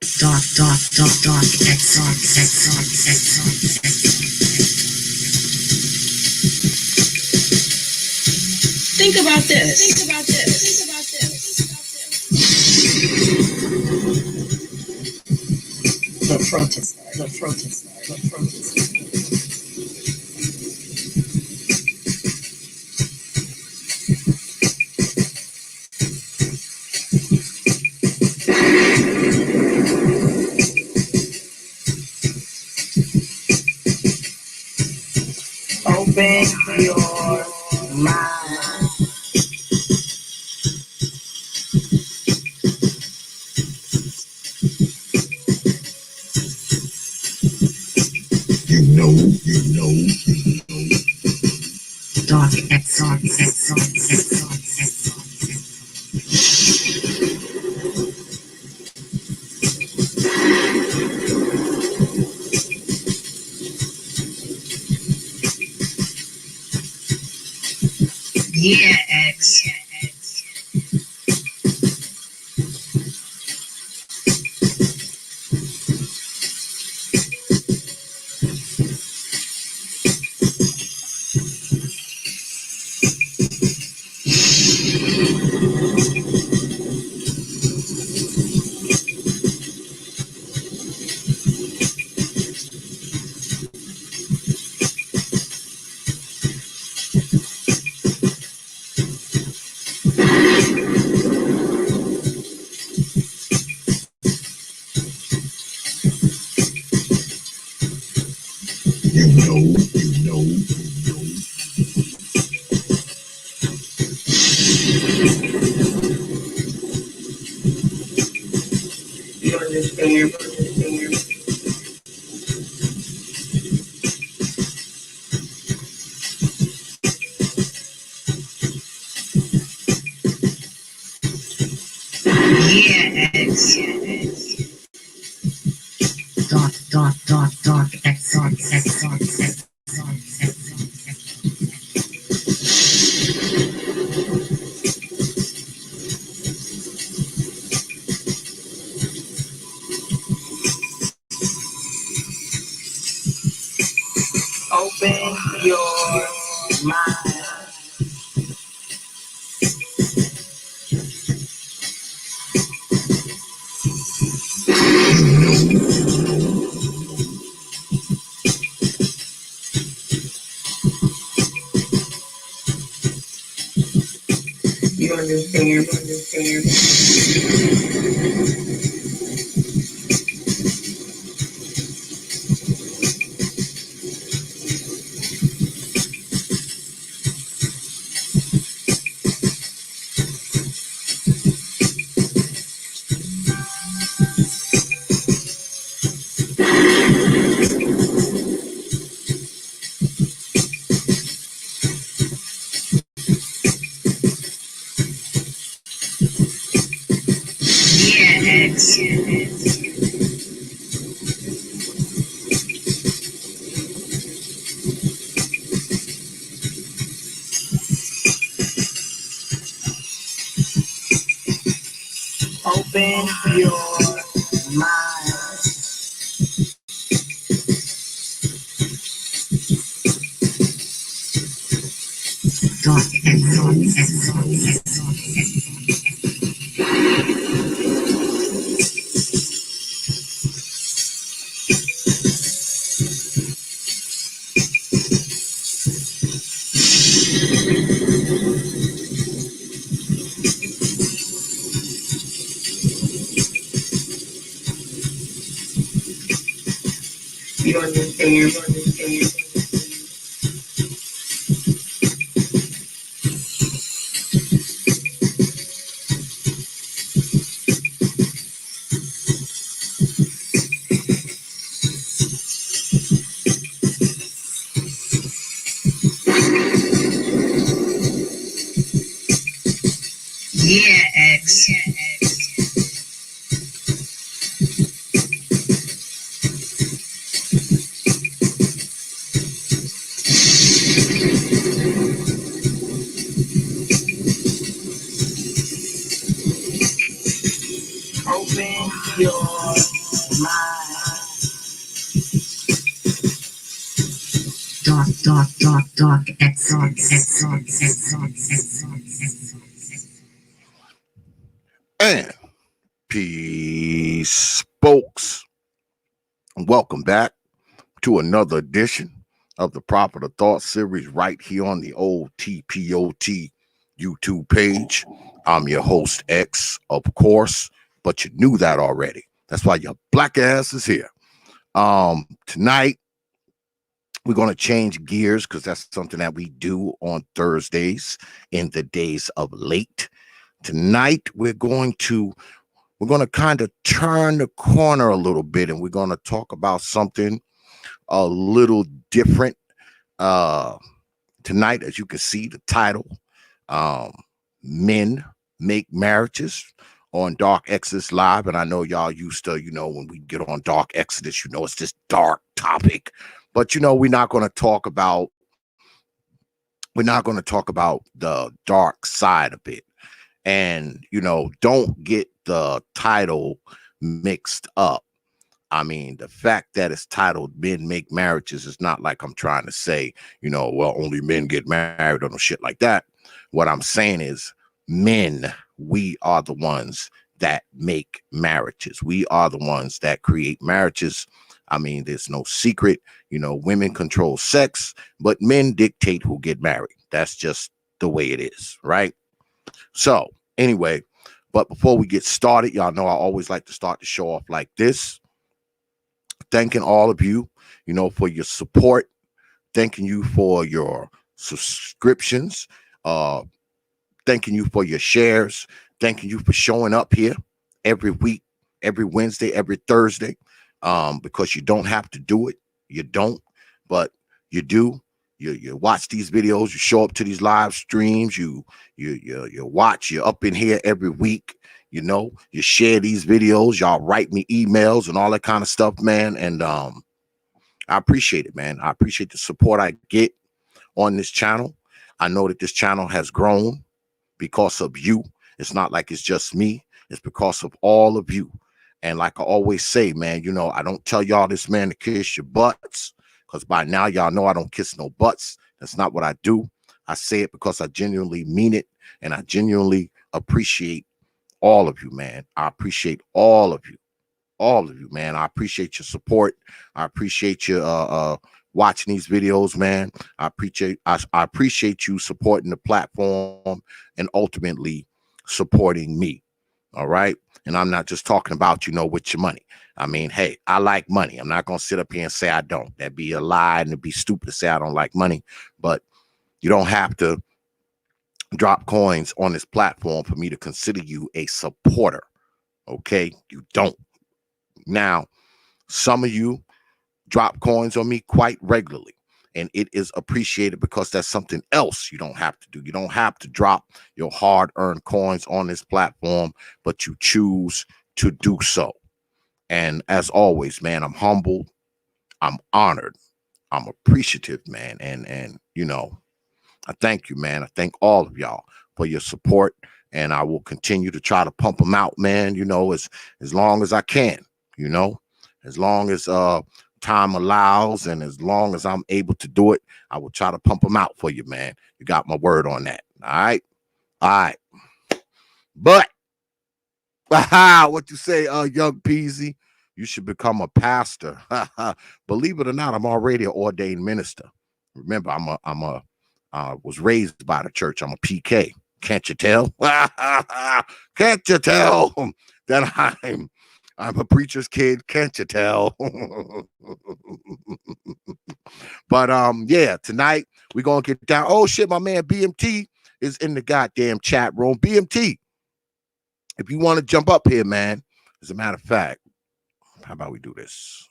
Dark, X. Think about this. The protester. Open your mind. You know. Dark X. Yeah, X. You know. You understand? Yeah, X. Dark X. Open your mind. You understand? Yeah, X. Open your mind. Dark X. You understand? Yeah, X. Open your dark X. And peace, folks. And welcome back to another edition of the Proper Thought series right here on the old TPOT YouTube page. I'm your host, X, of course, but you knew that already. That's why your black ass is here. Tonight, we're going to change gears because that's something that we do on Thursdays in the days of late. Tonight, we're going to kind of turn the corner a little bit, and we're going to talk about something a little different tonight. As you can see, the title, Men Make Marriages, on Dark Exodus Live. And I know y'all used to, when we get on Dark Exodus, it's this dark topic. But, we're not going to talk about the dark side of it. And, don't get the title mixed up. I mean, the fact that it's titled Men Make Marriages is not like I'm trying to say, well, only men get married or no shit like that. What I'm saying is men, we are the ones that make marriages. We are the ones that create marriages. I mean, there's no secret, women control sex, but men dictate who get married. That's just the way it is, right? So anyway, but before we get started, y'all know I always like to start the show off like this. Thanking all of you, for your support. Thanking you for your subscriptions. Thanking you for your shares. Thanking you for showing up here every week, every Wednesday, every Thursday. Because you don't have to do it. You don't, but you do. You watch these videos, you show up to these live streams, you watch, you're up in here every week, you share these videos, y'all write me emails and all that kind of stuff, man. And I appreciate it, man. I appreciate the support I get on this channel. I know that this channel has grown because of you. It's not like it's just me. It's because of all of you. And like I always say, man, I don't tell y'all this, man, to kiss your butts, because by now y'all know I don't kiss no butts. That's not what I do. I say it because I genuinely mean it, and I genuinely appreciate all of you, man. I appreciate all of you, man. I appreciate your support. I appreciate you watching these videos, man. I appreciate you supporting the platform and ultimately supporting me. All right. And I'm not just talking about, with your money. I mean, hey, I like money. I'm not going to sit up here and say I don't. That'd be a lie, and it'd be stupid to say I don't like money. But you don't have to drop coins on this platform for me to consider you a supporter. Okay. You don't. Now, some of you drop coins on me quite regularly, and it is appreciated because that's something else you don't have to do. You don't have to drop your hard-earned coins on this platform, but you choose to do so. And as always, man, I'm humbled, I'm honored, I'm appreciative, man. And I thank you, man. I thank all of y'all for your support, and I will continue to try to pump them out, man, as long as I can, as long as time allows, and as long as I'm able to do it, I will try to pump them out for you, man. You got my word on that. All right. But what you say, young Peasy? You should become a pastor. Believe it or not, I'm already an ordained minister. Remember, was raised by the church. I'm a PK. Can't you tell? Can't you tell that I'm a preacher's kid? Can't you tell? But yeah, tonight we're gonna get down. Oh shit, my man BMT is in the goddamn chat room. BMT, if you want to jump up here, man. As a matter of fact, how about we do this?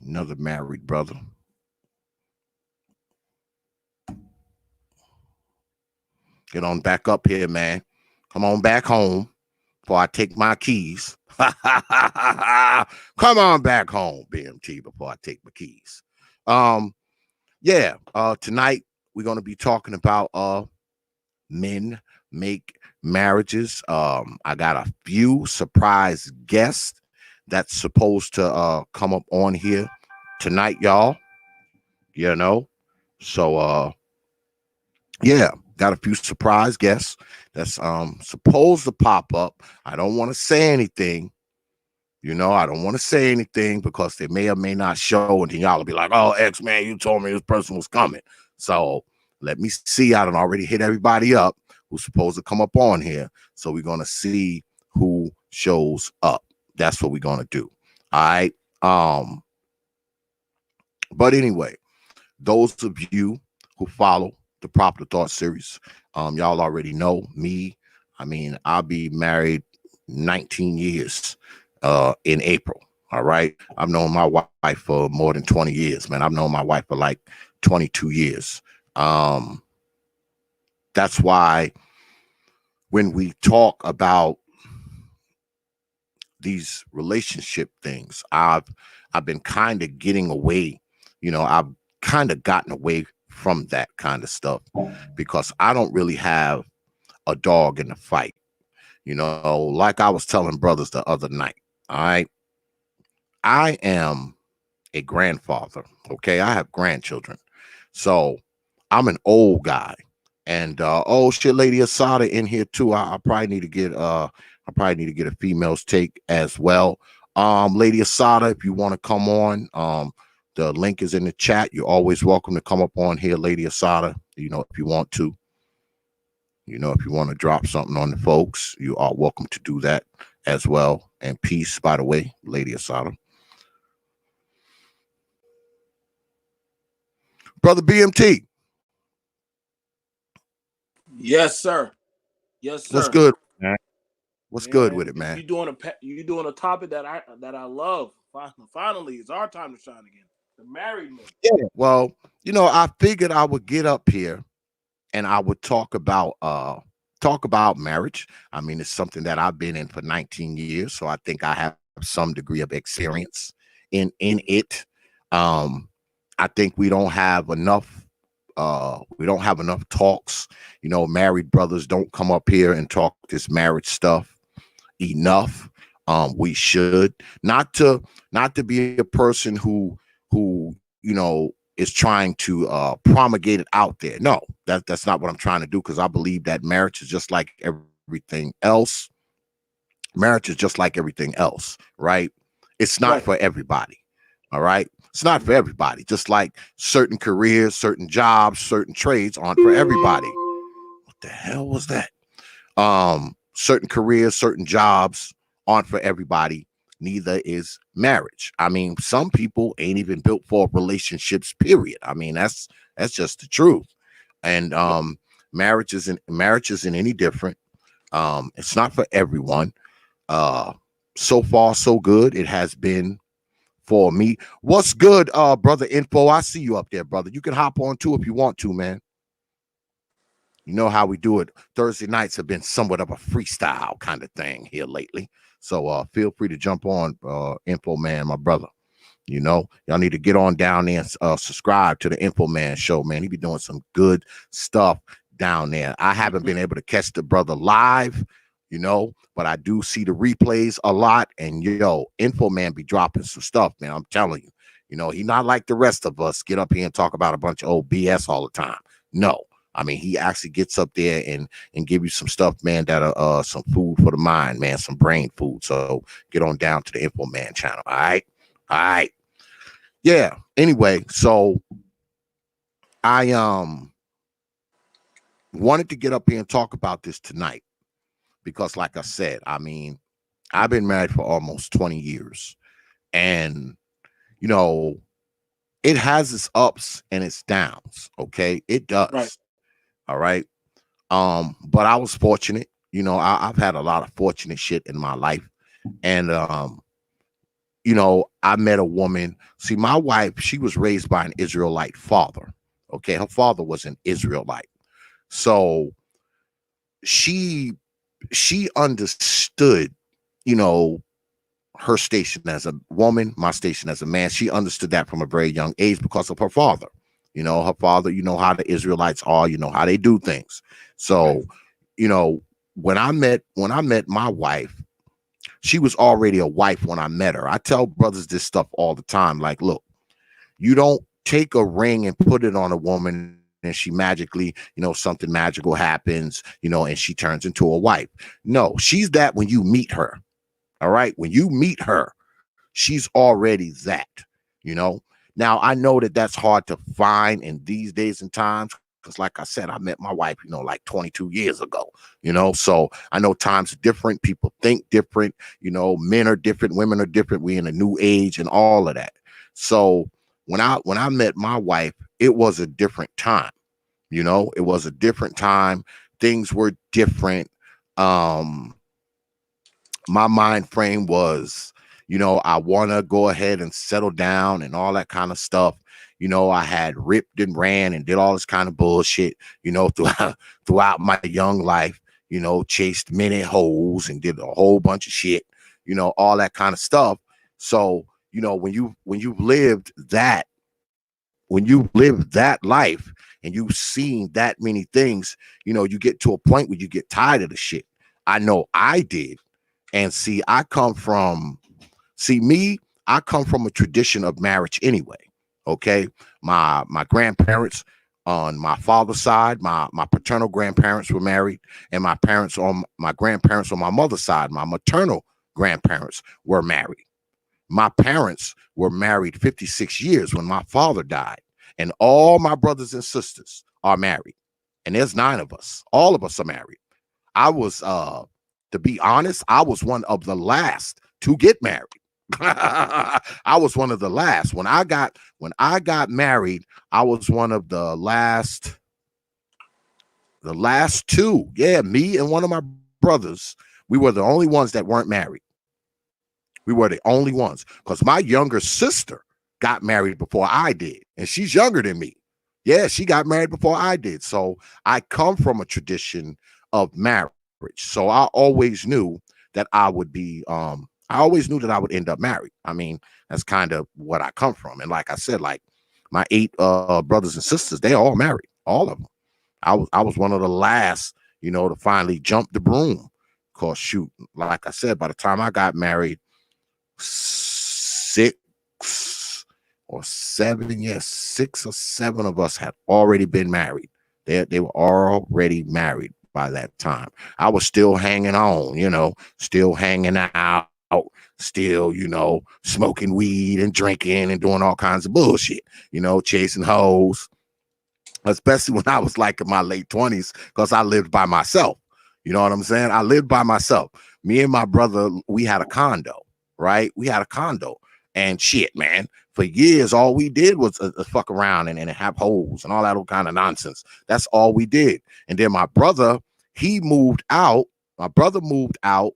Another married brother. Get on back up here, man. Come on back home before I take my keys. Come on back home, BMT, before I take my keys. Tonight we're going to be talking about men make marriages. I got a few surprise guests that's supposed to come up on here tonight, y'all. You know, so yeah, got a few surprise guests that's supposed to pop up. I don't want to say anything. I don't want to say anything because they may or may not show, and then y'all will be like, "Oh, X man, you told me this person was coming." So let me see. I done already hit everybody up who's supposed to come up on here. So we're gonna see who shows up. That's what we're gonna do. All right. But anyway, those of you who follow the Proper Thought series, y'all already know me. I mean, I'll be married 19 years in April. All right. I've known my wife for more than 20 years, man. I've known my wife for like 22 years. That's why when we talk about these relationship things, I've been kind of getting away. I've kind of gotten away from that kind of stuff because I don't really have a dog in the fight. Like I was telling brothers the other night. All right. I am a grandfather. Okay. I have grandchildren. So I'm an old guy. And oh shit, Lady Asada in here too. I probably need to get a female's take as well. Lady Asada, if you want to come on, the link is in the chat. You're always welcome to come up on here, Lady Asada. If you want to. If you want to drop something on the folks, you are welcome to do that as well. And peace, by the way, Lady Asada. Brother BMT. Yes, sir. Yes, sir. What's good, man? What's good with it, man? You doing a topic that I love. Finally, it's our time to shine again. The married men. Yeah. Well, I figured I would get up here and I would talk about marriage. I mean, it's something that I've been in for 19 years, so I think I have some degree of experience in it. I think we don't have enough talks. Married brothers don't come up here and talk this marriage stuff enough. We should not to be a person who is trying to promulgate it out there. No, that's not what I'm trying to do, because I believe that marriage is just like everything else. Marriage is just like everything else, right? It's not for everybody. All right. It's not for everybody. Just like certain careers, certain jobs, certain trades aren't for everybody. What the hell was that? Certain careers, certain jobs aren't for everybody. Neither is marriage. I mean, some people ain't even built for relationships, period. I mean, that's just the truth. And marriage isn't any different. It's not for everyone. So far, so good. It has been for me. What's good, brother Info? I see you up there, brother. You can hop on too if you want to, man. You know how we do it. Thursday nights have been somewhat of a freestyle kind of thing here lately. So feel free to jump on, Info Man, my brother. Y'all need to get on down there and subscribe to the Info Man show, man. He be doing some good stuff down there. I haven't been able to catch the brother live, but I do see the replays a lot. And Info Man be dropping some stuff, man. I'm telling you, he not like the rest of us get up here and talk about a bunch of old BS all the time. No. I mean, he actually gets up there and give you some stuff, man, that are some food for the mind, man, some brain food. So get on down to the Info Man channel. All right. Yeah. Anyway, so I wanted to get up here and talk about this tonight because, like I said, I mean, I've been married for almost 20 years, and it has its ups and its downs. Okay, it does. Right. All right. But I was fortunate. I've had a lot of fortunate shit in my life. And I met a woman. See, my wife, she was raised by an Israelite father. Okay, her father was an Israelite. So she understood, her station as a woman, my station as a man. She understood that from a very young age because of her father. Her father, how the Israelites are, how they do things. So, when I met my wife, she was already a wife when I met her. I tell brothers this stuff all the time. Like, look, you don't take a ring and put it on a woman and she magically, something magical happens, and she turns into a wife. No, she's that when you meet her. All right. When you meet her, she's already that, you know. Now, I know that that's hard to find in these days and times. Because, like I said, I met my wife, like 22 years ago, So I know times are different. People think different, men are different, women are different. We in a new age and all of that. So when I met my wife, it was a different time. It was a different time. Things were different. My mind frame was, I want to go ahead and settle down and all that kind of stuff. I had ripped and ran and did all this kind of bullshit, throughout my young life, chased many hoes and did a whole bunch of shit, all that kind of stuff. So, when you've lived that life and you've seen that many things, you get to a point where you get tired of the shit. I know I did. And see, I come from a tradition of marriage anyway. Okay. My grandparents on my father's side, my paternal grandparents were married, and my grandparents on my mother's side, my maternal grandparents were married. My parents were married 56 years when my father died, and all my brothers and sisters are married. And there's 9 of us. All of us are married. I was, to be honest, I was one of the last to get married. I was one of the last. When I got married, I was one of the last 2. Yeah, me and one of my brothers, we were the only ones that weren't married. We were the only ones, because my younger sister got married before I did, and she's younger than me. Yeah, she got married before I did. So I come from a tradition of marriage. So I always knew that I would end up married. I mean, that's kind of what I come from. And like I said, like my 8 brothers and sisters, they all married, all of them. I was one of the last, to finally jump the broom. Cause shoot, like I said, by the time I got married, 6 or 7 of us had already been married. They were already married by that time. I was still hanging on, still hanging out, still, smoking weed and drinking and doing all kinds of bullshit, chasing hoes, especially when I was like in my late 20s, because I lived by myself. You know what I'm saying? I lived by myself. Me and my brother, we had a condo, right? We had a condo. And shit, man, for years, all we did was fuck around and have hoes and all that old kind of nonsense. That's all we did. And then my brother, he moved out. My brother moved out.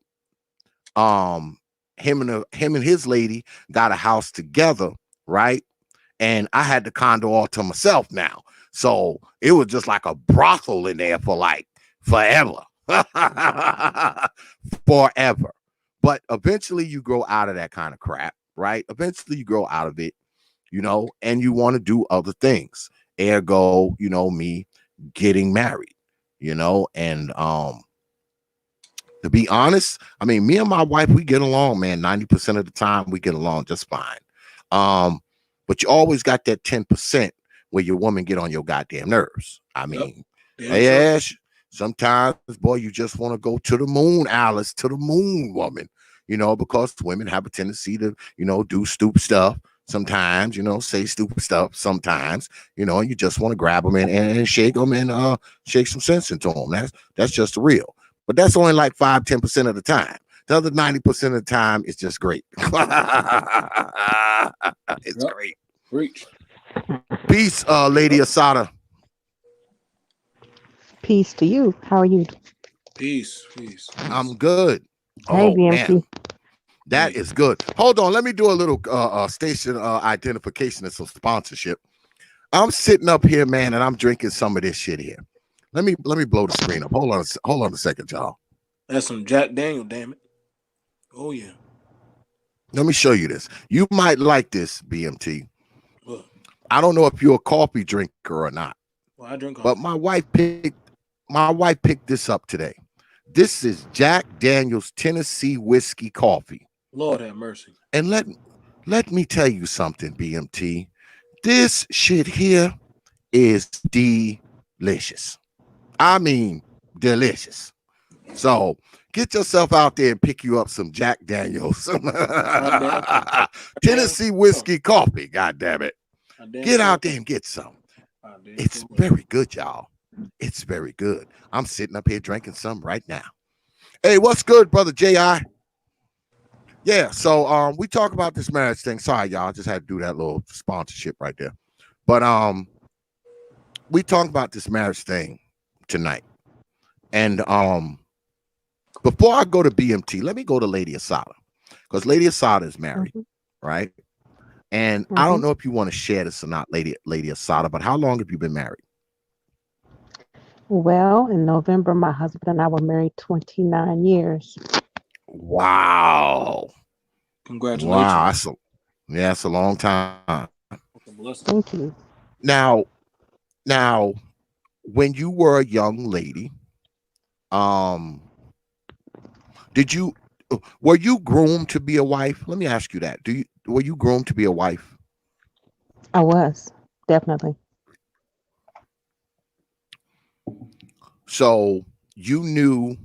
Him and his lady got a house together, right? And I had the condo all to myself now. So it was just like a brothel in there for like forever. Forever. But eventually you grow out of that kind of crap, right? Eventually you grow out of it, and you want to do other things. Ergo, me getting married, and to be honest, I mean, me and my wife, we get along, man. 90% of the time we get along just fine. But you always got that 10% where your woman get on your goddamn nerves. I mean, yes, sometimes, boy, you just want to go to the moon, Alice, to the moon, woman, because women have a tendency to, do stupid stuff sometimes, say stupid stuff sometimes, and you just want to grab them and shake them and shake some sense into them. That's just real. But that's only like 5-10% of the time. The other 90% of the time, it's just great. It's great. Preach. Peace, Lady Asada. Peace to you. How are you? Peace. I'm good. Hey, BMT. Man. That is good. Hold on. Let me do a little station identification and some sponsorship. I'm sitting up here, man, and I'm drinking some of this shit here. Let me blow the screen up. Hold on a second, y'all. That's some Jack Daniel, damn it. Oh yeah. Let me show you this. You might like this, BMT. What? I don't know if you're a coffee drinker or not. Well, I drink coffee. But my wife picked this up today. This is Jack Daniel's Tennessee Whiskey Coffee. Lord have mercy. And let me tell you something, BMT. This shit here is delicious. I mean, delicious. So get yourself out there and pick you up some Jack Daniels, Tennessee Whiskey Coffee. God damn it. Get out there and get some. It's very good, y'all. It's very good. I'm sitting up here drinking some right now. Hey, what's good, brother J.I.? Yeah, so we talk about this marriage thing. Sorry, y'all, I just had to do that little sponsorship right there. But we talk about this marriage thing tonight. And before I go to BMT, let me go to Lady Asada. Because Lady Asada is married, right? And I don't know if you want to share this or not, Lady Asada, but how long have you been married? Well, in November, my husband and I were married 29 years. Wow. Congratulations. Wow. That's a long time. Thank you. Now, when you were a young lady, were you groomed to be a wife? Let me ask you that. Were you groomed to be a wife? I was, definitely. So you knew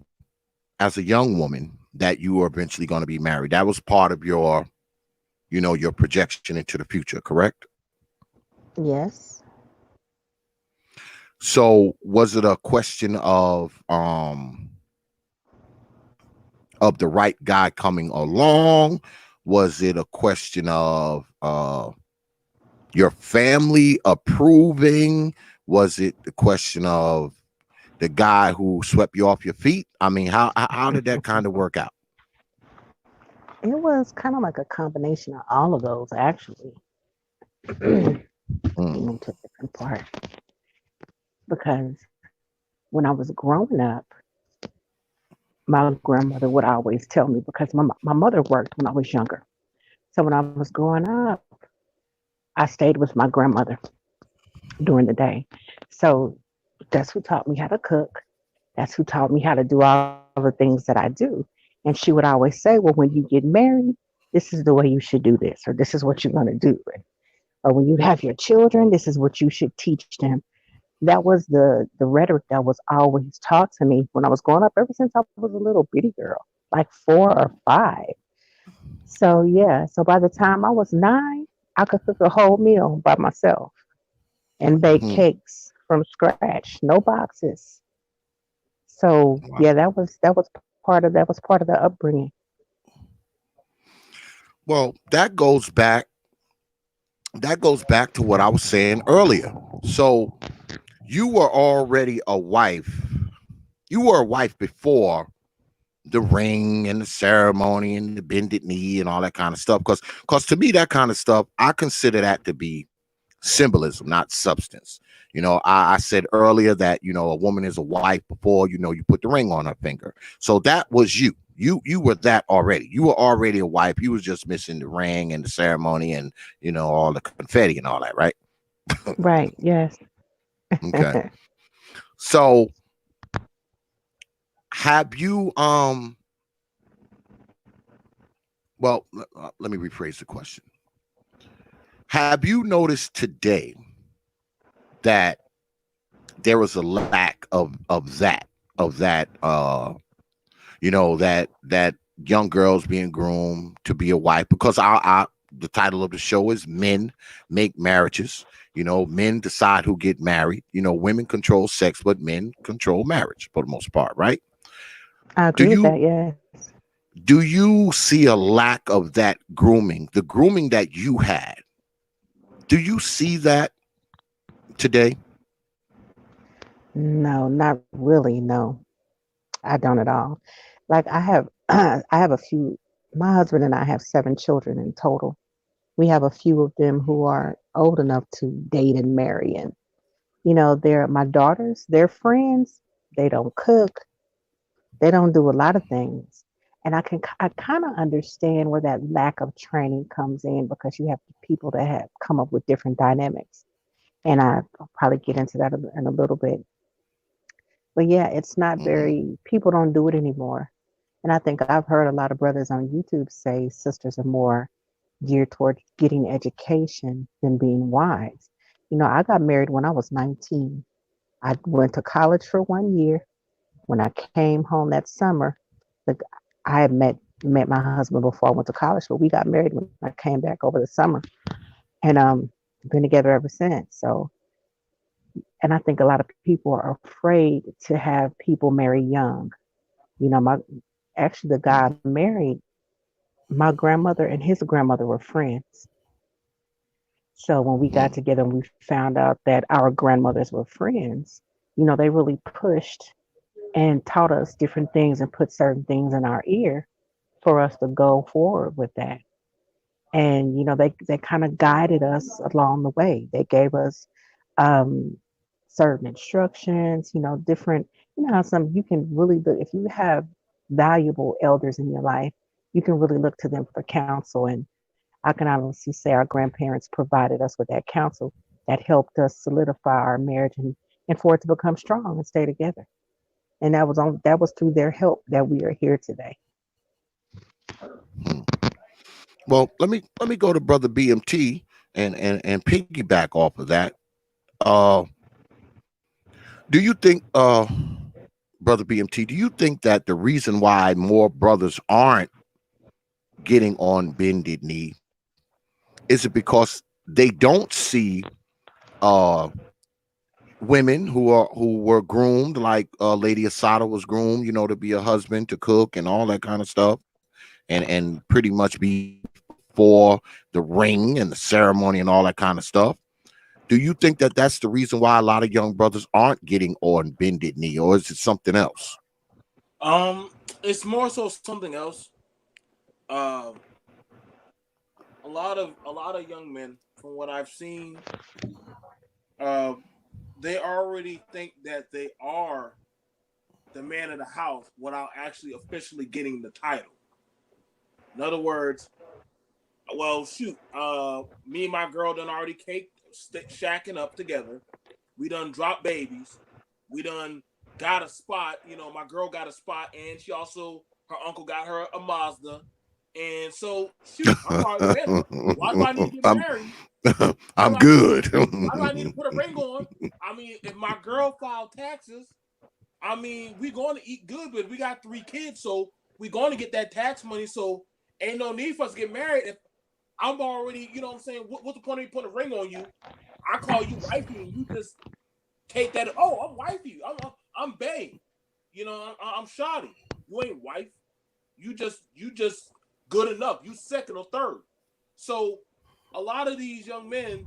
as a young woman that you were eventually going to be married. That was part of your, your projection into the future, correct? Yes. So was it a question of the right guy coming along? Was it a question of your family approving? Was it the question of the guy who swept you off your feet? I mean, how did that kind of work out? It was kind of like a combination of all of those, actually. Into a different part. Because when I was growing up, my grandmother would always tell me, because my mother worked when I was younger. So when I was growing up, I stayed with my grandmother during the day. So that's who taught me how to cook. That's who taught me how to do all the things that I do. And she would always say, well, when you get married, this is the way you should do this, or this is what you're going to do. Or when you have your children, this is what you should teach them. That was the rhetoric that was always taught to me when I was growing up, ever since I was a little bitty girl, like 4 or 5. So yeah, so by the time I was 9, I could cook a whole meal by myself and bake cakes from scratch, no boxes. So yeah, that was part of the upbringing. Well, that goes back to what I was saying earlier. So you were already a wife. You were a wife before the ring and the ceremony and the bended knee and all that kind of stuff. Because to me, that kind of stuff, I consider that to be symbolism, not substance. I said earlier that, a woman is a wife before, you put the ring on her finger. So that was you. You were that already. You were already a wife. You was just missing the ring and the ceremony and, all the confetti and all that, right? Right, yes. Okay. So have you well, let me rephrase the question. Have you noticed today that there was a lack of that that young girls being groomed to be a wife? Because the title of the show is Men Make Marriages. Men decide who get married. Women control sex, but men control marriage for the most part, right? I agree with that, yes. Do you see a lack of that grooming, the grooming that you had? Do you see that today? No, not really, no. I don't at all. Like I have I have a few my husband and I have 7 children in total. We have a few of them who are old enough to date and marry, and they're my daughters, their friends, they don't cook, they don't do a lot of things. And I kind of understand where that lack of training comes in, because you have people that have come up with different dynamics. And I'll probably get into that in a little bit. But yeah, it's not Hmm. very, people don't do it anymore. And I think I've heard a lot of brothers on YouTube say sisters are more geared toward getting education than being wives. I got married when I was 19. I went to college for 1 year. When I came home that summer, the, I had met my husband before I went to college, but we got married when I came back over the summer, and been together ever since. So, and I think a lot of people are afraid to have people marry young. My actually the guy I married, my grandmother and his grandmother were friends. So when we got together and we found out that our grandmothers were friends, they really pushed and taught us different things and put certain things in our ear for us to go forward with that. And they kind of guided us along the way. They gave us um, certain instructions, different. How some you can really look if you have valuable elders in your life, you can really look to them for counsel. And I can honestly say our grandparents provided us with that counsel that helped us solidify our marriage and for it to become strong and stay together. And that was through their help that we are here today. Hmm. Well, let me go to brother BMT and piggyback off of that. Uh, do you think, brother BMT, do you think that the reason why more brothers aren't getting on bended knee is it because they don't see uh women who were groomed like Lady Asada was groomed, to be a husband, to cook and all that kind of stuff, and pretty much be for the ring and the ceremony and all that kind of stuff. Do you think that that's the reason why a lot of young brothers aren't getting on bended knee, or is it something else? Um, it's more so something else. Uh, a lot of young men, from what I've seen, uh, they already think that they are the man of the house without actually officially getting the title. In other words, well, shoot, me and my girl done already caked, shacking up together. We done dropped babies. We done got a spot. My girl got a spot, and she also her uncle got her a Mazda. And so, shoot, I'm already ready. Why do I need to get I'm married? Why I'm do I need to? good. Why do I need to put a ring on? I mean, if my girl filed taxes, I mean, we going to eat good, but we got 3 kids, so we going to get that tax money. So ain't no need for us to get married if I'm already, you know what I'm saying? What's the point of me putting a ring on you? I call you wifey, and you just take that. Oh, I'm wifey. I'm bae. I'm shoddy. You ain't wife. You just good enough. You second or third. So a lot of these young men,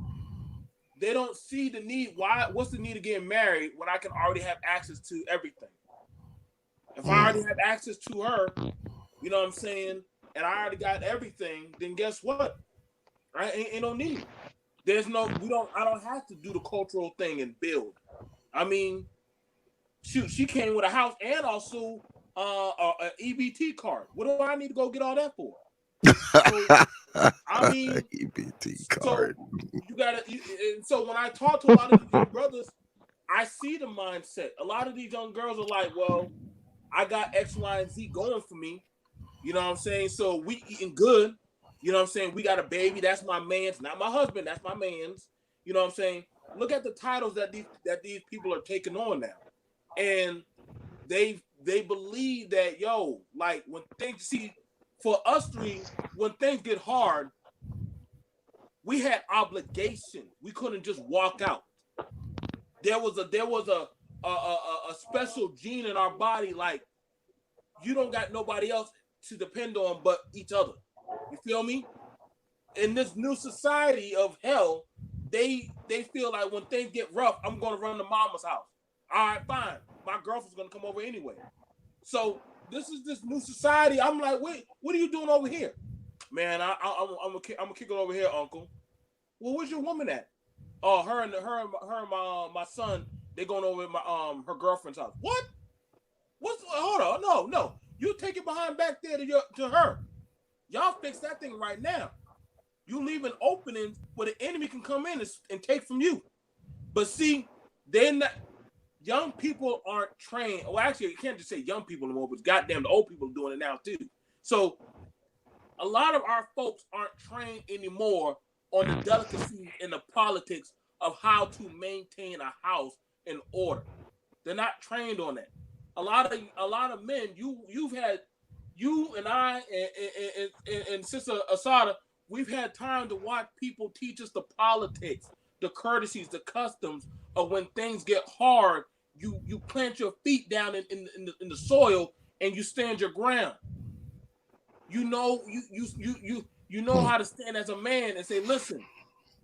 they don't see the need. What's the need of getting married when I can already have access to everything? If I already Mm, have access to her, you know what I'm saying, and I already got everything, then guess what? Right? Ain't no need. There's no. We don't. I don't have to do the cultural thing and build. I mean, shoot, she came with a house and also a EBT card. What do I need to go get all that for? So I mean, EBT so card. you gotta. And so when I talk to a lot of these young brothers, I see the mindset. A lot of these young girls are like, well, I got X, Y, and Z going for me. You know what I'm saying? So we eating good. You know what I'm saying? We got a baby. That's my man's, not my husband. That's my man's. You know what I'm saying? Look at the titles that these people are taking on now, and they believe that, yo, like, when things, see, for us three, when things get hard, we had obligation. We couldn't just walk out. There was a special gene in our body, like, you don't got nobody else to depend on but each other. You feel me? In this new society of hell, they feel like when things get rough, I'm gonna run to mama's house. All right, fine. My girlfriend's gonna come over anyway. So this is this new society. I'm like, wait, what are you doing over here, man? I'm gonna kick it over here, Uncle. Well, where's your woman at? Oh, her and my son, they going over to my her girlfriend's house. What? What's hold on? No. You take it behind back there to her. Y'all fix that thing right now. You leaving openings where the enemy can come in and take from you. But see, they're not. young people aren't trained. Well, actually, you can't just say young people anymore, but goddamn, the old people are doing it now too. So a lot of our folks aren't trained anymore on the delicacies and the politics of how to maintain a house in order. They're not trained on that. A lot of men, you've had you and I and Sister Asada, we've had time to watch people teach us the politics, the courtesies, the customs of when things get hard. You plant your feet down in the soil and you stand your ground. You know how to stand as a man and say, listen,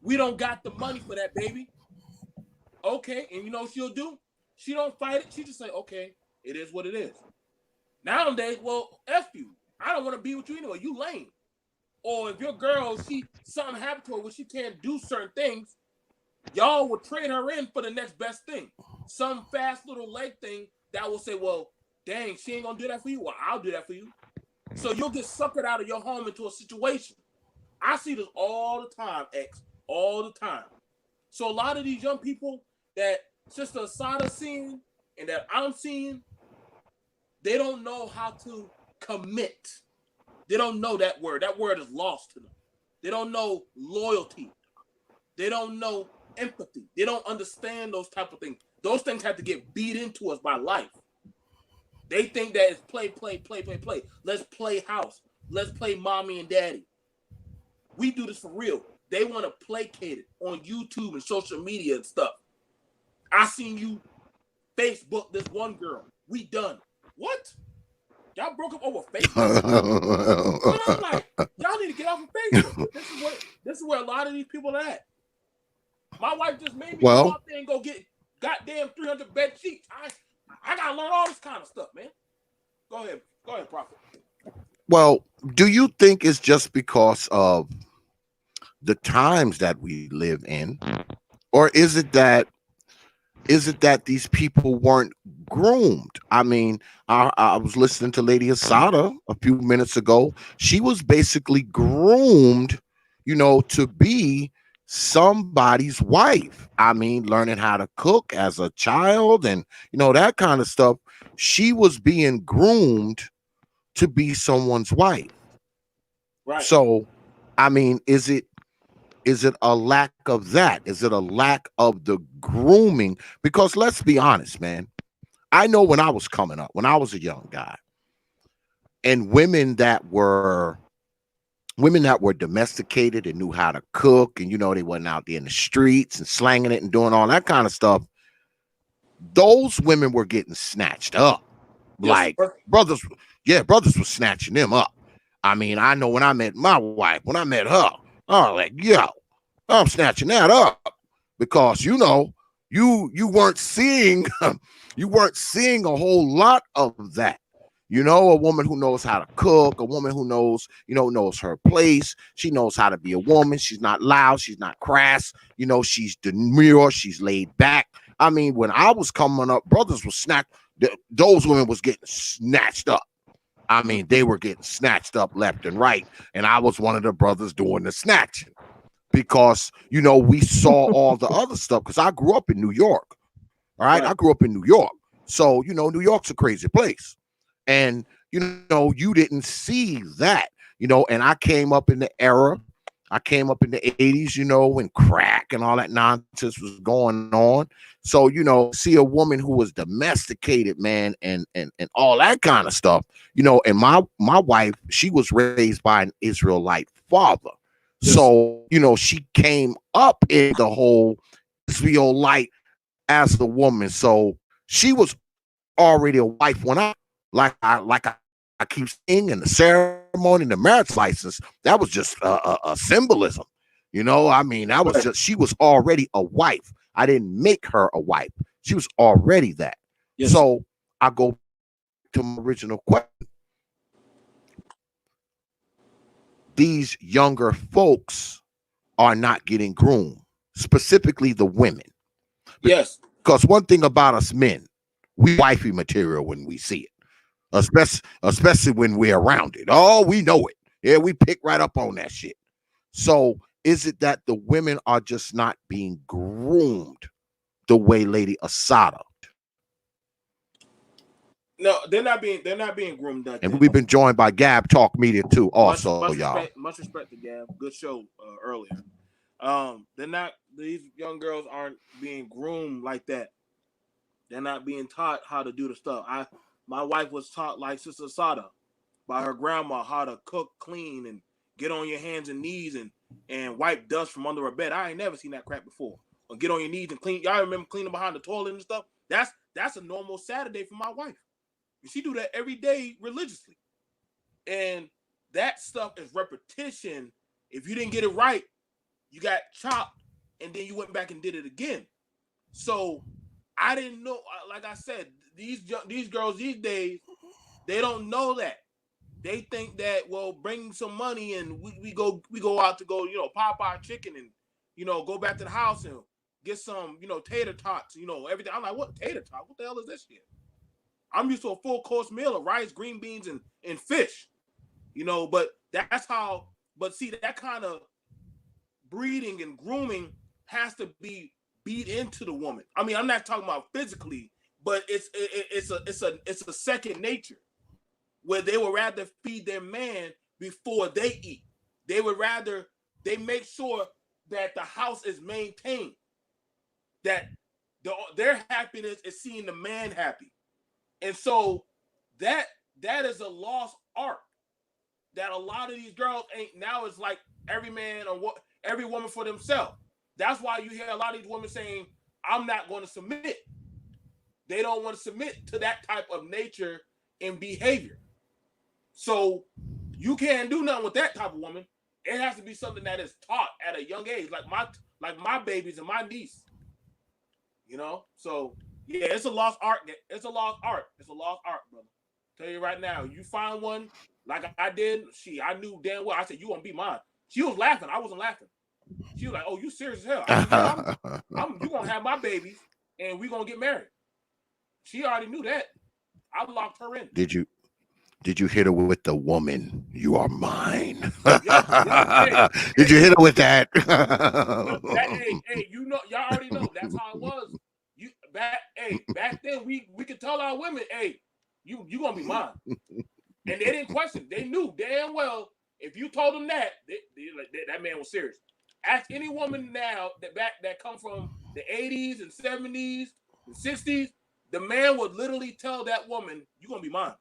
we don't got the money for that, baby. Okay, and you know what she'll do? She don't fight it. She just say, okay, it is what it is. Nowadays, well, F you. I don't want to be with you anyway. You lame. Or if your girl, something happened to her where she can't do certain things, y'all will trade her in for the next best thing. Some fast little leg thing that will say, well, dang, she ain't gonna do that for you. Well, I'll do that for you. So you'll get suckered out of your home into a situation. I see this all the time, X, all the time. So a lot of these young people that Sister Asada seeing and that I'm seeing, they don't know how to commit. They don't know that word. That word is lost to them. They don't know loyalty. They don't know empathy. They don't understand those type of things. Those things have to get beat into us by life. They think that it's play. Let's play house. Let's play mommy and daddy. We do this for real. They want to placate it on YouTube and social media and stuff. I seen you Facebook this one girl. We done. What? Y'all broke up over Facebook? But I'm like, y'all need to get off of Facebook. This is where a lot of these people are at. My wife just made me go out there and go get goddamn 300 bed sheets. I gotta learn all this kind of stuff, man. Go ahead, Prophet. Well, do you think it's just because of the times that we live in, or is it that these people weren't groomed? I mean, I was listening to Lady Asada a few minutes ago. She was basically groomed, to be somebody's wife. I mean, learning how to cook as a child and, that kind of stuff. She was being groomed to be someone's wife. Right. So, I mean, is it a lack of that? Is it a lack of the grooming? Because let's be honest, man. I know when I was coming up, when I was a young guy, and women that were domesticated and knew how to cook, and they wasn't out there in the streets and slanging it and doing all that kind of stuff, those women were getting snatched up. Yes, like brothers were snatching them up. I mean, I know when I met my wife, when I met her, I was like, yo, I'm snatching that up, because you weren't seeing you weren't seeing a whole lot of that. A woman who knows how to cook, a woman who knows her place. She knows how to be a woman. She's not loud. She's not crass. She's demure. She's laid back. I mean, when I was coming up, brothers were snatched. Those women was getting snatched up. I mean, they were getting snatched up left and right. And I was one of the brothers doing the snatching, because, we saw all the other stuff, because I grew up in New York. All right. I grew up in New York. So, New York's a crazy place. And, you didn't see that, and I came up in the era. I came up in the 80s, when crack and all that nonsense was going on. So, see a woman who was domesticated, man, and all that kind of stuff, and my wife, she was raised by an Israelite father. Yes. So, she came up in the whole Israelite as a woman. So she was already a wife when I keep saying, in the ceremony, the marriage license, that was just a symbolism. I mean, that was just, she was already a wife. I didn't make her a wife. She was already that. Yes. So I go to my original question. These younger folks are not getting groomed, specifically the women. Yes. Because one thing about us men, we wifey material when we see it. Especially when we're around it. Oh, we know it. Yeah, we pick right up on that shit. So is it that the women are just not being groomed the way Lady Asada? No, they're not being groomed. And we've been joined by Gab Talk Media too. Also, much y'all. much respect to Gab. Good show earlier. They're not. These young girls aren't being groomed like that. They're not being taught how to do the stuff. My wife was taught like Sister Sada by her grandma how to cook, clean, and get on your hands and knees and wipe dust from under her bed. I ain't never seen that crap before. Or get on your knees and clean. Y'all remember cleaning behind the toilet and stuff? That's a normal Saturday for my wife. She do that every day religiously. And that stuff is repetition. If you didn't get it right, you got chopped, and then you went back and did it again. So I didn't know. Like I said, these girls these days, they don't know that. They think that, well, bring some money and we go out to go, Popeye chicken and go back to the house and get some, tater tots, everything. I'm like, what tater tot? What the hell is this shit? I'm used to a full course meal of rice, green beans, and fish. But that's how. But see, that kind of breeding and grooming has to be beat into the woman. I mean, I'm not talking about physically, but it's a second nature where they would rather feed their man before they eat. They make sure that the house is maintained, that their happiness is seeing the man happy. And so that is a lost art that a lot of these girls ain't. Now it's like every man or every woman for themselves. That's why you hear a lot of these women saying, I'm not going to submit. They don't want to submit to that type of nature and behavior. So you can't do nothing with that type of woman. It has to be something that is taught at a young age, like my babies and my niece. So yeah, it's a lost art. It's a lost art. It's a lost art, brother. Tell you right now, you find one like I did. I knew damn well. I said, you gonna be mine. She was laughing. I wasn't laughing. She was like, oh, you serious as hell. I said, yeah, you gonna have my babies and we gonna get married. She already knew that. I locked her in. Did you hit her with the woman? You are mine. Yeah. Hey, did you hit her with that? Hey, y'all already know. That's how it was. Back then we could tell our women, hey, you gonna be mine. And they didn't question. They knew damn well if you told them that man was serious. Ask any woman now that come from the 80s and 70s and 60s, the man would literally tell that woman, you're gonna be mine.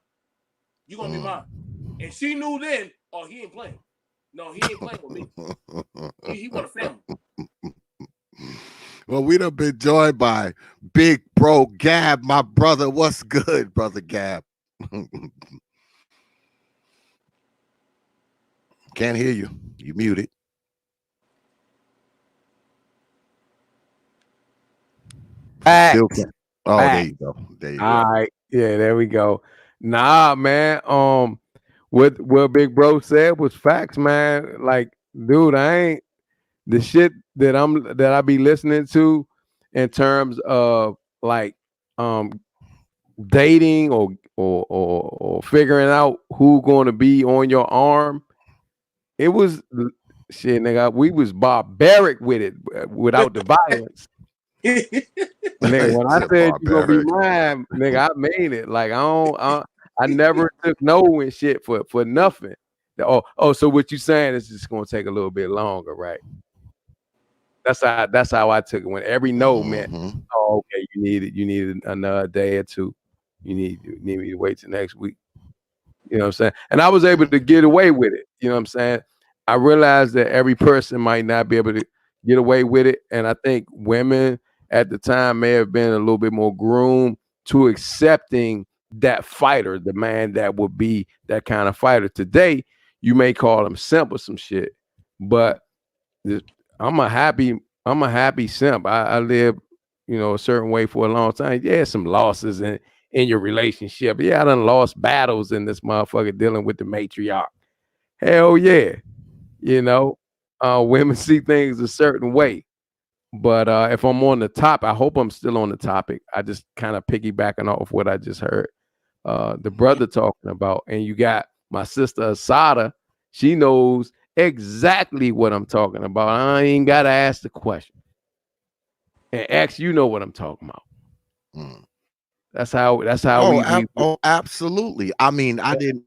You're gonna be mine. And she knew then, oh, he ain't playing. No, he ain't playing with me. He want a family. Well, we done been joined by Big Bro Gab, my brother. What's good, brother Gab? Can't hear you. You muted. Still can't. Oh, there you go. There you go. All right. Yeah, there we go. Nah, man. What Big Bro said was facts, man. Like, dude, I ain't the shit that I be listening to in terms of like dating or figuring out who going to be on your arm. It was shit, nigga. We was barbaric with it without the violence. Nigga, when I said you gonna be mine, nigga, I mean it. Like I never took no and shit for nothing. Oh, so what you saying is just gonna take a little bit longer, right? That's how I took it. When every no meant, oh, okay, you needed another day or two. You need me to wait till next week. You know what I'm saying? And I was able to get away with it. You know what I'm saying? I realized that every person might not be able to get away with it. And I think women at the time may have been a little bit more groomed to accepting that fighter, the man that would be that kind of fighter. Today, you may call him simp or some shit, but I'm a happy simp. I live, a certain way for a long time. Yeah, some losses in your relationship. Yeah, I done lost battles in this motherfucker dealing with the matriarch. Hell yeah. Women see things a certain way. But if I'm on the top, I hope I'm still on the topic. I just kind of piggybacking off what I just heard the brother talking about. And you got my sister Asada. She knows exactly what I'm talking about. I ain't got to ask the question. And X, you know what I'm talking about. That's how we absolutely. I mean, I didn't.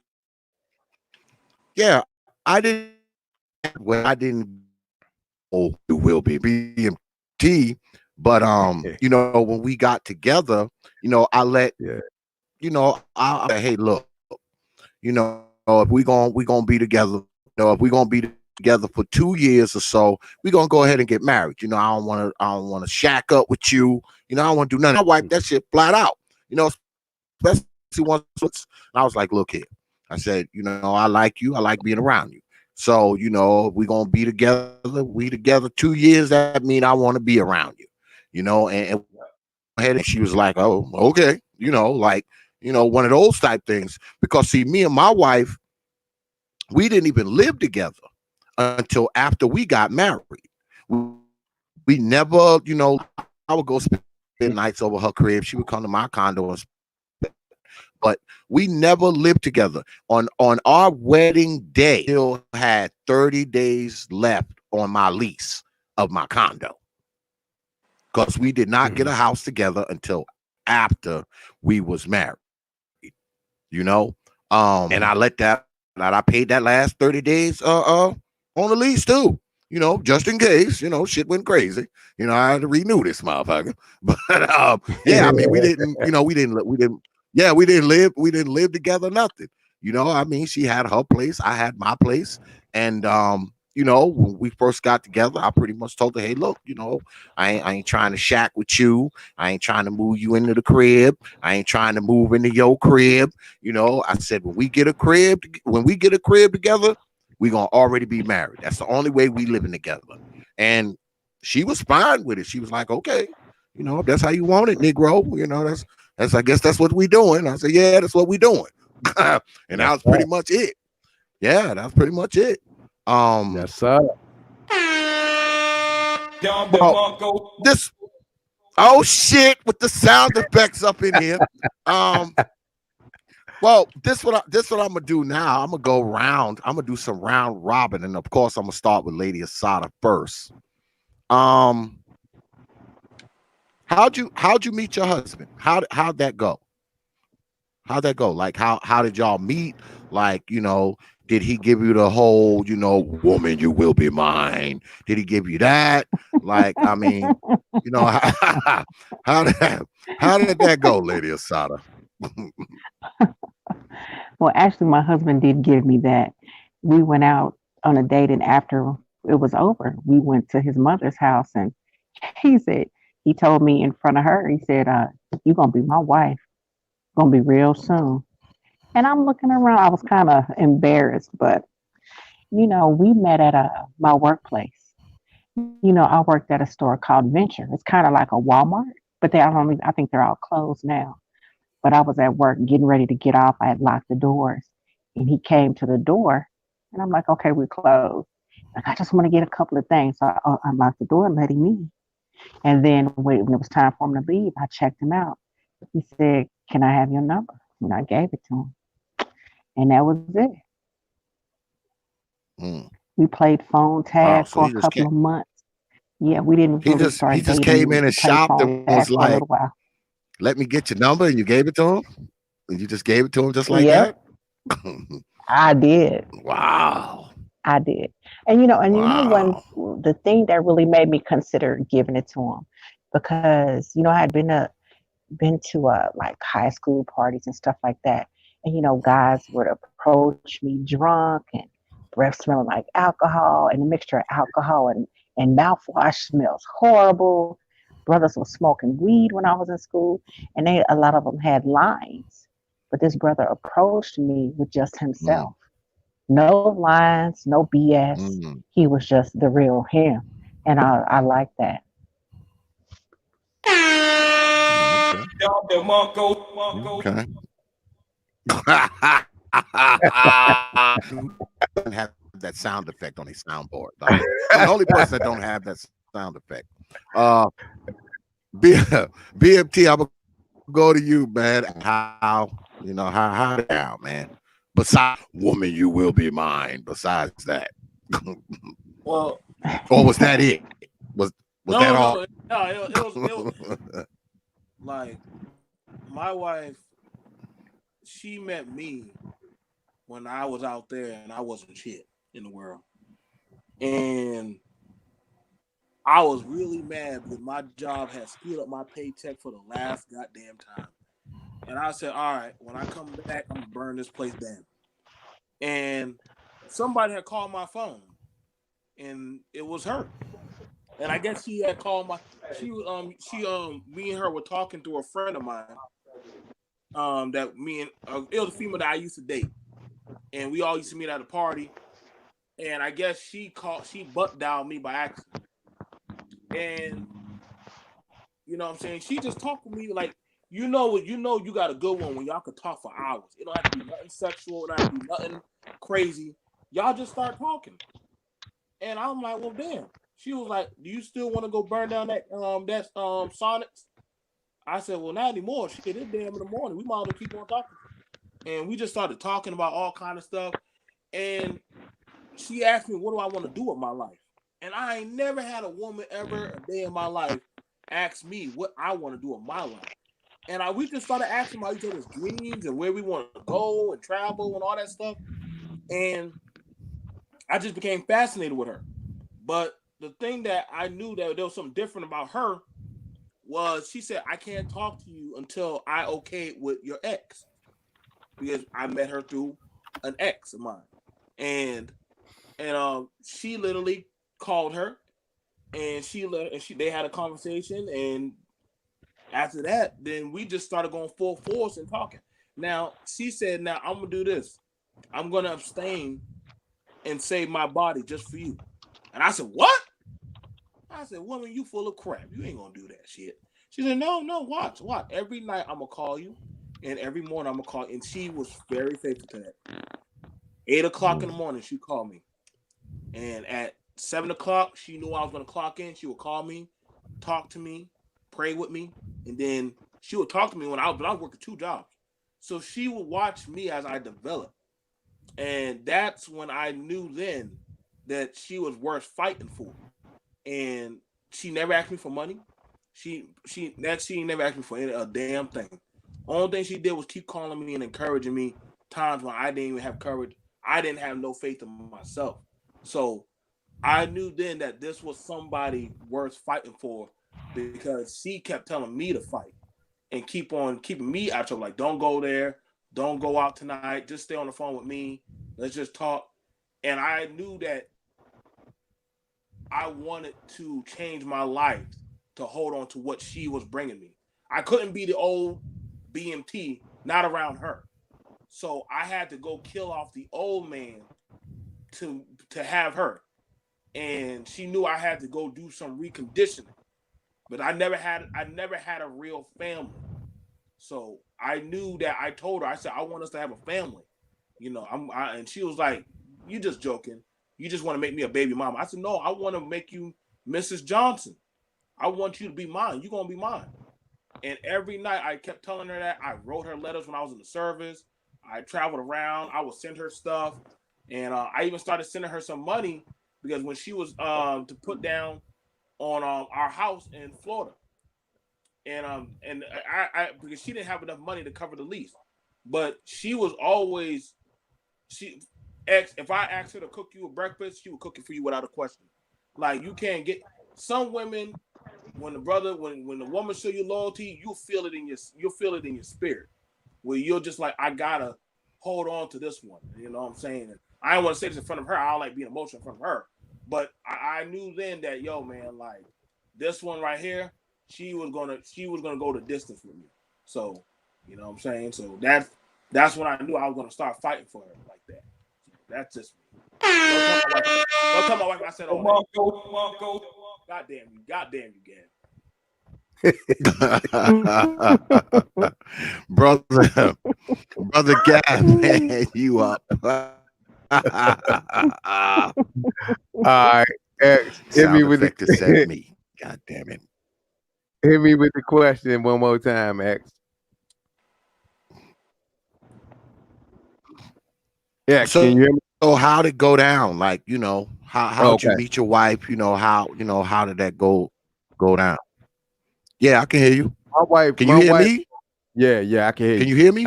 Yeah, I didn't. Well, I didn't. Oh, it will be BMT. But you know, when we got together, you know, I let yeah. you know, I hey, look, you know, if we gonna be together, you know, if we're gonna be together for 2 years or so, we're gonna go ahead and get married. You know, I don't wanna shack up with you. You know, I don't wanna do nothing. I wipe that shit flat out. You know, especially once. And I was like, look here. I said, you know, I like you. I like being around you. So, you know, we're gonna be together. We together 2 years. That mean I want to be around you. You know, and she was like, oh, okay. You know, like, you know, one of those type things. Because see, me and my wife, we didn't even live together until after we got married. We never, you know, I would go spend nights over her crib. She would come to my condo and but we never lived together. On our wedding day, still had 30 days left on my lease of my condo. Because we did not get a house together until after we was married. You know? And I let that I paid that last 30 days on the lease too. You know, just in case, you know, shit went crazy. You know, I had to renew this motherfucker. But yeah, I mean, we didn't, you know, we didn't live together, nothing. You know, I mean, she had her place, I had my place. And you know, when we first got together, I pretty much told her, hey, look, you know, I ain't trying to shack with you. I ain't trying to move you into the crib. I ain't trying to move into your crib. You know, I said, when we get a crib together, we're gonna already be married. That's the only way we living together. And she was fine with it. She was like, okay, you know, if that's how you want it, Negro, you know, that's I guess that's what we doing. I said, yeah, that's what we doing. And that was pretty much it. Yeah, that's pretty much it. Yes, sir. Well, this oh shit with the sound effects up in here. Well, this what I'm gonna do now. I'm gonna go round. I'm gonna do some round robin, and of course, I'm gonna start with Lady Asada first. Um, how'd you meet your husband? How'd that go? How'd that go? Like how did y'all meet? Like, you know, did he give you the whole, you know, woman, you will be mine? Did he give you that? Like, I mean, you know, how did that go, Lady Asada? Well, actually, my husband did give me that. We went out on a date, and after it was over, we went to his mother's house, and he said, he told me in front of her, he said, "You gonna be my wife? Gonna be real soon." And I'm looking around. I was kind of embarrassed, but we met at my workplace. I worked at a store called Venture. It's kind of like a Walmart, but I think they're all closed now. But I was at work getting ready to get off. I had locked the doors, and he came to the door, and I'm like, okay, we're closed. Like, I just want to get a couple of things. So I unlocked the door and let him in. And then when it was time for him to leave, I checked him out. He said, "Can I have your number?" And I gave it to him. And that was it. Mm. We played phone Wow. tag So for a couple of months. Yeah, we didn't really he start just dating. came We in and played shopped phone and tag was for a like, little while. let me get your number, and you gave it to him? And you just gave it to him just like Yep, that? I did. Wow. I did. And when Wow. the thing that really made me consider giving it to him, because I had been to like high school parties and stuff like that, and guys would approach me drunk and breath smelling like alcohol, and a mixture of alcohol and mouthwash smells horrible. Brothers were smoking weed when I was in school, and a lot of them had lines. But this brother approached me with just himself. Mm, No lines, no BS. mm, He was just the real him. And I like that. okay. Okay. Doesn't have that sound effect on a soundboard. Like, I'm the only person that don't have that sound effect. Uh, B- BMT, I'm gonna go to you, man. How down, man. Besides, woman, you will be mine. Besides that, Well, or was that it? Was that all? no. It was like My wife, she met me when I was out there and I wasn't shit in the world. And I was really mad because my job had screwed up my paycheck for the last goddamn time. And I said, all right, when I come back, I'm gonna burn this place down. And somebody had called my phone, and it was her. And I guess she had called my me and her were talking to a friend of mine. That me and it was a female that I used to date, and we all used to meet at a party. And I guess she butt dialed me by accident. And you know what I'm saying? She just talked to me like, you got a good one when y'all could talk for hours. It don't have to be nothing sexual, it don't have to be nothing crazy. Y'all just start talking. And I'm like, well, damn. She was like, do you still want to go burn down that Sonics? I said, well, not anymore. Shit, it's damn in the morning. We might as well keep on talking. And we just started talking about all kind of stuff. And she asked me, what do I want to do with my life? And I ain't never had a woman ever a day in my life ask me what I want to do with my life. And we just started asking about each other's dreams and where we want to go and travel and all that stuff. And I just became fascinated with her. But the thing that I knew that there was something different about her was she said, I can't talk to you until I okay with your ex. Because I met her through an ex of mine. And she literally called her and they had a conversation, and after that, then we just started going full force and talking. Now, she said, now I'm gonna do this. I'm gonna abstain and save my body just for you. And I said, what? I said, woman, you full of crap. You ain't gonna do that shit. She said, no, watch. Every night I'm gonna call you, and every morning I'm gonna call. And she was very faithful to that. 8 o'clock in the morning, she called me. And at 7 o'clock, she knew I was gonna clock in. She would call me, talk to me, pray with me, and then she would talk to me when I was working 2 jobs. So she would watch me as I developed. And that's when I knew then that she was worth fighting for. And she never asked me for money. She never asked me for a damn thing. Only thing she did was keep calling me and encouraging me times when I didn't even have courage. I didn't have no faith in myself. So I knew then that this was somebody worth fighting for, because she kept telling me to fight and keep on keeping me out of, like, don't go there, don't go out tonight, just stay on the phone with me, let's just talk. And I knew that I wanted to change my life to hold on to what she was bringing me. I couldn't be the old BMT, not around her. So I had to go kill off the old man to have her. And she knew I had to go do some reconditioning. But I never had a real family. So I knew that. I told her, I said, I want us to have a family. You know, and she was like, you just joking. You just want to make me a baby mama. I said, no, I want to make you Mrs. Johnson. I want you to be mine. You're going to be mine. And every night I kept telling her that. I wrote her letters when I was in the service. I traveled around. I would send her stuff. And I even started sending her some money, because when she was to put down on our house in Florida. And I because she didn't have enough money to cover the lease. But she was always, if I asked her to cook you a breakfast, she would cook it for you without a question. Like, you can't get some women, when the woman show you loyalty, you'll feel it in your spirit, where you're just like, I gotta hold on to this one. You know what I'm saying? And I don't want to say this in front of her. I don't like being emotional in front of her. But I knew then that, yo, man, like, this one right here, she was gonna go the distance with me. So, you know what I'm saying? So that's when I knew I was gonna start fighting for her like that. That's just me. Don't tell my wife I said all that. Goddamn you, Gab. brother Gab, man, you up. All right, X, hit Sound me with effect to set me. God damn it. Hit me with the question one more time, X. Yeah, So, can you hear me? So how'd it go down? Like, how'd you Okay. meet your wife? How did that go down? Yeah, I can hear you. My wife, Can you hear me? Yeah, I can hear Can you. you hear me?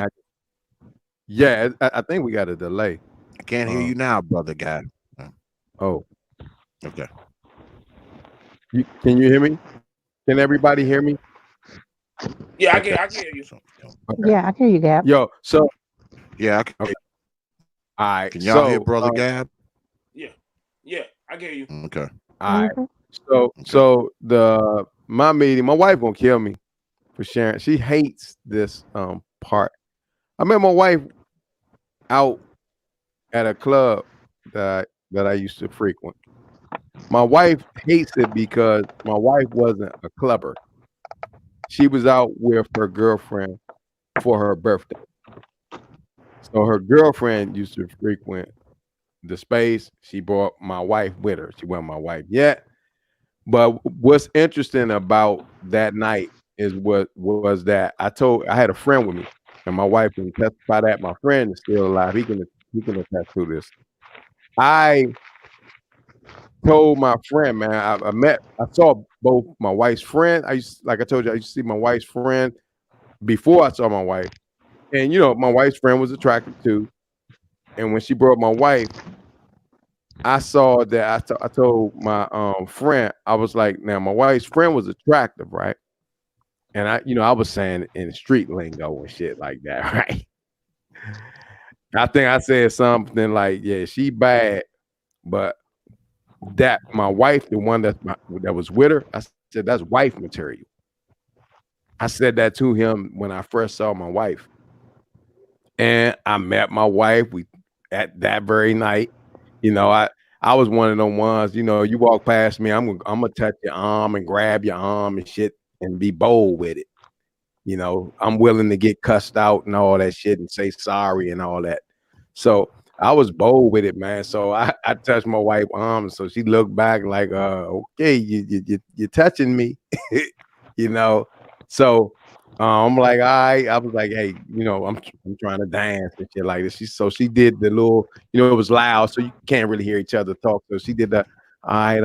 I think we got a delay. I can't hear you now, brother guy. Oh, Okay. can you hear me? Can everybody hear me? Yeah, Okay. I can hear you. Okay. Yeah, I can hear you, Gab. Yo, so Yeah, I can. okay. All right. Can y'all hear So brother Gab? Yeah, yeah, I can hear you. Okay. all right. Mhm. So Okay. my meeting, my wife gonna kill me for sharing. She hates this part. I met my wife out at a club that I used to frequent. My wife hates it because my wife wasn't a clubber. She was out with her girlfriend for her birthday. So her girlfriend used to frequent the space. She brought my wife with her. She wasn't my wife yet. But what's interesting about that night is what was that I had a friend with me, and my wife can testify that my friend is still alive. He can attest to this. I told my friend, man, I saw both my wife's friend. Like I told you, I used to see my wife's friend before I saw my wife. And my wife's friend was attractive too. And when she brought my wife, I saw that I told my friend, I was like, now my wife's friend was attractive, right? And I was saying in street lingo and shit like that, right? I think I said something like, yeah, she bad, but that my wife, the one that was with her, I said that's wife material. I said that to him when I first saw my wife. And I met my wife. We at that very night, I was one of them ones, you walk past me, I'm gonna touch your arm and grab your arm and shit and be bold with it. I'm willing to get cussed out and all that shit and say sorry and all that. So I was bold with it, man. So I touched my wife's arm, so she looked back like, okay, you're touching me, you know. So I'm like, all right. I was like, hey, I'm trying to dance and shit like this. She did the little, it was loud, so you can't really hear each other talk. So she did the, all right,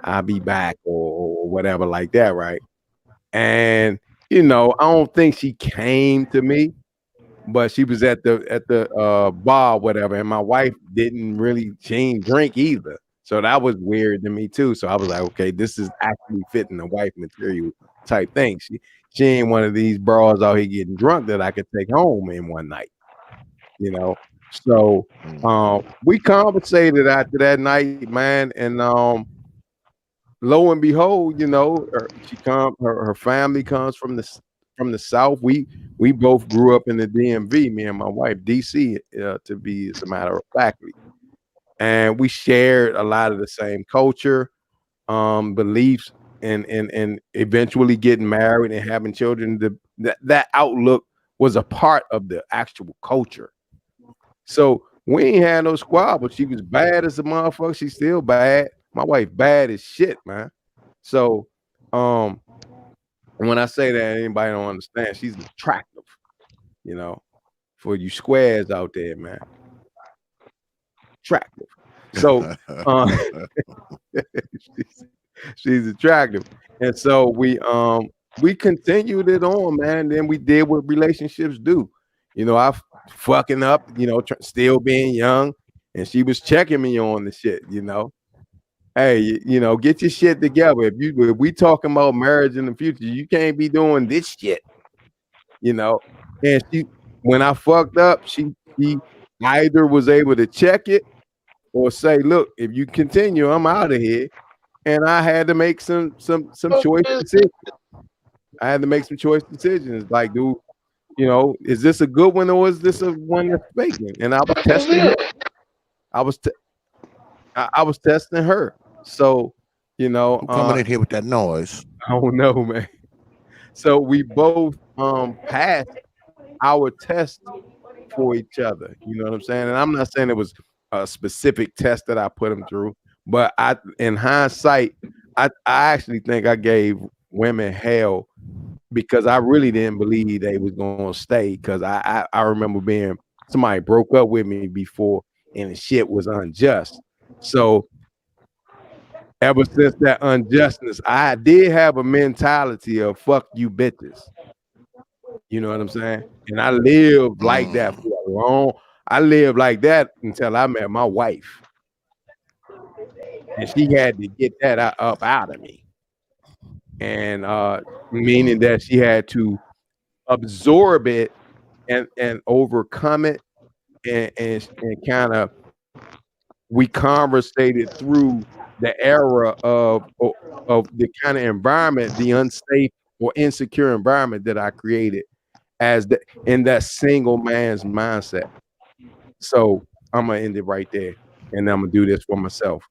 I'll be back or whatever like that, right? And I don't think she came to me, but she was at the bar, whatever. And my wife she ain't drink either. So that was weird to me too. So I was like, okay, this is actually fitting the wife material type thing. She ain't one of these bras out here getting drunk that I could take home in one night, you know. So we conversated after that night, man, and lo and behold, her family comes from the South. We both grew up in the DMV, me and my wife, DC, to be as a matter of factly. And we shared a lot of the same culture, beliefs, and eventually getting married and having children. That outlook was a part of the actual culture. So we ain't had no squabble. She was bad as a motherfucker. She's still bad. My wife bad as shit, man. So when I say that, anybody don't understand, she's attractive, you know, for you squares out there, man. Attractive. So she's, she's attractive. And so we continued it on, man. Then we did what relationships do. I fucking up, still being young, and she was checking me on the shit. Hey, get your shit together. If we talking about marriage in the future, you can't be doing this shit, you know. And when I fucked up, she either was able to check it or say, look, if you continue, I'm out of here. And I had to make some choice decisions. I had to make some choice decisions. Like, dude, is this a good one or is this a one that's faking? And I was testing her. I was I was testing her. So, Who coming in here with that noise? I don't know, man. So we both passed our test for each other. You know what I'm saying? And I'm not saying it was a specific test that I put them through, but in hindsight, I actually think I gave women hell because I really didn't believe they was gonna stay. Because I remember being somebody broke up with me before and the shit was unjust. So ever since that unjustness, I did have a mentality of fuck you bitches. You know what I'm saying? And I lived like that for a long. I lived like that until I met my wife, and she had to get that up out of me, and meaning that she had to absorb it and overcome it, and kind of we conversated through the era of the kind of environment, the unsafe or insecure environment that I created as the in that single man's mindset. So I'm gonna end it right there, and I'm gonna do this for myself.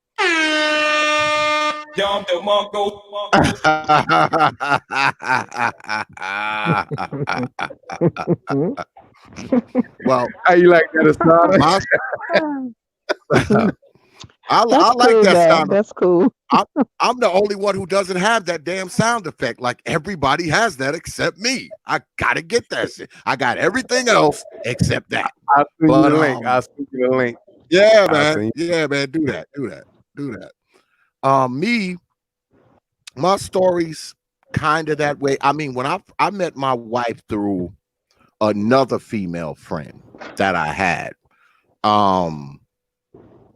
Well, How you like that, Asada? my, I That's like cool, that Dad. sound. That's cool. I'm the only one who doesn't have that damn sound effect. Like everybody has that except me. I gotta get that shit. I got everything else except that. I'll send you But the link. I'll send you the link. yeah, I'll man. send you. Yeah, man. Do that. Do that. Do that. Me, my story's kind of that way. I mean, when I met my wife through another female friend that I had.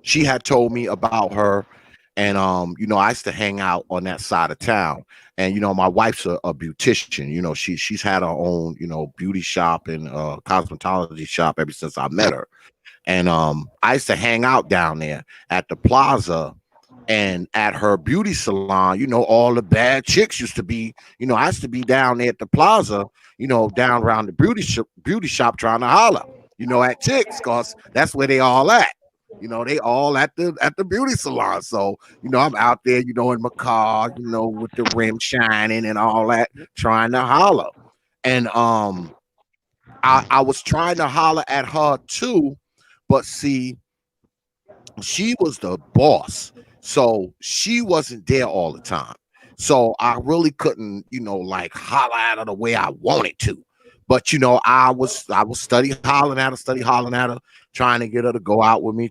She had told me about her, and I used to hang out on that side of town. And my wife's a beautician. She's had her own beauty shop and cosmetology shop ever since I met her. And I used to hang out down there at the plaza. And at her beauty salon, all the bad chicks used to be, I used to be down there at the plaza, down around the beauty shop trying to holler, at chicks, cause that's where they all at. They all at the beauty salon. So, I'm out there, in my car, with the rim shining and all that, trying to holler. And I was trying to holler at her too, but see, she was the boss. So she wasn't there all the time. So I really couldn't, like holler at her the way I wanted to. But I was study hollering at her, trying to get her to go out with me,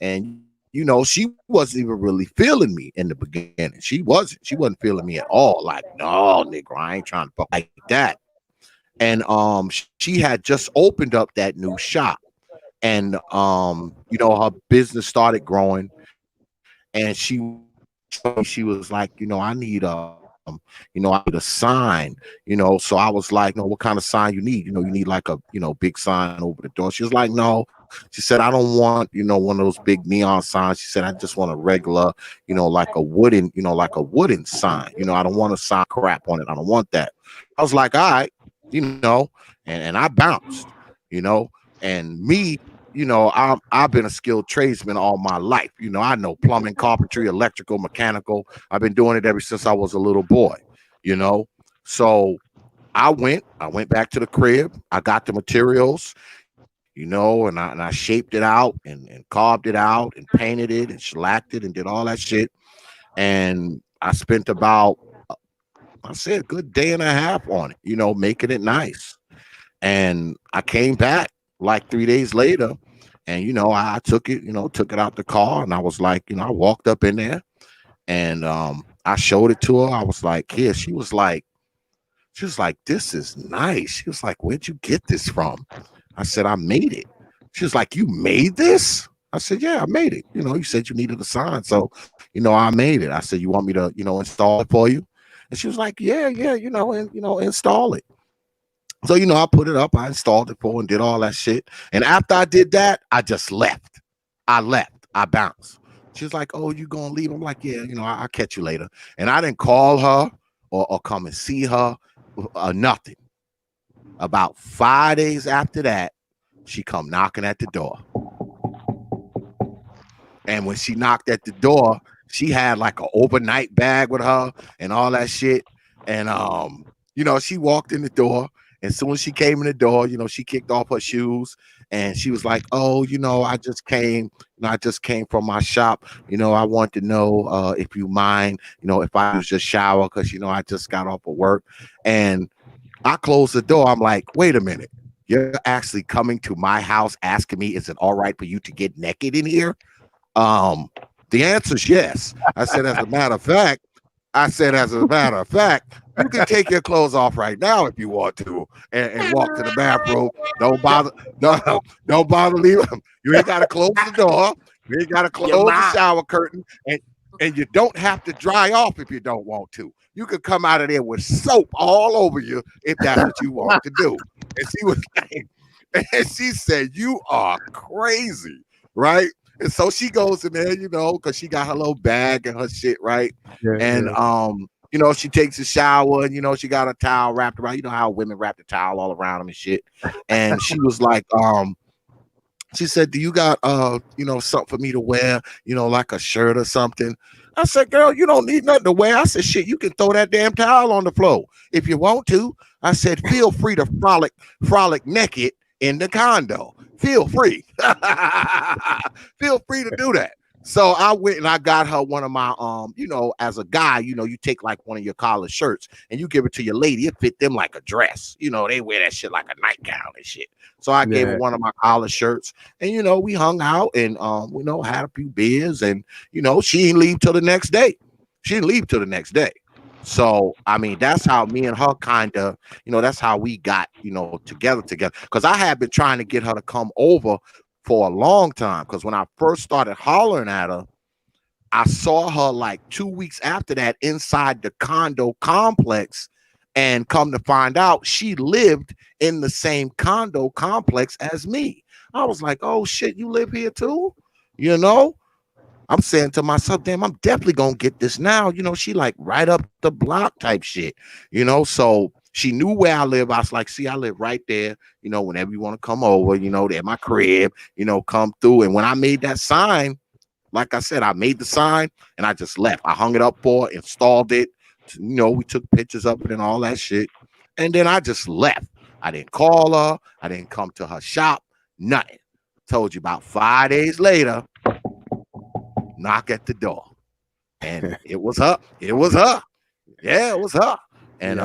And she wasn't even really feeling me in the beginning. She wasn't feeling me at all. Like, no, nigga, I ain't trying to fuck like that. And she had just opened up that new shop. And her business started growing, and she was like, I need a sign, so I was like, no, what kind of sign you need? You need like a big sign over the door. She was like, no. She said, I don't want one of those big neon signs. She said, I just want a regular, like a wooden sign. I don't want a sign crap on it. I don't want that. I was like, all right, and I bounced, and me, I've been a skilled tradesman all my life. I know plumbing, carpentry, electrical, mechanical. I've been doing it ever since I was a little boy, So I went back to the crib. I got the materials, and I shaped it out and carved it out and painted it and shellacked it and did all that shit. And I spent about, I say, a good day and a half on it, making it nice. And I came back like 3 days later, and I took it out the car, and I was like, I walked up in there, and I showed it to her. I was like, here. She was like, this is nice. She was like, where'd you get this from? I said, I made it. She was like, you made this? I said, yeah, I made it. You said you needed a sign, so I made it. I said, you want me to install it for you? And she was like, yeah, install it. So, I put it up, I installed it for her and did all that shit. And after I did that, I just left. I bounced. She's like, oh, you gonna leave? I'm like, yeah, I'll catch you later. And I didn't call her or come and see her or nothing. About 5 days after that, she come knocking at the door. And when she knocked at the door, she had like an overnight bag with her and all that shit. And she walked in the door. And as soon as she came in the door, she kicked off her shoes and she was like, oh, I just came from my shop. I want to know if you mind, if I use your shower, because, I just got off of work. And I closed the door. I'm like, wait a minute. You're actually coming to my house asking me, is it all right for you to get naked in here? The answer is yes. I said, as a matter of fact, I said, as a matter of fact, you can take your clothes off right now if you want to, and walk to the bathroom. Don't bother, don't, don't bother leaving. You ain't got to close the door. You ain't got to Your close the mom. shower curtain, and you don't have to dry off if you don't want to. You could come out of there with soap all over you if that's what you want to do. And she was like, and she said, "You are crazy, right?" And so she goes in there, because she got her little bag and her shit, right? Yeah, And she takes a shower and she got a towel wrapped around. You know how women wrap the towel all around them and shit. And she was like, she said, "Do you got something for me to wear? Like a shirt or something?" I said, "Girl, you don't need nothing to wear." I said, "Shit, you can throw that damn towel on the floor if you want to." I said, "Feel free to frolic naked in the condo. Feel free." Feel free to do that. So I went and I got her one of my as a guy, you take like one of your collared shirts and you give it to your lady. It fit them like a dress. They wear that shit like a nightgown and shit. So I gave her one of my collared shirts, and we hung out and had a few beers, and she didn't leave till the next day. She didn't leave till the next day. So I mean, that's how me and her kind of, that's how we got, together. Because I had been trying to get her to come over for a long time. Because when I first started hollering at her, I saw her like 2 weeks after that inside the condo complex, and come to find out she lived in the same condo complex as me. I was like, "Oh shit, you live here too?" I'm saying to myself, "Damn, I'm definitely gonna get this now." She like right up the block type shit. So she knew where I live. I was like, "See, I live right there. Whenever you want to come over, they're my crib, come through." And when I made that sign, like I said, I made the sign and I just left. I hung it up for her, installed it. We took pictures of it and all that shit. And then I just left. I didn't call her. I didn't come to her shop. Nothing. Told you about 5 days later, knock at the door. And it was her. It was her. Yeah, it was her. And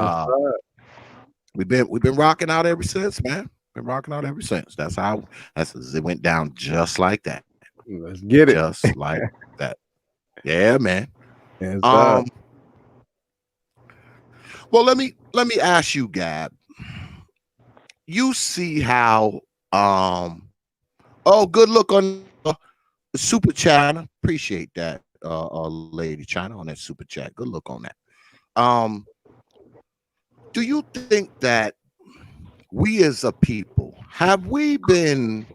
we've been rocking out ever since, man. Been rocking out ever since. It went down just like that. Let's get it. Just like that. Yeah, man. Yes, Well, let me ask you, Gab. You see how good look on the super chat. Appreciate that, lady China, on that super chat. Good look on that. Do you think that we as a people, have we been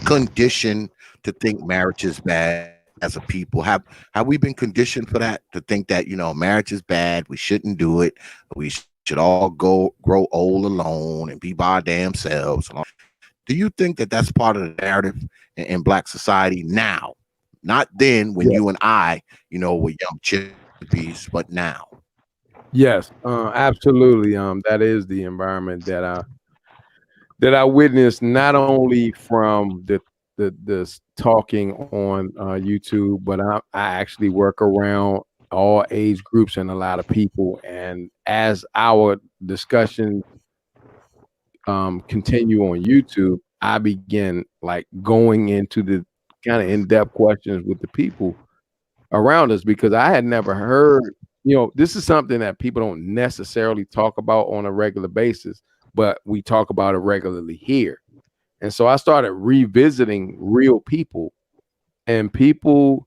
conditioned to think marriage is bad as a people? Have we been conditioned for that, to think that marriage is bad, we shouldn't do it, we should all grow old alone and be by our damn selves? Do you think that that's part of the narrative in Black society now? Not then when you and I, were young chippies, but now. Yes, absolutely. That is the environment that I witnessed, not only from the talking on YouTube, but I actually work around all age groups and a lot of people. And as our discussion continue on YouTube, I begin like going into the kind of in-depth questions with the people around us, because I had never heard, this is something that people don't necessarily talk about on a regular basis, but we talk about it regularly here. And so I started revisiting real people, and people,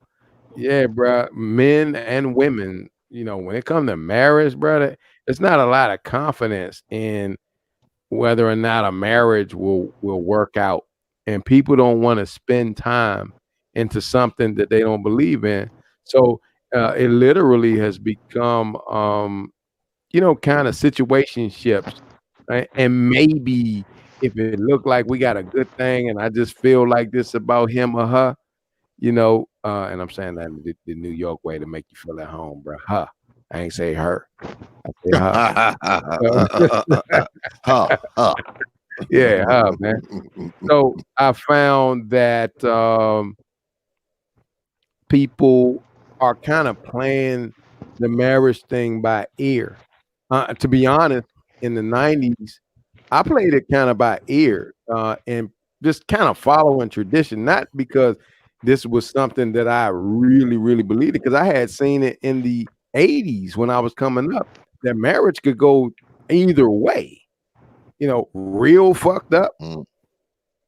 bro, men and women, when it comes to marriage, brother, it's not a lot of confidence in whether or not a marriage will work out. And people don't want to spend time into something that they don't believe in. So it literally has become, kind of situationships. Right? And maybe if it looked like we got a good thing and I just feel like this about him or her, and I'm saying that in the New York way to make you feel at home, bro. Huh. I ain't say her. I say her. Yeah, man. So I found that people are kind of playing the marriage thing by ear. To be honest, in the 90s, I played it kind of by ear and just kind of following tradition, not because this was something that I really, really believed, because I had seen it in the 80s when I was coming up that marriage could go either way, real fucked up. Mm.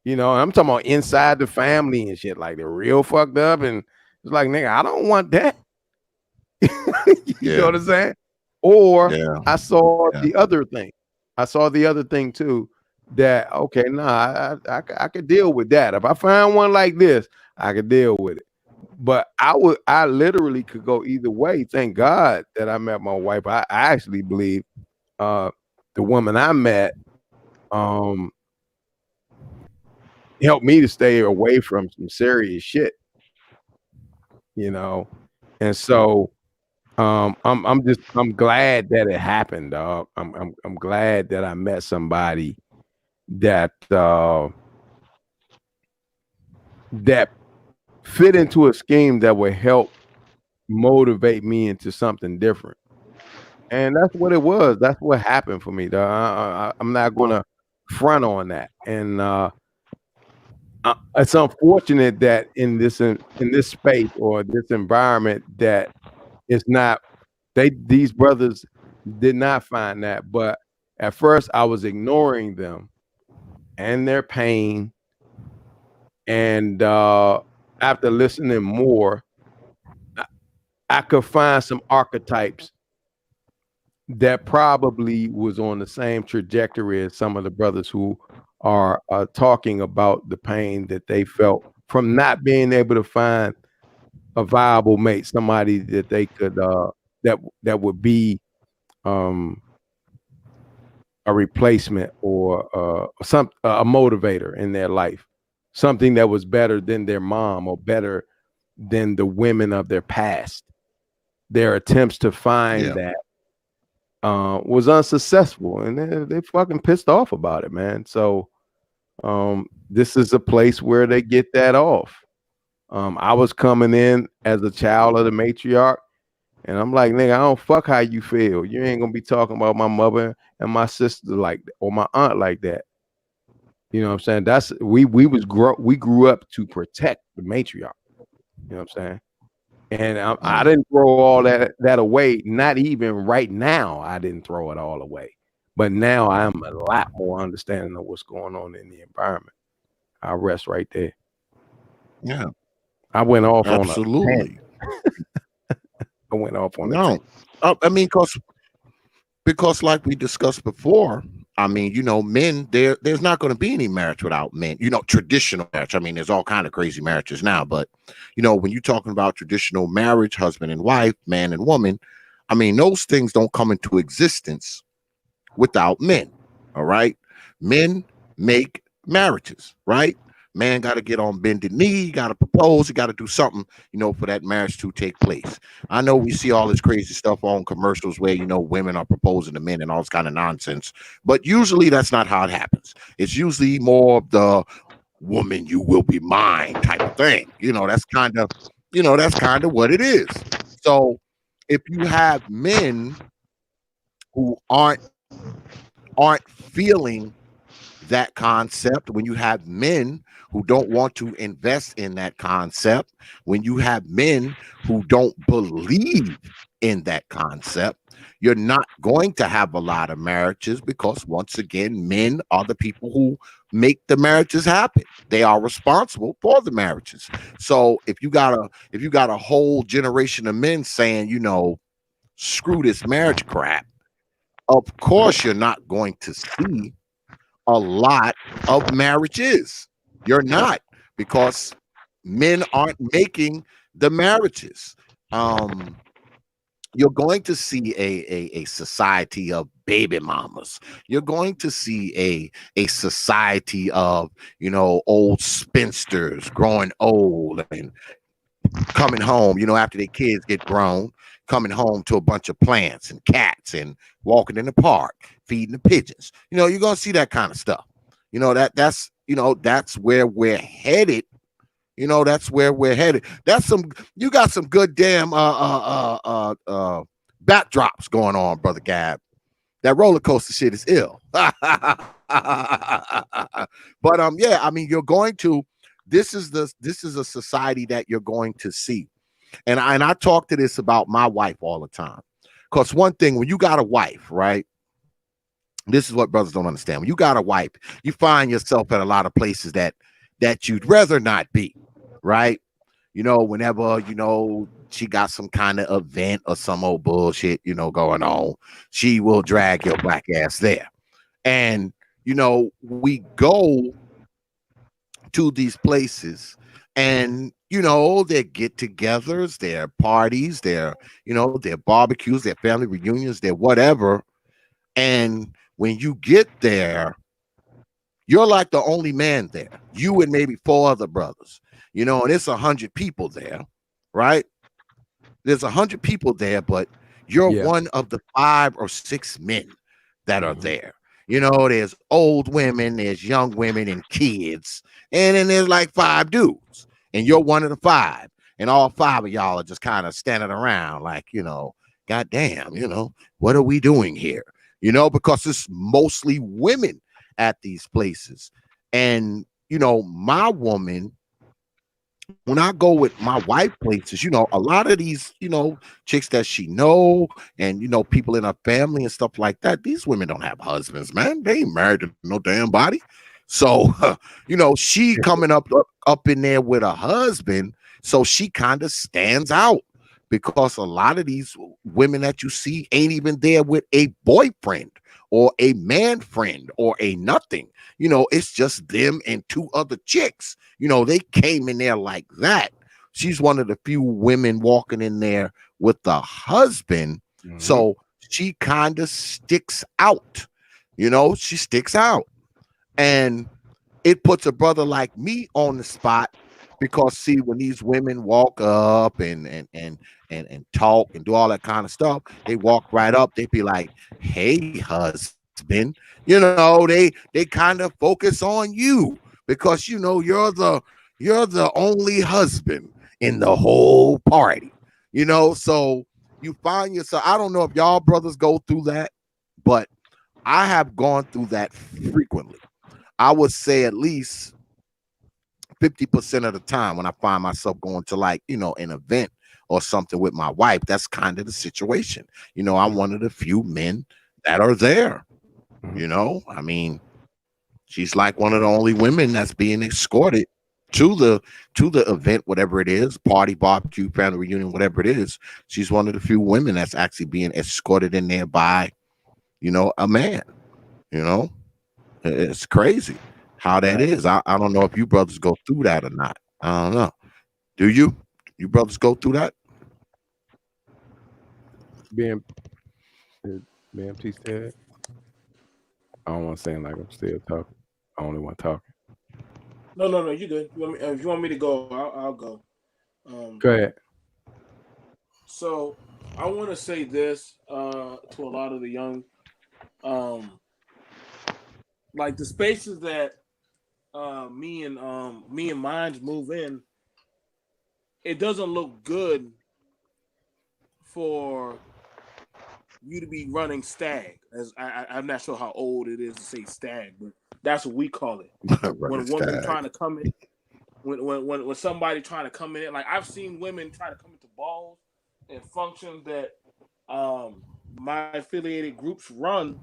I'm talking about inside the family and shit, like they're real fucked up. And it's like, nigga, I don't want that. You know what I'm saying? Or Yeah. I saw Yeah. the other thing. I saw the other thing too, that, okay, nah, I could deal with that. If I find one like this, I could deal with it. But I literally could go either way. Thank God that I met my wife. I actually believe the woman I met helped me to stay away from some serious shit, and so I'm glad that it happened, dog. I'm glad that I met somebody that that fit into a scheme that would help motivate me into something different. And that's what it was. That's what happened for me, dog. I'm not gonna front on that. And it's unfortunate that in this space or this environment that it's not. These brothers did not find that. But at first, I was ignoring them and their pain. And after listening more, I could find some archetypes that probably was on the same trajectory as some of the brothers who are talking about the pain that they felt from not being able to find a viable mate, somebody that they could that would be a replacement or a motivator in their life, something that was better than their mom or better than the women of their past. Their attempts to find that was unsuccessful, and they fucking pissed off about it, man. So this is a place where they get that off. I was coming in as a child of the matriarch, and I'm like, nigga, I don't fuck how you feel. You ain't gonna be talking about my mother and my sister like that, or my aunt like that. You know what I'm saying? That's we grew up to protect the matriarch. You know what I'm saying? And I didn't throw all that away. Not even right now, I didn't throw it all away. But now I'm a lot more understanding of what's going on in the environment. I'll rest right there. Yeah. I went off Absolutely. I went off on No. I mean, because like we discussed before, I mean, men, there's not going to be any marriage without men, traditional marriage. I mean, there's all kind of crazy marriages now, but when you're talking about traditional marriage, husband and wife, man and woman, I mean, those things don't come into existence without men. All right. Men make marriages, right? Man got to get on bended knee, got to propose, he got to do something, for that marriage to take place. I know we see all this crazy stuff on commercials where, women are proposing to men and all this kind of nonsense, but usually that's not how it happens. It's usually more of the woman, you will be mine type of thing. That's kind of what it is. So if you have men who aren't feeling that concept, when you have men who don't want to invest in that concept, when you have men who don't believe in that concept, you're not going to have a lot of marriages, because once again, men are the people who make the marriages happen. They are responsible for the marriages. So if you got a whole generation of men saying, screw this marriage crap, of course you're not going to see a lot of marriages. You're not, because men aren't making the marriages. You're going to see a society of baby mamas. You're going to see a society of old spinsters growing old and coming home, after their kids get grown, coming home to a bunch of plants and cats and walking in the park, feeding the pigeons. You're gonna see that kind of stuff. That's where we're headed. That's where we're headed. You got some good damn backdrops going on, brother Gab. That roller coaster shit is ill. But yeah, I mean, this is a society that you're going to see. And I talk to this about my wife all the time. Because one thing, when you got a wife, right? This is what brothers don't understand. When you got a wife, you find yourself at a lot of places that you'd rather not be, right? Whenever she got some kind of event or some old bullshit, going on, she will drag your black ass there. And we go to these places, and their get-togethers, their parties, their barbecues, their family reunions, their whatever. And when you get there, you're like the only man there. You and maybe four other brothers, and it's 100 people there, right? There's 100 people there, but you're Yeah. one of the 5 or 6 men that are Mhm. there. There's old women, there's young women and kids, and then there's like 5 dudes, and you're one of the 5, and all 5 of y'all are just kind of standing around like, goddamn, what are we doing here? Because it's mostly women at these places. And, my woman, when I go with my wife places, a lot of these, chicks that she know, and people in her family and stuff like that, these women don't have husbands, man. They ain't married to no damn body. So, she coming up in there with a husband, so she kind of stands out, because a lot of these women that you see ain't even there with a boyfriend or a man friend or a nothing. It's just them and 2 other chicks. They came in there like that. She's one of the few women walking in there with the husband. Mhm. So she kind of sticks out. She sticks out. And it puts a brother like me on the spot, because see, when these women walk up and talk and do all that kind of stuff, they walk right up, they be like, hey, husband. They kind of focus on you, because you're the only husband in the whole party. So you find yourself, I don't know if y'all brothers go through that, but I have gone through that frequently. I would say at least 50% of the time, when I find myself going to, like, an event or something with my wife, that's kind of the situation. I'm one of the few men that are there. I mean, she's like one of the only women that's being escorted to the event, whatever it is, party, barbecue, family reunion, whatever it is. She's one of the few women that's actually being escorted in there by, a man. You know, it's crazy how that Right. is. I don't know if you brothers go through that or not. I don't know. Do you? You brothers go through that? Being being piece said, I don't want to sound like I'm still talking. I only want talking. No, you good. If you want me to go, I'll go. Go ahead. So I want to say this to a lot of the young, um, like the spaces that me and Minds move in. It doesn't look good for you to be running stag. As I'm not sure how old it is to say stag, but that's what we call it. When Running a woman stag. trying to come in, when somebody trying to come in, like I've seen women try to come into balls and functions that my affiliated groups run,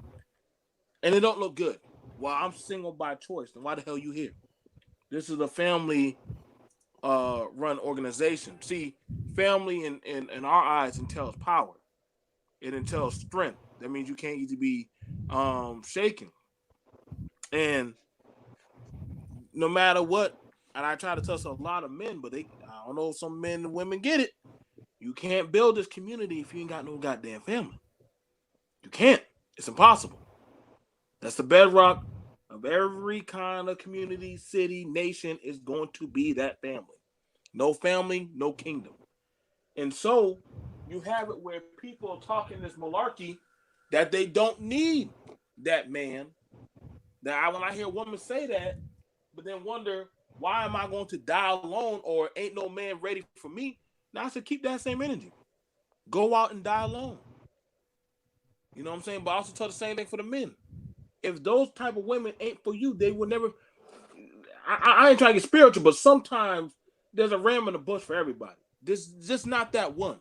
and it don't look good. Well, I'm single by choice, then why the hell you here? This is a family run organization. See, family in our eyes entails power. It entails strength. That means you can't easily be shaken. And no matter what, and I try to tell a lot of men, but I don't know if some men and women get it. You can't build this community if you ain't got no goddamn family. You can't. It's impossible. That's the bedrock of every kind of community, city, nation is going to be that family, no kingdom. And so you have it where people are talking this malarkey that they don't need that man. When I hear a woman say that, but then wonder why am I going to die alone or ain't no man ready for me? Now I said keep that same energy. Go out and die alone. You know what I'm saying? But I also tell the same thing for the men. If those type of women ain't for you, they will never. I ain't trying to get spiritual, but sometimes there's a ram in the bush for everybody. This just not that one.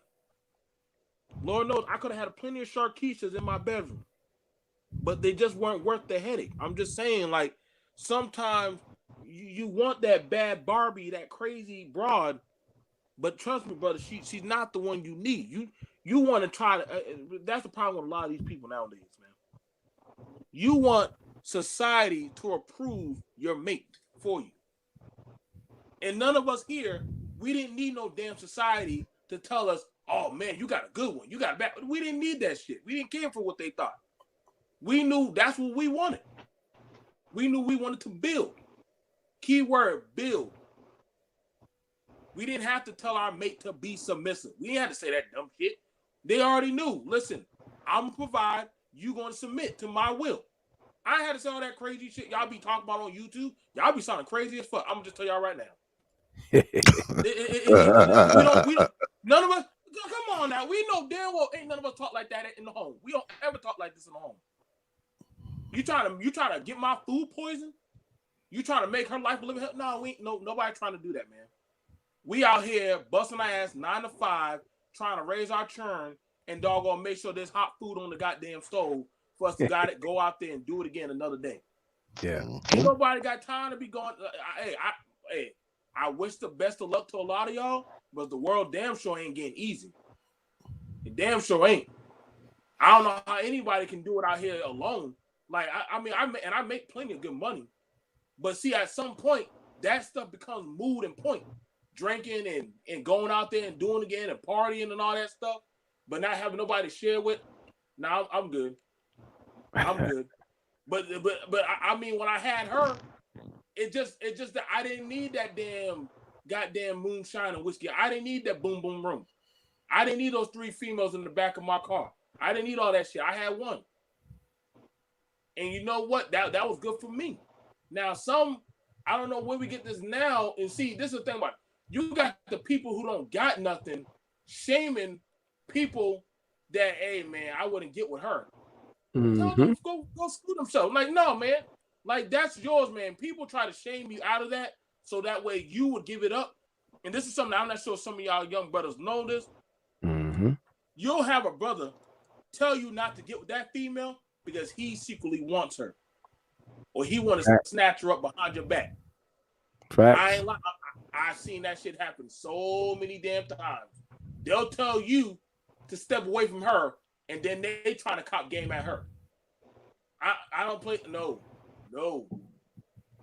Lord knows I could have had plenty of Sharkeishas in my bedroom, but they just weren't worth the headache. I'm just saying, like, sometimes you want that bad Barbie, that crazy broad, but trust me, brother, she's not the one you need. You want to try to. That's the problem with a lot of these people nowadays, man. You want society to approve your mate for you, and none of us here, we didn't need no damn society to tell us, "Oh man, you got a good one, you got a bad." We didn't need that shit. We didn't care for what they thought. We knew that's what we wanted. We knew we wanted to build. Keyword, build. We didn't have to tell our mate to be submissive. We didn't have to say that dumb shit. They already knew. Listen, I'm gonna provide. You gonna submit to my will. I ain't had to say all that crazy shit y'all be talking about on YouTube. Y'all be sounding crazy as fuck. I'm gonna just tell y'all right now. We don't. None of us. Come on now. We know damn well ain't none of us talk like that in the home. We don't ever talk like this in the home. You trying to get my food poisoned? You trying to make her life a living hell? No, nobody trying to do that, man. We out here busting our ass 9 to 5, trying to raise our churn and doggone make sure there's hot food on the goddamn stove for us to go out there and do it again another day. Yeah. Ain't nobody got time to be going. I wish the best of luck to a lot of y'all, but the world damn sure ain't getting easy. It damn sure ain't. I don't know how anybody can do it out here alone. Like, I make plenty of good money. But see, at some point, that stuff becomes mood and point. Drinking and going out there and doing it again and partying and all that stuff, but not having nobody to share with. Now I'm good. I'm good. But I mean, when I had her, it just that I didn't need that goddamn moonshine and whiskey. I didn't need that boom boom room. I didn't need those 3 females in the back of my car. I didn't need all that shit. I had one. And you know what? That was good for me. Now, I don't know where we get this now. And see, this is the thing about it. You got the people who don't got nothing shaming people that, hey, man, I wouldn't get with her. Mm-hmm. Tell them go screw themselves. Like, no, man. Like, that's yours, man. People try to shame you out of that so that way you would give it up. And this is something I'm not sure some of y'all young brothers know this. Mm-hmm. You'll have a brother tell you not to get with that female because he secretly wants her. Or he want to snatch her up behind your back. Facts. I've seen that shit happen so many damn times. They'll tell you to step away from her, and then they try to cop game at her. I don't play. No.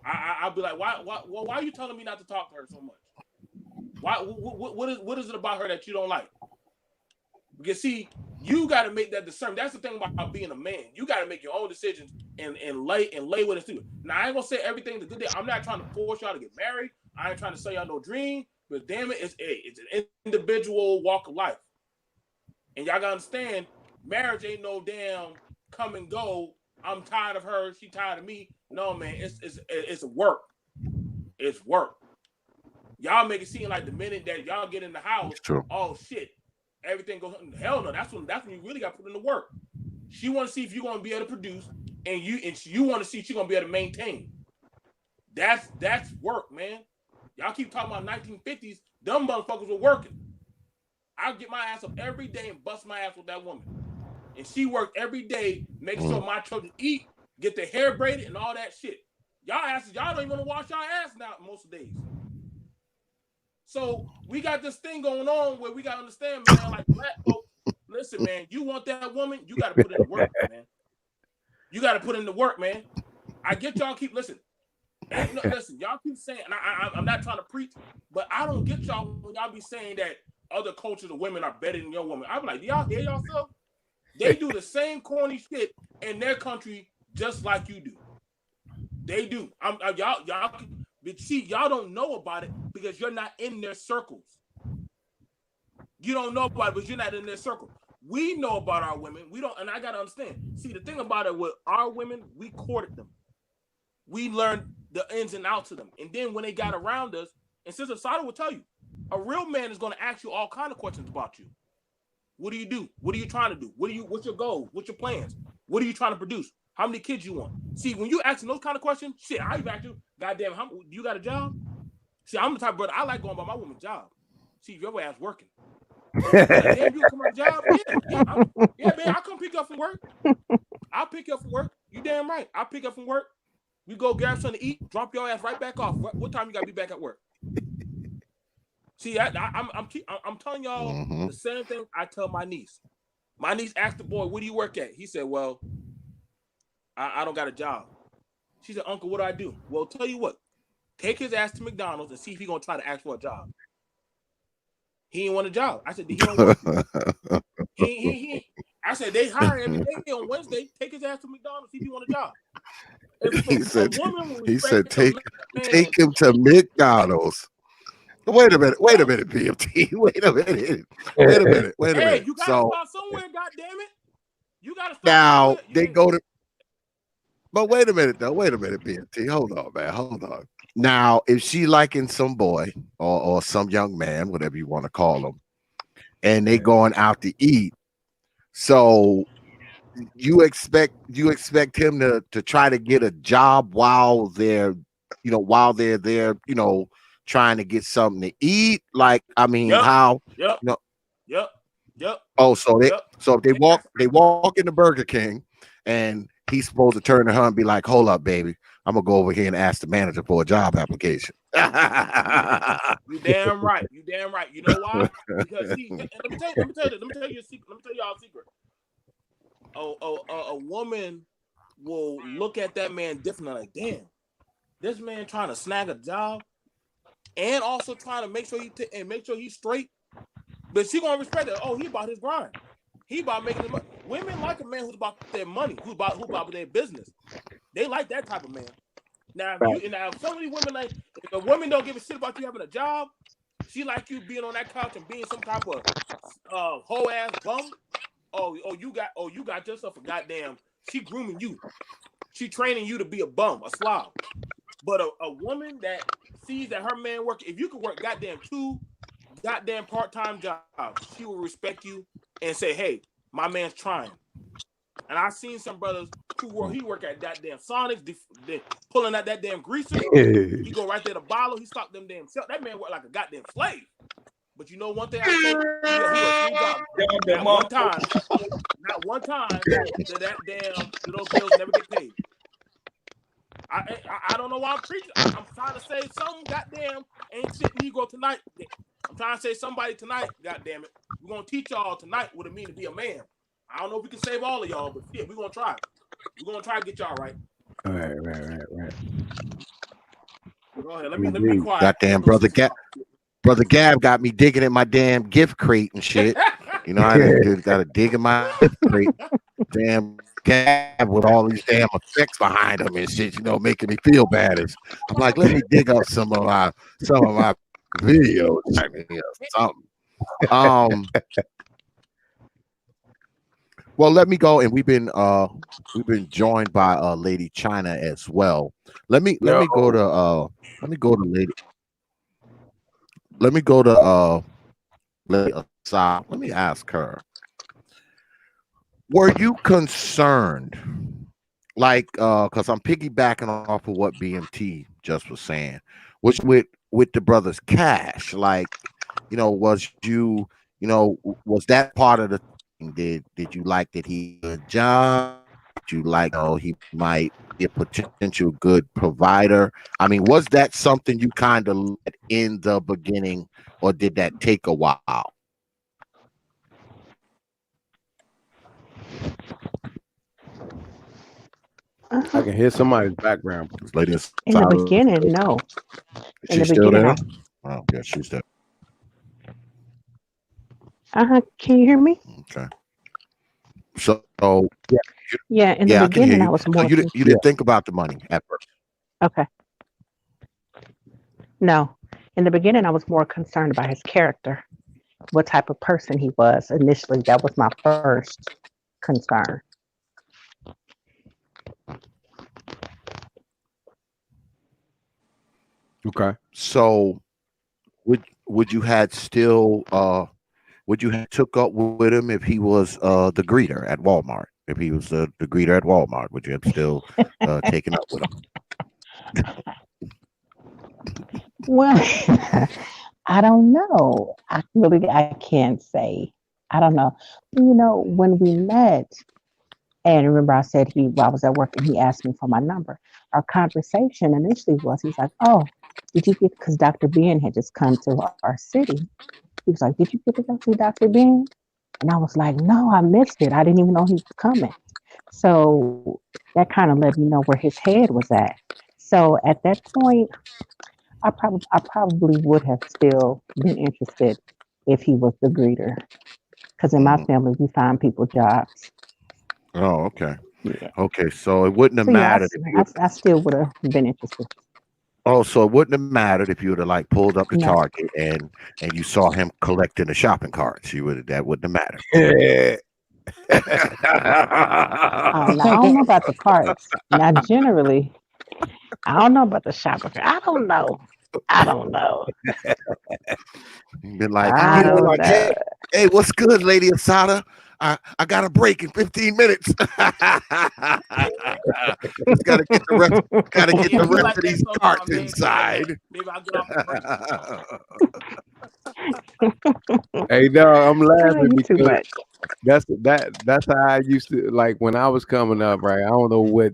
I'll be like, why are you telling me not to talk to her so much? Why? What is it about her that you don't like? Because see, you got to make that discernment. That's the thing about being a man. You got to make your own decisions and lay what it's to. Now I ain't gonna say everything's a good day. I'm not trying to force y'all to get married. I ain't trying to sell y'all no dream. But damn it, it's an individual walk of life. And y'all gotta understand, marriage ain't no damn come and go. I'm tired of her. She tired of me. No, man, it's work. It's work. Y'all make it seem like the minute that y'all get in the house, oh shit, everything goes. Hell no, that's when you really got to put in the work. She want to see if you're gonna be able to produce, and you want to see if she's gonna be able to maintain. That's work, man. Y'all keep talking about 1950s. Them motherfuckers were working. I get my ass up every day and bust my ass with that woman, and she worked every day, making sure my children eat, get their hair braided, and all that shit. Y'all don't even want to wash y'all ass now most of the days. So we got this thing going on where we got to understand, man, like black folks, listen, man, you want that woman, you got to put in the work, man. You got to put in the work, man. I get y'all keep, listen, y'all keep saying, and I'm not trying to preach, but I don't get y'all when y'all be saying that other cultures of women are better than your woman. I'm like, do y'all hear yourself? They do the same corny shit in their country just like you do. They do. Y'all, but see, y'all don't know about it because you're not in their circles. You don't know about it because you're not in their circle. We know about our women. We don't, and I gotta understand. See, the thing about it with our women, we courted them. We learned the ins and outs of them. And then when they got around us, and Sister Sada will tell you, a real man is going to ask you all kind of questions about you. What do you do? What are you trying to do? What's your goals? What's your plans? What are you trying to produce? How many kids you want? See, when you asking those kind of questions, I even ask you, goddamn, you got a job? See, I'm the type of brother, I like going by my woman's job. see if your ass working. Like, damn, you come on the job? Yeah, man, I'll come pick you up from work. I'll pick you up from work. You damn right. I'll pick you up from work. We go grab something to eat, drop your ass right back off. What time you gotta be back at work? See, I'm telling y'all the same thing I tell my niece. My niece asked the boy, "Where do you work at?" He said, "Well, I don't got a job." She said, "Uncle, what do I do?" Well, tell you what, take his ass to McDonald's and see if he's gonna try to ask for a job. He ain't want a job. I said, "He don't work." I said, "They hire every day on Wednesday. Take his ass to McDonald's, see if he want a job." He said, take him to McDonald's. Wait a minute, BMT. Wait a minute. Hey, you gotta start somewhere, goddammit. You gotta start now somewhere. they go to. But wait a minute, BMT. Hold on, man. Hold on. Now, if she liking some boy or some young man, whatever you want to call him, and they going out to eat, so you expect him to try to get a job while they're there, trying to get something to eat. Like, I mean, how? Yep. Oh, so if they walk into Burger King, and he's supposed to turn to her and be like, "Hold up, baby, I'm gonna go over here and ask the manager for a job application." You damn right. You know why? Because let me tell you a secret. Let me tell y'all a secret. A woman will look at that man differently. Like, damn, this man trying to snag a job, and also trying to make sure he's straight. But she gonna respect that. Oh, he about his grind. He about making the money. Women like a man who's about their money, who's about their business. They like that type of man. Now, if so many women, like, if a woman don't give a shit about you having a job, she like you being on that couch and being some type of whole ass bum. You got yourself a goddamn. She grooming you. She training you to be a bum, a slob. But a woman that sees that her man work, if you could work goddamn 2 goddamn part-time jobs, she will respect you and say, "Hey, my man's trying." And I've seen some brothers who work at goddamn Sonics, they pulling out that damn greaser. He go right there to bottle. He stock them damn shelf. That man work like a goddamn slave. But you know one thing I say, he works 3 jobs. Not one time that those bills never get paid. I don't know why I'm preaching. I'm trying to say some goddamn ain't shit Negro tonight. I'm trying to say somebody tonight, goddamn it. We're gonna teach y'all tonight what it means to be a man. I don't know if we can save all of y'all, but yeah, we're gonna try. We're gonna try to get y'all right. Right. Go ahead. Let me be quiet. Goddamn brother Gab got me digging in my damn gift crate and shit. I gotta dig in my gift crate. Damn Gab with all these damn effects behind him and shit, making me feel bad. I'm like, let me dig up some of my videos. Something. Well, let me go, and we've been joined by Lady China as well. Let me go to Lady Asad. Let me ask her. Were you concerned, like, because I'm piggybacking off of what BMT just was saying, which with the brothers Cash, like, was that part of the thing? Did you like that he did a job? Did you like, he might be a potential good provider? I mean, was that something you kind of let in the beginning, or did that take a while? I can hear somebody's background. In the beginning, no. She's still there? Oh, yeah, she's there. Can you hear me? Okay. So yeah. In the beginning, I was more. So you didn't think about the money at first. Okay. No, in the beginning, I was more concerned about his character, what type of person he was. Initially, that was my first concern. Okay. So would you had still would you have took up with him if he was the greeter at Walmart? If he was the greeter at Walmart, would you have still taken up with him? Well, I don't know. I can't say. I don't know. When we met, and remember I said while I was at work and he asked me for my number. Our conversation initially was he's like, "Oh, did you get?" Because Dr. Ben had just come to our city. He was like, "Did you get to go see Dr. Ben?" And I was like, "No, I missed it. I didn't even know he was coming." So that kind of let me know where his head was at. So at that point, I probably would have still been interested if he was the greeter. Because in my Mhm. family, we find people jobs. Oh, okay. Yeah. Okay, so it wouldn't have So yeah, mattered if you. I still would have been interested. Oh, so it wouldn't have mattered if you would have like pulled up the No. Target and you saw him collecting the shopping carts. You would that wouldn't have Yeah. Now I don't know about the carts. Now generally, I don't know about the shopper. I don't know. I don't know. Been like, I don't like, hey, know. hey, what's good, Lady Asada? I got a break in 15 minutes. Just gotta get the rest, gotta get Yeah, the I be rest like of that these sometimes, carts man. Be like that. inside. Maybe I'll get off the break. Hey, no, I'm Oh, laughing you too because much. that's how I used to like when I was coming up, right? I don't know what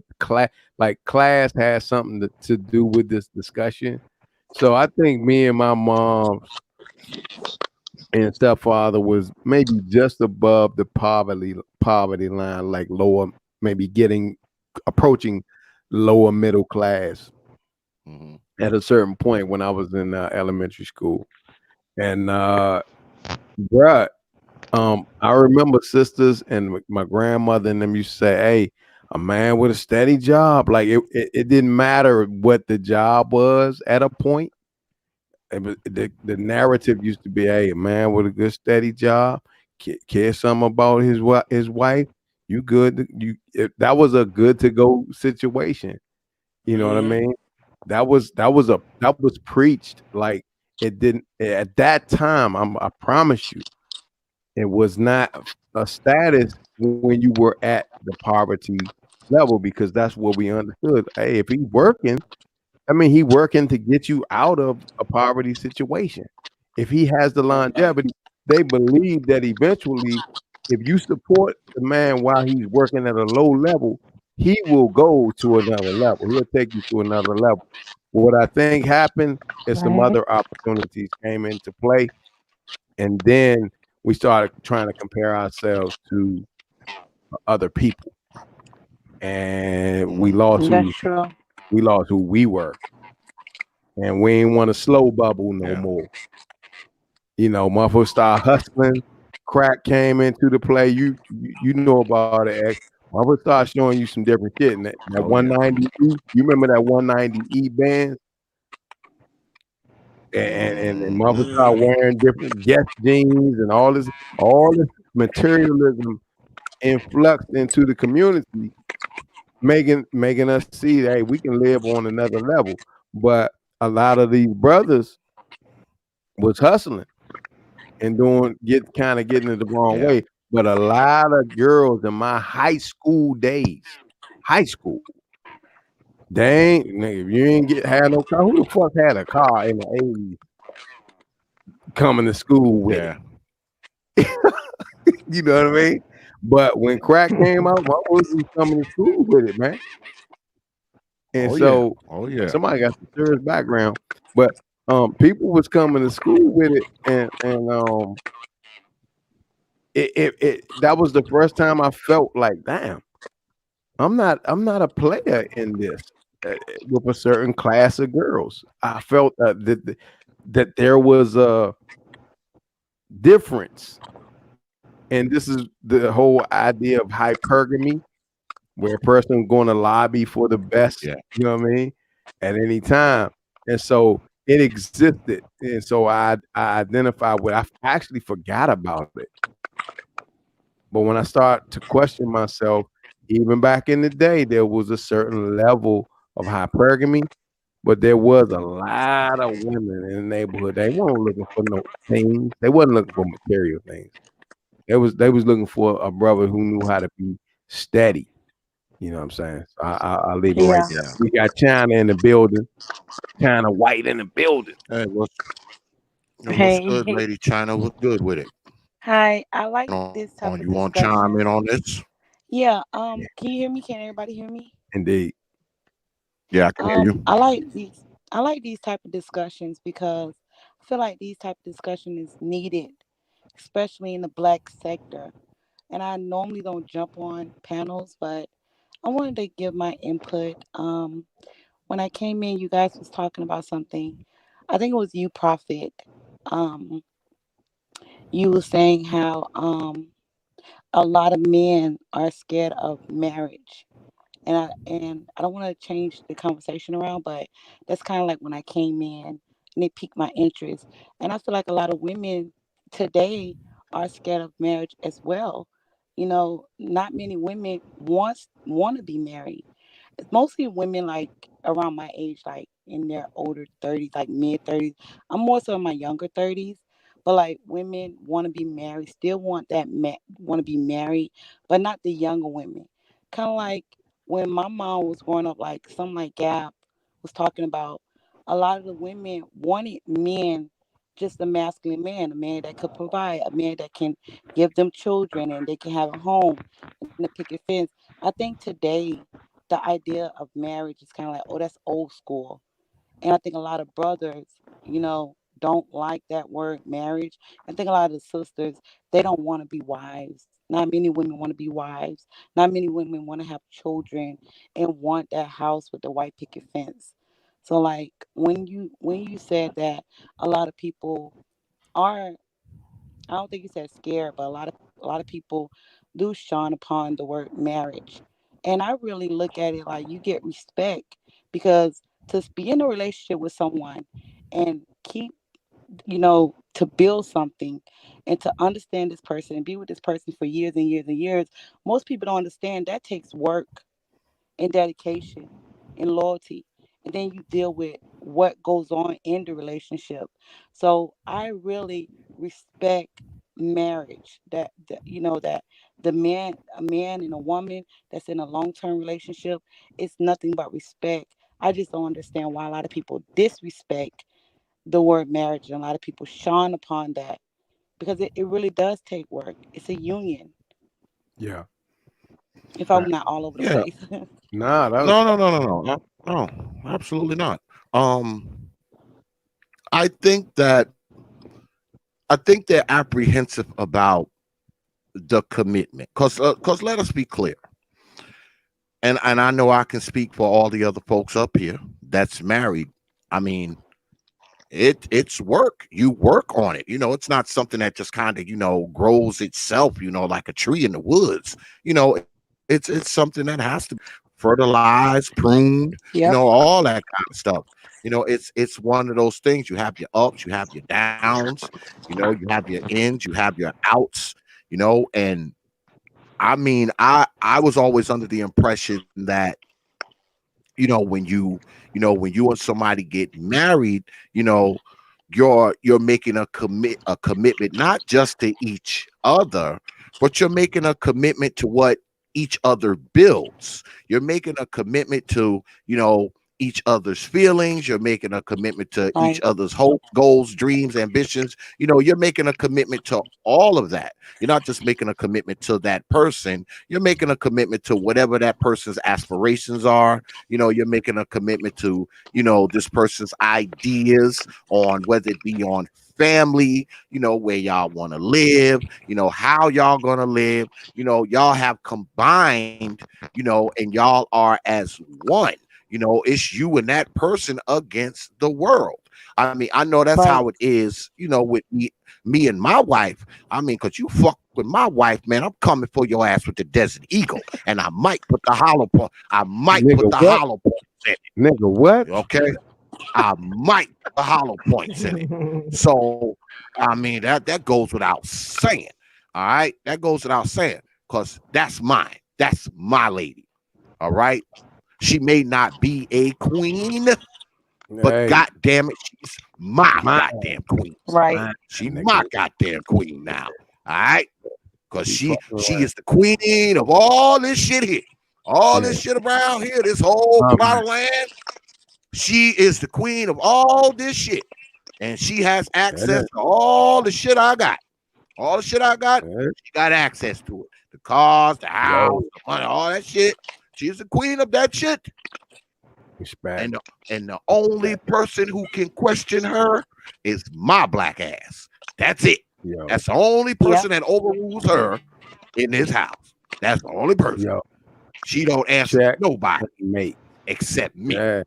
class has something to do with this discussion. So I think me and my mom and stepfather was maybe just above the poverty line, like lower, maybe approaching lower middle class Mhm. at a certain point when I was in elementary school. And bruh, I remember sisters and my grandmother and them used to say, "Hey, a man with a steady job." Like it didn't matter what the job was at a point. The narrative used to be, "Hey, a man with a good steady job, care something about his wife. You good? That was a good to go situation. You know what I Mm-hmm. mean? That was preached like it didn't at that time. I promise you, it was not a status when you were at the poverty level because that's what we understood. Hey, if he's working, I mean, he working to get you out of a poverty situation. If he has the Right. longevity, they believe that eventually, if you support the man while he's working at a low level, he will go to another level. He'll take you to another level. What I think happened is some Right. other opportunities came into play, and then we started trying to compare ourselves to other people, and Mhm. That's true. we lost who we were, and we ain't want a slow bubble no Yeah. more. You know, motherfuckers start hustling. Crack came into the play. You know about it, X. Motherfuckers start showing you some different shit. And that Oh yeah. 190E, you remember that 190E band? And motherfuckers start Mhm. Mm-hmm. wearing different Guess jeans and all this materialism influxed into the community, making us see, hey, we can live on another level. But a lot of these brothers was hustling and getting it the wrong Yeah. way. But a lot of girls in my high school days, high school, they ain't nigga, if you ain't had no car, who the fuck had a car in the 80s coming to school with it? Yeah. You know what I mean? But when crack came out, my boys was coming to school with it, man. And Oh yeah. so Oh yeah. somebody got some serious background. But people was coming to school with it and that was the first time I felt like, damn, I'm not a player in this with a certain class of girls. I felt that there was a difference, and this is the whole idea of hypergamy, where a person going to lobby for the best. Yeah. You know what I mean? At any time, and so it existed, and so I identified with. I actually forgot about it. But when I start to question myself, even back in the day, there was a certain level of hypergamy, but there was a lot of women in the neighborhood. They weren't looking for no things. They wasn't looking for material things. They was looking for a brother who knew how to be steady. You know what I'm saying? So I'll leave it right Yeah. there. Yeah. We got China in the building. China White in the building. Hey, what's What's Hey, good, Lady China? What's good with it? hi. I What's like going on? this You type of want to chime in discussion. on this? Yeah. Can you hear me? Can everybody hear me? Indeed. Yeah, I can hear you. I like these. I like these type of discussions because I feel like these type of discussion is needed, especially in the black sector. And I normally don't jump on panels, but I wanted to give my input. When I came in, you guys was talking about something. I think it was you, Prophet. Um, you were saying how a lot of men are scared of marriage. And I don't want to change the conversation around, but that's kind of like when I came in and it piqued my interest. And I feel like a lot of women today are scared of marriage as well. You know, not many women want to be married. It's mostly women like around my age, like in their older 30s, like mid 30s. I'm more so in my younger 30s, but like women want to be married, still want want to be married, but not the younger women. Kind of like when my mom was growing up, like something like Gap was talking about, a lot of the women wanted men, just a masculine man, a man that could provide, a man that can give them children and they can have a home and a picket fence. I think today the idea of marriage is kind of like, oh, that's old school. And I think a lot of brothers, don't like that word marriage. I think a lot of the sisters, they don't want to be wives. Not many women want to be wives. Not many women want to have children and want that house with the white picket fence. So like when you said that a lot of people are, I don't think you said scared, but a lot of people do shun upon the word marriage. And I really look at it like you get respect because to be in a relationship with someone and keep, to build something and to understand this person and be with this person for years and years and years, most people don't understand that takes work and dedication and loyalty. And then you deal with what goes on in the relationship. So I really respect marriage that the man a man and a woman that's in a long-term relationship, it's nothing but respect. I just don't understand why a lot of people disrespect the word marriage and a lot of people shun upon that because it really does take work. It's a union. Yeah. If Fact. I'm not all over the Yeah. place. Nah, that was No, no, no, no, no, no, no, absolutely not. I think that they're apprehensive about the commitment, cause let us be clear, and I know I can speak for all the other folks up here that's married. I mean, it's work. You work on it. It's not something that just kind of grows itself. Like a tree in the woods. It's something that has to be fertilized, pruned. Yep. All that kind of stuff. It's one of those things. You have your ups, you have your downs. You have your ins, you have your outs. And I mean, I was always under the impression that when you and somebody get married, you know, you're making a commitment not just to each other, but you're making a commitment to what each other builds. You're making a commitment to, each other's feelings. You're making a commitment to each Right. other's hopes, goals, dreams, ambitions. You're making a commitment to all of that. You're not just making a commitment to that person. You're making a commitment to whatever that person's aspirations are. You're making a commitment to, this person's ideas on whether it be on family, where y'all want to live, how y'all gonna live, y'all have combined, and y'all are as one. It's you and that person against the world. I mean, I know that's how Right. it is, with me and my wife. I mean, because you fuck with my wife, man, I'm coming for your ass with the Desert Eagle, and I might put the hollow point. I might put nigga the what? hollow points in Nigga it. what? Okay, I might put the hollow points in it. So, I mean, that goes without saying. All right, that goes without saying, because that's mine. That's my lady. All right. She may not be a queen, but Hey, god damn it, she's my my goddamn queen. Right. my She my nigga. goddamn queen now. All right. Because She she fucking she right. is the queen of all this shit here. All Yeah. this shit around here, this whole I'm plot of land. She is the queen of all this shit. and she has access Yeah, to all the shit I got. All the shit I got, yeah. she got access to it. The cars, the house, Yo, the money, all that shit. She's the queen of that shit. respect, And the only respect. person who can question her is my black ass. That's it. Yo, That's the only Yep. person that overrules her in this house. That's the only person. yo, She don't answer to check, nobody mate. except me. Yeah,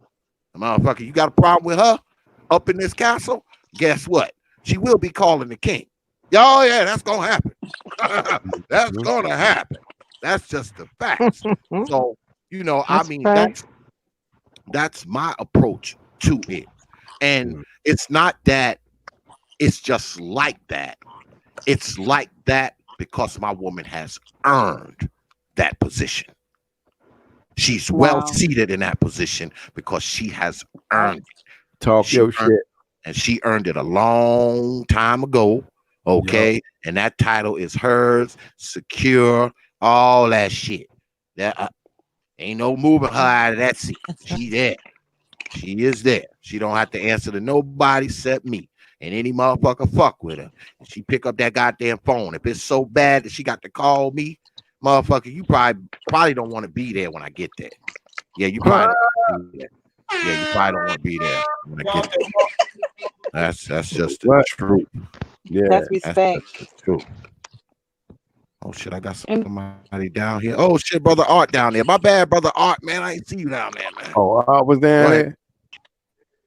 Motherfucker, you got a problem with her up in this castle? Guess what? She will be calling the king. Oh yeah, that's gonna happen. That's mhm, gonna happen. That's just the facts. So, I That's mean, fact. that's my approach to it. And mhm. it's not that it's just like that. It's like that because my woman has earned that position. She's well Wow. seated in that position because she has Right. earned it. Talk She your earned shit. and she earned it a long time ago. Yo, Okay. And that title is hers, secure, all that shit. That ain't no moving her out of that seat. She there. She is there. She don't have to answer to nobody except me. And any motherfucker fuck with her. And she pick up that goddamn phone. If it's so bad that she got to call me, motherfucker, you probably don't want to be there when I get there. Yeah, you probably don't wanna be there. Yeah, you probably don't want to be there when I get there. That's just the what? truth. Yeah, That's That's respect. just the truth. Oh shit, I got And somebody down here. Oh shit, brother Art down there. My bad, brother Art, man. I ain't see you down there, man. oh, I was Go down ahead. there.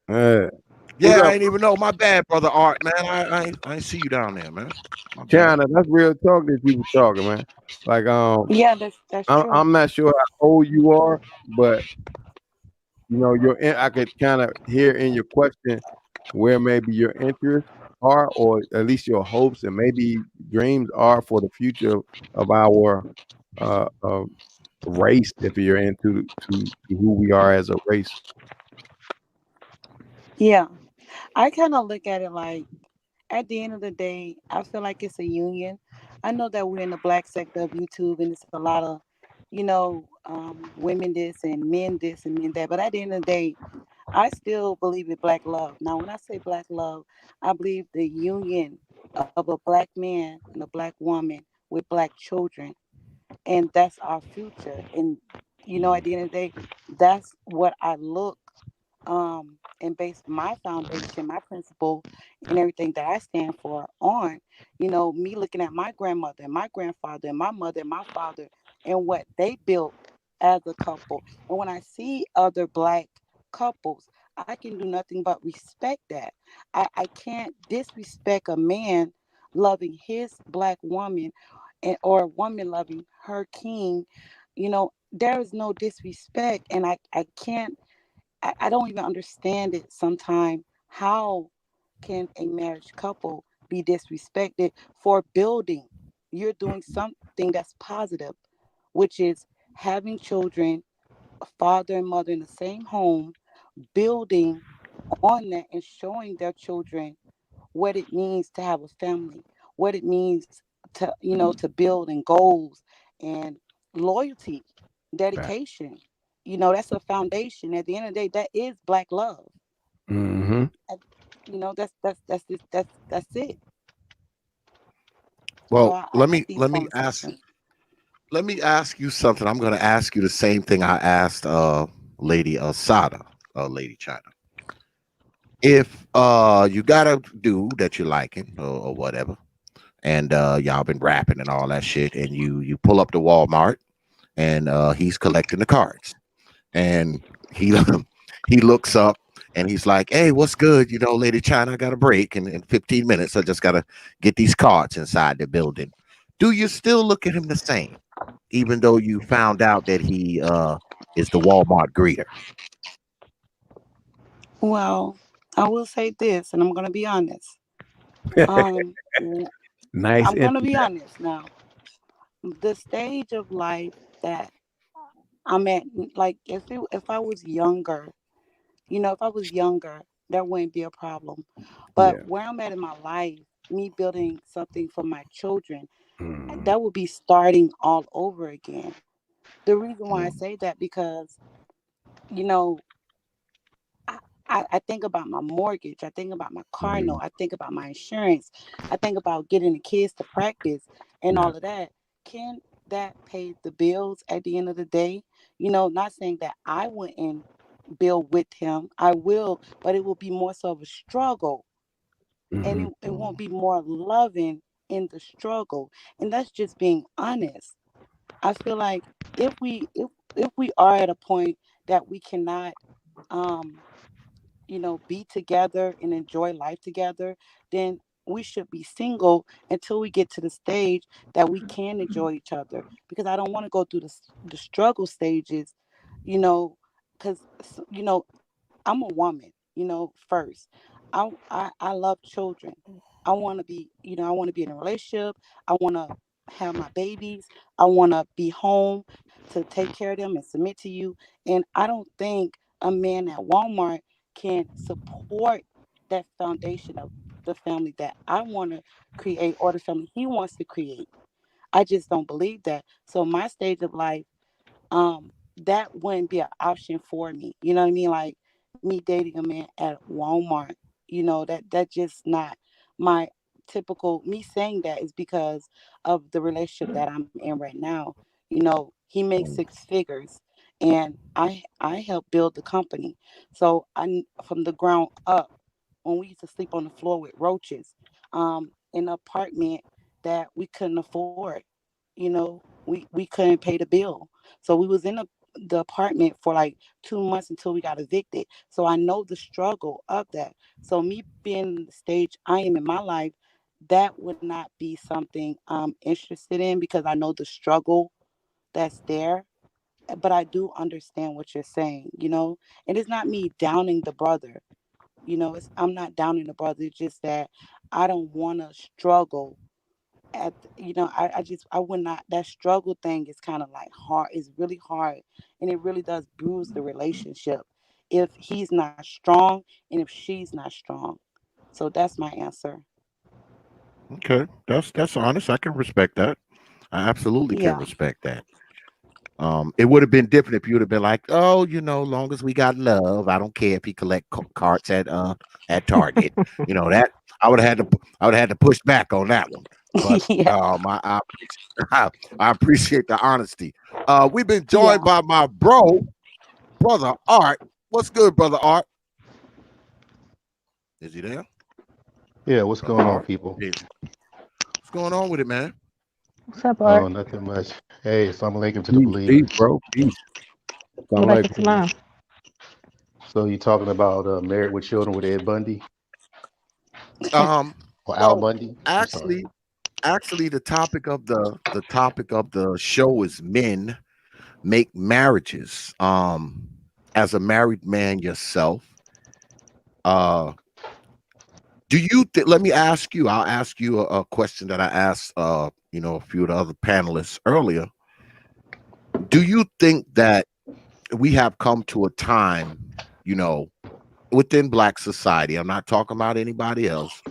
Yeah. Yeah, What's I up, ain't even know. My bad, brother Art, man. I ain't see you down there, man. My bad. China? That's real talk that you was talking, man. Like, yeah, that's true. I'm not sure how old you are, but I could kind of hear in your question where maybe your interests are, or at least your hopes and maybe dreams are for the future of our uh, uh, race. If you're into to who we are as a race, Yeah. I kind of look at it like at the end of the day, I feel like it's a union. I know that we're in the black sector of YouTube and it's a lot of, women this and men this and men that. But at the end of the day, I still believe in black love. Now, when I say black love, I believe the union of a black man and a black woman with black children, and that's our future. And at the end of the day, that's what I look and base my foundation, my principle, and everything that I stand for on. Me looking at my grandmother and my grandfather and my mother and my father and what they built as a couple. And when I see other black couples, I can do nothing but respect that. I can't disrespect a man loving his black woman or a woman loving her king. There is no disrespect, and I can't I don't even understand it sometimes. How can a marriage couple be disrespected for building? You're doing something that's positive, which is having children, a father and mother in the same home, building on that and showing their children what it means to have a family, what it means to build and goals and loyalty, fact. dedication. That's a foundation. At the end of the day, that is black love. Mm-hmm. And, that's it. So Well, I like these ask conversations. let me ask you something. I'm gonna ask you the same thing I asked Lady Sada, Lady China. If you got a dude that you liking or whatever, and y'all been rapping and all that shit, and you pull up to Walmart and he's collecting the cards, and he he looks up and he's like, "Hey, what's good? Lady China, I got a break in 15 minutes. I just gotta get these cards inside the building." Do you still look at him the same, even though you found out that he is the Walmart greeter? Well, I will say this, and I'm gonna be honest. W- Nice I'm gonna be intellect. honest now. The stage of life that I'm at, like if I was younger, if I was younger, that wouldn't be a problem. But Yeah. where I'm at in my life, me building something for my children, Mm-hmm. that would be starting all over again. The reason why I Mm, say that because, you know, I, I think about my mortgage. I think about my car Mhm. note. I think about my insurance. I think about getting the kids to practice and Yeah. all of that. Can that pay the bills at the end of the day? Not saying that I wouldn't build with him. I will, but it will be more so of a struggle, and Hmm. it won't be more loving in the struggle. And that's just being honest. I feel like if we are at a point that we cannot um be together and enjoy life together, then we should be single until we get to the stage that we can enjoy each other. Because I don't want to go through the struggle stages, you know, because I'm a woman, first. I love children. I want to be in a relationship. I want to have my babies. I want to be home to take care of them and submit to you. And I don't think a man at Walmart can support that foundation of the family that I want to create or the family he wants to create. I just don't believe that. So my stage of life, that wouldn't be an option for me. You know what I mean? Like me dating a man at Walmart, that just not my typical. Me saying that is because of the relationship that I'm in right now. He makes six figures, and I help build the company. So from the ground up, when we used to sleep on the floor with roaches, in an apartment that we couldn't afford. We couldn't pay the bill. So we was in the apartment for like 2 months until we got evicted. So I know the struggle of that. So me being in the stage I am in my life, that would not be something I'm interested in because I know the struggle that's there. But I do understand what you're saying. And it's not me downing the brother. I'm not downing the brother. It's just that I don't want to struggle I would not. That struggle thing is kind of like hard. It's really hard, and it really does bruise the relationship if he's not strong and if she's not strong. So that's my answer. Okay, that's honest. I can respect that. I absolutely can Yeah. respect that. It would have been different if you would have been like, oh, long as we got love, I don't care if he collect carts at Target. That I would have had to push back on that one. But Yeah. I appreciate the honesty. We've been joined Yeah. by my brother Art. What's good, brother Art? Is he there? Yeah, what's Brother going on, Art? people? Yeah. What's going on with it, man? What's up, Oh, Art? nothing much. Hey, assalamu alaikum to the Peace, believers. bro. Peace. Sound like Walaikum salam. So you talking about Married with Children with Ed Bundy Um, or Al well, Bundy? I'm sorry. actually, actually, the topic of the show is men make marriages. As a married man yourself, uh, let me ask you. I'll ask you a question that I asked, a few of the other panelists earlier. Do you think that we have come to a time, you know, within Black society? I'm not talking about anybody else.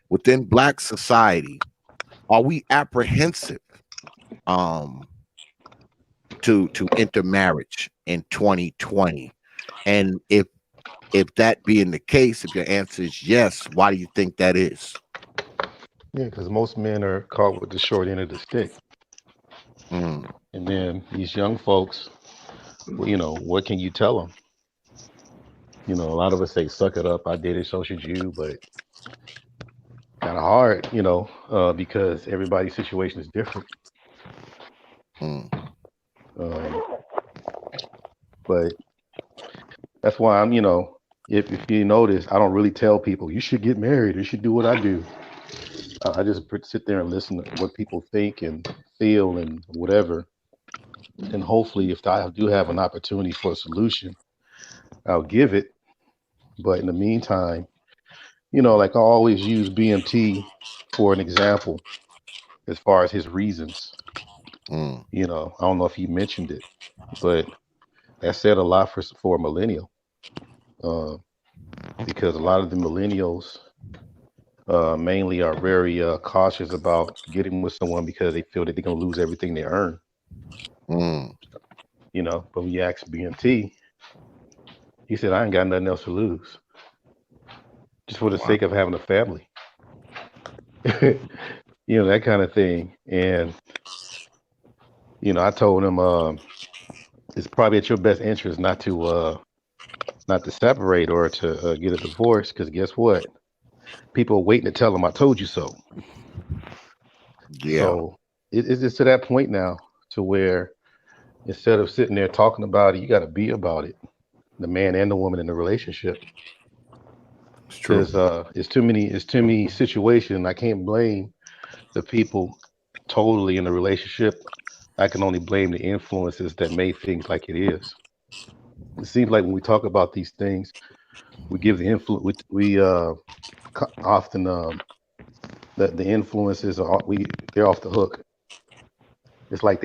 Within Black society, are we apprehensive um to enter marriage in 2020? And if that being the case, if your answer is yes, why do you think that is? Yeah, because most men are caught with the short end of the stick, Mm, and then these young folks, well, what can you tell them? A lot of us say, "Suck it up, I did it, so should you," but kind of hard, because everybody's situation is different. mm, Um, but that's why if you notice, I don't really tell people you should get married. You should do what I do. I just sit there and listen to what people think and feel and whatever. And hopefully, if I do have an opportunity for a solution, I'll give it. But in the meantime, like I always use BMT for an example as far as his reasons. mm, I don't know if he mentioned it, but that said a lot for a millennial, uh, because a lot of the millennials mainly are very cautious about getting with someone because they feel that they're going to lose everything they earn. mm, But when you ask BMT, He said, I ain't got nothing else to lose, just for the Wow. sake of having a family. That kind of thing. And I told him it's probably at your best interest not to separate or to get a divorce, because guess what? People are waiting to tell them I told you so. Yeah, So it's just to that point now, to where instead of sitting there talking about it, you got to be about it, the man and the woman in the relationship, it's true. because it's too many situations. I can't blame the people totally in the relationship. I can only blame the influences that made things like it is. It seems like when we talk about these things, we give the influence. We often the influences they're off the hook. It's like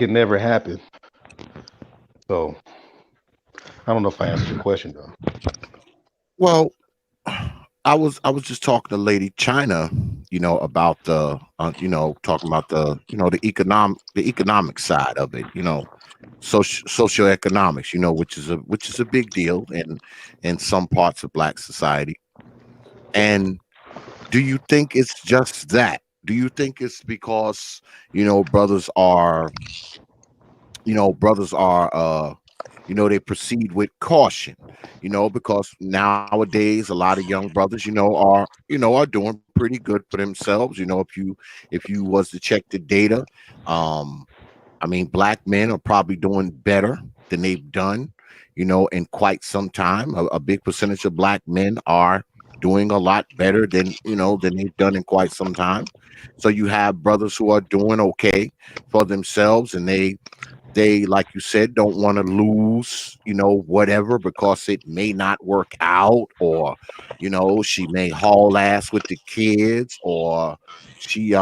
it never happened. So I don't know if I answered your question though. Well, I was just talking to Lady China, about the talking about the economic side of it, socioeconomics, which is a big deal in some parts of Black society. And do you think it's just that? Do you think it's because brothers are they proceed with caution, because nowadays a lot of young brothers, are doing pretty good for themselves. If you was to check the data, um, I mean, Black men are probably doing better than they've done, in quite some time. A big percentage of Black men are doing a lot better than they've done in quite some time. So you have brothers who are doing okay for themselves, and they, like you said, don't want to lose, whatever, because it may not work out, or she may haul ass with the kids, or she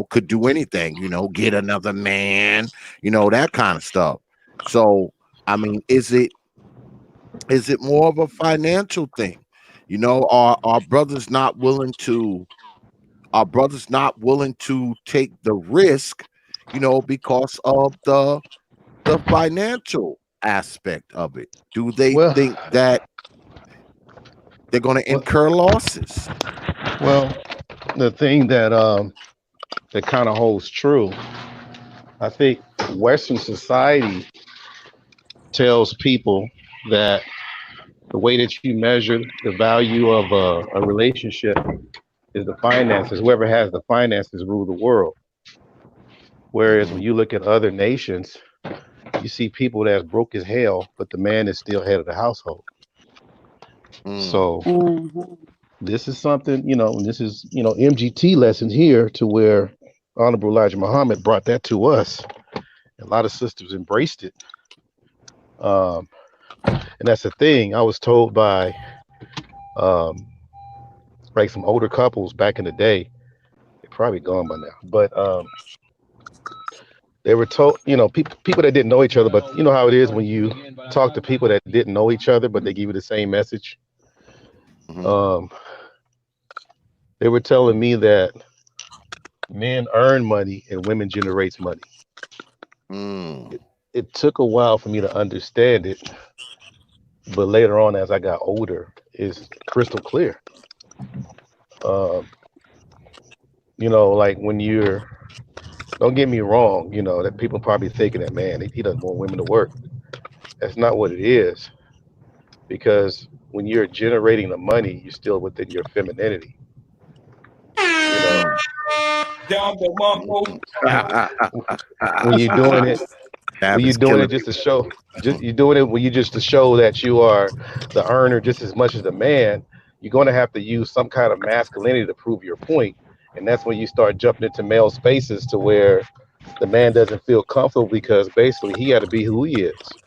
could do anything, get another man, that kind of stuff. So I mean, is it more of a financial thing? Are brothers not willing to take the risk, because of the financial aspect of it? Do they Well, think that they're going to well, incur losses? well, the thing that kind of holds true, I think Western society tells people that the way that you measure the value of a relationship is the finances. Whoever has the finances rule the world. Whereas when Hmm. you look at other nations, you see people that's broke as hell, but the man is still head of the household. Mm. So Hmm. this is something, this is, MGT lessons here, to where Honorable Elijah Muhammad brought that to us. A lot of sisters embraced it. Um, and that's the thing. I was told by um, like some older couples back in the day. They're probably gone by now, but they were told, people that didn't know each other. But you know how it is when you talk to people that didn't know each other, but they give you the same message. Hmm. Um, they were telling me that men earn money and women generates money. Mm. It took a while for me to understand it, but later on, as I got older, it's crystal clear. Um, like when you're, don't get me wrong, that people probably thinking that, man, he doesn't want women to work. That's not what it is, because when you're generating the money, you're still within your femininity. You know, Mm. Down the mambo. when you're doing it, when Fab you're is doing it killing just to me. show, you're doing it when you just to show that you are the earner just as much as the man. You're going to have to use some kind of masculinity to prove your point, and that's when you start jumping into male spaces to where the man doesn't feel comfortable, because basically he got to be who he is.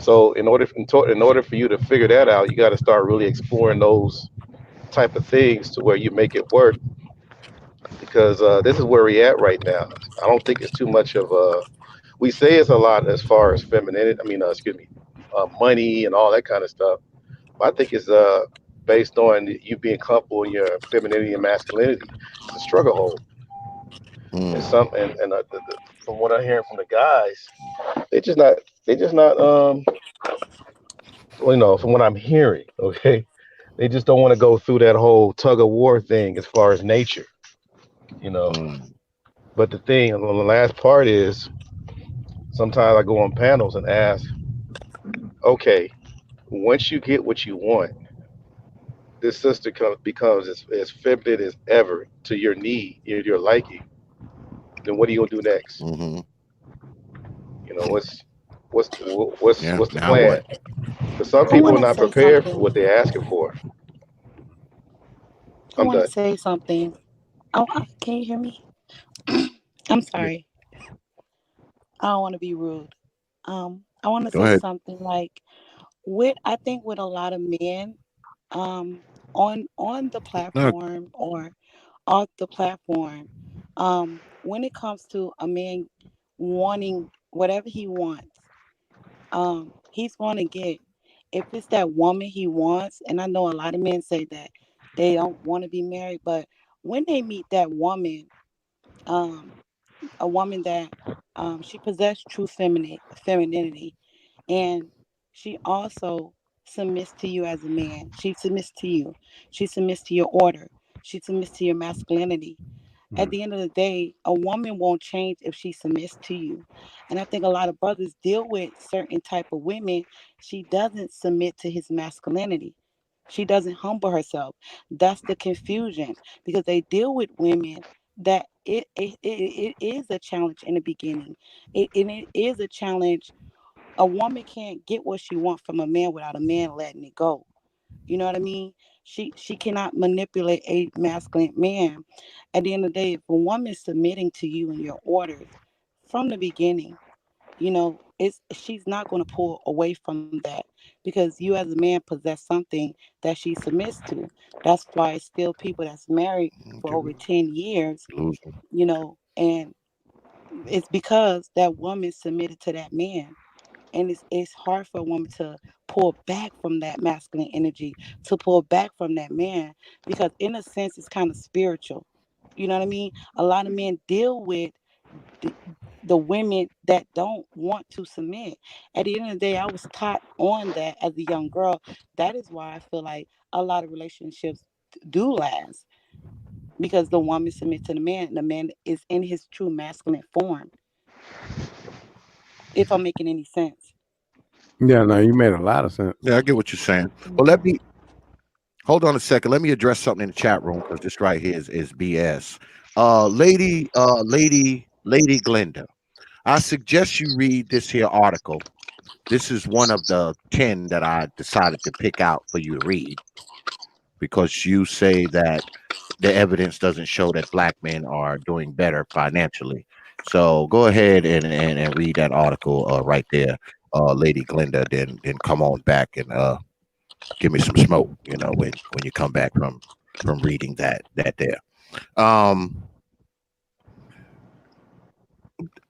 So in order for you to figure that out, you got to start really exploring those type of things to where you make it work, because this is where we're at right now. I don't think it's too much of a. We say it's a lot as far as femininity. I mean, excuse me, money and all that kind of stuff. But I think it's based on you being comfortable in your femininity and masculinity. It's a struggle hole, and Mm. some and from what I'm hearing from the guys, they just not well, from what I'm hearing, okay, they just don't want to go through that whole tug of war thing as far as nature, you know. Mm, But the thing on the last part is sometimes I go on panels and ask, okay, once you get what you want, this sister becomes as feminine as ever to your need, your liking. Then what are you gonna do next? mm-hmm. What's Yeah. what's the Now what? plan? Because some I people want are to not say prepared for what something. they're asking for. I I'm want to done. say something. Oh, can you hear me? I'm Yeah. sorry. I don't want to be rude. I want to Go say ahead. something like I think with a lot of men, on the No. platform or off the platform, when it comes to a man wanting whatever he wants, he's going to get. If it's that woman he wants, and I know a lot of men say that they don't want to be married, but when they meet that woman, um, a woman that she possessed true femininity, and she also submits to you as a man. She submits to you. She submits to your order. She submits to your masculinity. At Mhm. the end of the day, a woman won't change if she submits to you. And I think a lot of brothers deal with certain type of women. She doesn't submit to his masculinity. She doesn't humble herself. That's the confusion because they deal with women that it is a challenge in the beginning. It is a challenge. A woman can't get what she wants from a man without a man letting it go. You know what I mean? She cannot manipulate a masculine man. At the end of the day, if a woman is submitting to you and your orders from the beginning, she's not going to pull away from that because you as a man possess something that she submits to. That's why it's still people that's married for Give over me 10 years, illusion. and it's because that woman submitted to that man, and it's hard for a woman to pull back from that masculine energy, to pull back from that man, because in a sense it's kind of spiritual. You know what I mean? A lot of men deal with the, the women that don't want to submit. At the end of the day, I was taught on that as a young girl. That is why I feel like a lot of relationships do last, because the woman submits to the man and the man is in his true masculine form, if I'm making any sense. Yeah, no, you made a lot of sense. Yeah, I get what you're saying. Well, let Mhm. me hold on a second. Let me address something in the chat room because this right here is BS. Lady Glenda, I suggest you read this here article. This is one of the 10 that I decided to pick out for you to read because you say that the evidence doesn't show that black men are doing better financially. So go ahead and read that article right there, Lady Glenda. Then come on back and give me some smoke. When you come back from reading that there. Um,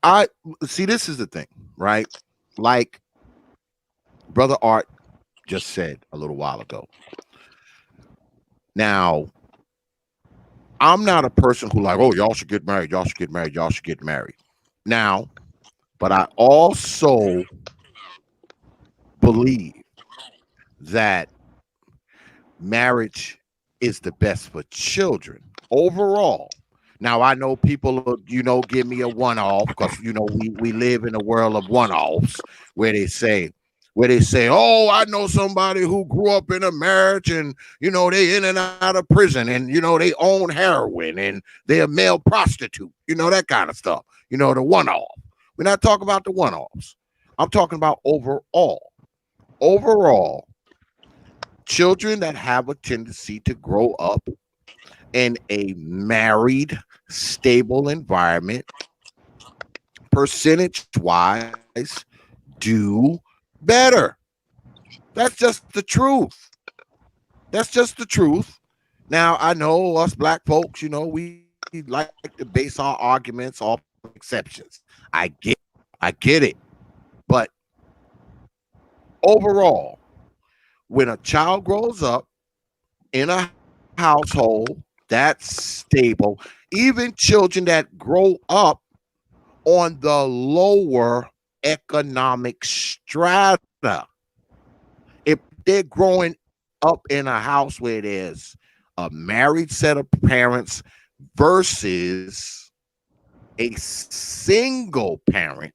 I see. This is the thing, right? Like Brother Art just said a little while ago. Now, I'm not a person who like, oh, y'all should get married, y'all should get married, y'all should get married. Now, but I also believe that marriage is the best for children overall. Now I know people, give me a one-off because we live in a world of one-offs where they say, oh, I know somebody who grew up in a marriage and they in and out of prison and they own heroin and they're a male prostitute, that kind of stuff. The one-off. We're not talking about the one-offs. I'm talking about overall. Overall, children that have a tendency to grow up in a married, stable environment, percentage wise, do better. That's just the truth. That's just the truth. Now, I know us black folks, we like to base our arguments off of exceptions. I get it. But overall, when a child grows up in a household that's stable, even children that grow up on the lower economic strata. If they're growing up in a house where there's a married set of parents versus a single parent,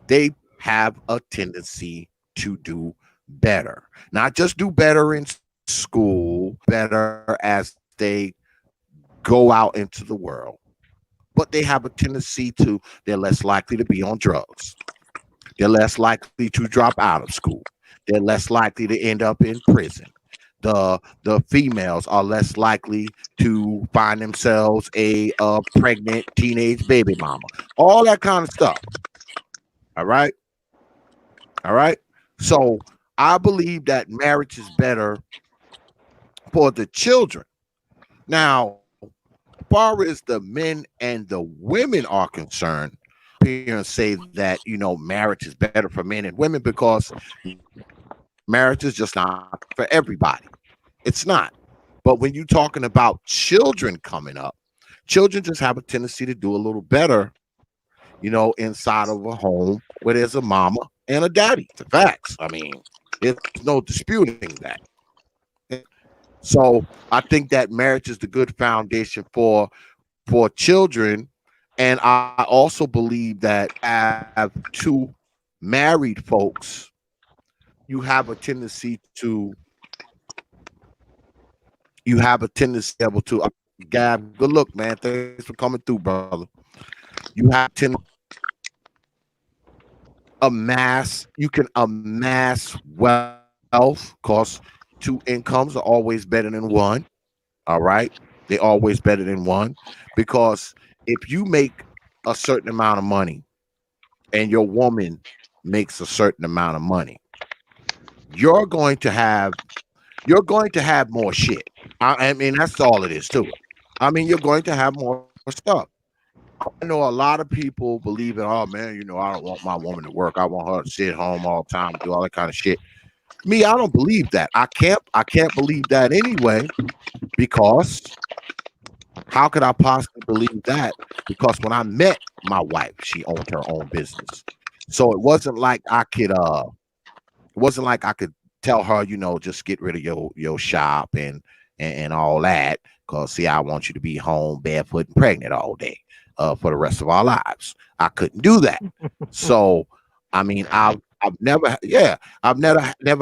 they have a tendency to do better. Not just do better in school, better as they go out into the world, but they have a tendency to, they're less likely to be on drugs. They're less likely to drop out of school. They're less likely to end up in prison. The females are less likely to find themselves a pregnant teenage baby mama. All that kind of stuff. All right. All right. So I believe that marriage is better for the children. Now, as far as the men and the women are concerned, here and say that marriage is better for men and women because marriage is just not for everybody. It's not. But when you're talking about children coming up, children just have a tendency to do a little better, inside of a home where there's a mama and a daddy. It's the facts. I mean, there's no disputing that. So I think that marriage is the good foundation for children. And I also believe that have two married folks, you have a tendency to able to Gab, good look, man. Thanks for coming through, brother. You have a tendency amass wealth because two incomes are always better than one. All right. They always better than one because if you make a certain amount of money and your woman makes a certain amount of money, you're going to have more shit. I mean, that's all it is to it. I mean, you're going to have more stuff. I know a lot of people believe in, oh man, I don't want my woman to work. I want her to sit home all the time, do all that kind of shit. Me, I don't believe that. I can't believe that anyway, because how could I possibly believe that? Because when I met my wife, she owned her own business. So it wasn't like I could tell her, just get rid of your shop and all that. Cause see, I want you to be home barefoot and pregnant all day for the rest of our lives. I couldn't do that. So I mean, I've never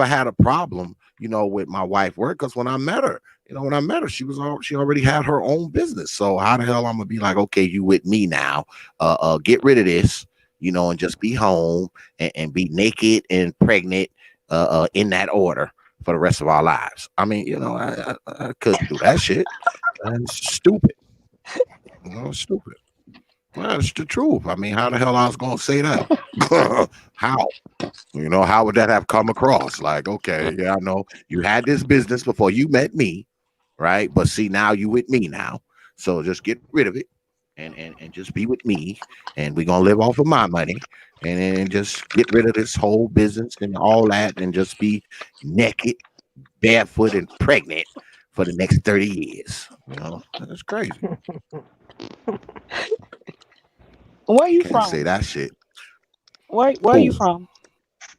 had a problem, with my wife work, because when I met her, she already had her own business. So how the hell I'm gonna be like, okay, you with me now? Get rid of this, and just be home and be naked and pregnant, in that order for the rest of our lives. I mean, I couldn't do that shit. It's stupid. Stupid. Well, it's the truth. I mean, how the hell I was gonna say that? How? How would that have come across? Like, okay, yeah, I know you had this business before you met me, right? But see, now you with me now. So just get rid of it and just be with me, and we're gonna live off of my money, and then just get rid of this whole business and all that, and just be naked, barefoot, and pregnant for the next 30 years. That's crazy. Where are you Can't say from? that shit. Where are you Who? from?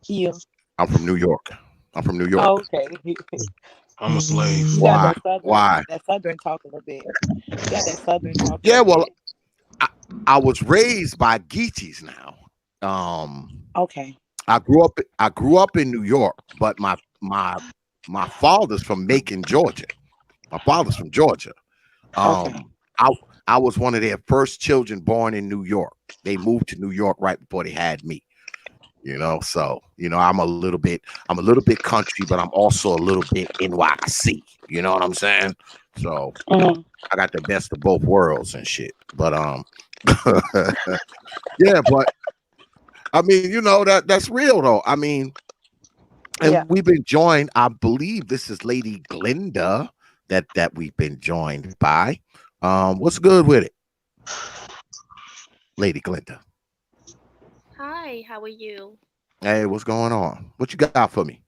You. I'm from New York. I'm from New York. Okay. I'm a slave. You got Why? that Why? southern talk a little bit. You got that southern talk a Yeah, little well, bit. I, I was raised by Geechees now. Um, Okay. I grew up in New York, but my father's from Macon, Georgia. My father's from Georgia. Okay. I I was one of their first children born in New York. They moved to New York right before they had me. So I'm a little bit country, but I'm also a little bit NYC. You know what I'm saying? So Hmm. I got the best of both worlds and shit. But yeah, but I mean, that's real though. I mean, and Yeah. we've been joined. I believe this is Lady Glinda that we've been joined by. What's good with it, Lady Glinda? Hi, how are you? Hey, what's going on? What you got for me?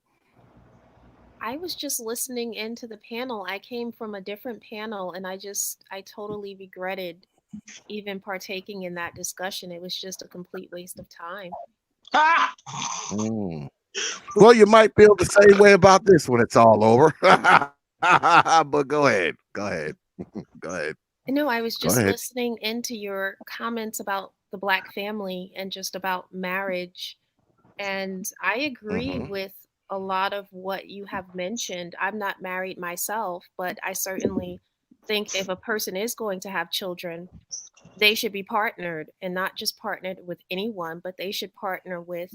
I was just listening into the panel. I came from a different panel and I totally regretted even partaking in that discussion. It was just a complete waste of time. Mm. Well, you might feel the same way about this when it's all over. But go ahead. Go ahead. Go ahead. No, I was Go just ahead. listening into your comments about the Black family and just about marriage. And I agree Hmm. with a lot of what you have mentioned. I'm not married myself, but I certainly think if a person is going to have children, they should be partnered, and not just partnered with anyone, but they should partner with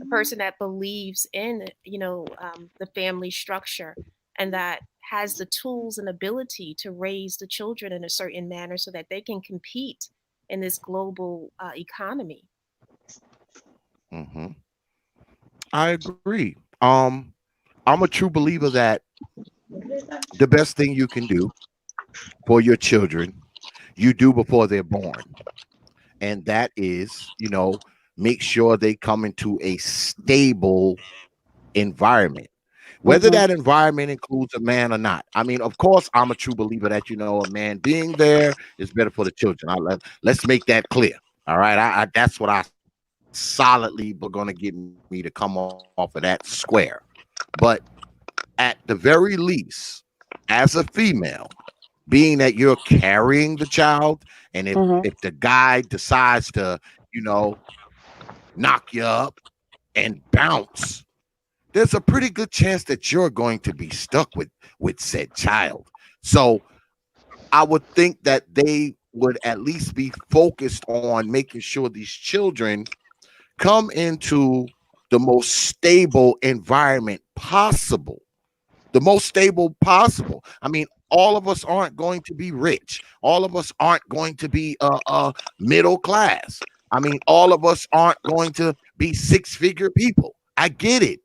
a person that believes in, the family structure, and that has the tools and ability to raise the children in a certain manner so that they can compete in this global economy. Hmm. I agree. I'm a true believer that the best thing you can do for your children, you do before they're born. And that is, make sure they come into a stable environment, whether Mm-hmm. that environment includes a man or not. I mean, of course, I'm a true believer that a man being there is better for the children. Let's make that clear. All right, I that's what I solidly but going to get me to come off of that square. But at the very least, as a female, being that you're carrying the child, and Mm-hmm. if the guy decides to, you know, knock you up and bounce, there's a pretty good chance that you're going to be stuck with said child. So I would think that they would at least be focused on making sure these children come into the most stable environment possible, the most stable possible. I mean, all of us aren't going to be rich. All of us aren't going to be middle class. I mean, all of us aren't going to be six-figure people. I get it.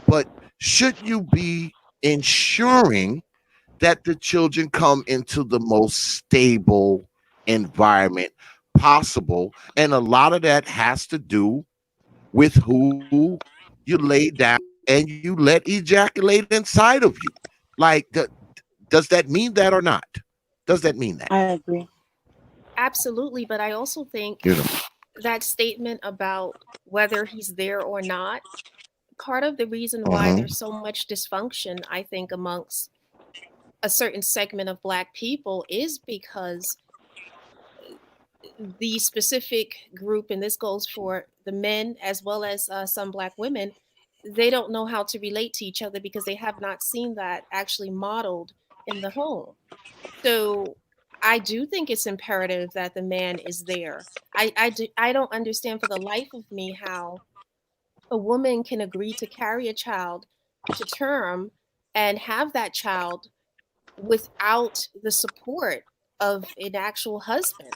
But should you be ensuring that the children come into the most stable environment possible? And a lot of that has to do with who you lay down and you let ejaculate inside of you. Like, does that mean that or not? Does that mean that? I agree. Absolutely, but I also think You know. that statement about whether he's there or not, part of the reason why Hmm. there's so much dysfunction, I think, amongst a certain segment of Black people is because the specific group, and this goes for the men as well as some Black women, they don't know how to relate to each other because they have not seen that actually modeled in the home. So I do think it's imperative that the man is there. I don't understand for the life of me how a woman can agree to carry a child to term and have that child without the support of an actual husband.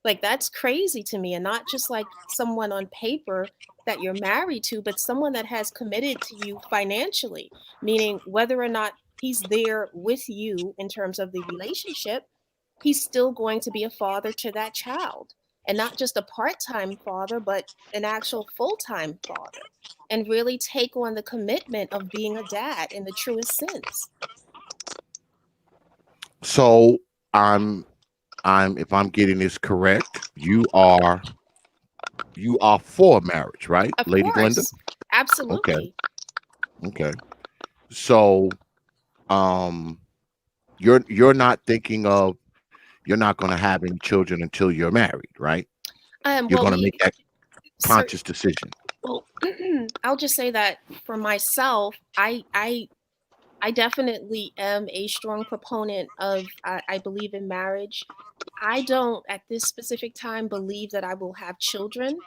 Like, that's crazy to me. And not just like someone on paper that you're married to, but someone that has committed to you financially, meaning whether or not he's there with you in terms of the relationship, he's still going to be a father to that child. And not just a part time father, but an actual full time father. And really take on the commitment of being a dad in the truest sense. So I'm if I'm getting this correct, you are for marriage, right, Of Lady Glenda? course, Okay, absolutely. okay. So um you're not thinking of, you're not going to have any children until you're married, right? You're Well, going to make we that certain. conscious decision. Well, I'll just say that for myself, I definitely am a strong proponent of, I believe in marriage. I don't at this specific time believe that I will have children,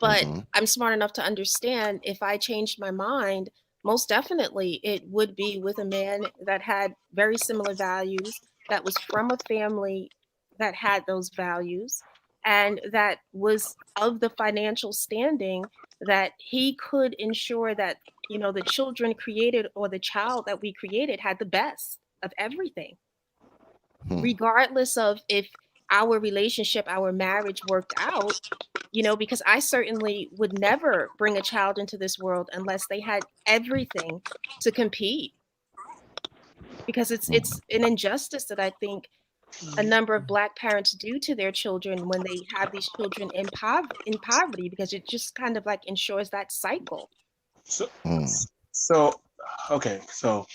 but Hmm. I'm smart enough to understand if I changed my mind, most definitely it would be with a man that had very similar values, that was from a family that had those values, and that was of the financial standing that he could ensure that, the children created, or the child that we created, had the best of everything, Hmm. regardless of if our relationship, our marriage worked out, because I certainly would never bring a child into this world unless they had everything to compete, because it's Hmm. an injustice that I think a number of black parents do to their children when they have these children in poverty, because it just kind of like ensures that cycle. So, Mm. so okay. So,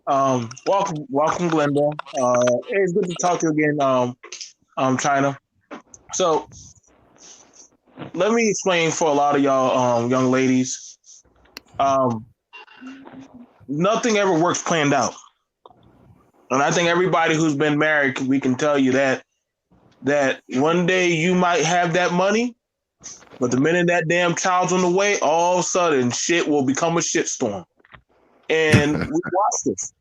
welcome, Glenda. It's good to talk to you again. China. So, let me explain for a lot of y'all, young ladies. Um, Nothing ever works planned out, and I think everybody who's been married, we can tell you that one day you might have that money, but the minute that damn child's on the way, all of a sudden shit will become a shitstorm. And we watch this.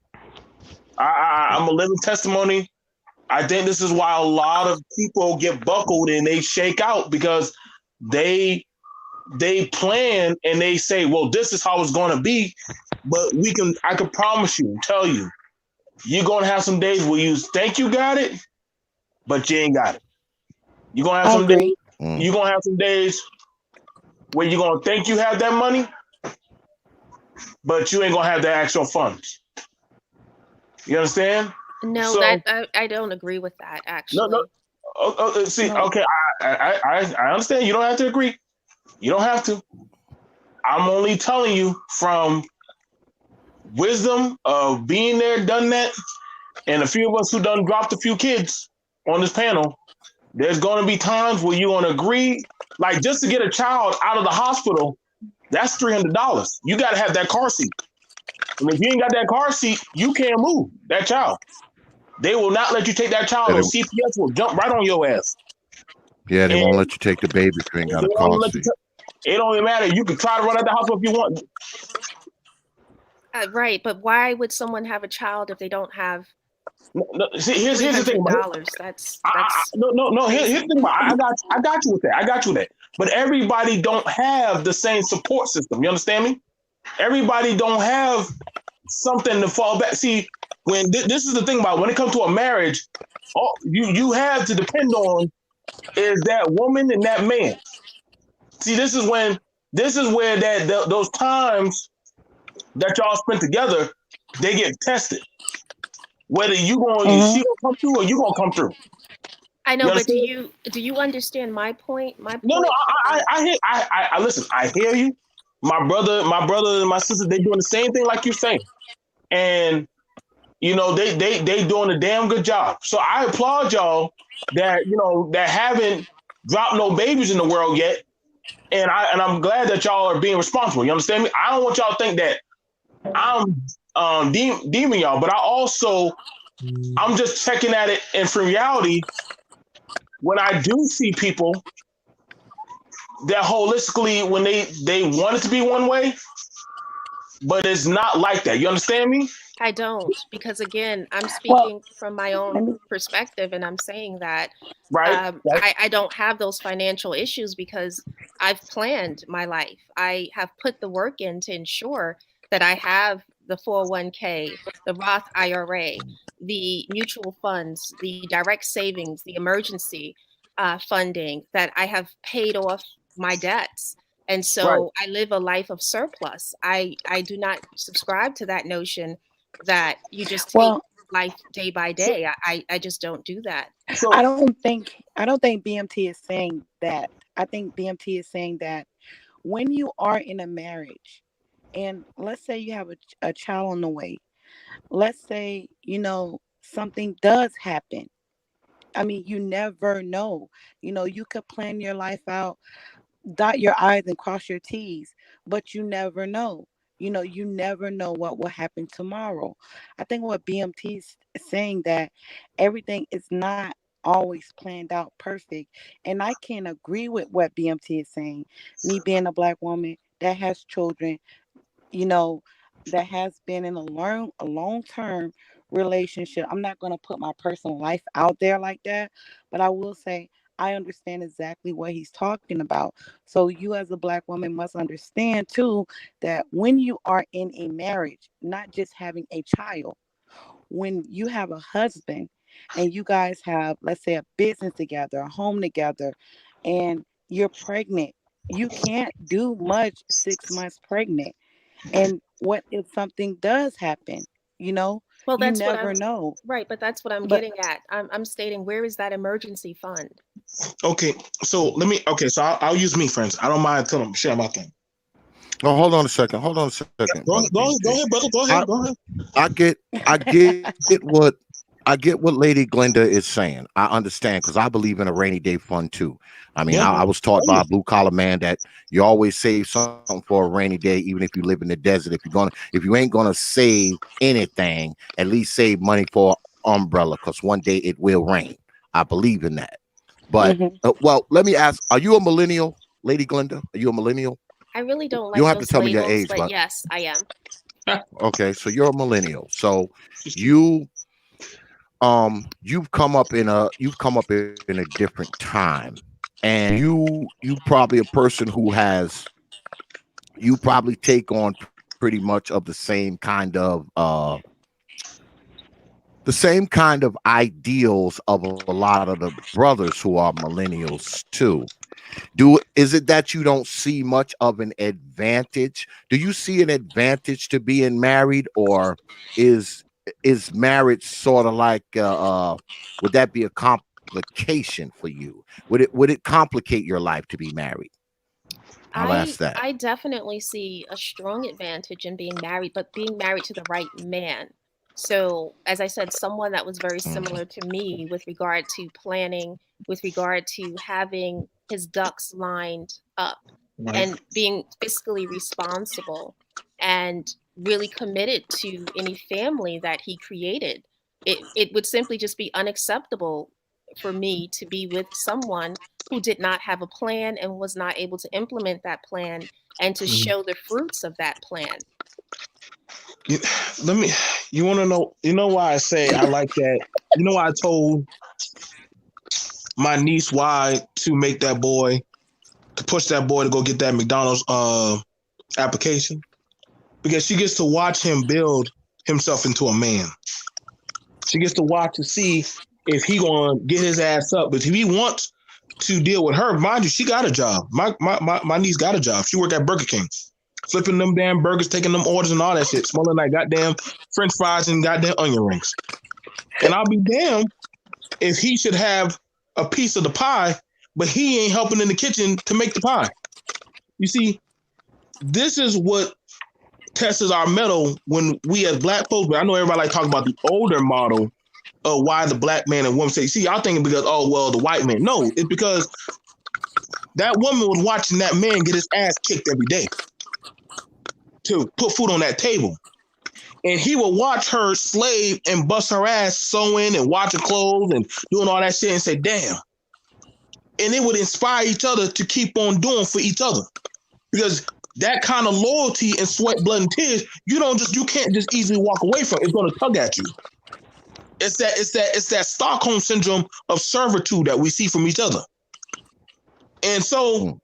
I'm a living testimony. I think this is why a lot of people get buckled and they shake out because they they plan and they say, well, this is how it's going to be. But I can promise you, tell you, you're going to have some days where you think you got it, but you ain't got it. You're going to have I some days, agree. Mm. you're going to have some days where you're going to think you have that money, but you ain't going to have the actual funds. You understand? No, So, I don't agree with that no. actually. See, No. okay, I understand. You don't have to agree. You don't have to. I'm only telling you from wisdom of being there, done that, and a few of us who done dropped a few kids on this panel. There's going to be times where you're going to agree, like just to get a child out of the hospital, that's $300. You got to have that car seat. And if you ain't got that car seat, you can't move that child. They will not let you take that child, Yeah, or they, CPS will jump right on your ass. yeah, they won't And let you take the baby if you ain't they got a don't even car let you. seat. It don't even matter. You can try to run out the hospital if you want. Right, but why would someone have a child if they don't have No, see, three here's the thing hundred about it. dollars? That's No. Here's the crazy. thing about it. I got you with that. I got you with that. But everybody don't have the same support system. You understand me? Everybody don't have something to fall back. See, when this is the thing about it. When it comes to a marriage, all you have to depend on is that woman and that man. See, this is where those times that y'all spent together, they get tested. Whether Hmm. she gonna come through or you gonna come through. I You know, but understand? do you understand my point? My No. point is I hear. I listen. I hear you. My brother, and my sister, they doing the same thing like you're saying, and they doing a damn good job. So I applaud y'all that haven't dropped no babies in the world yet, and I'm glad that y'all are being responsible. You understand me? I don't want y'all to think that I'm deeming y'all, but I'm just checking at it, and for reality, when I do see people that holistically when they want it to be one way, but it's not like that. You understand me? I don't, because again, I'm Well, speaking from my let own me. perspective, and I'm saying that Right? Right? I don't have those financial issues because I've planned my life. I have put the work in to ensure that I have the 401k, the Roth IRA, the mutual funds, the direct savings, the emergency funding, that I have paid off my debts. And Right. so I live a life of surplus. I do not subscribe to that notion that you just take Well, life day by So day. I just don't do that. so I don't think BMT is saying that. I think BMT is saying that when you are in a marriage, and let's say you have a child on the way, let's say something does happen. I mean, you never know. You could plan your life out, dot your I's and cross your T's, but you never know. You never know what will happen tomorrow. I think what BMT is saying, that everything is not always planned out perfect. And I can agree with what BMT is saying. Me being a black woman that has children, you know, that has been in a long term relationship. I'm not gonna put my personal life out there like that, but I will say I understand exactly what he's talking about. So you as a black woman must understand too that when you are in a marriage, not just having a child, when you have a husband and you guys have, let's say, a business together, a home together, and you're pregnant, you can't do much 6 months pregnant. And what if something does happen? You know, Well, You that's what never I'm know. right, but that's what I'm But getting at. I'm stating, where is that emergency fund? Okay, so let me. Okay, so I'll use me, friends. I don't mind telling them share my thing. Oh, hold on a second. Hold on a second, Go, brother go, go BG. ahead, brother. Go I ahead. Go ahead. I get what Lady Glenda is saying. I understand because I believe in a rainy day fund too. I mean, Yeah. I was taught Oh, by yeah. a blue collar man that you always save something for a rainy day, even if you live in the desert. If you ain't gonna save anything, at least save money for an umbrella because one day it will rain. I believe in that. But Mhm. well, let me ask: are you a millennial, Lady Glenda? Are you a millennial? I really don't You don't like have to those tell me your labels, age, but but yes, I am. okay, so you're a millennial. So you've come up in a different time, and you probably a person who has you probably take on pretty much of the same kind of ideals of a lot of the brothers who are millennials too. Is it that you don't see much of an advantage? Do you see an advantage to being married, or is marriage sort of like would that be a complication for you? Would it complicate your life to be married? I'll I ask that. I definitely see a strong advantage in being married, but being married to the right man. So, as I said, someone that was very Mhm. similar to me with regard to planning, with regard to having his ducks lined up Right. and being fiscally responsible and really committed to any family that he created. It would simply just be unacceptable for me to be with someone who did not have a plan and was not able to implement that plan and to Mhm. show the fruits of that plan. You, let me. You want to know? You know why I say I like that? You know why I told my niece why to make that boy to push that boy to go get that McDonald's application, because she gets to watch him build himself into a man. She gets to watch to see if he gonna get his ass up. But if he wants to deal with her, mind you, she got a job. My niece got a job. She worked at Burger King, flipping them damn burgers, taking them orders and all that shit, smelling like goddamn French fries and goddamn onion rings. And I'll be damned if he should have a piece of the pie, but he ain't helping in the kitchen to make the pie. You see, this is what tests our metal when we as black folks, but I know everybody like talking about the older model of why the black man and woman say, see, y'all thinking because, oh, well, the white man. No, it's because that woman was watching that man get his ass kicked every day to put food on that table. And he would watch her slave and bust her ass sewing and washing clothes and doing all that shit and say, damn. And it would inspire each other to keep on doing for each other. Because that kind of loyalty and sweat, blood, and tears, you can't just easily walk away from. It's gonna tug at you. It's that Stockholm syndrome of servitude that we see from each other. And so Mm.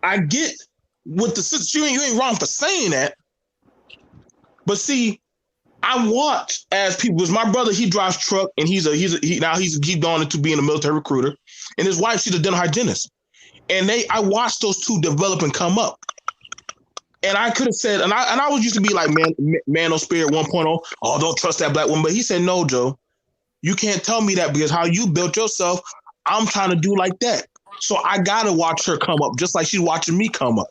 I get with the sister, you ain't wrong for saying that. But see, I watch as people, because my brother, he drives truck and he's gone into being a military recruiter. And his wife, she's a dental hygienist. And I watched those two develop and come up. And I could have said, and I was used to be like man on spirit 1.0, oh, don't trust that black woman. But he said, no, Joe, you can't tell me that because how you built yourself, I'm trying to do like that. So I gotta watch her come up, just like she's watching me come up.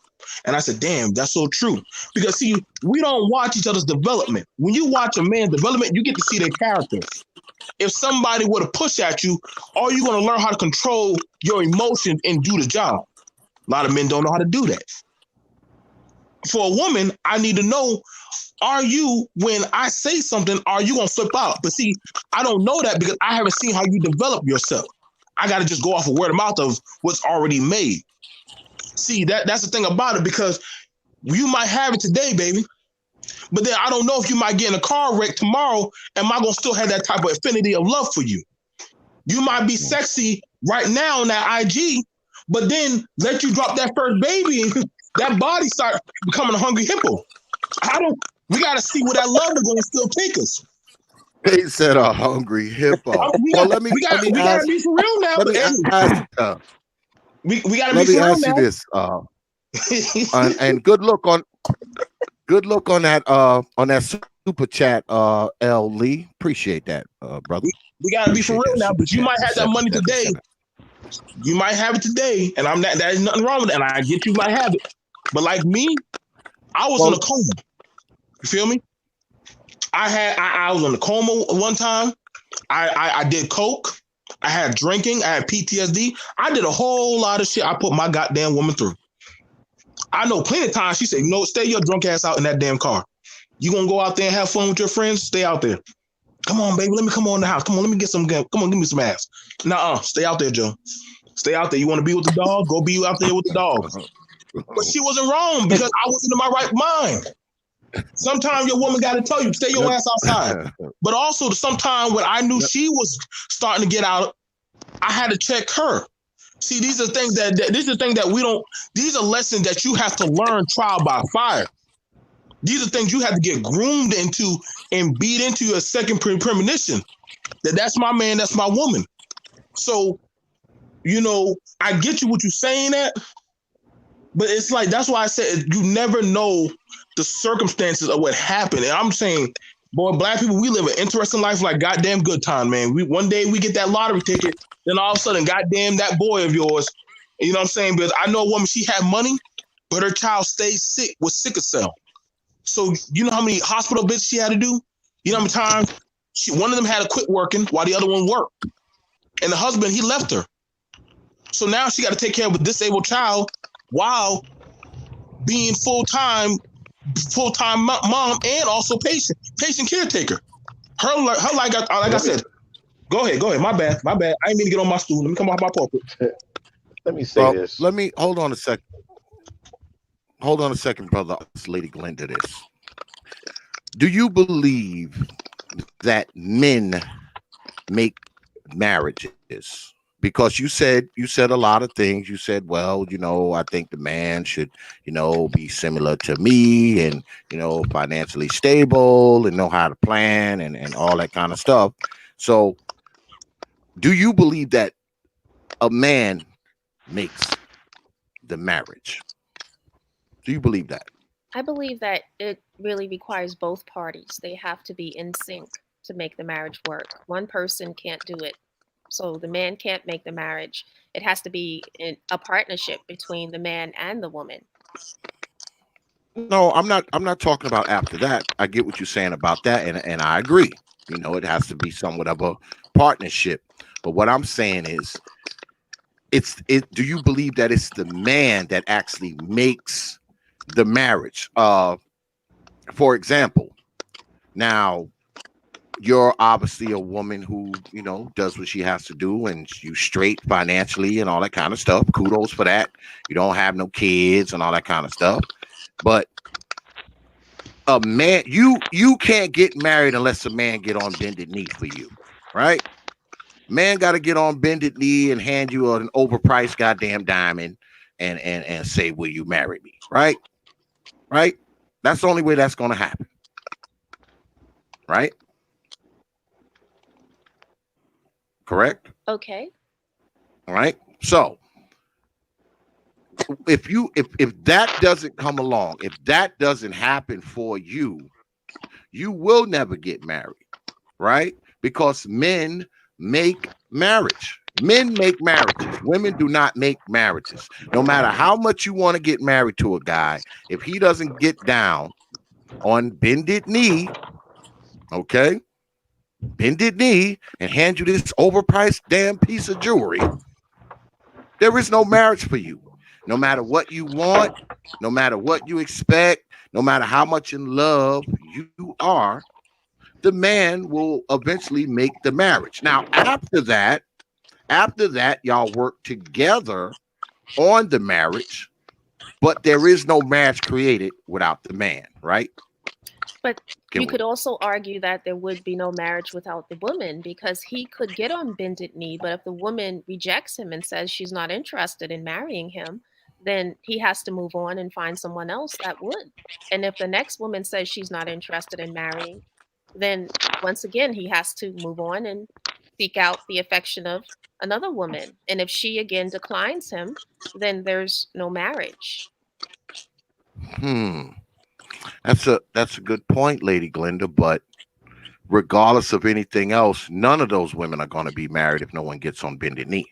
And I said, damn, that's so true. Because see, we don't watch each other's development. When you watch a man's development, you get to see their character. If somebody were to push at you, are you gonna learn how to control your emotions and do the job? A lot of men don't know how to do that. For a woman, I need to know, are you, when I say something, are you gonna flip out? But see, I don't know that because I haven't seen how you develop yourself. I gotta just go off of word of mouth of what's already made. See, that's the thing about it, because you might have it today, baby, but then I don't know if you might get in a car wreck tomorrow. Am I gonna still have that type of affinity of love for you? You might be sexy right now on that IG, but then let you drop that first baby and that body start becoming a hungry hippo. We got to see where that love is going to still take us. They said a hungry hippo. We Well, got let me we got to ask be for real now. let me ask We got to be let me for real ask you now. this. And good luck on that super chat, L Lee. Appreciate that, brother. We gotta be for Appreciate real that now, super but you chat might for have that money today. 777. You might have it today, and I'm not. There's nothing wrong with it. And I get you might have it, but like me, I was in a Well, coma. You feel me? I was in a coma one time. I did coke. I had drinking. I had PTSD. I did a whole lot of shit. I put my goddamn woman through. I know plenty of times she said, stay your drunk ass out in that damn car. You gonna go out there and have fun with your friends? Stay out there. Come on, baby. Let me come on in the house. Come on, let me get some. Come on, give me some ass. Nuh-uh. Stay out there, Joe. Stay out there. You want to be with the dog? Go be out there with the dog. But she wasn't wrong because I wasn't in my right mind. Sometimes your woman got to tell you, stay your ass outside. But also, sometimes when I knew she was starting to get out, I had to check her. See, these are things that we don't. These are lessons that you have to learn trial by fire. These are things you have to get groomed into and beat into your second premonition. That's my man, that's my woman. So, I get you what you're saying that, but it's like that's why I said you never know the circumstances of what happened. And I'm saying, boy, black people, we live an interesting life like goddamn good time, man. One day we get that lottery ticket, then all of a sudden, goddamn that boy of yours. You know what I'm saying? Because I know a woman, she had money, but her child stayed sick with sickle cell. So you know how many hospital visits she had to do? You know how many times one of them had to quit working while the other one worked. And the husband, he left her. So now she got to take care of a disabled child while being full-time mom and also patient caretaker. Her like I said, go ahead. My bad. I ain't mean to get on my stool. Let me come off my pulpit. Let me say this. Let me hold on a second. Hold on a second, brother. Lady Glenda, this. Do you believe that men make marriages? Because you said a lot of things. You said, well, I think the man should, be similar to me and, financially stable and know how to plan and all that kind of stuff. So do you believe that a man makes the marriage? Do you believe that? I believe that it really requires both parties. They have to be in sync to make the marriage work. One person can't do it. So the man can't make the marriage. It has to be in a partnership between the man and the woman. No, I'm not talking about after that. I get what you're saying about that, and I agree. It has to be somewhat of a partnership. But what I'm saying is, do you believe that it's the man that actually makes the marriage? For example, now you're obviously a woman who, does what she has to do, and you straight financially and all that kind of stuff. Kudos for that. You don't have no kids and all that kind of stuff. But a man, you can't get married unless a man get on bended knee for you, right? Man got to get on bended knee and hand you an overpriced goddamn diamond and say, will you marry me? Right? Right? That's the only way that's going to happen. Right? Correct? Okay. All right. So if that doesn't come along, if that doesn't happen for you, you will never get married. Right? Because men make marriage. Men make marriages. Women do not make marriages. No matter how much you want to get married to a guy, if he doesn't get down on bended knee, okay, bended knee, and hand you this overpriced damn piece of jewelry, there is no marriage for you. No matter what you want, no matter what you expect, no matter how much in love you are, the man will eventually make the marriage. Now, after that, y'all work together on the marriage, but there is no marriage created without the man, right? But you could also argue that there would be no marriage without the woman, because he could get on bended knee, but if the woman rejects him and says she's not interested in marrying him, then he has to move on and find someone else that would. And if the next woman says she's not interested in marrying, then once again, he has to move on and seek out the affection of another woman. And if she again declines him, then there's no marriage. That's a good point, Lady Glenda. But regardless of anything else, none of those women are going to be married if no one gets on bended knee.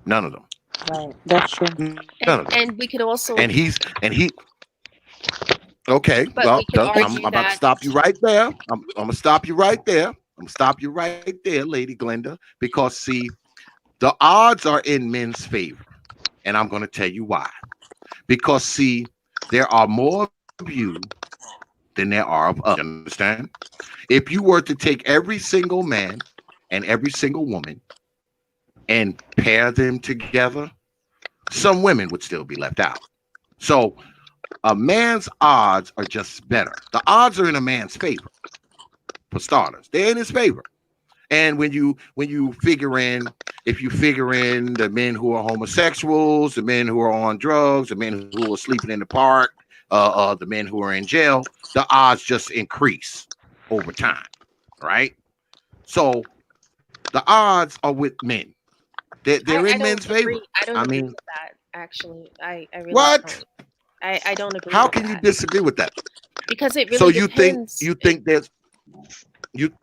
None of them. Right. That's true. None of them. And we could And also, he. Okay. but Well, we could I'm argue about to that. stop you right there. I'm gonna stop you right there. I'm gonna stop you right there, Lady Glenda, because see, the odds are in men's favor, and I'm gonna tell you why. Because see, there are more of you than there are of us. You understand? If you were to take every single man and every single woman and pair them together, some women would still be left out. So a man's odds are just better. The odds are in a man's favor, for starters. They're in his favor. And when you figure in, if you figure in the men who are homosexuals, the men who are on drugs, the men who are sleeping in the park, the men who are in jail, the odds just increase over time, right? So the odds are with men. They're I in don't men's favor. agree. I don't I agree mean, with that. Actually, I really what? don't. I don't agree How with can you that disagree with that? because it So really you think depends. you think there's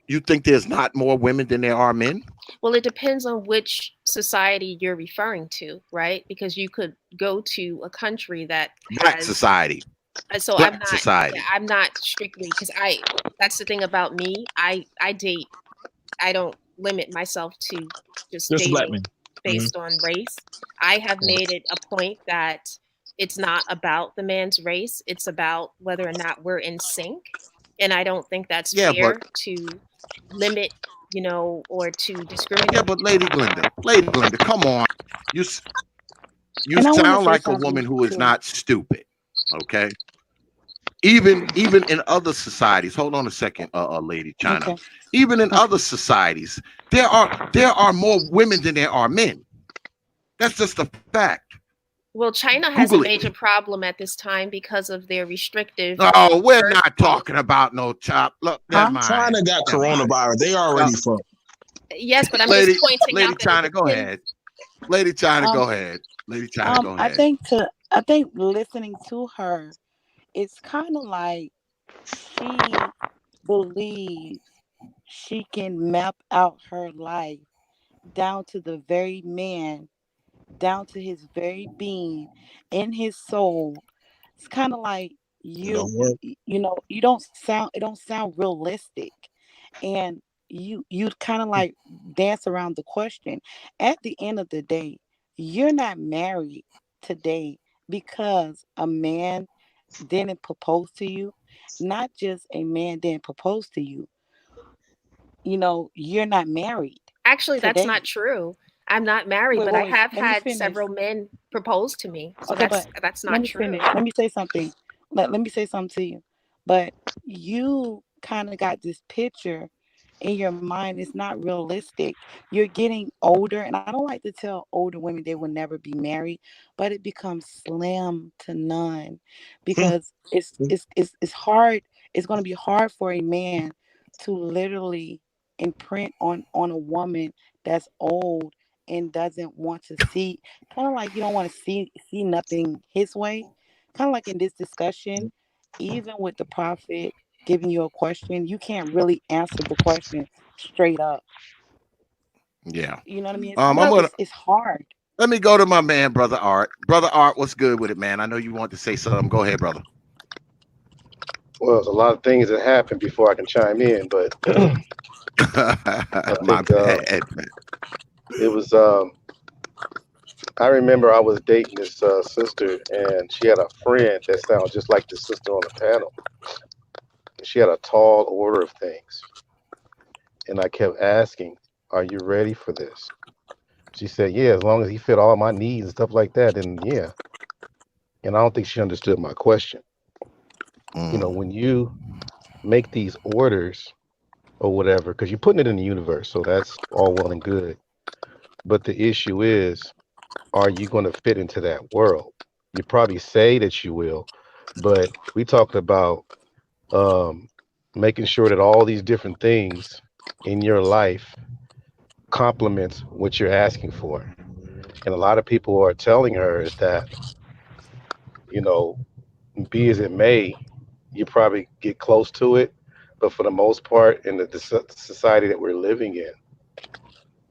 you think there's not more women than there are men? Well, it depends on which society you're referring to, right? Because you could go to a country that Black has. society. So I'm Black not. Yeah, society. I'm not strictly because I. That's the thing about me. I date. I don't limit myself to just Just a black dating man. Hmm. based on race. I have made it a point that it's not about the man's race. It's about whether or not we're in sync. And I don't think that's Yeah, but fair to limit, or to yeah, discriminate but based Lady Glenda, come on. You s- you And I want to sound say like a something woman who is too. not stupid. Okay. Even in other societies, hold on a second, Lady China. Okay. Even in Okay. other societies, there are more women than there are men. That's just a fact. Well, China has Google a it. major problem at this time because of their restrictive Oh, we're birth not talking policy. about no chop. Look, never Huh? mind. China got Never mind. coronavirus. They Uh, already fucked. Yes, but I'm just lady, pointing Lady out that it China, go depends. ahead. Lady China, Um. go ahead. Lady China, go I ahead. think I think listening to her, it's kind of like she believes she can map out her life down to the very man, down to his very being, in his soul. It's kind of like It don't you, work. you don't sound, it don't sound realistic, and you kind of like dance around the question. At the end of the day, you're not married today because a man didn't propose to you. Not just a man didn't propose to you. You're not married Actually, that's today. not true. I'm not married, Wait, but wait, I wait. have Let me had finish. several men propose to me. So Okay, that's but that's let not me true. finish. Let me say something. Let me say something to you. But you kind of got this picture in your mind. It's not realistic. You're getting older, and I don't like to tell older women they will never be married, but it becomes slim to none because it's hard. It's going to be hard for a man to literally imprint on a woman that's old and doesn't want to see, kind of like you don't want to see nothing his way. Kind of like in this discussion, even with the prophet giving you a question, you can't really answer the question straight up. Yeah. You know what I mean? I'm Well, gonna It's hard. let me go to my man, brother Art. Brother Art, what's good with it, man? I know you want to say something. Go ahead, brother. Well, there's a lot of things that happen before I can chime in, but I My think bad, man. it was. I remember I was dating this sister, and she had a friend that sounded just like the sister on the panel. And she had a tall order of things, and I kept asking, "Are you ready for this?" She said, "Yeah, as long as he fit all my needs and stuff like that." And yeah, and I don't think she understood my question. Mm, When you make these orders or whatever, because you're putting it in the universe, so that's all well and good. But the issue is, are you going to fit into that world? You probably say that you will, but we talked about um, making sure that all these different things in your life complements what you're asking for. And a lot of people are telling her is that, you know, be as it may, you probably get close to it. But for the most part, in the society that we're living in,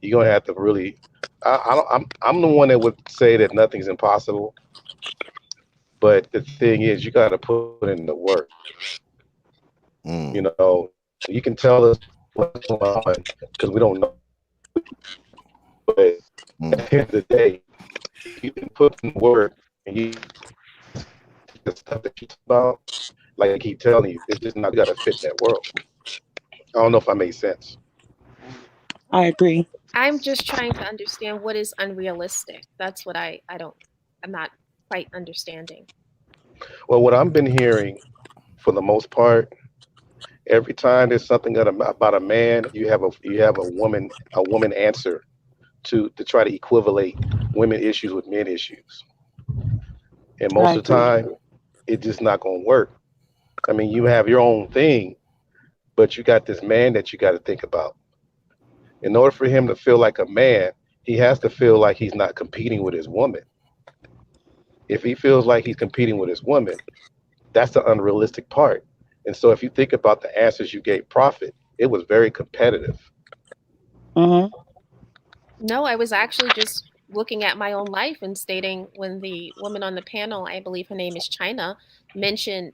you're gonna have to really. I'm the one that would say that nothing's impossible. But the thing is, you got to put in the work. You Mm, know, you can tell us what's going on because we don't know, but at the mm. end of the day, if you didn't put in the work and you didn't take the stuff that you talk about, like I keep telling you, it's just not gonna fit in that world. I don't know if I made sense. I agree. I'm just trying to understand what is unrealistic. That's what I'm not quite understanding. Well, what I've been hearing for the most part, every time there's something about a man, you have a woman answer to try to equivalate women issues with men issues, and I most of the agree. time, it's just not gonna work. I mean, you have your own thing, but you got this man that you got to think about. In order for him to feel like a man, he has to feel like he's not competing with his woman. If he feels like he's competing with his woman, that's the unrealistic part. And so if you think about the answers you gave Prophet, it was very competitive. Mm-hmm. No, I was actually just looking at my own life and stating when the woman on the panel, I believe her name is China, mentioned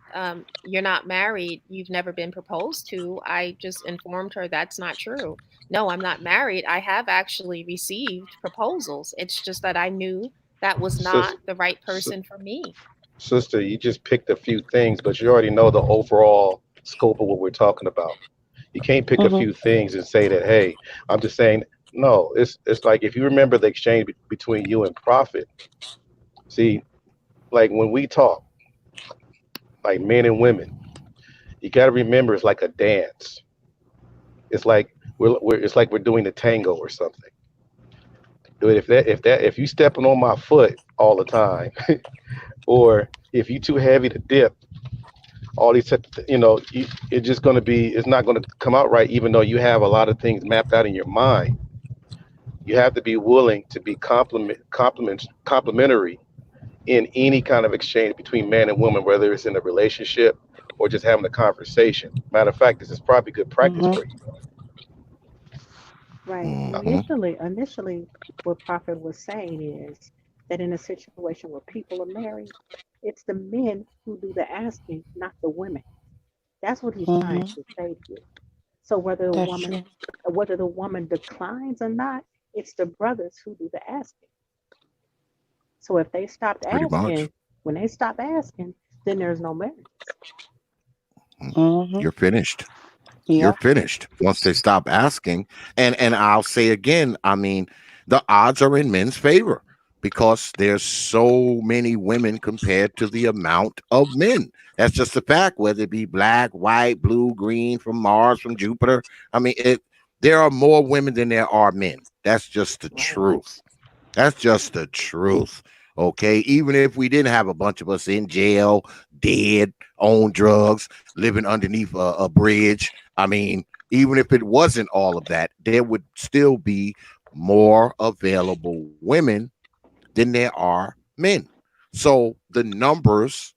you're not married, you've never been proposed to. I just informed her that's not true. No, I'm not married. I have actually received proposals. It's just that I knew that was not Sis, the right sis- person for me. Sister, you just picked a few things, but you already know the overall scope of what we're talking about. You can't pick a Mm-hmm. few things and say that, hey, I'm just saying, no, it's like if you remember the exchange between you and Prophet, see, like when we talk, like men and women, you got to remember it's like a dance. It's like we're doing the tango or something. But if you stepping on my foot all the time, or if you too heavy to dip, all these it's just going to be it's not going to come out right. Even though you have a lot of things mapped out in your mind, you have to be willing to be complimentary in any kind of exchange between man and woman, whether it's in a relationship or just having a conversation. Matter of fact, this is probably good practice Mm-hmm. for you. Right. Mhm. Initially, what Prophet was saying is that in a situation where people are married, it's the men who do the asking, not the women. That's what he's trying Mm-hmm. to say here. So That's true. whether the woman declines or not, it's the brothers who do the asking. So if they stopped Pretty much. asking, when they stop asking, then there's no marriage. Mm. Mm-hmm. You're finished. You're Yep. finished once they stop asking. And I'll say again, I mean, the odds are in men's favor because there's so many women compared to the amount of men. That's just a fact, whether it be black, white, blue, green, from Mars, from Jupiter. I mean, there are more women than there are men. That's just the Right. truth. That's just the truth. Okay. Even if we didn't have a bunch of us in jail, dead, on drugs, living underneath a bridge, I mean, even if it wasn't all of that, there would still be more available women than there are men. So the numbers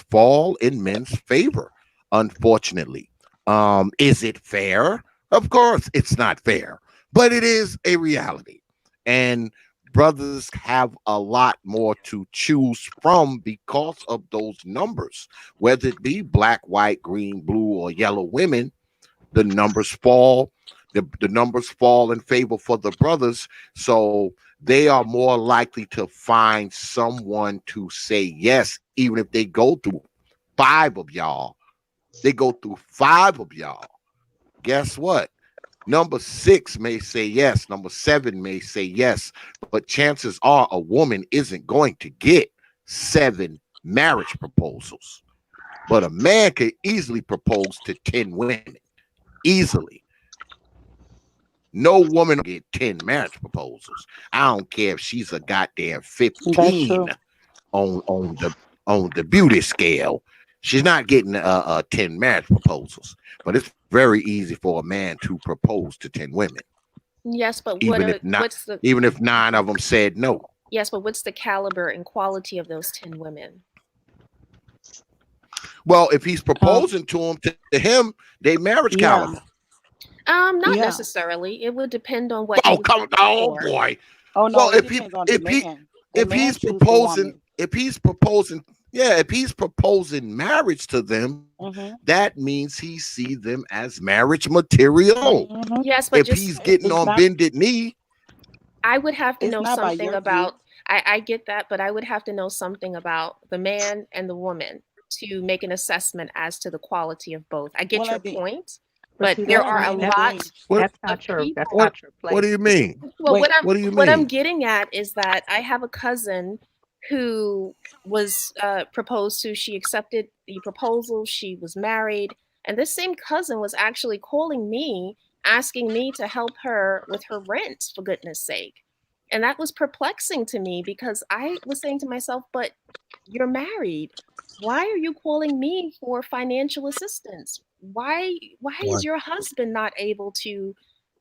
fall in men's favor, unfortunately. Is it fair? Of course, it's not fair, but it is a reality. And brothers have a lot more to choose from because of those numbers, whether it be black, white, green, blue, or yellow women. The numbers fall. The numbers fall in favor for the brothers. So they are more likely to find someone to say yes, even if they go through five of y'all. They go through five of y'all. Guess what? Number six may say yes. Number seven may say yes. But chances are a woman isn't going to get seven marriage proposals. But a man could easily propose to 10 women. Easily. No woman will get 10 marriage proposals. I don't care if she's a goddamn That's 15 true. on the beauty scale. She's not getting 10 marriage proposals, but it's very easy for a man to propose to 10 women, Yes, but even if not, even if nine of them said no. yes, but what's the caliber and quality of those 10 women? Well, if he's proposing to him, they marriage Yeah. caliber. Not Yeah. necessarily. It would depend on what he Oh, was come looking oh for. boy. Oh no, Well, it depends on the man. The if man he's choose the proposing, woman. if he's proposing, yeah, if he's proposing marriage to them, Mm-hmm. that means he see them as marriage material. Mm-hmm. Yes, but If he's just getting It's on not. bended knee, I would have to It's know not by something your view. about, I get that, but I would have to know something about the man and the woman to make an assessment as to the quality of both. I get Well, your at the point, but but see, there that's are not a in that lot range. what That's of not your. That's people. what not your what do place. you mean? Well, Wait. What do you what I'm mean? getting at is that I have a cousin who was proposed to. She accepted the proposal. She was married, and this same cousin was actually calling me, asking me to help her with her rent, for goodness sake. And that was perplexing to me because I was saying to myself, but you're married. Why are you calling me for financial assistance? Why is Right. your husband not able to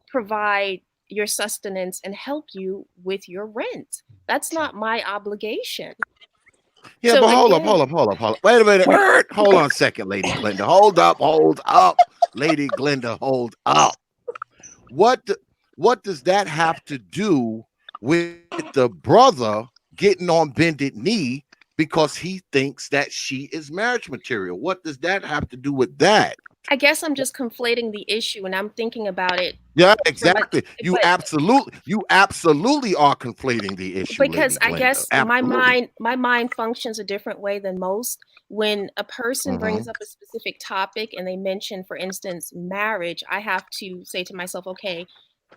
provide your sustenance and help you with your rent? That's not my obligation. Yeah, So but hold up, hold again, up, hold up, hold up. Wait a minute. Wait. Hold on a second, Lady Glenda. Hold up. Lady Glenda, hold up. What what does that have to do with the brother getting on bended knee because he thinks that she is marriage material? What does that have to do with that? I guess I'm just conflating the issue and I'm thinking about it Yeah, from a, exactly. but You absolutely are conflating the issue, because Lady I Glenda. guess Absolutely. my mind functions a different way than most. When a person Hmm. brings up a specific topic and they mention, for instance, marriage, I have to say to myself, okay,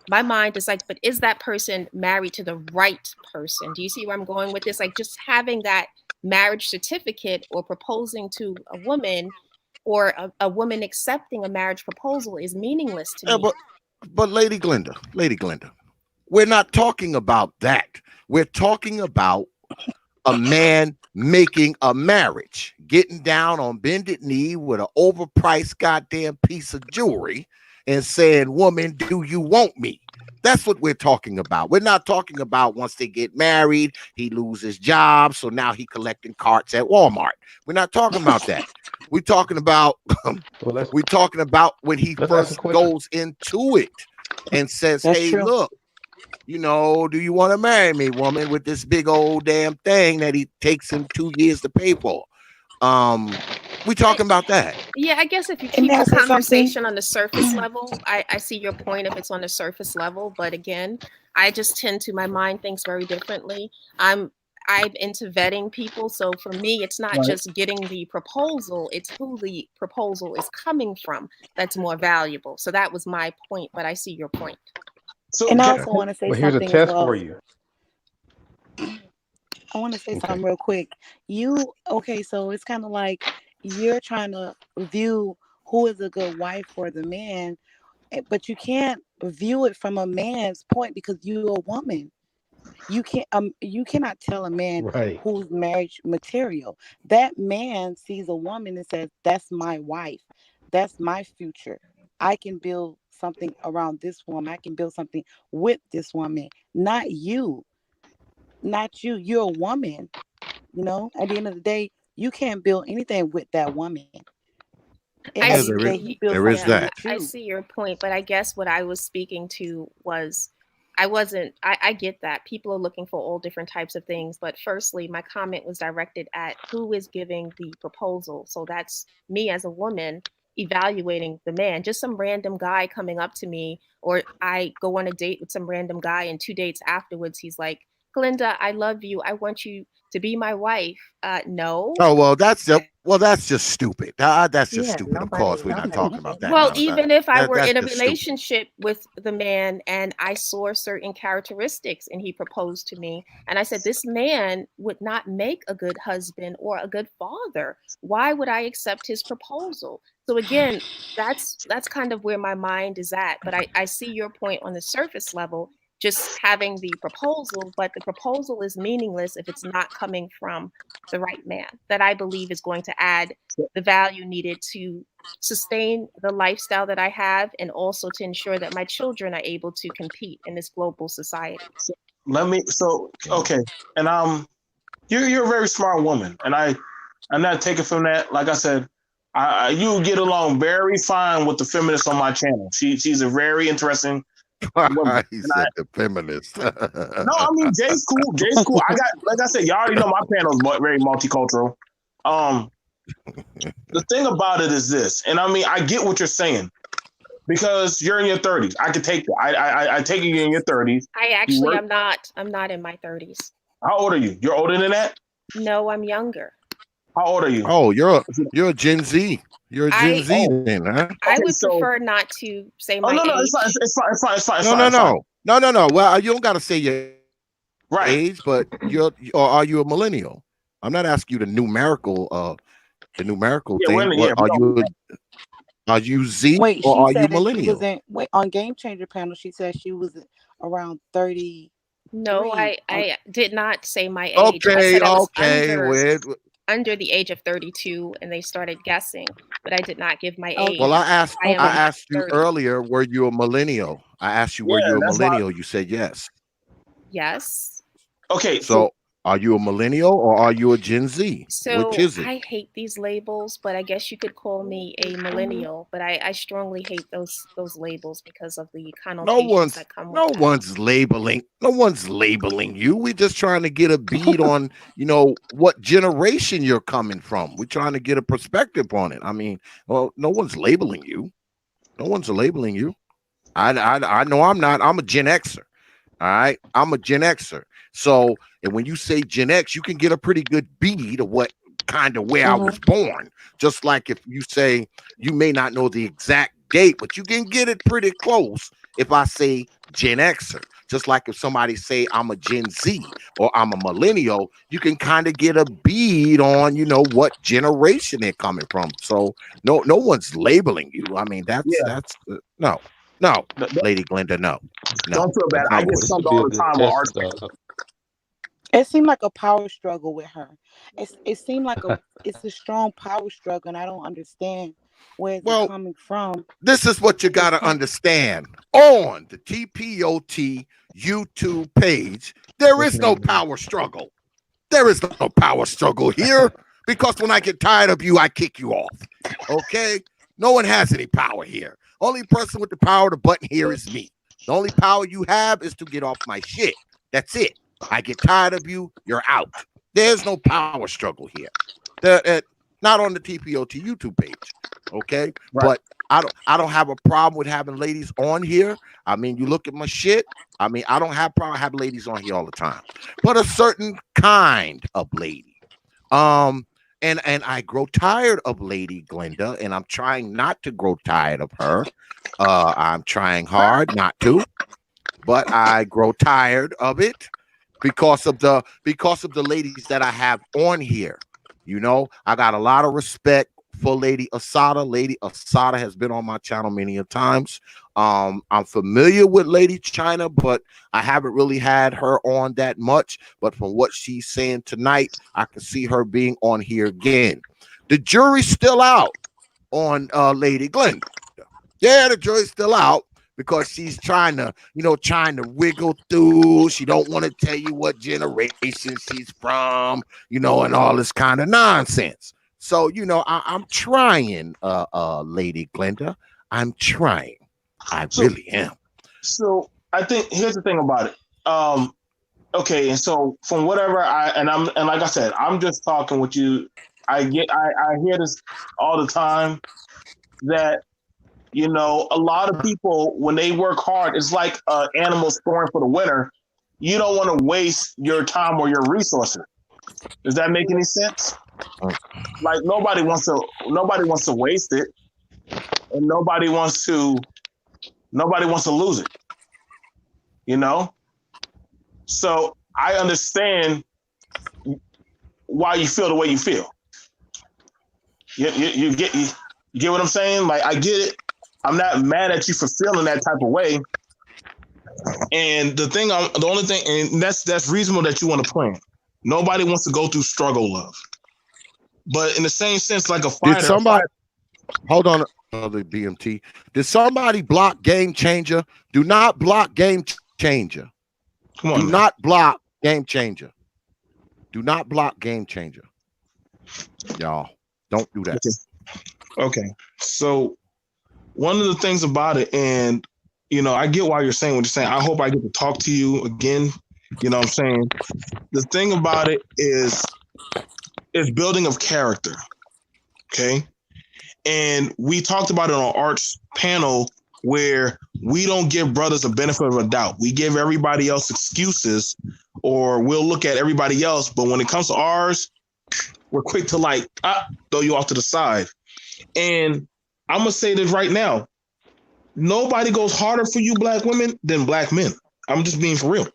my mind is like, but is that person married to the right person? Do you see where I'm going with this? Like just having that marriage certificate or proposing to a woman or a woman accepting a marriage proposal is meaningless to Yeah, me. but Lady Glenda, we're not talking about that. We're talking about a man making a marriage, getting down on bended knee with an overpriced goddamn piece of jewelry and saying, "Woman, do you want me?" That's what we're talking about. We're not talking about once they get married, he loses his job, so now he collecting carts at Walmart. We're not talking about that. We're talking about Well, we're talking about when he let's ask a first question. goes into it and says, That's "Hey, true. look, do you want to marry me, woman?" With this big old damn thing that he takes him 2 years to pay for. Um, we I, talking about that. yeah, I guess if you And keep the that's something. conversation on the surface level, I see your point if it's on the surface level. But again, I just tend to, my mind thinks very differently. I'm I'm into vetting people. So for me, it's not Right. just getting the proposal, it's who the proposal is coming from that's more valuable. So that was my point, but I see your point. So And I can, Okay. also want to say But here's a something as test well. for you. I want to say Okay. something real quick. Okay, so it's kind of like you're trying to view who is a good wife for the man, but you can't view it from a man's point because you're a woman. You cannot tell a man Right. who's marriage material. That man sees a woman and says, "That's my wife. That's my future. I can build something around this woman. I can build something with this woman. Not you. Not you. You're a woman. At the end of the day, you can't build anything with that woman. I At Yeah, the end of the day, see. he builds there is Yeah, something that. with I you. see your point, but I guess what I was speaking to was I wasn't, I get that people are looking for all different types of things, but firstly, my comment was directed at who is giving the proposal. So that's me as a woman evaluating the man, just some random guy coming up to me, or I go on a date with some random guy, and 2 dates afterwards, he's like, Glinda, I love you. I want you to be my wife. No. Oh well, that's just stupid. That's just Yeah, stupid. Of nobody course, we're not nobody talking about said that Well, that. kind of stuff. even if I were That's in a just stupid. relationship with the man and I saw certain characteristics and he proposed to me, and I said, this man would not make a good husband or a good father. Why would I accept his proposal? So again, that's kind of where my mind is at. But I see your point on the surface level, just having the proposal, but the proposal is meaningless if it's not coming from the right man that I believe is going to add the value needed to sustain the lifestyle that I have and also to ensure that my children are able to compete in this global society. let me. So okay, and you're a very smart woman, and I'm not taking from that. Like I said, You get along very fine with the feminist on my channel. She's a very interesting woman. He And said the feminist. no, I mean Jay's cool. Jay's cool. I got, like I said, y'all already know my panel is very multicultural. The thing about it is this, and I mean I get what you're saying because you're in your 30s. I could take I take you in your 30s. I'm not in my 30s. How old are you? You're older than that? No, I'm younger. How old are you? Oh, you're a Gen Z. You're a Gen Z then, huh? I would prefer not to say my age. No, it's fine. No. Well, you don't got to say your age, but or are you a millennial? I'm not asking you the numerical thing. Are you Z Wait, or she are you said that she millennial? was in on Game Changer panel. She said she was around 30. No, I did not say my age. I Okay, said I was under the age of 32, and they started guessing, but I did not give my age. Well, I asked you 30. earlier, were you a millennial? I asked you, were you a millennial? You said yes. Yes. Okay. So are you a millennial or are you a Gen Z? So which is it? I hate these labels, but I guess you could call me a millennial. But I strongly hate those labels because of the connotations that come with No one's labeling you. We're just trying to get a bead on, what generation you're coming from. We're trying to get a perspective on it. I mean, well, no one's labeling you. No one's labeling you. I know I'm not. I'm a Gen Xer. All right. I'm a Gen Xer. So, and when you say Gen X, you can get a pretty good bead of what kind of where I was born. Just like if you say you may not know the exact date, but you can get it pretty close if I say Gen Xer. Just like if somebody say I'm a Gen Z or I'm a millennial, you can kind of get a bead on, what generation they're coming from. So no one's labeling you. I mean, that's no, Lady Glenda, no. Don't feel bad. I get some all the time on art. It seemed like a power struggle with her. It seemed like it's a strong power struggle, and I don't understand where it's coming from. This is what you got to understand. On the TPOT YouTube page, there is no power struggle. There is no power struggle here because when I get tired of you, I kick you off. Okay? No one has any power here. Only person with the power of the button here is me. The only power you have is to get off my shit. That's it. I get tired of you, you're out. There's no power struggle here. Not on the TPOT YouTube page. Okay? Right. But I don't have a problem with having ladies on here. I mean, you look at my shit. I mean, I don't have problem having ladies on here all the time. But a certain kind of lady. And I grow tired of Lady Glenda, and I'm trying not to grow tired of her. I'm trying hard not to, but I grow tired of it because of the ladies that I have on here. I got a lot of respect for Lady Asada. Lady Asada has been on my channel many a times. I'm familiar with Lady China, but I haven't really had her on that much. But from what she's saying tonight, I can see her being on here again. The jury's still out on Lady Glenda. Yeah, the jury's still out because she's trying to wiggle through. She don't want to tell you what generation she's from, and all this kind of nonsense. So, I'm trying, Lady Glenda. I'm trying. I really am. So I think here's the thing about it. Okay, and so from whatever and like I said, I'm just talking with you. I hear this all the time that a lot of people when they work hard, it's like animals storing for the winter. You don't want to waste your time or your resources. Does that make any sense? Like nobody wants to waste it, and nobody wants to lose it. So I understand why you feel the way you feel. You get what I'm saying? Like I get it. I'm not mad at you for feeling that type of way. And the only thing, and that's reasonable that you want to plan. Nobody wants to go through struggle love. But in the same sense, like a fighter. Did somebody hold on, the BMT? Did somebody block Game Changer? Do not block Game Changer. Come on. Do not block Game Changer. Do not block Game Changer. Y'all, don't do that. Okay. So one of the things about it, and I get why you're saying what you're saying. I hope I get to talk to you again. You know what I'm saying? The thing about it is it's building of character. Okay. And we talked about it on Art's panel where we don't give brothers a benefit of a doubt. We give everybody else excuses, or we'll look at everybody else. But when it comes to ours, we're quick to throw you off to the side. And I'm going to say this right now. Nobody goes harder for you black women than black men. I'm just being for real.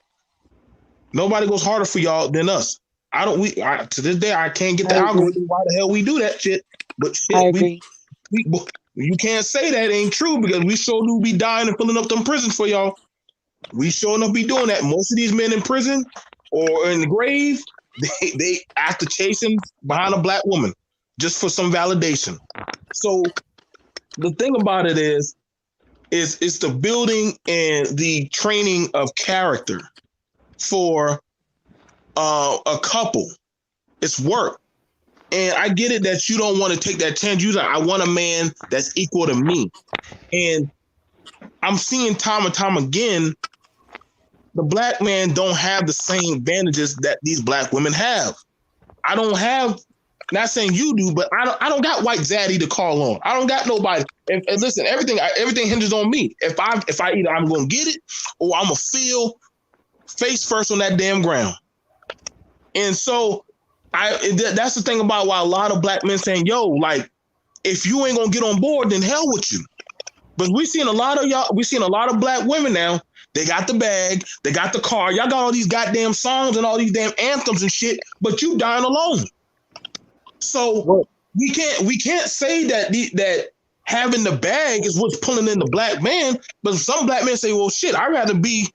Nobody goes harder for y'all than us. To this day, I can't get the algorithm why the hell we do that shit. But shit, I agree. You can't say that ain't true because we sure do be dying and filling up them prisons for y'all. We sure enough be doing that. Most of these men in prison or in the grave, they after chasing behind a black woman just for some validation. So the thing about it is the building and the training of character for a couple. It's work. And I get it that you don't want to take that chance. You're like, I want a man that's equal to me. And I'm seeing time and time again, the black man don't have the same advantages that these black women have. I don't have, not saying you do, but I don't got white zaddy to call on. I don't got nobody. And listen, everything hinges on me. If I either I'm gonna get it or I'm gonna feel face first on that damn ground. And so that's the thing about why a lot of black men saying, yo, like, if you ain't gonna get on board, then hell with you. But we seen a lot of black women now. They got the bag, they got the car, y'all got all these goddamn songs and all these damn anthems and shit, but you dying alone. So we can't say that having the bag is what's pulling in the black man. But some black men say, well, shit, I'd rather be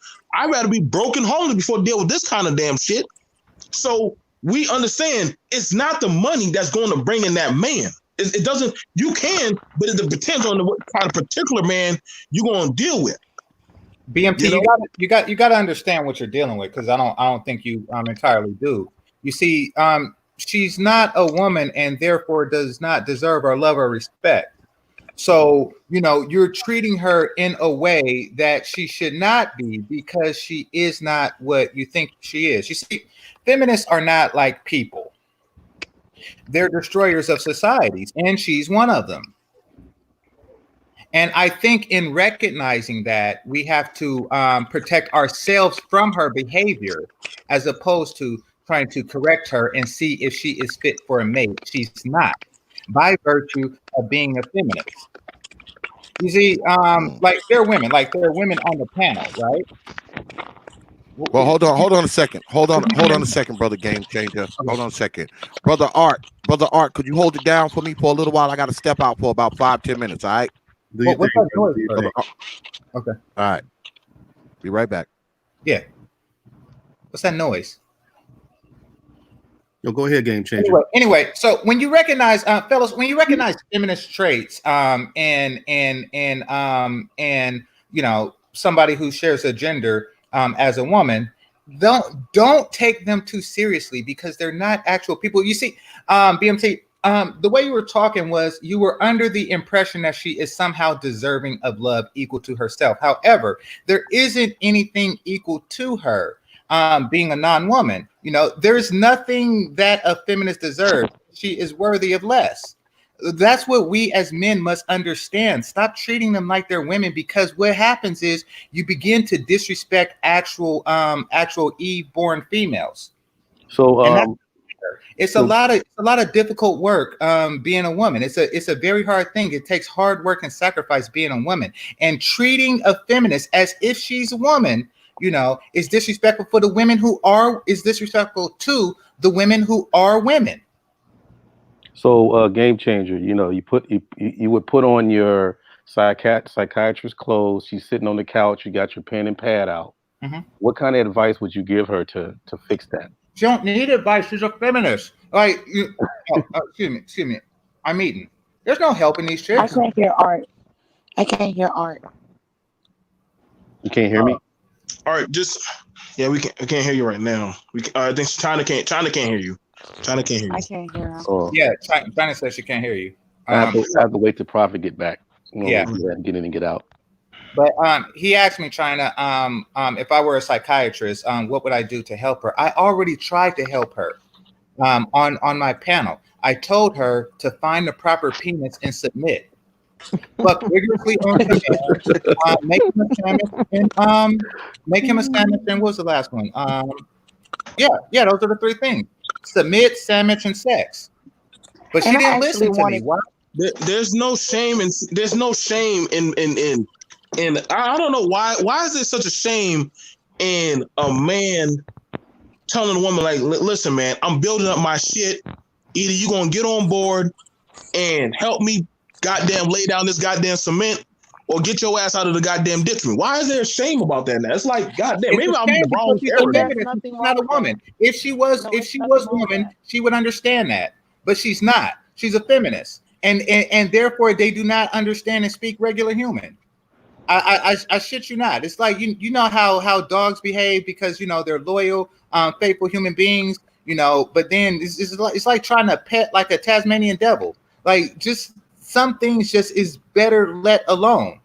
broken homeless before deal with this kind of damn shit. So we understand it's not the money that's going to bring in that man. It doesn't. You can, but it depends on what kind of particular man you're going to deal with. BMT, you got to understand what you're dealing with, because I don't think you entirely do. You see, she's not a woman and therefore does not deserve our love or respect. So, you're treating her in a way that she should not be, because she is not what you think she is. You see, feminists are not like people. They're destroyers of societies, and she's one of them. And I think in recognizing that, we have to protect ourselves from her behavior, as opposed to trying to correct her and see if she is fit for a mate. She's not, by virtue of being a feminist. You see, like there are women on the panel, right? Well, hold on a second. Hold on a second, brother Game Changer. Hold on a second. Brother Art, could you hold it down for me for a little while? I got to step out for about 5-10 minutes, all right? What's that noise? Okay. All right. Be right back. Yeah. What's that noise? Yo, go ahead, Game Changer. Anyway, so when you recognize, fellas, feminist traits, and somebody who shares a gender as a woman, don't take them too seriously, because they're not actual people. You see, BMT, the way you were talking was you were under the impression that she is somehow deserving of love equal to herself. However, there isn't anything equal to her. Being a non-woman, there's nothing that a feminist deserves. She is worthy of less. That's what we as men must understand. Stop treating them like they're women, because what happens is you begin to disrespect actual Eve-born females. So it's a lot of difficult work being a woman. It's a very hard thing. It takes hard work and sacrifice being a woman, and treating a feminist as if she's a woman, is disrespectful for the women is disrespectful to the women who are women. So, Game Changer, you would put on your psychiatrist clothes. She's sitting on the couch. You got your pen and pad out. Mm-hmm. What kind of advice would you give her to fix that? She don't need advice. She's a feminist. Like, excuse me. I'm eating. There's no help in these chicks. I can't hear Art. You can't hear me? All right, we can't hear you right now. I think China can't hear you. China can't hear you. I can't hear him. Yeah, China says she can't hear you. I have to wait till Prophet get back. Yeah. Get in and get out. But he asked me, China, if I were a psychiatrist, what would I do to help her? I already tried to help her on my panel. I told her to find the proper penis and submit. Fuck rigorously on command. Make him a sandwich and make him a sandwich. And what was the last one? Yeah, those are the three things: submit, sandwich, and sex. But she And I didn't actually listen to me. wanted, Why? There's no shame in I don't know why is there such a shame in a man telling a woman like, listen, man, I'm building up my shit. Either you gonna get on board and help me goddamn lay down this goddamn cement, or get your ass out of the goddamn ditch me. Why is there shame about that now? It's like, goddamn, maybe I'm in the wrong era. and there's nothing She's wrong not a with that. woman. If she was, No, if it's she nothing was wrong with woman, that. she would understand that. But she's not. She's a feminist, and therefore they do not understand and speak regular human. I shit you not. It's like you know how dogs behave because they're loyal, faithful human beings. But then it's like trying to pet like a Tasmanian devil. Like just some things just is better let alone.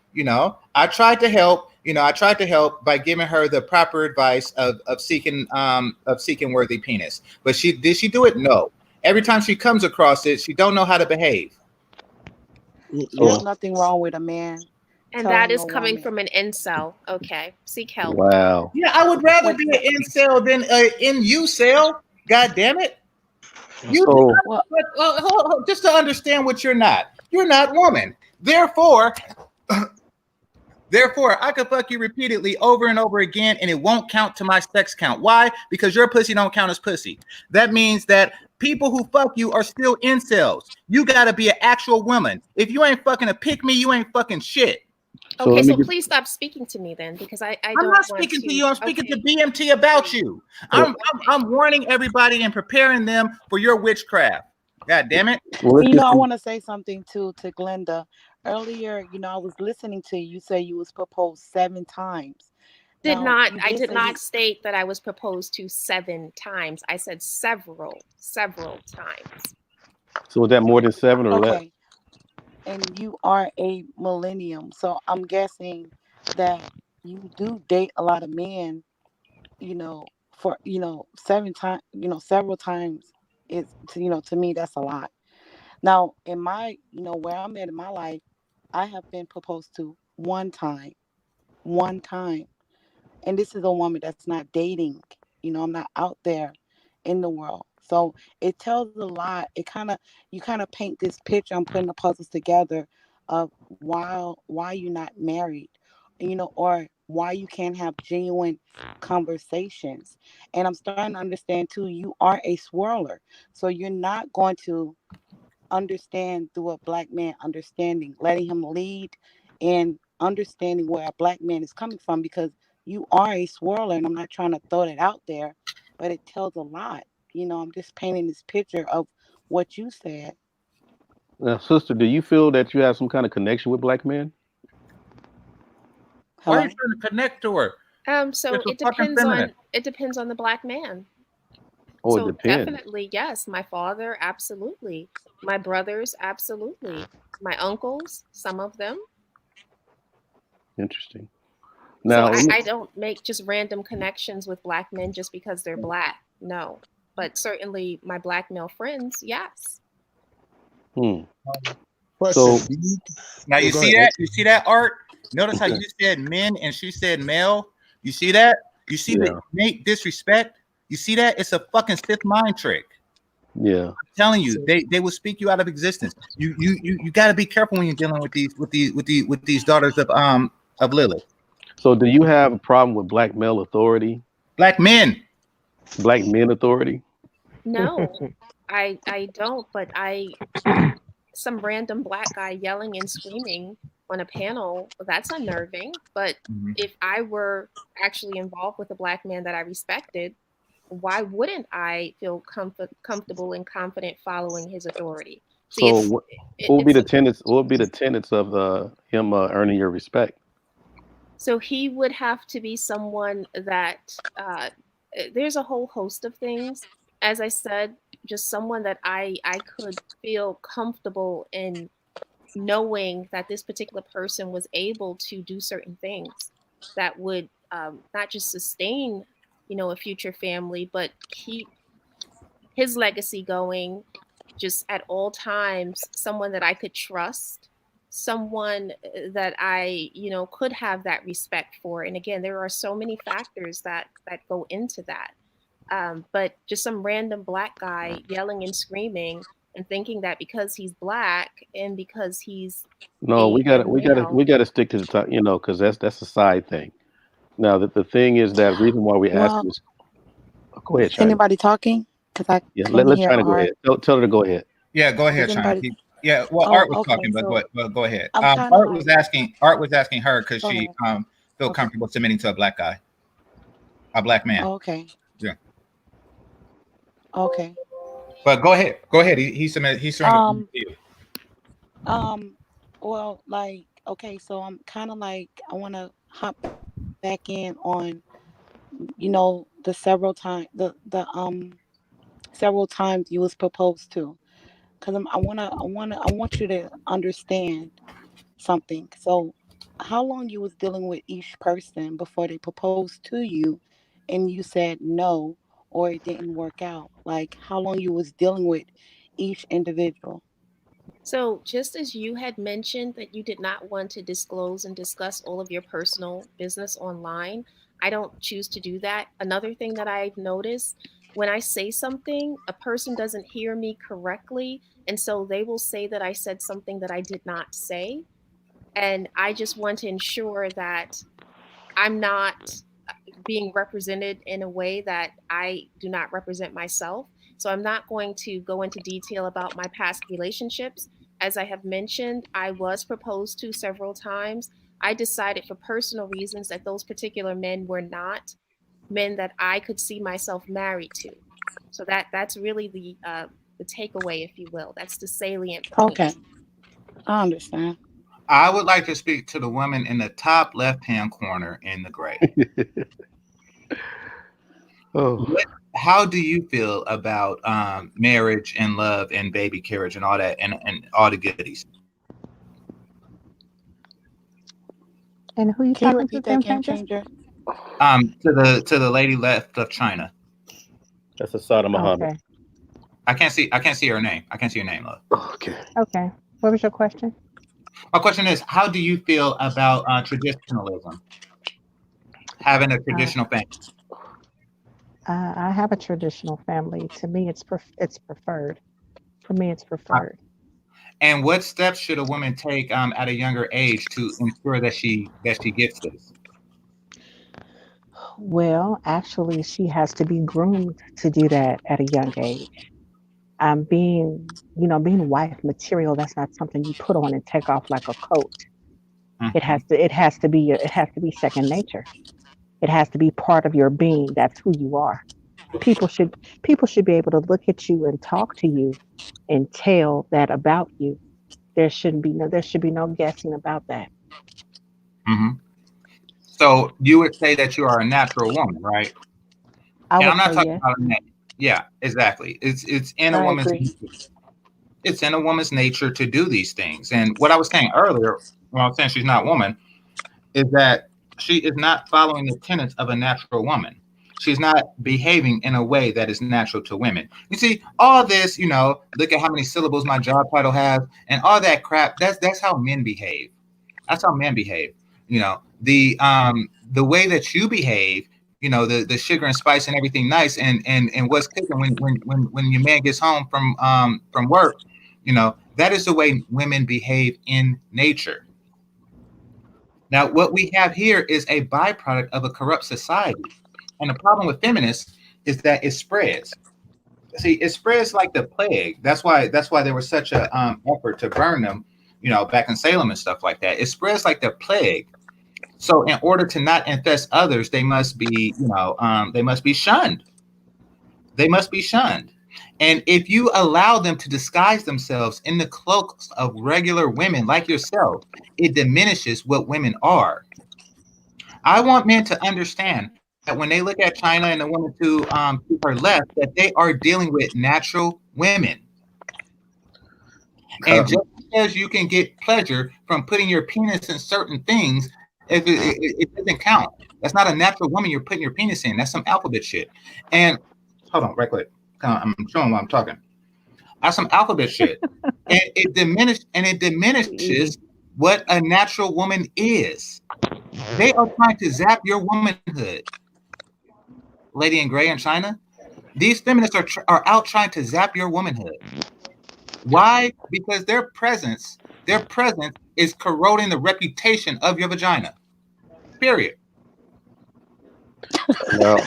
I tried to help. I tried to help by giving her the proper advice of seeking worthy penis. But did she do it? No. Every time she comes across it, she don't know how to behave. There's nothing wrong with a man. And that is a coming woman. from an incel. Okay, seek help. Wow. Yeah, I would rather be an incel than an in-you-cell. God damn it. Just to understand what you're not. You're not woman. Therefore, I could fuck you repeatedly over and over again, and it won't count to my sex count. Why? Because your pussy don't count as pussy. That means that people who fuck you are still incels. You got to be an actual woman. If you ain't fucking a pick me, you ain't fucking shit. Okay, so please stop speaking to me then, because I'm not speaking to you. I'm speaking to BMT about you. I'm warning everybody and preparing them for your witchcraft. God damn it. I want to say something to Glenda. Earlier, I was listening to you say you was proposed 7 times. I did not state that I was proposed to 7 times. I said several times. So is that more than 7 or less? And you are a millennium, so I'm guessing that you do date a lot of men. For 7 times, several times is to me that's a lot. Now, in my where I'm at in my life, I have been proposed to one time, and this is a woman that's not dating. I'm not out there in the world, so it tells a lot. You kind of paint this picture. I'm putting the puzzles together of why you're not married, or why you can't have genuine conversations. And I'm starting to understand too, you are a swirler, so you're not going to understand through a black man understanding, letting him lead and understanding where a black man is coming from, because you are a swirler. And I'm not trying to throw that out there, but it tells a lot. I'm just painting this picture of what you said. Now, sister, do you feel that you have some kind of connection with black men? Why are you trying to connect to her? So it depends on the black man. Oh, so it depends. Definitely, yes. My father, absolutely. My brothers, absolutely. My uncles, some of them. Interesting. Now, so I don't make just random connections with black men just because they're black. No. But certainly my black male friends, yes. So now you see that? You see that, Art? Notice how you said men and she said male? You see that? You see the innate disrespect? You see that? It's a fucking stiff mind trick. Yeah. I'm telling you, they will speak you out of existence. You got to be careful when you're dealing with these daughters of Lilith. So do you have a problem with black male authority? Black men authority? No, I don't, but some random black guy yelling and screaming on a panel, that's unnerving. But if I were actually involved with a black man that I respected, why wouldn't I feel comfortable and confident following his authority? So what would be the tenets? What would be the tenets of him earning your respect? So he would have to be someone that there's a whole host of things. As I said, just someone that I could feel comfortable in knowing that this particular person was able to do certain things that would not just sustain, a future family, but keep his legacy going just at all times, someone that I could trust, someone that I, could have that respect for. And again, there are so many factors that go into that. But just some random black guy yelling and screaming and thinking that because he's black and because he's No, a male. we gotta stick to the top, because that's a side thing. Now, the thing is that reason why we ask Well, this. Go ahead, is China. anybody talking? Because I Yeah, couldn't let hear China go Art. ahead. Tell her to go ahead. Yeah, go Is ahead, China. anybody? Yeah, well, Oh, Art was okay. talking, but So go ahead. I'm kind of Art like, was asking her because go she ahead. feel Okay. comfortable submitting to a black guy, a black man. Okay. Yeah, Okay. but go ahead. He surrendered to Um. you. Well, like, okay. So I'm kind of like, I want to hop back in on, the several times you was proposed to, because I want you to understand something. So, how long you was dealing with each person before they proposed to you, and you said no, or it didn't work out? Like, how long you was dealing with each individual? So, just as you had mentioned that you did not want to disclose and discuss all of your personal business online, I don't choose to do that. Another thing that I've noticed, when I say something, a person doesn't hear me correctly. And so they will say that I said something that I did not say. And I just want to ensure that I'm not being represented in a way that I do not represent myself. So I'm not going to go into detail about my past relationships. As I have mentioned, I was proposed to several times. I decided for personal reasons that those particular men were not men that I could see myself married to. So that's really the takeaway, if you will. That's the salient Okay, point. I understand. I would like to speak to the woman in the top left-hand corner in the gray. Oh, How do you feel about marriage and love and baby carriage and all that and all the goodies? And who you Can you talking to, repeat that, Game Game Changer? Changer? To the lady left of China. that's a Sada Muhammad. Okay. I can't see her name. I can't see her name, love. Okay. Okay. What was your question? My question is, how do you feel about traditionalism? Having a Uh, traditional family. I have a traditional family. To me, it's preferred. For me, it's Uh, preferred. And what steps should a woman take at a younger age to ensure that she gets this? Well, actually, she has to be groomed to do that at a young age. Being wife material, that's not something you put on and take off like a coat. Mhm. It has to be second nature. It has to be part of your being. That's who you are. People should people should be able to look at you and talk to you and tell that about you. There should be no guessing about that. Mhm. So you would say that you are a natural woman, right? I And would I'm not say talking yes. about a man. Yeah, exactly. It's in a I woman's agree. it's in a woman's nature to do these things. And what I was saying earlier, when I was saying she's not a woman, is that she is not following the tenets of a natural woman. She's not behaving in a way that is natural to women. You see, all this, look at how many syllables my job title has, and all that crap. That's how men behave. That's how men behave. The way that you behave, the sugar and spice and everything nice, and what's cooking when your man gets home from work, that is the way women behave in nature. Now, what we have here is a byproduct of a corrupt society. And the problem with feminists is that it spreads. See, it spreads like the plague. That's why there was such a effort to burn them, back in Salem and stuff like that. It spreads like the plague. So in order to not infest others, they must be, they must be shunned. They must be shunned. And if you allow them to disguise themselves in the cloaks of regular women like yourself, it diminishes what women are. I want men to understand that when they look at China and the woman to her left, that they are dealing with natural women. And just because you can get pleasure from putting your penis in certain things, if it doesn't count. That's not a natural woman you're putting your penis in. That's some alphabet shit. And hold on, right quick. I'm showing why I'm talking. That's some alphabet shit. And it diminishes what a natural woman is. They are trying to zap your womanhood. Lady in Gray in China, these feminists are out trying to zap your womanhood. Why? Because their presence is corroding the reputation of your vagina. Period. Now,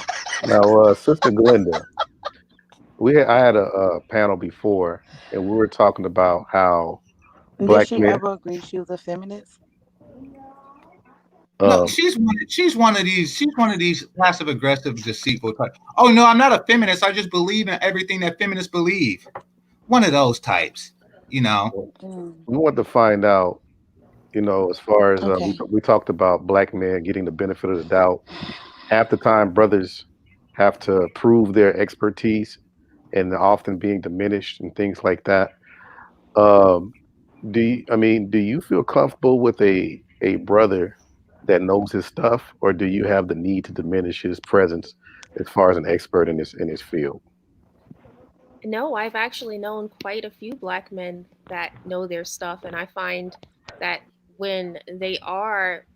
Sister Glenda, I had a panel before, and we were talking about how Did black she men. ever agree she was a feminist? No, she's one of these passive aggressive, deceitful types. Oh no, I'm not a feminist. I just believe in everything that feminists believe. One of those types, you know. We want to find out, as far as Okay. we talked about black men getting the benefit of the doubt. Half the time, brothers have to prove their expertise, and they're often being diminished and things like that. Um, do you feel comfortable with a brother that knows his stuff, or do you have the need to diminish his presence as far as an expert in his field? No, I've actually known quite a few black men that know their stuff, and I find that when they are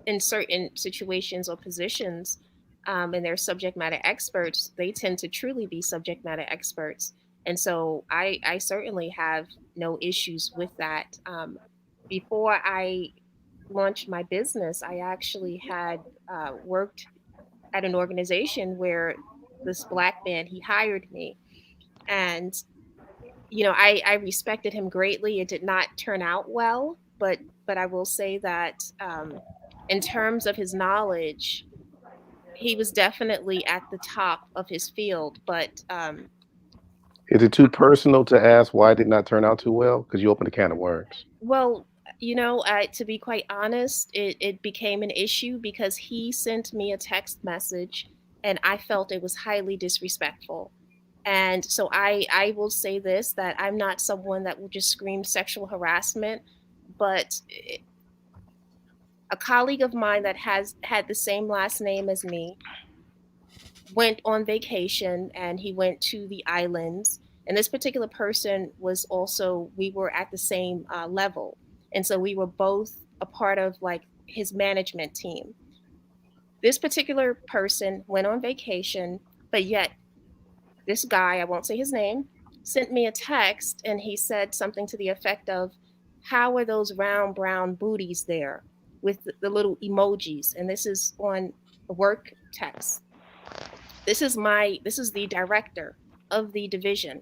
in certain situations or positions, and they're subject matter experts, they tend to truly be subject matter experts. And so I certainly have no issues with that. Before I launched my business, I actually had worked at an organization where this black man, he hired me. And I respected him greatly. It did not turn out well, but I will say that in terms of his knowledge, he was definitely at the top of his field. But Is it too personal to ask why it did not turn out too well? Because you opened a can of worms. well, to be quite honest, it became an issue because he sent me a text message, and I felt it was highly disrespectful. And so I will say this, that I'm not someone that will just scream sexual harassment, but a colleague of mine that has had the same last name as me went on vacation, and he went to the islands. And this particular person was also, we were at the same level. And so we were both a part of like his management team. This particular person went on vacation, but yet this guy, I won't say his name, sent me a text, and he said something to the effect of, "How are those round brown booties there?" with the little emojis. And this is on a work text. This is the director of the division.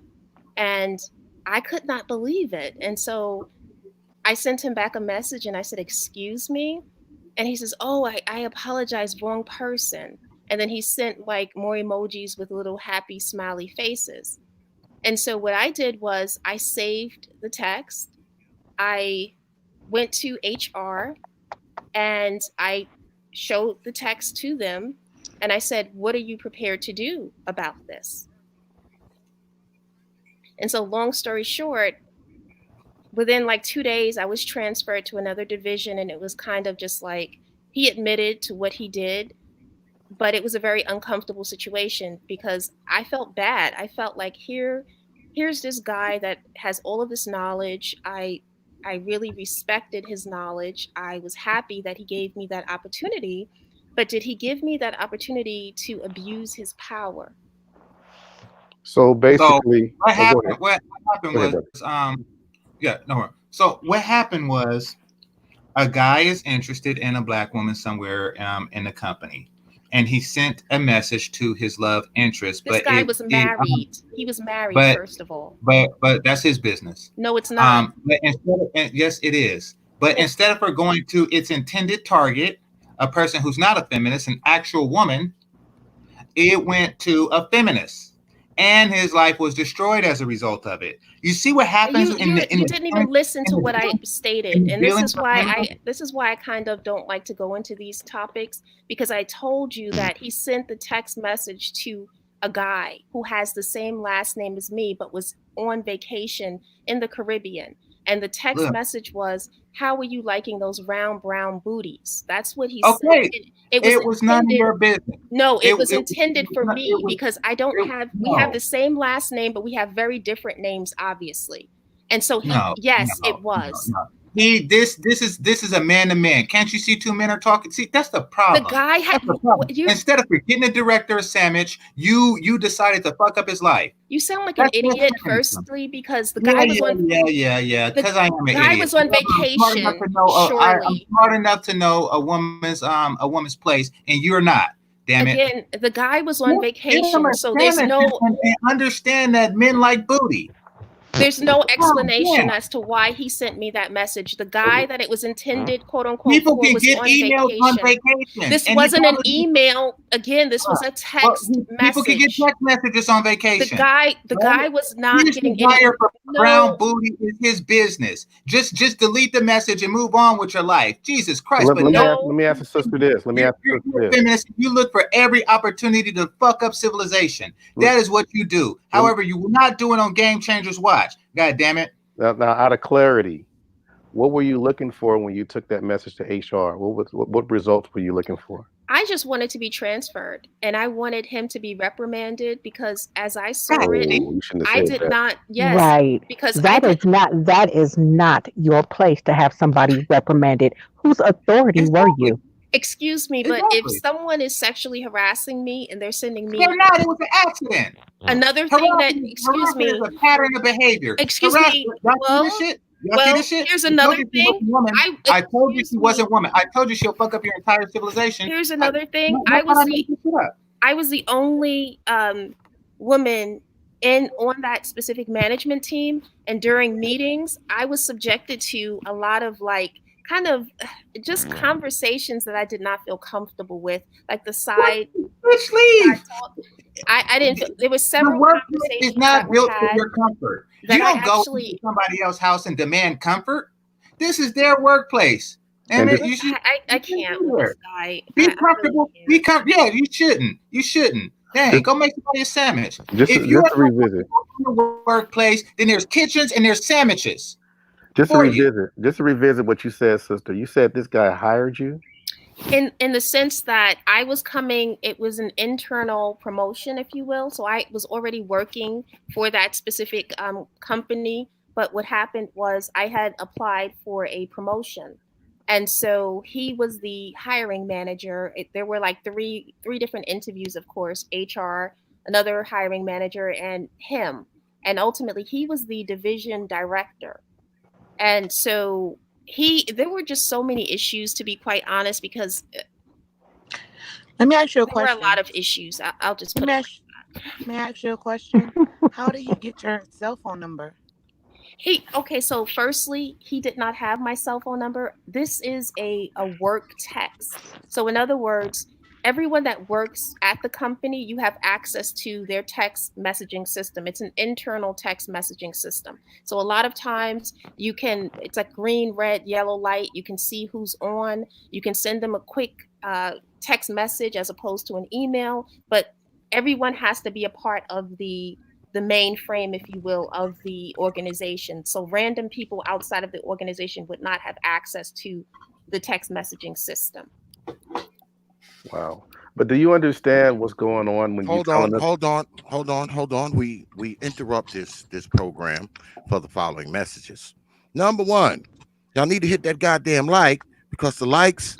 And I could not believe it. And so I sent him back a message and I said, "Excuse me?" And he says, "Oh, I apologize, wrong person." And then he sent like more emojis with little happy smiley faces. And so what I did was I saved the text. I went to HR and I showed the text to them. And I said, "What are you prepared to do about this?" And so, long story short, within like 2 days, I was transferred to another division. And it was kind of just like he admitted to what he did, but it was a very uncomfortable situation because I felt bad. I felt like here's this guy that has all of this knowledge. I really respected his knowledge. I was happy that he gave me that opportunity, but did he give me that opportunity to abuse his power? So So basically, what oh, go happened? ahead. What happened Go ahead, was, brother. yeah, no worries. So what happened was, a guy is interested in a black woman somewhere in the company, and he sent a message to his love interest. This But guy was married. He was married, but first of all. but that's his business. No, it's not. But and yes, it is. But instead of her going to its intended target, a person who's not a feminist, an actual woman, it went to a feminist. and his life was destroyed as a result of it. You see what happens You didn't even listen to what I stated, and this is why I kind of don't like to go into these topics, because I told you that he sent the text message to a guy who has the same last name as me but was on vacation in the Caribbean. And the text message was, "How are you liking those round brown booties?" That's what he said. It was none of your business. No, it was intended for me because we have the same last name, but we have very different names, obviously. And so it was. No. This is a man to man. Can't you see two men are talking? See, that's the problem. The guy had instead of forgetting the director of sandwich, you decided to fuck up his life. You sound like an idiot, firstly, because the guy was on. Yeah. Because I am an idiot. The guy was on vacation. I'm smart enough to know a woman's place, and you're not. Damn it. Again, the guy was on vacation, so there's no. And understand that men like booty. There's no explanation as to why he sent me that message. The guy that it was intended, quote unquote, people can get emails on vacation. This wasn't an email. Again, this was a text message. People can get text messages on vacation. The guy was not getting any. Brown booty is his business. Just delete the message and move on with your life. Jesus Christ! Let me ask the sister this. Feminist, you look for every opportunity to fuck up civilization. That is what you do. However, you will not do it on Game Changers Watch. God damn it! Now, out of clarity, what were you looking for when you took that message to HR? What results were you looking for? I just wanted to be transferred, and I wanted him to be reprimanded because, as I saw it, I did not. Yes, right. Because that is not your place to have somebody reprimanded. Whose authority were you? Excuse me, but if someone is sexually harassing me and they're sending me, they're not. It was an accident. Another thing that, excuse me, is a pattern of behavior. Excuse me. Here's another thing. I told you she wasn't a woman. I told you she'll fuck up your entire civilization. Here's another thing. I was the only woman on that specific management team, and during meetings, I was subjected to a lot of kind of just conversations that I did not feel comfortable with, like the side. I didn't. There was several conversations. It's not built for your comfort. You don't go to somebody else's house and demand comfort. This is their workplace. And I can't with this guy. Be comfortable. Really yeah, you shouldn't. You shouldn't. Dang, go make somebody a sandwich. If you're in the workplace, then there's kitchens and there's sandwiches. Just to revisit what you said, sister. You said this guy hired you? In the sense that I was coming, it was an internal promotion, if you will. So I was already working for that specific company. But what happened was I had applied for a promotion. And so he was the hiring manager. There were like three different interviews, of course, HR, another hiring manager, and him. And ultimately, he was the division director. And so there were just so many issues, to be quite honest, because let me ask you a question. There were a lot of issues. I'll just put it. May I ask you a question? How did he get your cell phone number? So firstly, he did not have my cell phone number. This is a work text. So in other words, everyone that works at the company, you have access to their text messaging system. It's an internal text messaging system. So a lot of times it's like green, red, yellow light. You can see who's on. You can send them a quick text message as opposed to an email. But everyone has to be a part of the mainframe, if you will, of the organization. So random people outside of the organization would not have access to the text messaging system. Wow. But do you understand what's going on when hold on. We interrupt this program for the following messages. Number one, y'all need to hit that goddamn like, because the likes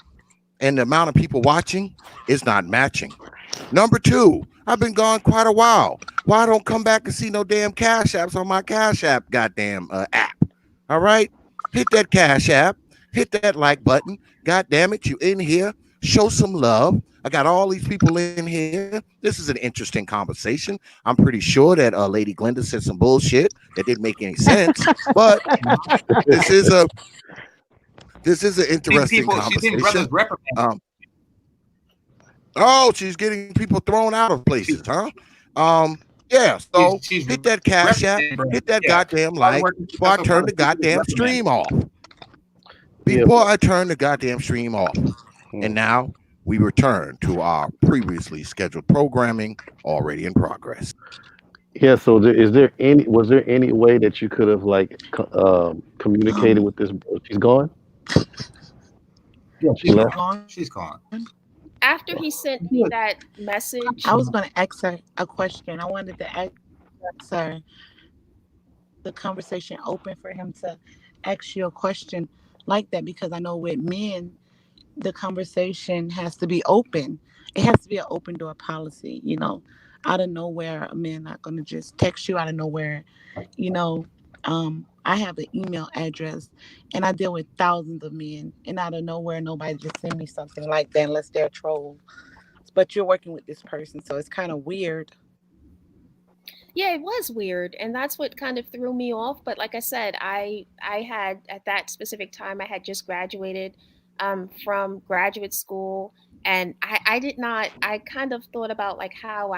and the amount of people watching is not matching. Number two, I've been gone quite a while. Why don't come back and see no damn Cash Apps on my Cash App goddamn app? All right, hit that Cash App, hit that like button. God damn it, you in here. Show some love. I got all these people in here. This is an interesting conversation. I'm pretty sure that Lady Glenda said some bullshit that didn't make any sense, but this is an interesting conversation. She's getting people thrown out of places, huh? Yeah, so She's hit that cash app, hit that goddamn like before I turn the goddamn stream off. Before I turn the goddamn stream off. And now we return to our previously scheduled programming already in progress. Yeah. So was there any way that you could have like communicated with this? She's gone. Yeah, She left. She's gone. After he sent me that message, I was going to ask her a question. I wanted to ask her the conversation open for him to ask you a question like that, because I know with men, the conversation has to be open. It has to be an open door policy, out of nowhere, a man not going to just text you out of nowhere, you know. I have an email address and I deal with thousands of men, and out of nowhere, nobody just send me something like that unless they're a troll. But you're working with this person, so it's kind of weird. yeah, it was weird, and that's what kind of threw me off. But like I said, I had at that specific time I had just graduated from graduate school, and I did not. I kind of thought about like how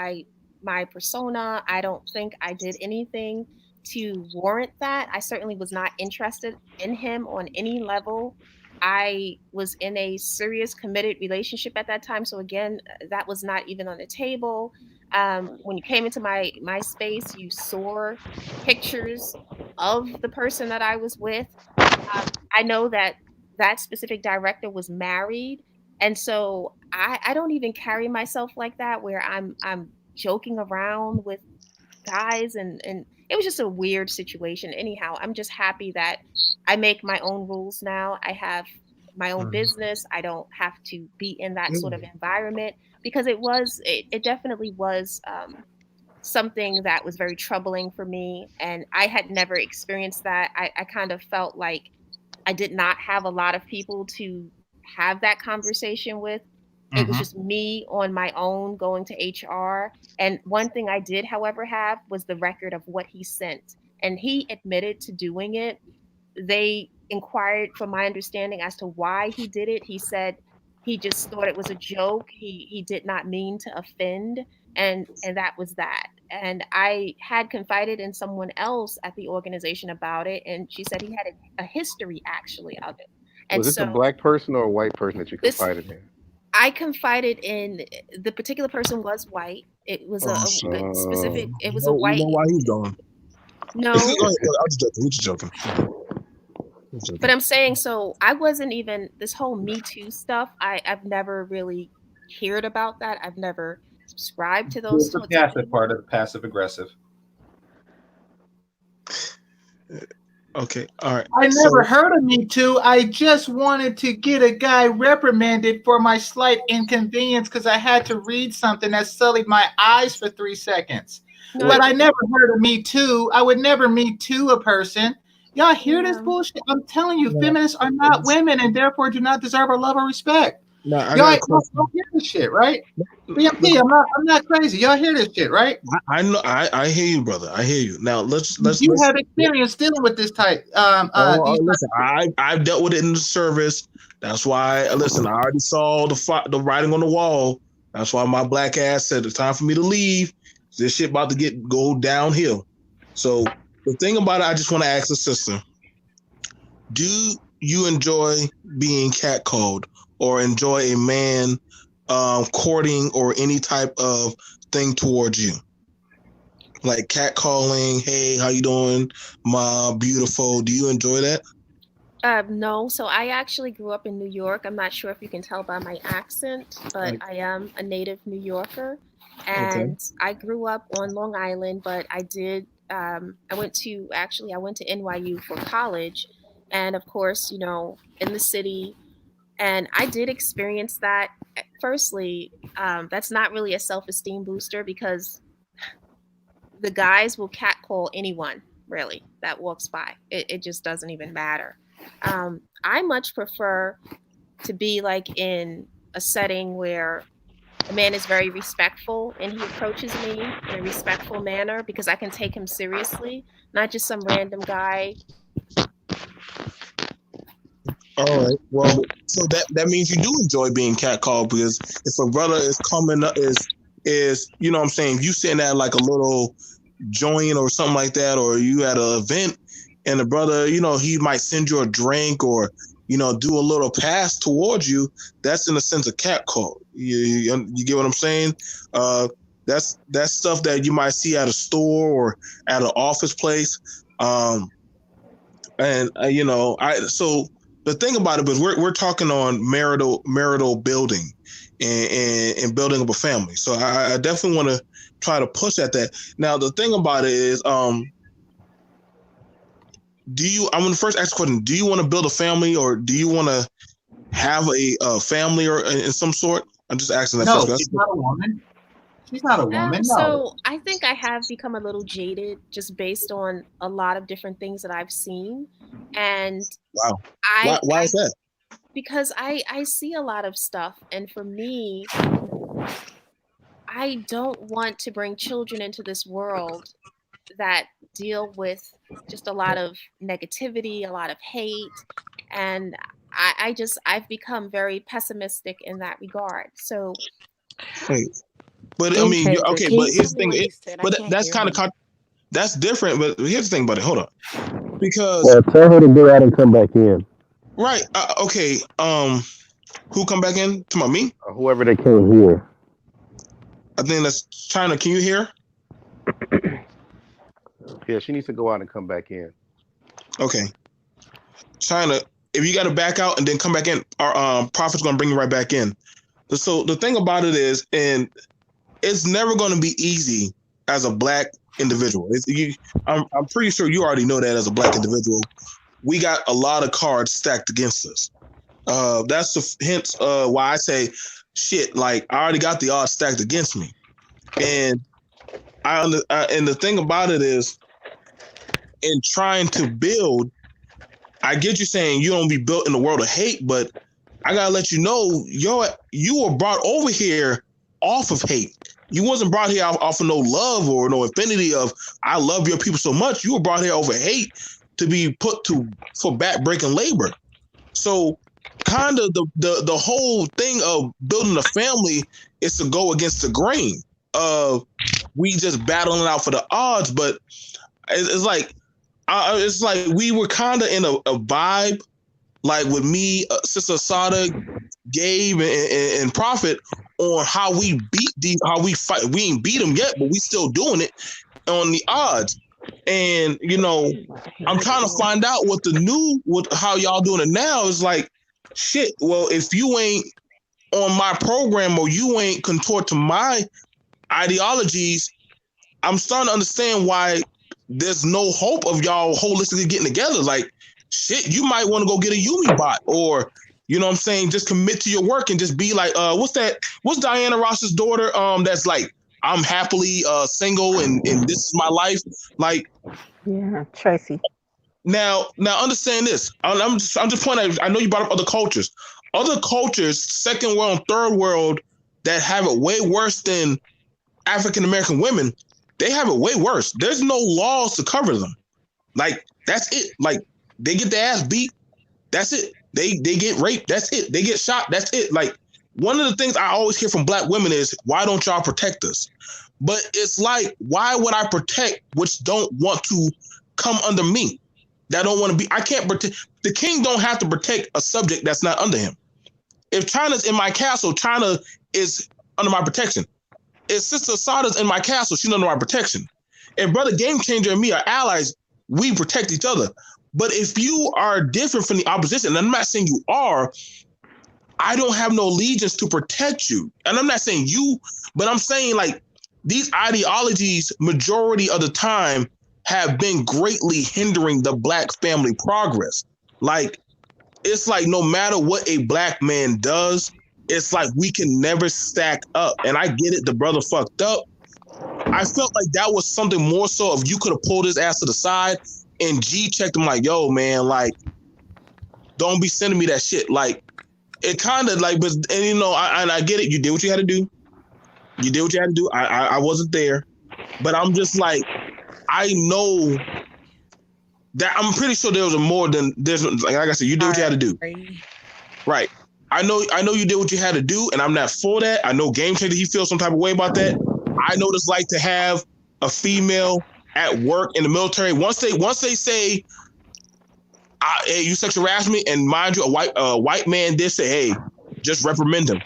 my persona. I don't think I did anything to warrant that. I certainly was not interested in him on any level. I was in a serious committed relationship at that time, so again, that was not even on the table. When you came into my space, you saw pictures of the person that I was with. I know that that specific director was married, and so I don't even carry myself like that, where I'm joking around with guys, and it was just a weird situation. Anyhow, I'm just happy that I make my own rules now. I have my own business. I don't have to be in that sort of environment, because it definitely was something that was very troubling for me, and I had never experienced that. I kind of felt like I did not have a lot of people to have that conversation with. It was just me on my own going to HR. And one thing I did, however, have was the record of what he sent. And he admitted to doing it. They inquired for my understanding as to why he did it. He said he just thought it was a joke. He did not mean to offend, and that was that. And I had confided in someone else at the organization about it, and she said he had a history actually of it. And Was this a so black person or a white person that you this confided in? I confided in the particular person was white. It was a specific. It was a You white. know why he's gone. No, Go ahead, I'm just joking. We're just joking. but I'm saying, so I wasn't even this whole Me Too stuff. I've never really cared about that. I've never subscribed to those It's the sorts of passive things. part of the passive aggressive. Okay, all right. I never heard of Me Too. I just wanted to get a guy reprimanded for my slight inconvenience because I had to read something that sullied my eyes for 3 seconds. No, But I never heard of Me Too. I would never Me Too a person. Y'all hear this Yeah. bullshit? I'm telling you, feminists are not women and therefore do not deserve our love or respect. No, I Y'all, got a question. y'all hear this shit, right? BMP, I'm not crazy. Y'all hear this shit, right? I know. I hear you, brother. I hear you. Now let's You have experience dealing with this type. listen. I've dealt with it in the service. That's why. Listen, I already saw the writing on the wall. That's why my black ass said it's time for me to leave. This shit about to go downhill. So the thing about it, I just want to ask the sister: do you enjoy being catcalled, or enjoy a man courting or any type of thing towards you? Like catcalling, hey, how you doing, my beautiful? Do you enjoy that? No. So I actually grew up in New York. I'm not sure if you can tell by my accent, but I am a native New Yorker, and I grew up on Long Island. But I did. I went to NYU for college, and of course, in the city. And I did experience that. Firstly, that's not really a self-esteem booster, because the guys will catcall anyone really that walks by. It just doesn't even matter. I much prefer to be like in a setting where a man is very respectful and he approaches me in a respectful manner, because I can take him seriously, not just some random guy. All right. Well, so that means you do enjoy being catcalled, because if a brother is is, you know what I'm saying, you sitting at like a little joint or something like that, or you at an event and the brother, you know, he might send you a drink or, you know, do a little pass towards you. That's in a sense a catcall. You get what I'm saying? That's stuff that you might see at a store or at an office place. And you know, so the thing about it is we're talking on marital building and building up a family. So I definitely want to try to push at that. Now the thing about it is, I'm going to first ask the question: do you want to build a family, or do you want to have a family or in some sort? I'm just asking that No, first. she's not a woman. She's not a woman. No. So I think I have become a little jaded just based on a lot of different things that I've seen, and Wow. I Why is that? because I see a lot of stuff, and for me, I don't want to bring children into this world that deal with just a lot of negativity, a lot of hate, and I've become very pessimistic in that regard. So Wait, but I Game mean, changer. okay, Can but you here's tell the me what thing. he said? I But can't that's hear kind him. of that's different. But here's the thing, buddy. Hold on, because Well, tell her to go out and come back in. right, okay. Who come back in? To me? Whoever that came here. I think that's China. Can you hear? Yeah, she needs to go out and come back in. Okay, China. If you got to back out and then come back in, our prophet's gonna bring you right back in. So the thing about it is, and it's never going to be easy as a black individual. I'm pretty sure you already know that as a black individual, we got a lot of cards stacked against us. That's the hence why I say, shit. Like I already got the odds stacked against me, and and the thing about it is, in trying to build, I get you saying you don't be built in the world of hate, but I gotta let you know, you were brought over here off of hate. You wasn't brought here off of no love or no affinity of I love your people so much. You were brought here over hate to be put for back-breaking labor. So kind of the whole thing of building a family is to go against the grain of we just battling out for the odds. But it's like we were kind of in a vibe, like with me, Sister Sada, Gabe, and Prophet, on how we beat how we fight. We ain't beat them yet, but we still doing it on the odds. And you know, I'm trying to find out how y'all doing it now. Is like, shit. Well, if you ain't on my program or you ain't contort to my ideologies, I'm starting to understand why there's no hope of y'all holistically getting together. Like, shit, you might want to go get a Yumi bot, or you know what I'm saying, just commit to your work and just be like, what's Diana Ross's daughter? That's like, I'm happily single and this is my life. Like, Yeah, Tracy. now understand this. I'm just pointing out, I know you brought up other cultures. Other cultures, second world, third world, that have it way worse than African American women, they have it way worse. There's no laws to cover them. Like, that's it. Like, they get their ass beat. That's it. They get raped. That's it. They get shot. That's it. Like, one of the things I always hear from black women is, why don't y'all protect us? But it's like, why would I protect which don't want to come under me? That don't want to be, I can't protect. The king don't have to protect a subject that's not under him. If China's in my castle, China is under my protection. If Sister Sada's in my castle, she's under my protection. If Brother Game Changer and me are allies, we protect each other. But if you are different from the opposition, and I'm not saying you are, I don't have no allegiance to protect you. And I'm not saying you, but I'm saying, like, these ideologies, majority of the time, have been greatly hindering the black family progress. Like, it's like no matter what a black man does, it's like we can never stack up. And I get it, the brother fucked up. I felt like that was something more so if you could have pulled his ass to the side and G checked him like, yo, man, like, don't be sending me that shit. Like, it kind of like, but, and you know, I get it. You did what you had to do. You did what you had to do. I wasn't there, but I'm just like, I know that I'm pretty sure there was a more than there's, like I said, you did what you had to do. Right. I know you did what you had to do, and I'm not for that. I know Game Changer, he feels some type of way about that. I know what it's like to have a female at work in the military. Once they say, hey, you sexual harassed me, and mind you, a white man did say, hey, just reprimand him.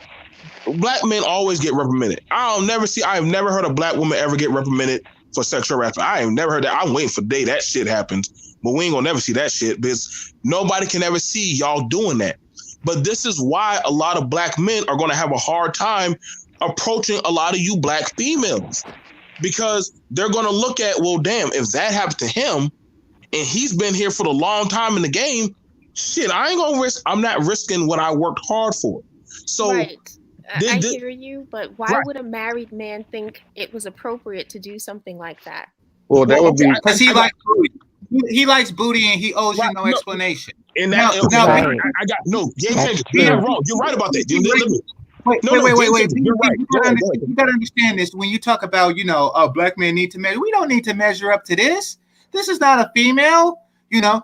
Black men always get reprimanded. I have never heard a black woman ever get reprimanded for sexual harassment. I have never heard that. I'm waiting for the day that shit happens, but we ain't gonna never see that shit because nobody can ever see y'all doing that. But this is why a lot of black men are gonna have a hard time approaching a lot of you black females because they're gonna look at, well, damn, if that happened to him and he's been here for the long time in the game, shit, I'm not risking what I worked hard for. So Right. I hear you, but why would a married man think it was appropriate to do something like that? Well, that would be because he likes booty. He likes booty, and he owes you no explanation. And that, I got no game changer. You're not wrong. You're right about that. Wait. You're right. You gotta understand this. When you talk about, black men need to measure, we don't need to measure up to this. This is not a female.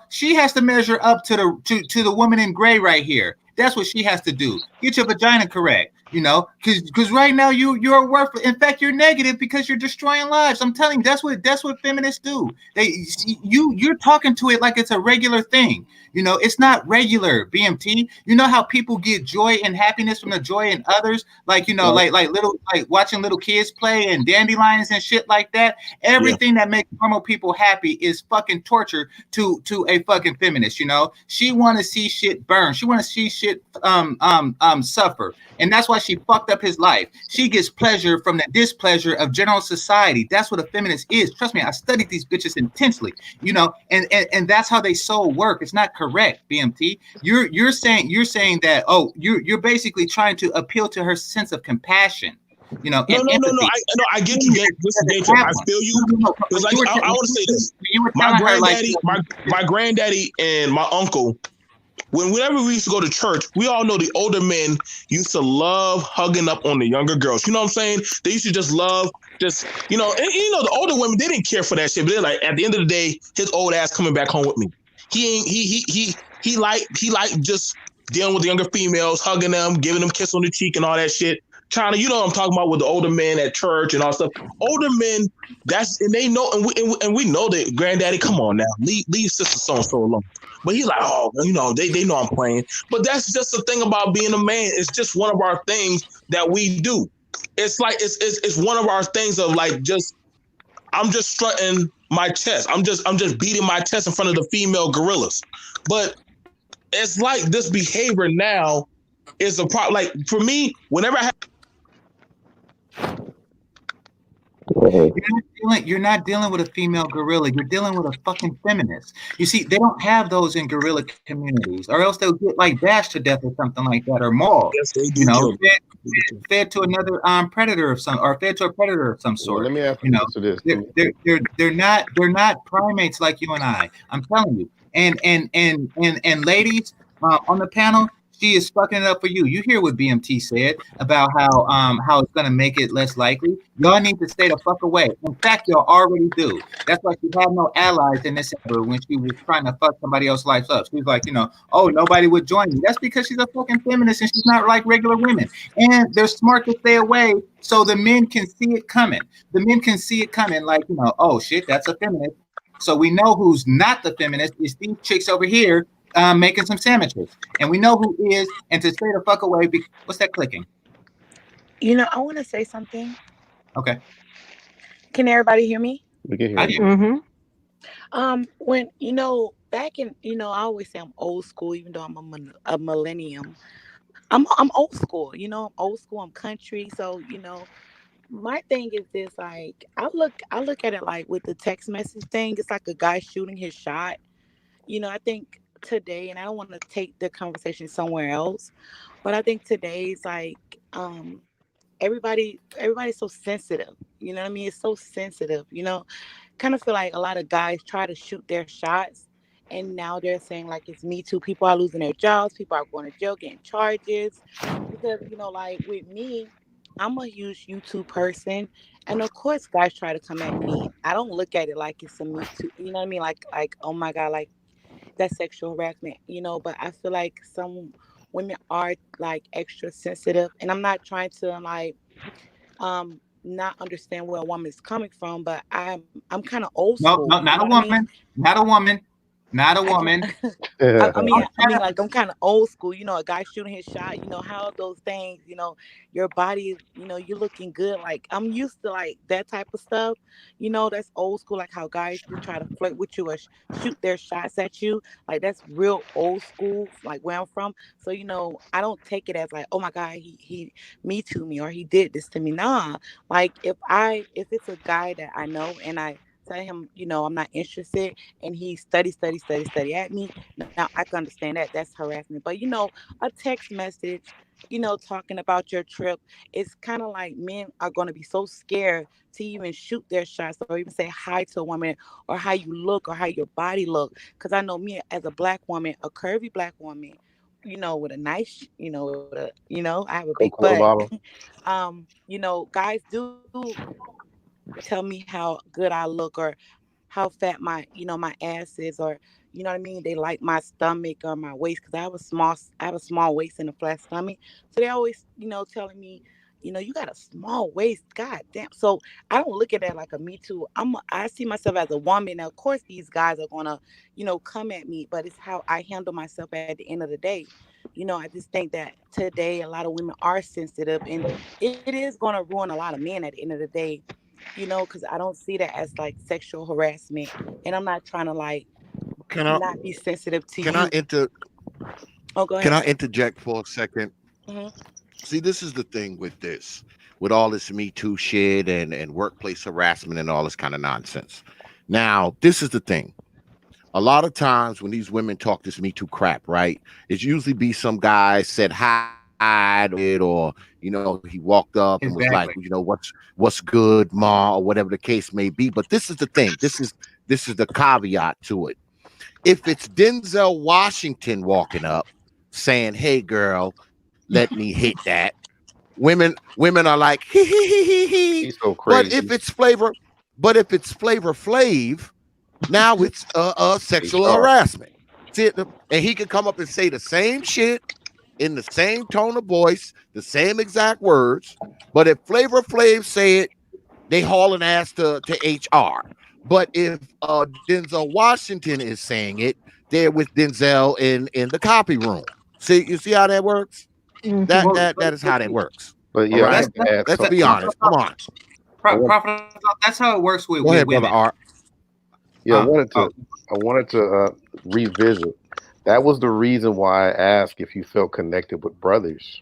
She has to measure up to the woman in gray right here. That's what she has to do. Get your vagina correct. Because right now you're worthless. In fact, you're negative because you're destroying lives. I'm telling you, that's what feminists do. You're talking to it like it's a regular thing. It's not regular. BMT. You know how people get joy and happiness from the joy in others, like watching little kids play and dandelions and shit like that. Everything that makes normal people happy is fucking torture to a fucking feminist. She want to see shit burn. She want to see shit suffer. And that's why she fucked up his life. She gets pleasure from the displeasure of general society. That's what a feminist is. Trust me, I studied these bitches intensely, and that's how they soul work. It's not correct, BMT. You're saying that, you're basically trying to appeal to her sense of compassion. No. I get you. I feel you. I want to say this. My granddaddy and my uncle, whenever we used to go to church, we all know the older men used to love hugging up on the younger girls. You know what I'm saying? They used to just love, and the older women, they didn't care for that shit. But they're like, at the end of the day, his old ass coming back home with me. He liked just dealing with the younger females, hugging them, giving them kiss on the cheek and all that shit. Trying to, what I'm talking about with the older men at church and all stuff. Older men, and they know, and we know that granddaddy, come on now, leave sister so alone. But he's like, they know I'm playing. But that's just the thing about being a man. It's just one of our things that we do. It's like it's one of our things of like I'm just strutting my chest. I'm just beating my chest in front of the female gorillas. But it's like this behavior now is a problem. Like for me, whenever I have You're not dealing with a female gorilla. You're dealing with a fucking feminist. You see, they don't have those in gorilla communities, or else they'll get like bashed to death or something like that, or mauled. Yes, they do. Fed to another predator of some, or fed to a predator of some sort. Well, let me ask you this. They're not primates like you and I. I'm telling you. And ladies on the panel, she is fucking it up for you. You hear what BMT said about how it's gonna make it less likely. Y'all need to stay the fuck away. In fact, y'all already do. That's why she had no allies in this ever when she was trying to fuck somebody else's life up. She was like, nobody would join me. That's because she's a fucking feminist and she's not like regular women. And they're smart to stay away so the men can see it coming. The men can see it coming, like, oh shit, that's a feminist. So we know who's not the feminist is these chicks over here making some sandwiches, and we know who is. And to stay the fuck away, what's that clicking? I want to say something. Okay. Can everybody hear me? We can hear you. Mm-hmm. When back in I always say I'm old school, even though I'm a millennium. I'm old school. I'm old school. I'm country. So my thing is this: like I look at it like with the text message thing. It's like a guy shooting his shot. I think today, and I don't want to take the conversation somewhere else, but I think today's like everybody's so sensitive. You know what I mean? It's so sensitive. Kind of feel like a lot of guys try to shoot their shots, and now they're saying like it's Me Too. People are losing their jobs. People are going to jail, getting charges because like with me, I'm a huge YouTube person, and of course, guys try to come at me. I don't look at it like it's a Me Too. You know what I mean? Like oh my god, like that's sexual harassment. But I feel like some women are like extra sensitive, and I'm not trying to like not understand where a woman is coming from, but I'm kind of old No, school. no, You not know a what I mean? woman, not a woman, not a I can woman. I mean, like I'm kind of old school. You know, a guy shooting his shot. You know how those things. You know, your body. You know, you're looking good. Like I'm used to like that type of stuff. You know, that's old school. Like how guys do try to flirt with you or shoot their shots at you. Like that's real old school. Like where I'm from. So you know, I don't take it as like, oh my god, he me to me or he did this to me. Nah. Like if it's a guy that I know and I tell him, you know, I'm not interested, and he study at me. Now I can understand that that's harassment. But you know, a text message, you know, talking about your trip, it's kind of like men are going to be so scared to even shoot their shots or even say hi to a woman or how you look or how your body look. Because I know me as a black woman, a curvy black woman, you know, with a nice, you know, I have a big Coca-Cola butt. bottle. You know, guys do tell me how good I look or how fat my ass is, or you know what I mean. They like my stomach or my waist because I have a small waist and a flat stomach. So they always telling me, you got a small waist. God damn. So I don't look at that like a me too. I see myself as a woman. Now, of course, these guys are gonna come at me, but it's how I handle myself at the end of the day. I just think that today a lot of women are sensitive, and it is gonna ruin a lot of men at the end of the day, because I don't see that as like sexual harassment. And I'm not trying to like Can I not be sensitive to can I you. inter Oh, go can I ahead. interject for a second? Hmm. See, this is the thing with this, with all this Me Too shit and workplace harassment and all this kind of nonsense. Now, this is the thing. A lot of times when these women talk this Me Too crap, right? It's usually be some guy said hi to it, or he walked up and was like, Exactly. what's good, ma, or whatever the case may be. But this is the thing. This is the caveat to it. If it's Denzel Washington walking up saying, "Hey, girl, let me hit that," women are like, hee hee hee hee hee. He's so But crazy. if it's Flavor Flav, now it's sexual HR. harassment. See, and he can come up and say the same shit in the same tone of voice, the same exact words. But if Flavor Flav say it, they hauling ass to HR. But if Denzel Washington is saying it, they're with Denzel in the copy room. See, you see how that works? That Hmm. Well, that that is how that works. But All yeah, I right. that's want to add Let's be something. honest. Come on. I want, Prophet. That's how it works Go with ahead, brother women. Art. yeah, Uh, oh, I wanted to revisit. That was the reason why I asked if you felt connected with brothers.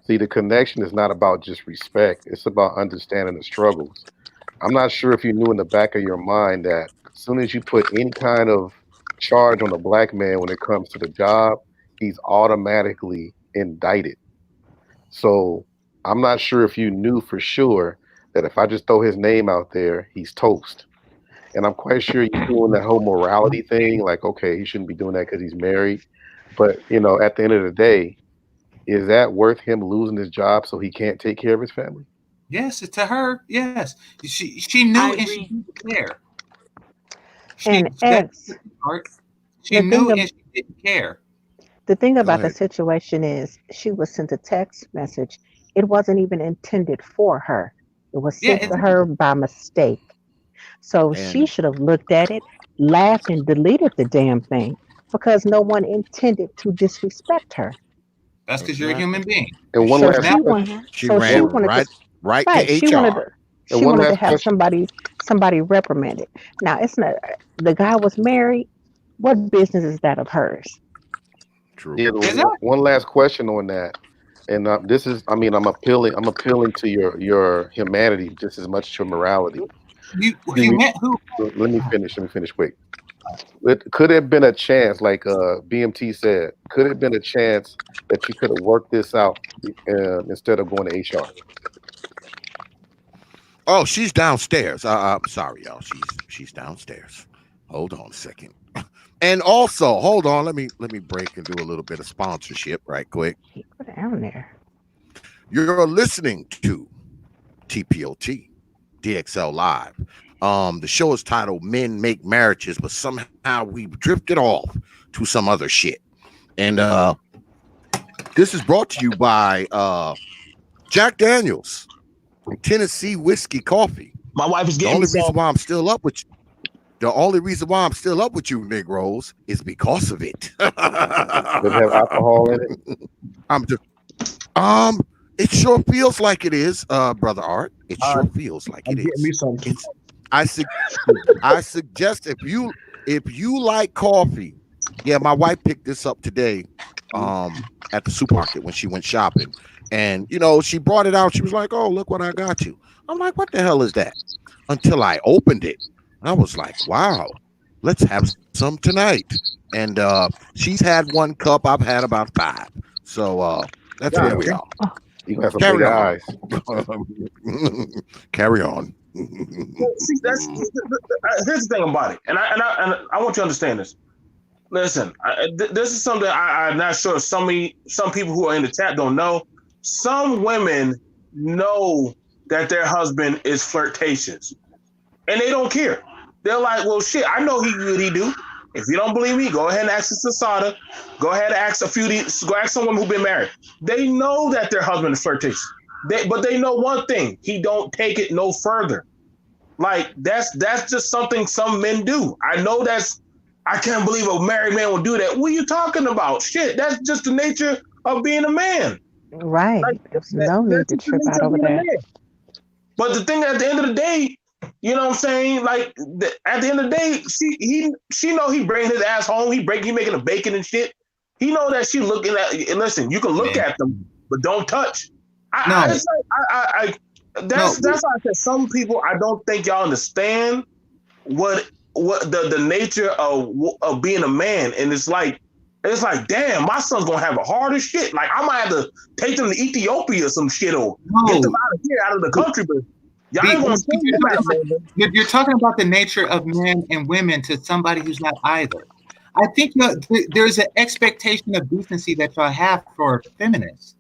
See, the connection is not about just respect; it's about understanding the struggles. I'm not sure if you knew in the back of your mind that as soon as you put any kind of charge on a black man when it comes to the job, he's automatically indicted. So I'm not sure if you knew for sure that if I just throw his name out there, he's toast. And I'm quite sure you're doing that whole morality thing, like, okay, he shouldn't be doing that because he's married. But at the end of the day, is that worth him losing his job so he can't take care of his family? yes, to her, yes. She knew I and she agree. didn't care. And That's X, the part. She the thing knew of and she didn't care. the thing Go about the ahead. situation is she was sent a text message. It wasn't even intended for her. It was Yeah, sent to her by mistake. So she And should have looked at it, laughed, and deleted the damn thing because no one intended to disrespect her. that's because you're a exactly. human being. And You one So should last never. she want, question. She so she ran One wanted to, right to right? HR. and She one wanted to last have question. somebody reprimanded. Now it's not, the guy was married. What business is that of hers? True. Yeah, the Exactly. one last question on that. And this is, I mean, I'm appealing to your humanity just as much as your morality. You Do you, who? let me finish quick. Could have been a chance, like BMT said, could have been a chance that you could have worked this out instead of going to HR. Oh, she's downstairs. I'm sorry, y'all. She's downstairs. Hold on a second. And also, hold on. Let me break and do a little bit of sponsorship right quick. Keep her down there. You're listening to TPOT DXL Live. The show is titled "Men Make Marriages," but somehow we drifted off to some other shit. And This is brought to you by Jack Daniels and Tennessee Whiskey Coffee. My wife is The getting only me reason some. why I'm still up with you. The only reason why I'm still up with you, Negroes, is because of it. Does it have alcohol in it? I'm just, it sure feels like it is, brother Art. It sure feels like I'm it getting is. me some. It's I suggest if you like coffee, yeah, my wife picked this up today, at the supermarket when she went shopping, and she brought it out. She was like, "Oh, look what I got you." I'm like, "What the hell is that?" Until I opened it, I was like, "Wow, let's have some tonight." And she's had one cup. I've had about 5. So that's where we are. You got some Carry big on. eyes. Carry on. See, here's the thing about it, and I want you to understand this. Listen, this is something I'm not sure some people who are in the chat don't know. Some women know that their husband is flirtatious, and they don't care. They're like, "Well, shit, I know what he do. If you don't believe me, go ahead and ask Asada. Go ahead and ask go ask someone who's been married. They know that their husband is flirtatious. But they know one thing: he don't take it no further. Like that's just something some men do. I can't believe a married man would do that. What are you talking about? Shit, that's just the nature of being a man. Right. Like, There's no need to trip out over that. But the thing at the end of the day, you know what I'm saying? Like at the end of the day, she know he bringing his ass home. He making a bacon and shit. He know that she looking at. And listen, you can look at them, but don't touch. That's why I said some people. I don't think y'all understand what the nature of being a man, and it's like, damn, my son's gonna have a harder shit. Like I might have to take them to Ethiopia or some shit, or get them out of here, out of the country. But y'all ain't gonna you're talking about the nature of men and women to somebody who's not either. I think there's an expectation of decency that y'all have for feminists.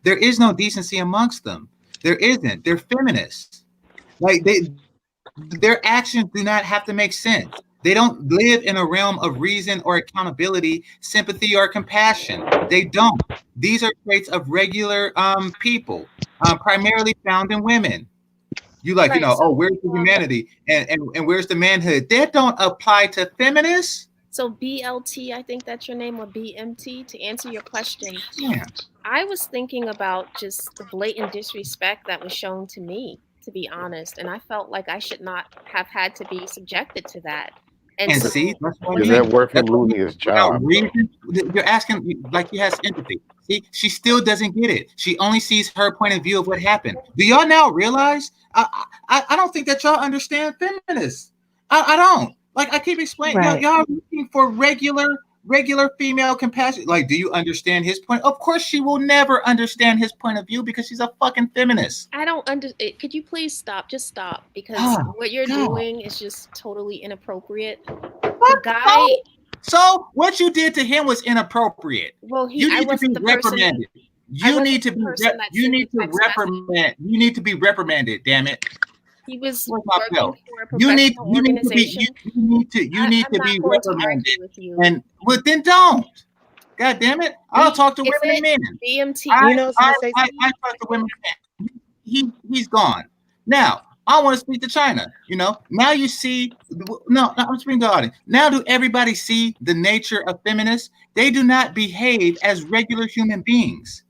There is no decency amongst them. There isn't. They're feminists. Like their actions do not have to make sense. They don't live in a realm of reason or accountability, sympathy or compassion. They don't. These are traits of regular people, primarily found in women. You like, Right, oh, where's the humanity and where's the manhood? That don't apply to feminists. So BLT, I think that's your name, or BMT, to answer your question. Yeah. I was thinking about just the blatant disrespect that was shown to me, to be honest, and I felt like I should not have had to be subjected to that. And so, see, that's what Is that worth him losing his job? You're asking like he has empathy. See, she still doesn't get it. She only sees her point of view of what happened. Do y'all now realize? I don't think that y'all understand feminists. I don't. Like I keep explaining, Right. y'all are looking for regular female compassion. Like, do you understand his point? Of course, she will never understand his point of view because she's a fucking feminist. I don't could you please stop? Just stop, because what you're doing is just totally inappropriate. The guy. So what you did to him was inappropriate. Well, you need to be reprimanded. You need to be reprimanded. Damn it. He was working for a professional you need organization. You need to be reprimanded. And well, then don't. God damn it! I'll talk to women and men. BMT. I talk to women and men. He's gone. Now I want to speak to China. Now you see. No, I'm speaking to the audience. Now do everybody see the nature of feminists? They do not behave as regular human beings.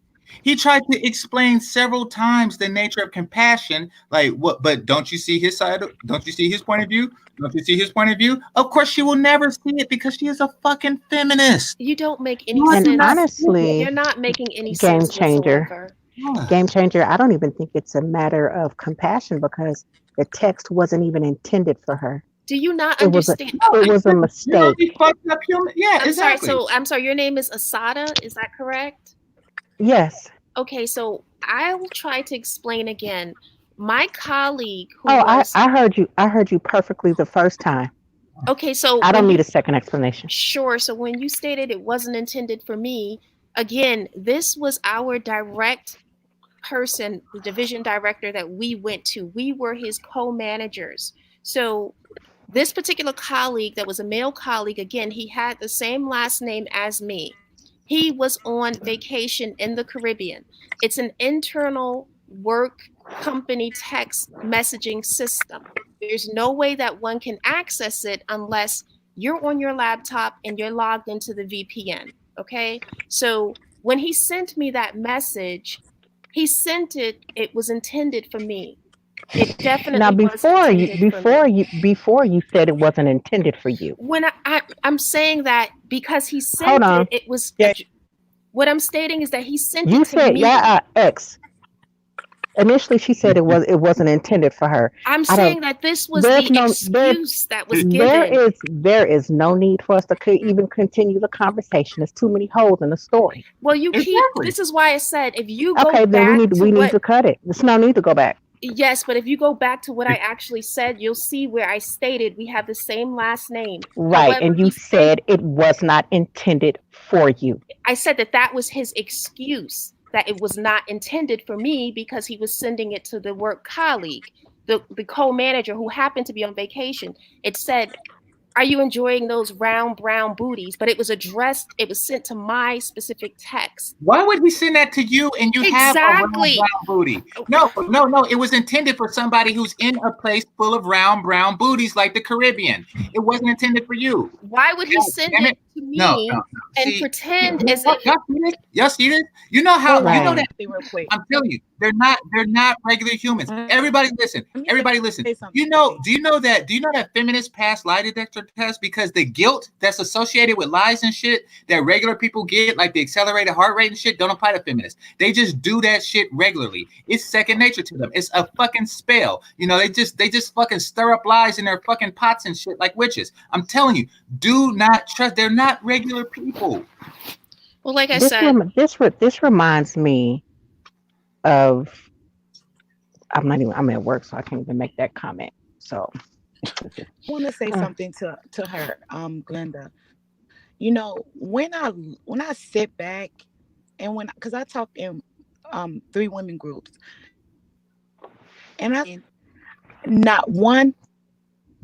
He tried to explain several times the nature of compassion, like what? But don't you see his side? Don't you see his point of view? Don't you see his point of view? Of course, she will never see it because she is a fucking feminist. You don't make any sense. And honestly, you're not making any sense whatsoever. Game changer. I don't even think it's a matter of compassion because the text wasn't even intended for her. Do you not understand? It was a mistake. Yeah, exactly. I'm sorry. Your name is Asada. Is that correct? Yes. Okay, so I will try to explain again. My colleague who I heard you perfectly the first time. Okay, so I don't need a second explanation. Sure. So when you stated it wasn't intended for me, again, this was our direct person, the division director that we went to. We were his co-managers. So this particular colleague that was a male colleague, again, he had the same last name as me. He was on vacation in the Caribbean. It's an internal work company text messaging system. There's no way that one can access it unless you're on your laptop and you're logged into the VPN. Okay. So when he sent me that message, he sent it, it was intended for me. It Now, definitely was intended for me. before you said it wasn't intended for you. When I'm saying that because he Hold sent it, on. it was Yeah. what I'm stating is that he sent You it to said, me. yeah, X. Initially, she said it wasn't intended for her. I'm I don't. saying that this was There's the no there. excuse that was There given. is no need for us to even continue the conversation. There's too many holes in the story. Well, you keep. Exactly. This is why I said if you go Okay, then back to we need what. to cut it. There's no need to go back. Yes, but if you go back to what I actually said, you'll see where I stated we have the same last name. Right, However, and you he said sent. it was not intended for you. I said that that was his excuse. That it was not intended for me because he was sending it to the work colleague, the co-manager who happened to be on vacation. It said, are you enjoying those round brown booties? But it was addressed, it was sent to my specific text. Why would we send that to you and you have a round Exactly. brown booty? No. It was intended for somebody who's in a place full of round brown booties like the Caribbean. It wasn't intended for you. Why would he send Damn it to me No. and See, pretend as if y'all see this? You know how Hold you know on, that real quick. I'm telling you, they're not regular humans. Everybody listen. Everybody listen. Say something. Do you know that feminists pass lie detector tests because the guilt that's associated with lies and shit that regular people get, like the accelerated heart rate and shit, don't apply to feminists. They just do that shit regularly. It's second nature to them. It's a fucking spell. You know, they just fucking stir up lies in their fucking pots and shit like witches. I'm telling you, do not trust. They're not regular people. well, like I said, This reminds me of. I'm at work, so I can't even make that comment. So I want to say something to her, Glenda. You know, when I sit back and because I talk in 3 women groups, and not one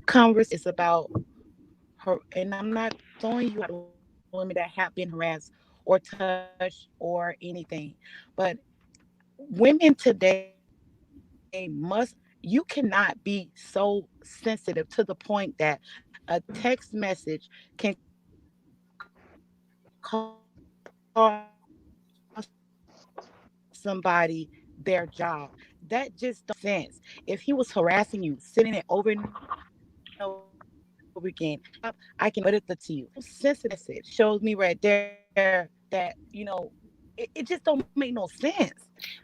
conversation is about her, and I'm not throwing you out women that have been harassed or touched or anything, but women today you cannot be so sensitive to the point that a text message can cost somebody their job. That just don't make sense. If he was harassing you, sending it over and over again, I can put it to you. Sensitive message shows me right there that it just don't make no sense.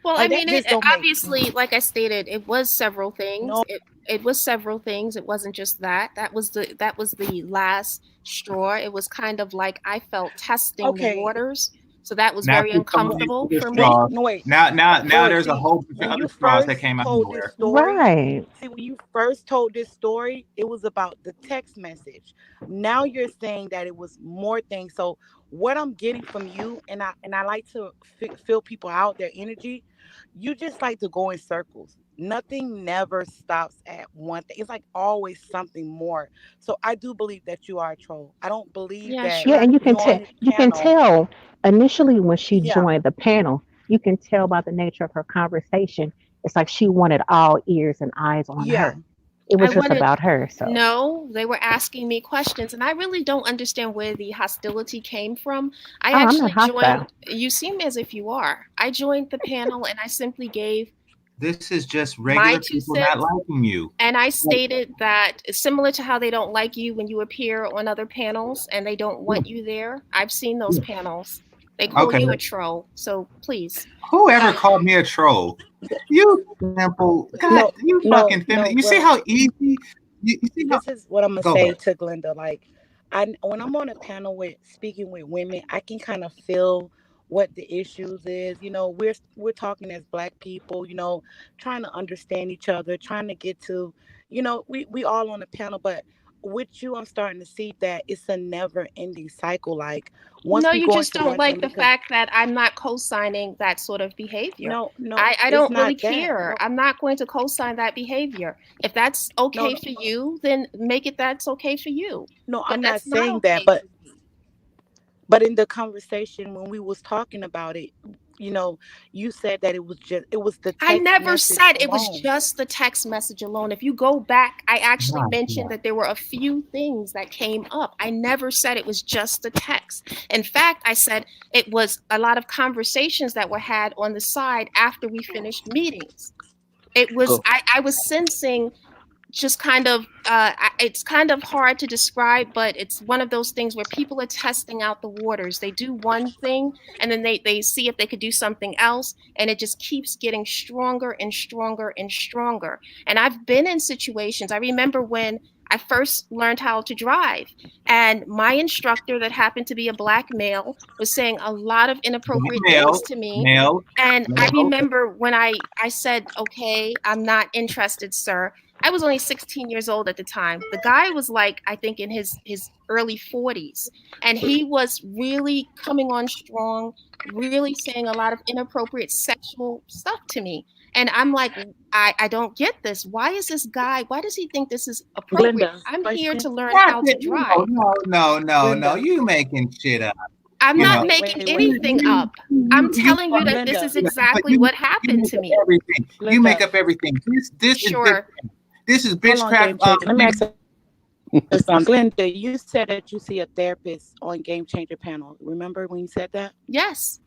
well, Like I mean, that it just don't make obviously, like I stated, it was several things. no. It was several things. It wasn't just that. That was the last straw. It was kind of like I felt testing the Okay. waters. So that was Now very she's coming uncomfortable into the for me. straws. No, wait. Now Joy, there's a see, whole bunch of when other you straws that first came out of told this nowhere. story, right. see, when you first told this story, it was about the text message. Now you're saying that it was more things. So what I'm getting from you, and I like to feel people out, their energy. You just like to go in circles. Nothing never stops at one thing. It's like always something more. So I do believe that you are a troll. I don't believe Yeah, that Yeah, and sure. you can you on tell. this You can panel. tell initially when she Yeah, joined the panel. You can tell by the nature of her conversation. It's like she wanted all ears and eyes on yeah. her. It I was just wanted about her. So No, they were asking me questions, and I really don't understand where the hostility came from. I I'm not actually hostile. joined, you seem as if you are. I joined the panel and I simply gave This is just my regular two people not cents. liking you. And I stated that similar to how they don't like you when you appear on other panels and they don't want you there. I've seen those panels. They call Okay. you a troll. So please. Whoever called me a troll? You simple. God, No, you no, fucking feminine. no. You see Well, how easy. You see how. this is what I'm gonna Go say ahead. to Glenda. Like, when I'm on a panel with speaking with women, I can kind of feel what the issues is. We're talking as Black people. Trying to understand each other, trying to get to, we all on the panel, but with you, I'm starting to see that it's a never ending cycle. Like once No, we you go just into don't one like thing, the because fact that I'm not co-signing that sort of behavior. no, no, I it's don't not really that. care. No, I'm not going to co-sign that behavior. If that's no, okay no, for you, then make it that's okay for you. no. But I'm not that's not saying that, okay but for me. But in the conversation when we was talking about it, you know, you said that it was the I text never message said it was alone. just the text message alone. If you go back, I actually Nah, mentioned nah. that there were a few things that came up. I never said it was just the text. In fact, I said it was a lot of conversations that were had on the side after we finished meetings. It was So I was sensing just kind of it's kind of hard to describe, but it's one of those things where people are testing out the waters. They do one thing and then they see if they could do something else, and it just keeps getting stronger and stronger and stronger. And I've been in situations. I remember when I first learned how to drive, and my instructor, that happened to be a black male, was saying a lot of Black inappropriate things male, to me. male, And I male. remember when I said, okay, I'm not interested, sir. I was only 16 years old at the time. The guy was like, I think in his early 40s. And he was really coming on strong, really saying a lot of inappropriate sexual stuff to me. And I'm like, I don't get this. Why is this guy, why does he think this is appropriate? Glenda, I'm here question. to learn Not how to that, drive. no. Glenda. You making shit up. I'm You not know, making Wait. anything up. I'm you telling you that this Glenda. is but exactly what happened make to up me. everything. You make Glenda. up everything. Sure. This is Hold on, bitchcraft. Game Changer. Let me ask you something. Glenda, you said that you see a therapist on Game Changer panel. Remember when you said that? Yes.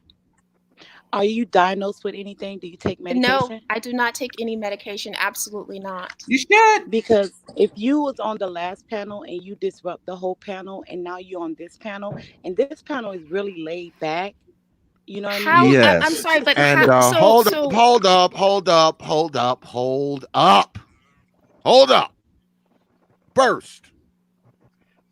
Are you diagnosed with anything? Do you take No, medication? I do not take any medication. Absolutely not. You should. Because if you was on the last panel and you disrupt the whole panel, and now you're on this panel, and this panel is really laid back, you know what I How mean? I'm Yes. sorry, but And how hold up. First,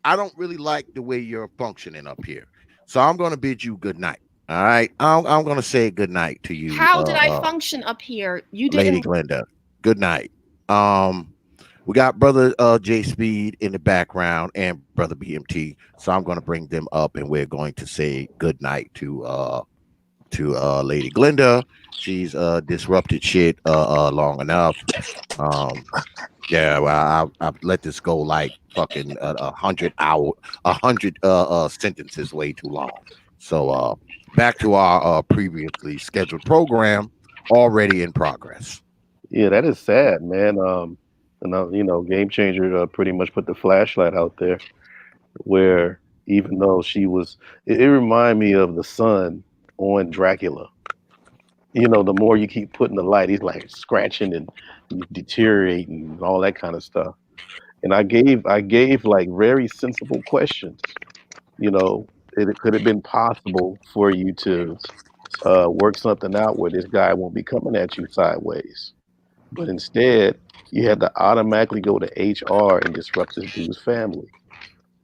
I don't really like the way you're functioning up here. So I'm going to bid you good night. All right. I'm going to say good night to you, how did I function up here? You Lady didn't. Glenda. Good night. We got brother J Speed in the background and brother BMT. So I'm going to bring them up and we're going to say good night to Lady Glenda. She's disrupted shit long enough. Yeah, well, I've let this go like fucking 100 sentences way too long. So back to our previously scheduled program, already in progress. yeah, that is sad, man. Game Changer pretty much put the flashlight out there where even though it reminded me of the sun on Dracula. The more you keep putting the light, he's like scratching and deteriorating and all that kind of stuff. And I gave like very sensible questions. It could have been possible for you to work something out where this guy won't be coming at you sideways. But instead, you had to automatically go to HR and disrupt this dude's family.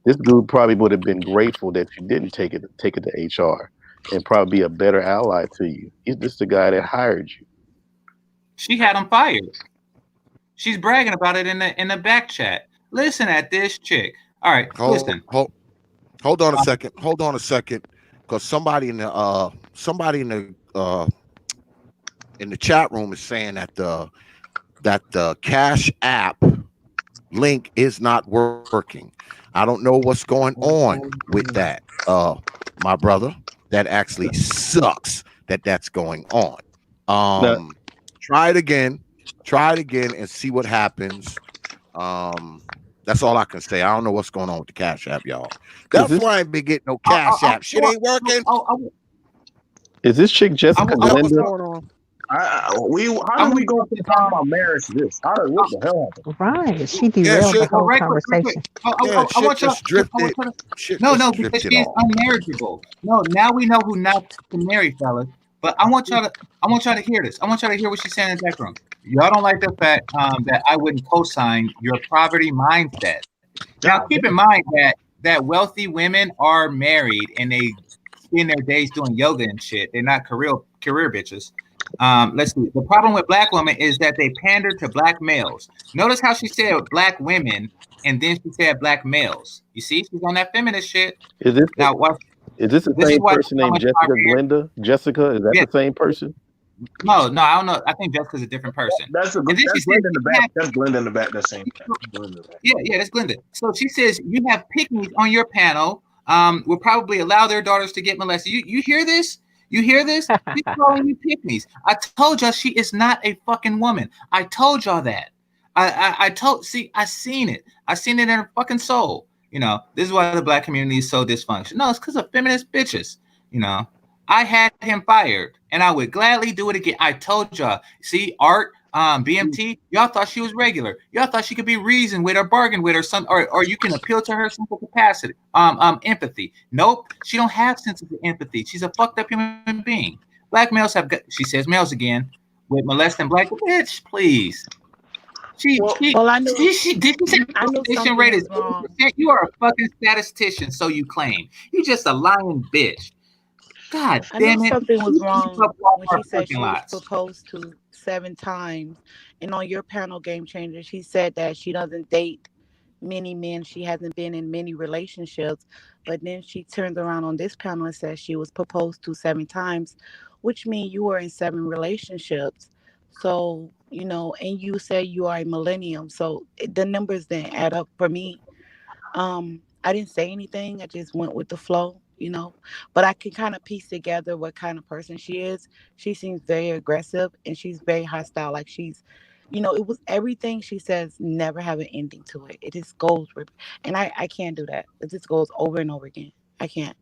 This dude probably would have been grateful that you didn't take it to HR and probably be a better ally to you. He's just the guy that hired you. She had him fired. She's bragging about it in the back chat. Listen at this chick. All right, listen. Hold on a second. Hold on a second, because somebody in the chat room is saying that the Cash App link is not working. I don't know what's going on with that, my brother. That actually sucks that's going on. Now, Try it again and see what happens. That's all I can say. I don't know what's going on with the Cash App, y'all. That's why I ain't been getting no Cash App. Shit ain't working. is this chick Jessica What's Glenda? going on? How do we go from talking about marriage to this? What the hell happened? Right. She derailed the whole conversation. I want y'all. Just drifted. Shit No, just because drifted she's off. unmarriageable. No, now we know who not to marry, fellas. But I want y'all to hear this. I want y'all to hear what she's saying in the background. Y'all don't like the fact that I wouldn't co-sign your poverty mindset. Now, keep in mind that wealthy women are married and they spend their days doing yoga and shit. They're not career bitches. Let's see. The problem with black women is that they pander to black males. Notice how she said black women and then she said black males. You see, she's on that feminist shit. Is this Now, watch. is this the This is same why person so named much Jessica poverty. Glenda? Jessica, is that Yeah. the same person? No, I don't know. I think Jessica's a different person. That's And then she said Glenda in the you back. have- That's Glenda in the back. That's same. Glenda in the back. Yeah, that's Glenda. So she says you have pygmies on your panel. will probably allow their daughters to get molested. You hear this? You hear this? She's calling you pygmies. I told y'all she is not a fucking woman. I told y'all that. I seen it. I seen it in her fucking soul. You know, this is why the black community is so dysfunctional. No, it's because of feminist bitches. You know, I had him fired, and I would gladly do it again. I told y'all. See, Art, BMT, y'all thought she was regular. Y'all thought she could be reasoned with or bargained with or some, or you can appeal to her simple capacity, empathy. Nope, she don't have sense of empathy. She's a fucked up human being. Black males have, she says males again, with molesting black bitch, please. Well, I knew Did you say I knew molestation something rate was is wrong. 80%? You are a fucking statistician, so you claim. You just a lying bitch. God I knew damn it. something was You keep wrong up all when our she said parking she was lots. proposed to 7 times. And on your panel, Game Changer, she said that she doesn't date many men. She hasn't been in many relationships. But then she turned around on this panel and said she was proposed to 7 times, which means you were in 7 relationships. So, you know, and you say you are a millennium. So the numbers didn't add up for me. I didn't say anything. I just went with the flow, you know. But I can kind of piece together what kind of person she is. She seems very aggressive and she's very hostile. Like she's, you know, it was everything she says never have an ending to it. It just goes, and I can't do that. It just goes over and over again. I can't.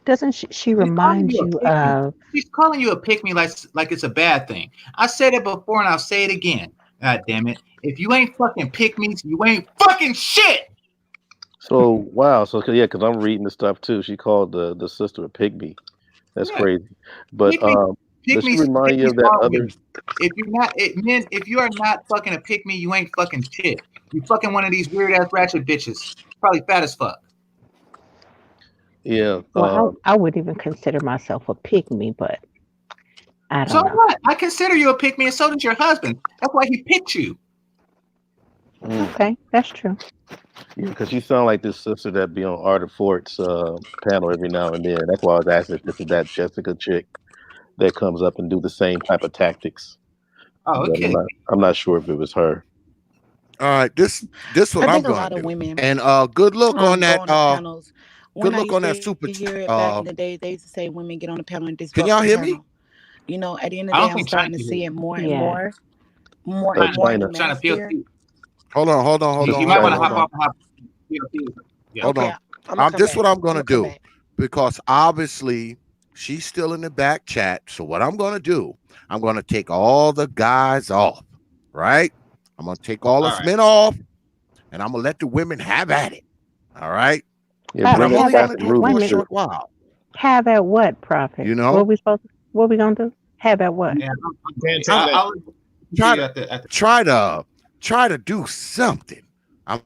Doesn't she She's calling remind you a you pick me. of? She's calling you a pick me like it's a bad thing. I said it before and I'll say it again. God damn it. If you ain't fucking pick me, you ain't fucking shit. So wow, so yeah, because I'm reading the stuff too. She called the sister a pygmy. That's Yeah. crazy. But does she remind you of that small other? women. If you're not men, if you are not fucking a pick me, you ain't fucking shit. You fucking one of these weird ass ratchet bitches. Probably fat as fuck. Yeah. Well, I would even consider myself a pygmy, but I So don't know. what? I consider you a pick me, and so does your husband. That's why he picked you. Okay, that's true. Yeah, because you sound like this sister that be on Arthur Fort's panel every now and then. That's why I was asking if this is that Jessica chick that comes up and do the same type of tactics. Oh, But okay. I'm not sure if it was her. All right, this I what I'm think a gonna lot of do. women And good look on go that on the panels. good When I look used on to that super hear it back in the day, they used to say women get on the panel and can disrupt y'all the hear me? panel. You know, at the end of I the day, don't I'm think China starting to can see hear it more and Yeah. more and more in the China. China manosphere. PLC. Hold You might want to China. hop on. off and hop. PLC. Yeah. Hold Okay, on. I'm gonna come This back. what I'm gonna I'm gonna come do back. because obviously she's still in the back chat. So what I'm gonna do, I'm gonna take all the guys off, right? I'm gonna take all All us right. men off, and I'm gonna let the women have at it. All right. Yeah, And bring I'm us only Have at back gonna to do it wait a for a Ruby minute. too. short while. Have at what, Prophet? You know, What we gonna do? Have at what? Yeah, Can't take that. I'll try see you to at the try to do something. I'm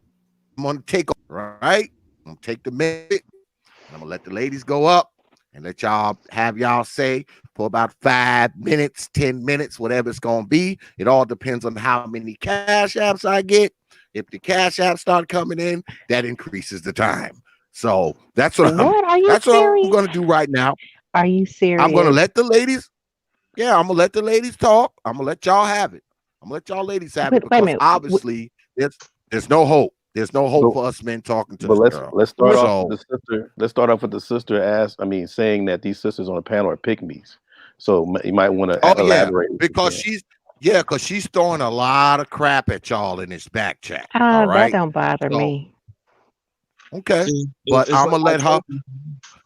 gonna take right. I'm gonna take the minute, and I'm gonna let the ladies go up and let y'all have y'all say for about 5 minutes, 10 minutes, whatever it's gonna be. It all depends on how many cash apps I get. If the cash apps start coming in, that increases the time. So that's what What? Are you I'm serious? gonna do right now. Are you I'm gonna serious? let the ladies, yeah, I'm gonna let the ladies talk. I'm gonna let y'all have it. I'm gonna let y'all ladies have it Wait a because minute. obviously there's no hope. There's no hope But for us men talking to but this let's girl. let's start Wait, off with So the sister. Let's start off with the sister saying that these sisters on the panel are pygmies. So you might want to oh yeah, elaborate if you because can. she's throwing a lot of crap at y'all in this back chat. All that right. don't bother So me. okay. See, But it's I'm like gonna I let her told you.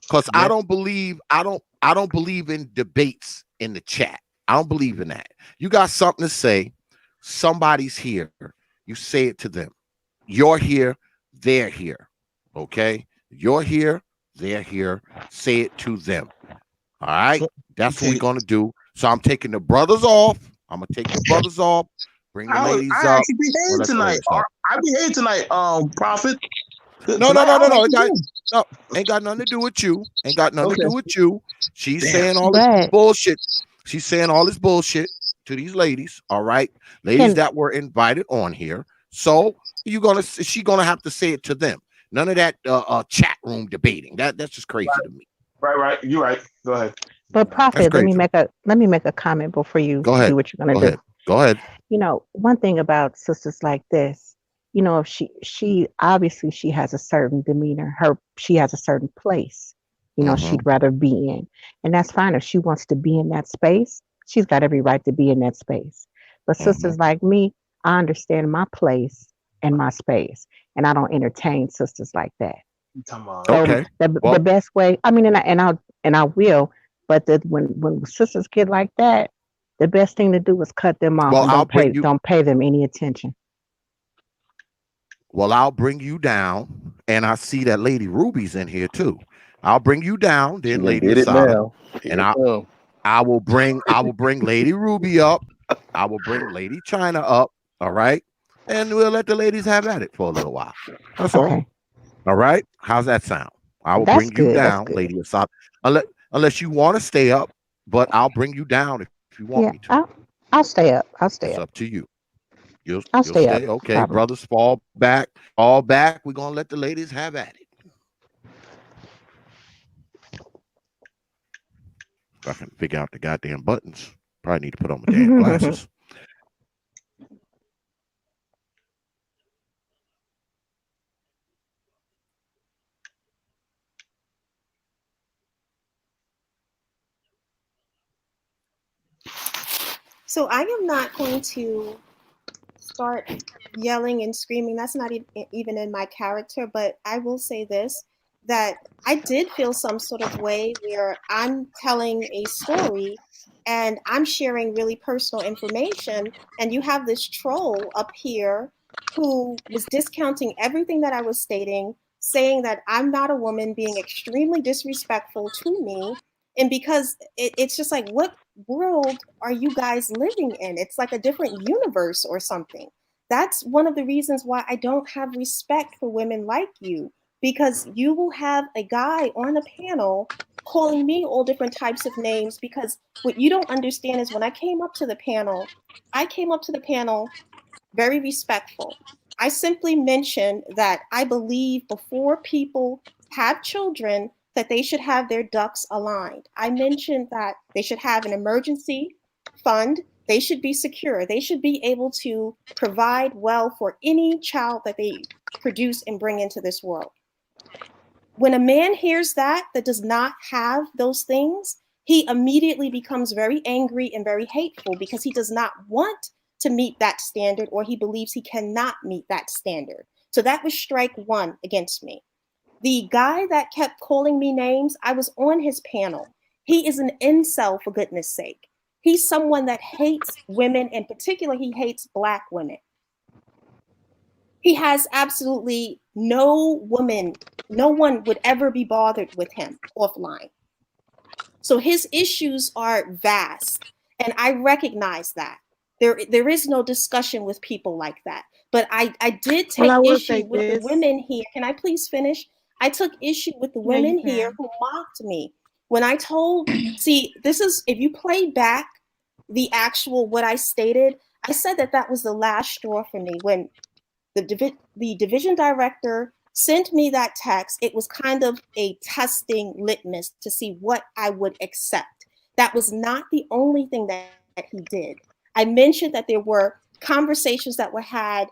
because Yeah. I don't believe in debates in the chat. I don't believe in that. You got something to say, somebody's here. You say it to them. You're here, they're here. Okay? You're here, they're here. Say it to them. All right. That's what we're Okay. gonna do. So I'm taking the brothers off. I'm gonna take the brothers off, bring the ladies I up. actually We'll behaved let the tonight. ladies talk. I behaved tonight, Prophet. No, no, Tonight no, I no, no. was good. No, ain't got nothing to do with you. Ain't got nothing to Okay. do with you. She's Damn. saying all this But bullshit. She's saying all this bullshit to these ladies. All right, ladies can that were invited on here. So she's gonna have to say it to them. None of that chat room debating. That's just crazy to me. Right. You're right. Go ahead. but That's Prophet, let me crazy. make a comment before you Go do ahead. what you're gonna Go do. ahead. Go ahead. You know, one thing about sisters like this, if she obviously she has a certain demeanor, she has a certain place, Mm-hmm. she'd rather be in. And that's fine. If she wants to be in that space, she's got every right to be in that space. But Mm-hmm. sisters like me, I understand my place and my space. And I don't entertain sisters like that. Come on. So Okay. the Well, best way, I mean, and I will, but when sisters get like that, the best thing to do is cut them off well, and I'll bring you. don't pay them any attention. Well, I'll bring you down, and I see that Lady Ruby's in here too. I'll bring you down, She then done Lady did it Asada, now. and Here it come. I will bring Lady Ruby up. I will bring Lady China up. All right, and we'll let the ladies have at it for a little while. That's all. Okay, All right. How's that sound? I will that's bring you good. That's down, good. Lady Asada, unless you want to stay up, but I'll bring you down if you want me Yeah, to. I'll stay up. I'll It's stay up up. to you. I'll You'll stay stay. up. Okay, Problem. brothers, fall back. All back. We're gonna let the ladies have at it. If I can figure out the goddamn buttons. Probably need to put on my damn glasses. So I am not going to start yelling and screaming. That's not even in my character, but I will say this, that I did feel some sort of way where I'm telling a story and I'm sharing really personal information, and you have this troll up here who was discounting everything that I was stating, saying that I'm not a woman, being extremely disrespectful to me. And because it's just like, what world are you guys living in? It's like a different universe or something. That's one of the reasons why I don't have respect for women like you, because you will have a guy on a panel calling me all different types of names. Because what you don't understand is when I came up to the panel, I came up to the panel very respectful. I simply mentioned that I believe before people have children, that they should have their ducks aligned. I mentioned that they should have an emergency fund. They should be secure. They should be able to provide well for any child that they produce and bring into this world. When a man hears that does not have those things, he immediately becomes very angry and very hateful because he does not want to meet that standard, or he believes he cannot meet that standard. So that was strike one against me. The guy that kept calling me names, I was on his panel. He is an incel, for goodness sake. He's someone that hates women. In particular, he hates Black women. He has absolutely no woman, no one would ever be bothered with him offline. So his issues are vast, and I recognize that. There is no discussion with people like that. But I did Well, take I will issue say with the this. women here. Can I please finish? I took issue with the Yeah, you women here can. who mocked me. When I told, see, this is, if you play back the actual what I stated, I said that was the last straw for me. When the division director sent me that text, it was kind of a testing litmus to see what I would accept. That was not the only thing that he did. I mentioned that there were conversations that were had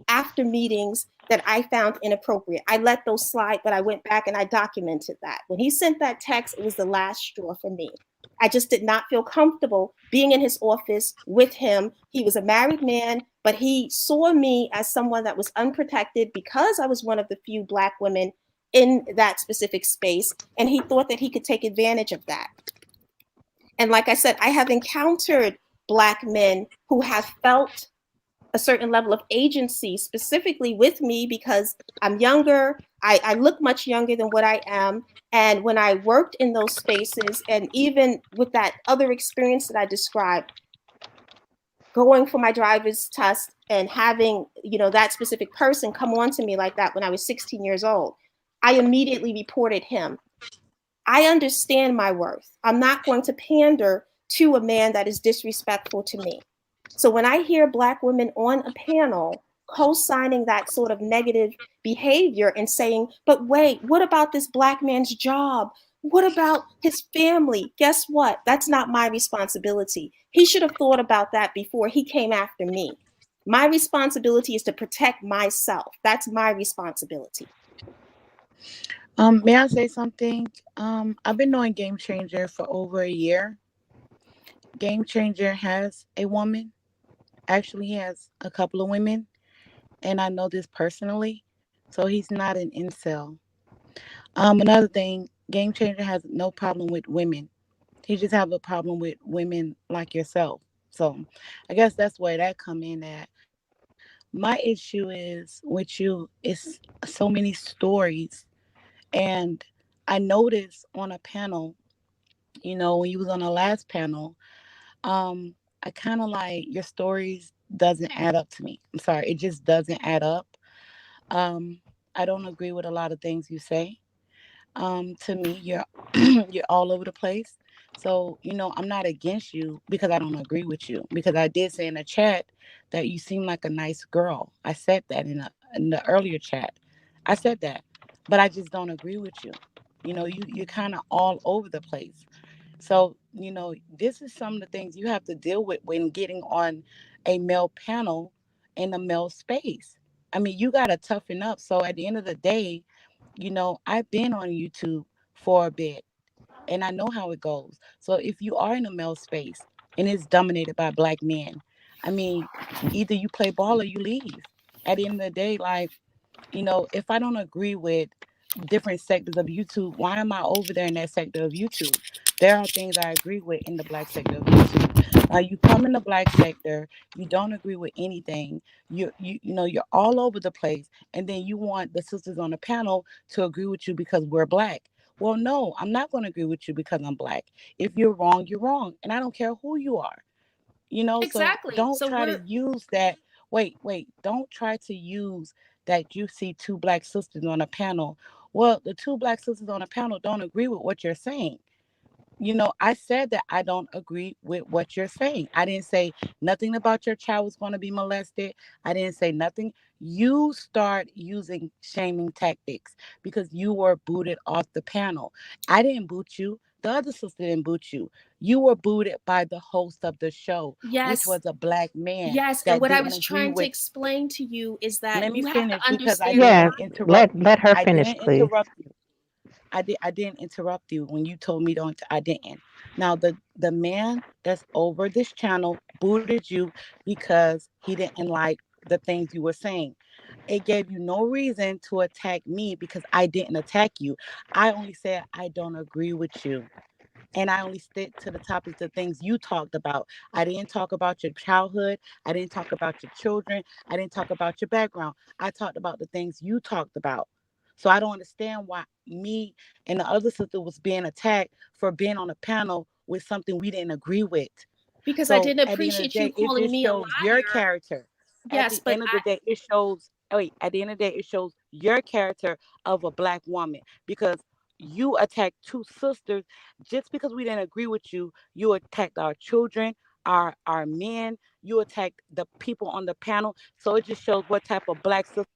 after meetings that I found inappropriate. I let those slide, but I went back and I documented that. When he sent that text, it was the last straw for me. I just did not feel comfortable being in his office with him. He was a married man, but he saw me as someone that was unprotected because I was one of the few Black women in that specific space. And he thought that he could take advantage of that. And like I said, I have encountered Black men who have felt a certain level of agency specifically with me because I'm younger. I look much younger than what I am. And when I worked in those spaces, and even with that other experience that I described, going for my driver's test and having, that specific person come on to me like that when I was 16 years old, I immediately reported him. I understand my worth. I'm not going to pander to a man that is disrespectful to me. So when I hear Black women on a panel co-signing that sort of negative behavior and saying, but wait, what about this Black man's job? What about his family? Guess what? That's not my responsibility. He should have thought about that before he came after me. My responsibility is to protect myself. That's my responsibility. May I say something? I've been knowing Game Changer for over a year. Game Changer has a woman. Actually, he has a couple of women, and I know this personally. So he's not an incel. Another thing, Game Changer has no problem with women. He just have a problem with women like yourself. So I guess that's where that come in at. My issue is with you is so many stories, and I noticed on a panel, when you was on the last panel, I kind of like your stories doesn't add up to me. I'm sorry, it just doesn't add up. Um, I don't agree with a lot of things you say. To me, you're you're all over the place. So, I'm not against you because I don't agree with you. Because I did say in the chat that you seem like a nice girl. I said that in the earlier chat. I said that, but I just don't agree with you. You're kind of all over the place. So, this is some of the things you have to deal with when getting on a male panel in a male space. I mean, you got to toughen up. So, at the end of the day, I've been on YouTube for a bit and I know how it goes. So if you are in a male space and it's dominated by black men, I mean, either you play ball or you leave. At the end of the day, like, if I don't agree with different sectors of YouTube, why am I over there in that sector of YouTube? There are things I agree with in the black sector of YouTube. Now you come in the black sector, you don't agree with anything. You're all over the place, and then you want the sisters on the panel to agree with you because we're black. Well, no, I'm not going to agree with you because I'm black. If you're wrong, you're wrong, and I don't care who you are. So Exactly. don't So try to we're use that. Wait, don't try to use that you see two black sisters on a panel. Well, the two black sisters on a panel don't agree with what you're saying. I said that I don't agree with what you're saying. I didn't say nothing about your child was going to be molested. I didn't say nothing. You start using shaming tactics because you were booted off the panel. I didn't boot you. The other sister didn't boot you. You were booted by the host of the show, which yes, was a black man yes. And that what I didn't was agree trying to with. explain to you is that Let me you have to finish because I understand the Yes, didn't context. interrupt you. let her I finish, didn't please. interrupt you. I didn't interrupt you when you told me don't. I didn't. Now the man that's over this channel booted you because he didn't like the things you were saying. It gave you no reason to attack me because I didn't attack you. I only said I don't agree with you. And I only stick to the topics, the things you talked about. I didn't talk about your childhood. I didn't talk about your children. I didn't talk about your background. I talked about the things you talked about. So I don't understand why me and the other sister was being attacked for being on a panel with something we didn't agree with. Because I So didn't at the end of the appreciate you day, it calling just me a shows your liar. character. At Yes, the but end of the day, it shows. Wait, at the end of the day, it shows your character of a black woman because you attacked two sisters just because we didn't agree with you. You attacked our children, our men. You attacked the people on the panel. So it just shows what type of black sister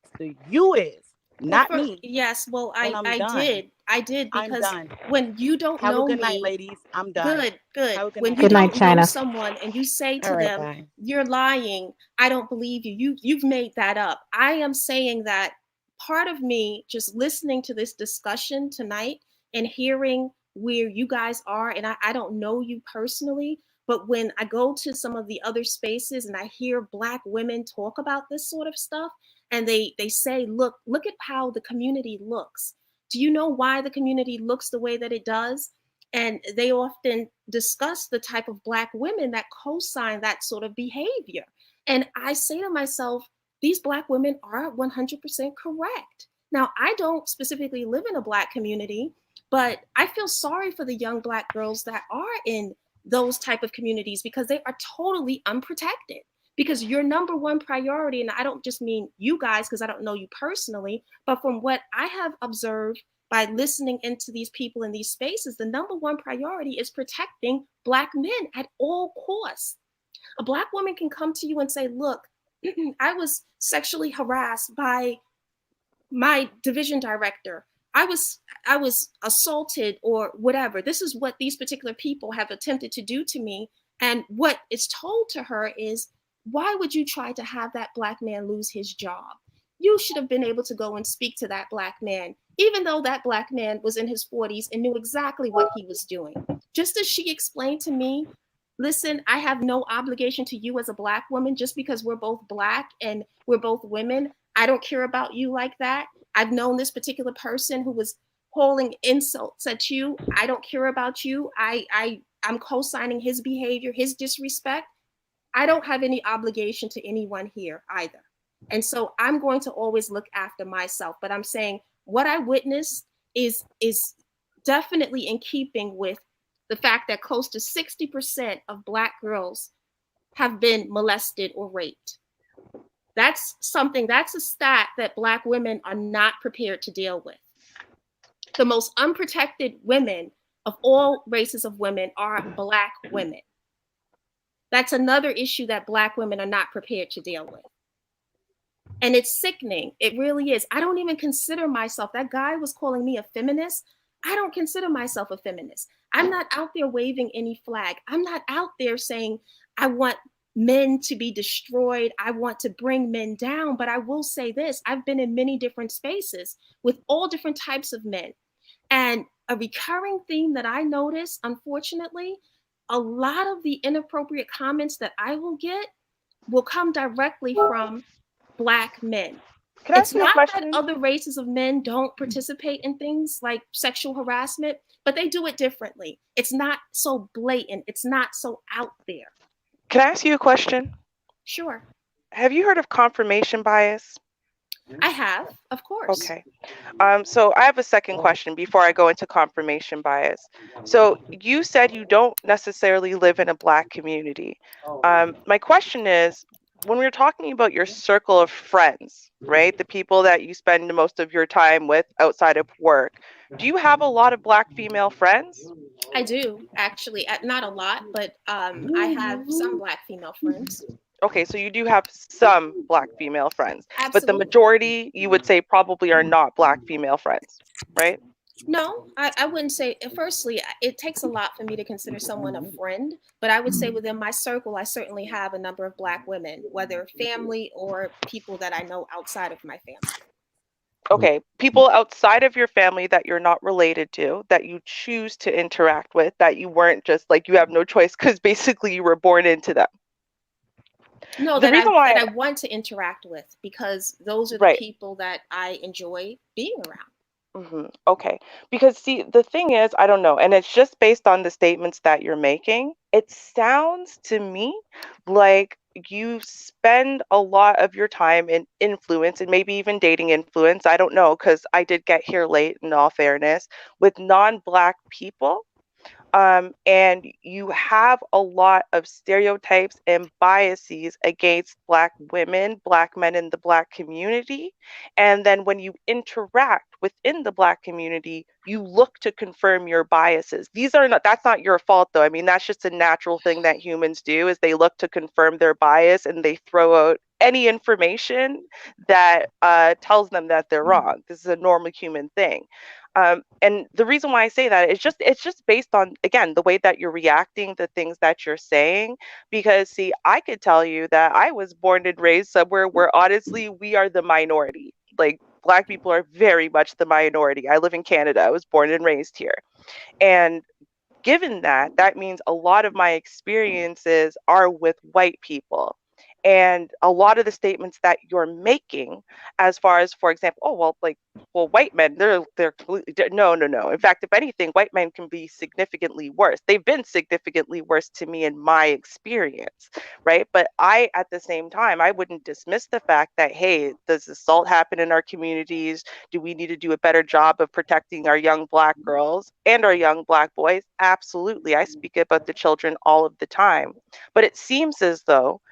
you is, not well, me. yes, well, And I'm I done. did, I did I'm because done. when you don't Have a know good night, me, ladies. I'm done. good, good. Have a good When night, you Good ladies. night, don't know China. someone and you say All to right, them, bye. "You're lying," I don't believe you. You've made that up. I am saying that part of me just listening to this discussion tonight and hearing where you guys are, and I don't know you personally, but when I go to some of the other spaces and I hear black women talk about this sort of stuff, and they say, look at how the community looks. Do you know why the community looks the way that it does? And they often discuss the type of black women that co-sign that sort of behavior. And I say to myself, these black women are 100% correct. Now, I don't specifically live in a black community, but I feel sorry for the young black girls that are in those type of communities because they are totally unprotected. Because your number one priority, and I don't just mean you guys because I don't know you personally, but from what I have observed by listening into these people in these spaces, the number one priority is protecting black men at all costs. A black woman can come to you and say, look, I was sexually harassed by my division director. I was assaulted or whatever. This is what these particular people have attempted to do to me. And what is told to her is why would you try to have that Black man lose his job? You should have been able to go and speak to that Black man, even though that Black man was in his 40s and knew exactly what he was doing. Just as she explained to me, listen, I have no obligation to you as a Black woman just because we're both Black and we're both women. I don't care about you like that. I've known this particular person who was hurling insults at you. I don't care about you. I'm co-signing his behavior, his disrespect. I don't have any obligation to anyone here either. And so I'm going to always look after myself. But I'm saying what I witnessed is definitely in keeping with the fact that close to 60% of Black girls have been molested or raped. That's a stat that Black women are not prepared to deal with. The most unprotected women of all races of women are Black women. That's another issue that Black women are not prepared to deal with. And it's sickening. It really is. I don't even consider myself, that guy was calling me a feminist. I don't consider myself a feminist. I'm not out there waving any flag. I'm not out there saying I want men to be destroyed. I want to bring men down. But I will say this, I've been in many different spaces with all different types of men. And a recurring theme that I notice, unfortunately, a lot of the inappropriate comments that I will get will come directly from Black men. Can I It's ask you a not that question? other races of men don't participate in things like sexual harassment, but they do it differently. It's not so blatant. It's not so out there. Can I ask you a question? Sure. Have you heard of confirmation bias? I have, of course. Okay. So I have a second question before I go into confirmation bias. So you said you don't necessarily live in a Black community. My question is, when we're talking about your circle of friends, right, the people that you spend most of your time with outside of work, do you have a lot of Black female friends? I do, actually. Not a lot, but I have some Black female friends. Okay, so you do have some Black female friends, but the Absolutely. majority, you would say, probably are not Black female friends, right? No, I wouldn't say. Firstly, it takes a lot for me to consider someone a friend, but I would say within my circle, I certainly have a number of Black women, whether family or people that I know outside of my family. Okay, people outside of your family that you're not related to, that you choose to interact with, that you weren't just like you have no choice because basically you were born into them. No, The reason why that I want to interact with, because those are the right. people that I enjoy being around. Okay, because see, the thing is, I don't know, and it's just based on the statements that you're making. It sounds to me like you spend a lot of your time in influence and maybe even dating influence. I don't know, because I did get here late, in all fairness, with non-Black people. And you have a lot of stereotypes and biases against Black women, Black men in the Black community. And then when you interact within the Black community, you look to confirm your biases. That's not your fault though. I mean, that's just a natural thing that humans do, is they look to confirm their bias and they throw out any information that tells them that they're wrong. This is a normal human thing. And the reason why I say that is it's just based on, again, the way that you're reacting to things that you're saying. Because see, I could tell you that I was born and raised somewhere where honestly we are the minority. Like Black people are very much the minority. I live in Canada. I was born and raised here. And given that, that means a lot of my experiences are with white people. And a lot of the statements that you're making, as far as, for example, oh, well, white men, they're completely no. In fact, if anything, white men can be significantly worse. They've been significantly worse to me in my experience, right? But at the same time, I wouldn't dismiss the fact that, hey, does assault happen in our communities? Do we need to do a better job of protecting our young Black girls and our young Black boys? Absolutely. I speak about the children all of the time. But it seems as though,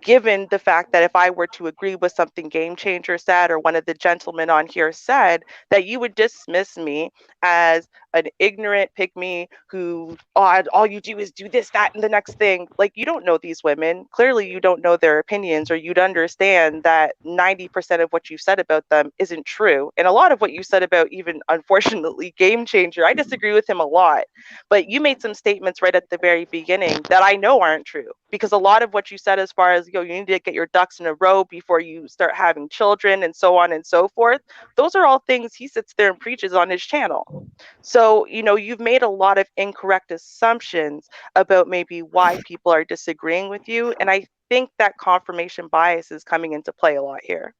given the fact that if I were to agree with something Game Changer said or one of the gentlemen on here said, that you would dismiss me as an ignorant pygmy who, oh, all you do is do this, that, and the next thing. Like, you don't know these women. Clearly, you don't know their opinions, or you'd understand that 90% of what you said about them isn't true. And a lot of what you said about, even unfortunately, Game Changer, I disagree with him a lot. But you made some statements right at the very beginning that I know aren't true, because a lot of what you said, as far as, you need to get your ducks in a row before you start having children and so on and so forth, those are all things he sits there and preaches on his channel. So, you've made a lot of incorrect assumptions about maybe why people are disagreeing with you. And I think that confirmation bias is coming into play a lot here.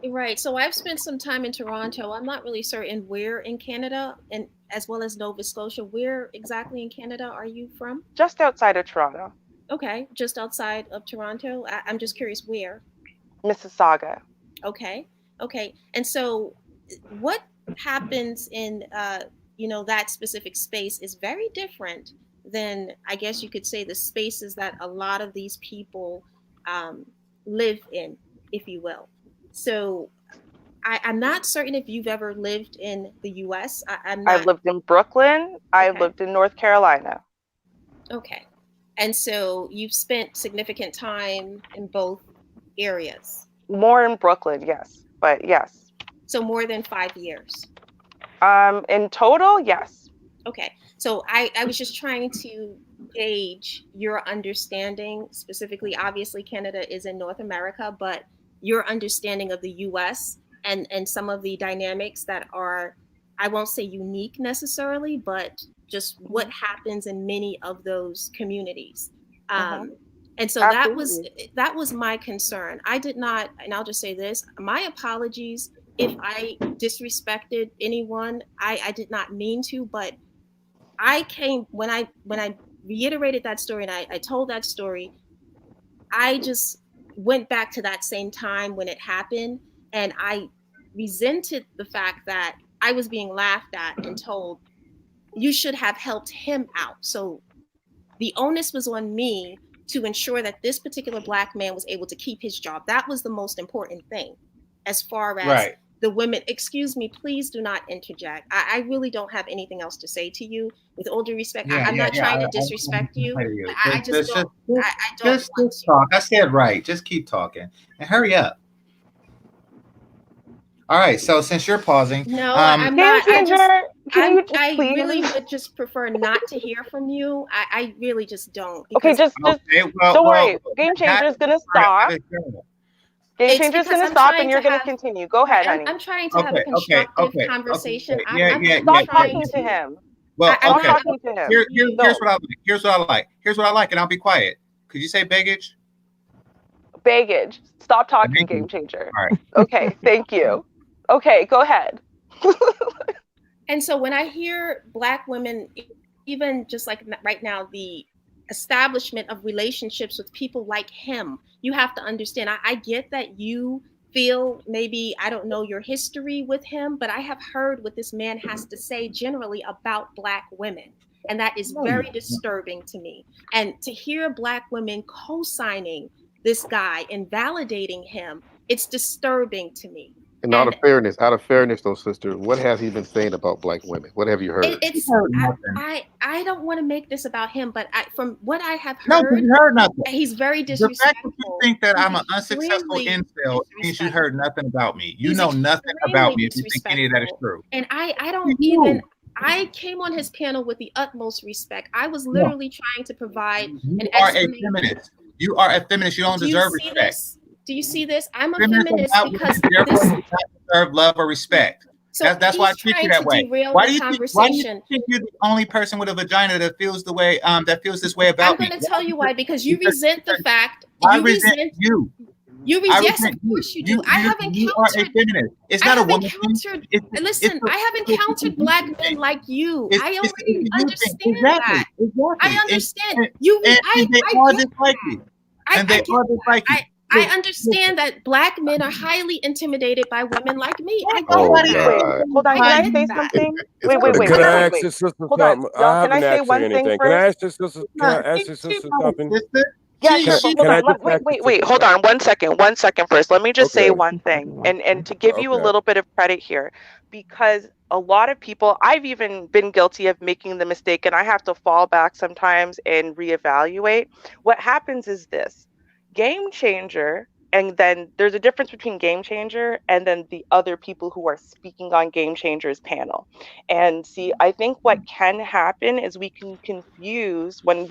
Right. So I've spent some time in Toronto. I'm not really certain where in Canada, and as well as Nova Scotia. Where exactly in Canada are you from? Just outside of Toronto. Okay, just outside of Toronto. I'm just curious where. Mississauga. Okay. And so what happens in that specific space is very different than, I guess you could say, the spaces that a lot of these people live in, if you will. So I'm not certain if you've ever lived in the US. I've lived in Brooklyn. I've lived in North Carolina. Okay. And so you've spent significant time in both areas. More in Brooklyn, yes. But yes. So more than 5 years. In total, yes. Okay. So I was just trying to gauge your understanding, specifically, obviously Canada is in North America, but your understanding of the US and some of the dynamics that are, I won't say unique necessarily, but just what happens in many of those communities. And so that was my concern. I did not, and I'll just say this, my apologies if I disrespected anyone. I did not mean to, but I came, when I reiterated that story and I told that story, I just went back to that same time when it happened, and I resented the fact that I was being laughed at and told, you should have helped him out. So the onus was on me to ensure that this particular Black man was able to keep his job. That was the most important thing. As far as the women, excuse me, please do not interject. I really don't have anything else to say to you. With all due respect, I'm not trying to disrespect you. I just don't Just talk. I said right. Just keep talking and hurry up. All right. So since you're pausing, no, I'm not. I really would just prefer not to hear from you. I really just don't. Okay, just don't worry. Game Changer is gonna stop. Game Changer is gonna stop, and you're gonna continue. Go ahead, honey. I'm trying to have a constructive conversation. Stop talking to him. Well, I'm talking to him. Here's what I like. Here's what I like, and I'll be quiet. Could you say baggage? Baggage. Stop talking, Game Changer. All right. Okay, thank you. Okay, go ahead. And so when I hear Black women, even just like right now, the establishment of relationships with people like him, you have to understand, I get that you feel maybe, I don't know your history with him, but I have heard what this man has to say generally about Black women. And that is very disturbing to me. And to hear Black women co-signing this guy and validating him, it's disturbing to me. And out of fairness, though, sister, what has he been saying about Black women? What have you heard? I don't want to make this about him, but from what I have heard, he's very disrespectful. The fact that you think that I'm an unsuccessful incel means you heard nothing about me. You know nothing about me if you think any of that is true. And I don't even. I came on his panel with the utmost respect. I was literally trying to provide an explanation. You are a feminist. You don't deserve respect. Do you see this? I'm a feminist because therefore you deserve love or respect. So that's why I treat you that way. Why do you think you're the only person with a vagina that feels the way that feels this way about me? I'm going to tell you why. Because you resent the fact. I resent you. Yes, of course you do. I have encountered. You are a feminist. It's not a woman. Listen, I have encountered Black men like you. I already understand that. I understand. They are just like you. And they are just like you. I understand that Black men are highly intimidated by women like me. Hold on, can I say something? Wait. Can I ask your sister something? I haven't asked her anything. Can I ask your sister something? Yeah, Can sure, I, but She hold can on. I just Wait, ask a wait, wait. simple Hold question? on. 1 second. 1 second first. Let me just say Okay. one thing, and to give you a Okay. little bit of credit here, because a lot of people, I've even been guilty of making the mistake, and I have to fall back sometimes and reevaluate. What happens is this: game changer, and then there's a difference between game changer and then the other people who are speaking on game changers panel. And see, I think what can happen is we can confuse when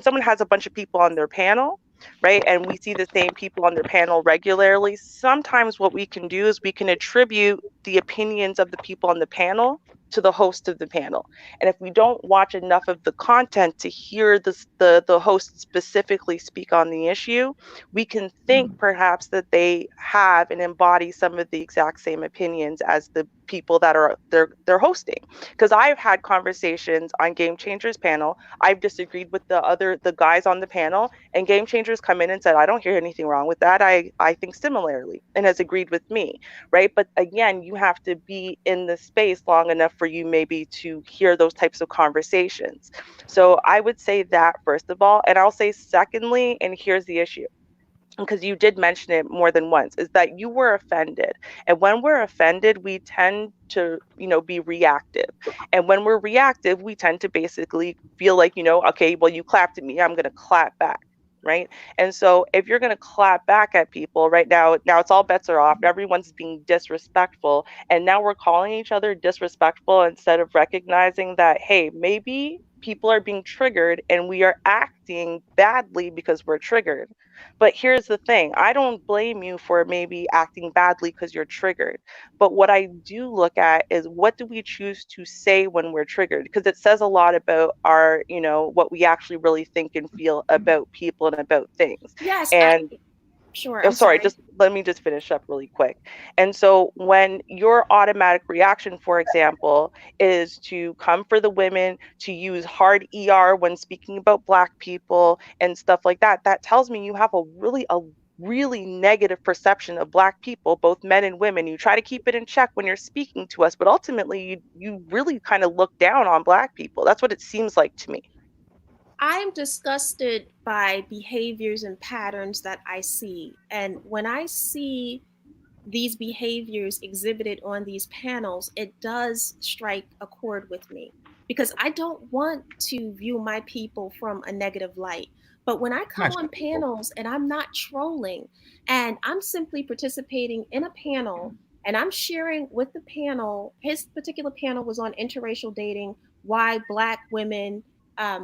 someone has a bunch of people on their panel, right? And we see the same people on their panel regularly. Sometimes what we can do is we can attribute the opinions of the people on the panel to the host of the panel. And if we don't watch enough of the content to hear the host specifically speak on the issue, we can think perhaps that they have and embody some of the exact same opinions as the people that are they're hosting. Because I've had conversations on Game Changers panel. I've disagreed with the guys on the panel, and Game Changers come in and said, I don't hear anything wrong with that. I think similarly, and has agreed with me, right? But again, you have to be in the space long enough for you maybe to hear those types of conversations. So I would say that first of all, and I'll say secondly, and here's the issue, because you did mention it more than once, is that you were offended. And when we're offended, we tend to, be reactive. And when we're reactive, we tend to basically feel like, okay, well, you clapped at me, I'm going to clap back. Right. And so if you're going to clap back at people right now it's all bets are off. Everyone's being disrespectful. And now we're calling each other disrespectful instead of recognizing that, hey, maybe people are being triggered and we are acting badly because we're triggered. But here's the thing: I don't blame you for maybe acting badly because you're triggered. But what I do look at is, what do we choose to say when we're triggered? Because it says a lot about our, what we actually really think and feel about people and about things. Yes, And sure. oh, I'm sorry, sorry. just let me just finish up really quick. And so when your automatic reaction, for example, is to come for the women, to use hard ER when speaking about Black people and stuff like that, that tells me you have a really negative perception of Black people, both men and women. You try to keep it in check when you're speaking to us, but ultimately you really kind of look down on Black people. That's what it seems like to me. I'm disgusted by behaviors and patterns that I see. And when I see these behaviors exhibited on these panels, it does strike a chord with me because I don't want to view my people from a negative light. But when I come Not on sure. panels and I'm not trolling and I'm simply participating in a panel and I'm sharing with the panel, his particular panel was on interracial dating, why Black women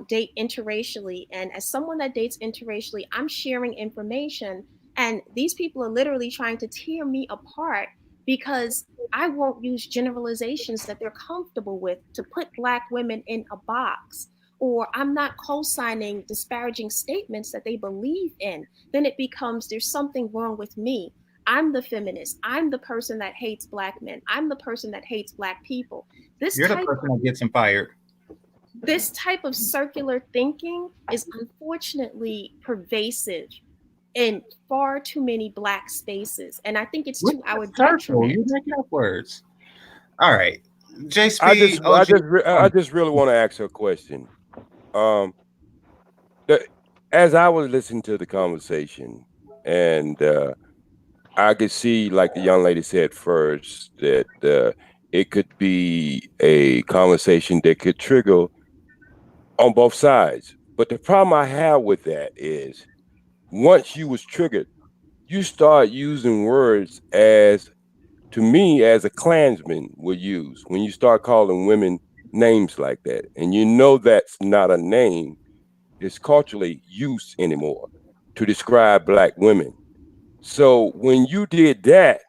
date interracially. And as someone that dates interracially, I'm sharing information, and these people are literally trying to tear me apart because I won't use generalizations that they're comfortable with to put Black women in a box. Or I'm not co signing disparaging statements that they believe in. Then it becomes there's something wrong with me. I'm the feminist. I'm the person that hates Black men. I'm the person that hates Black people. This You're the type person that gets him fired. this type of circular thinking is unfortunately pervasive in far too many Black spaces. And I think it's What's to the our circle? You detriment. making up words. All right. J I Speed, just, I OG. just, I just really want to ask her a question. Um, the, as I was listening to the conversation, and I could see, like the young lady said first, that it could be a conversation that could trigger on both sides. But the problem I have with that is, once you was triggered, you start using words as, to me, as a Klansman would use when you start calling women names like that. And that's not a name, it's culturally used anymore to describe Black women. So when you did that,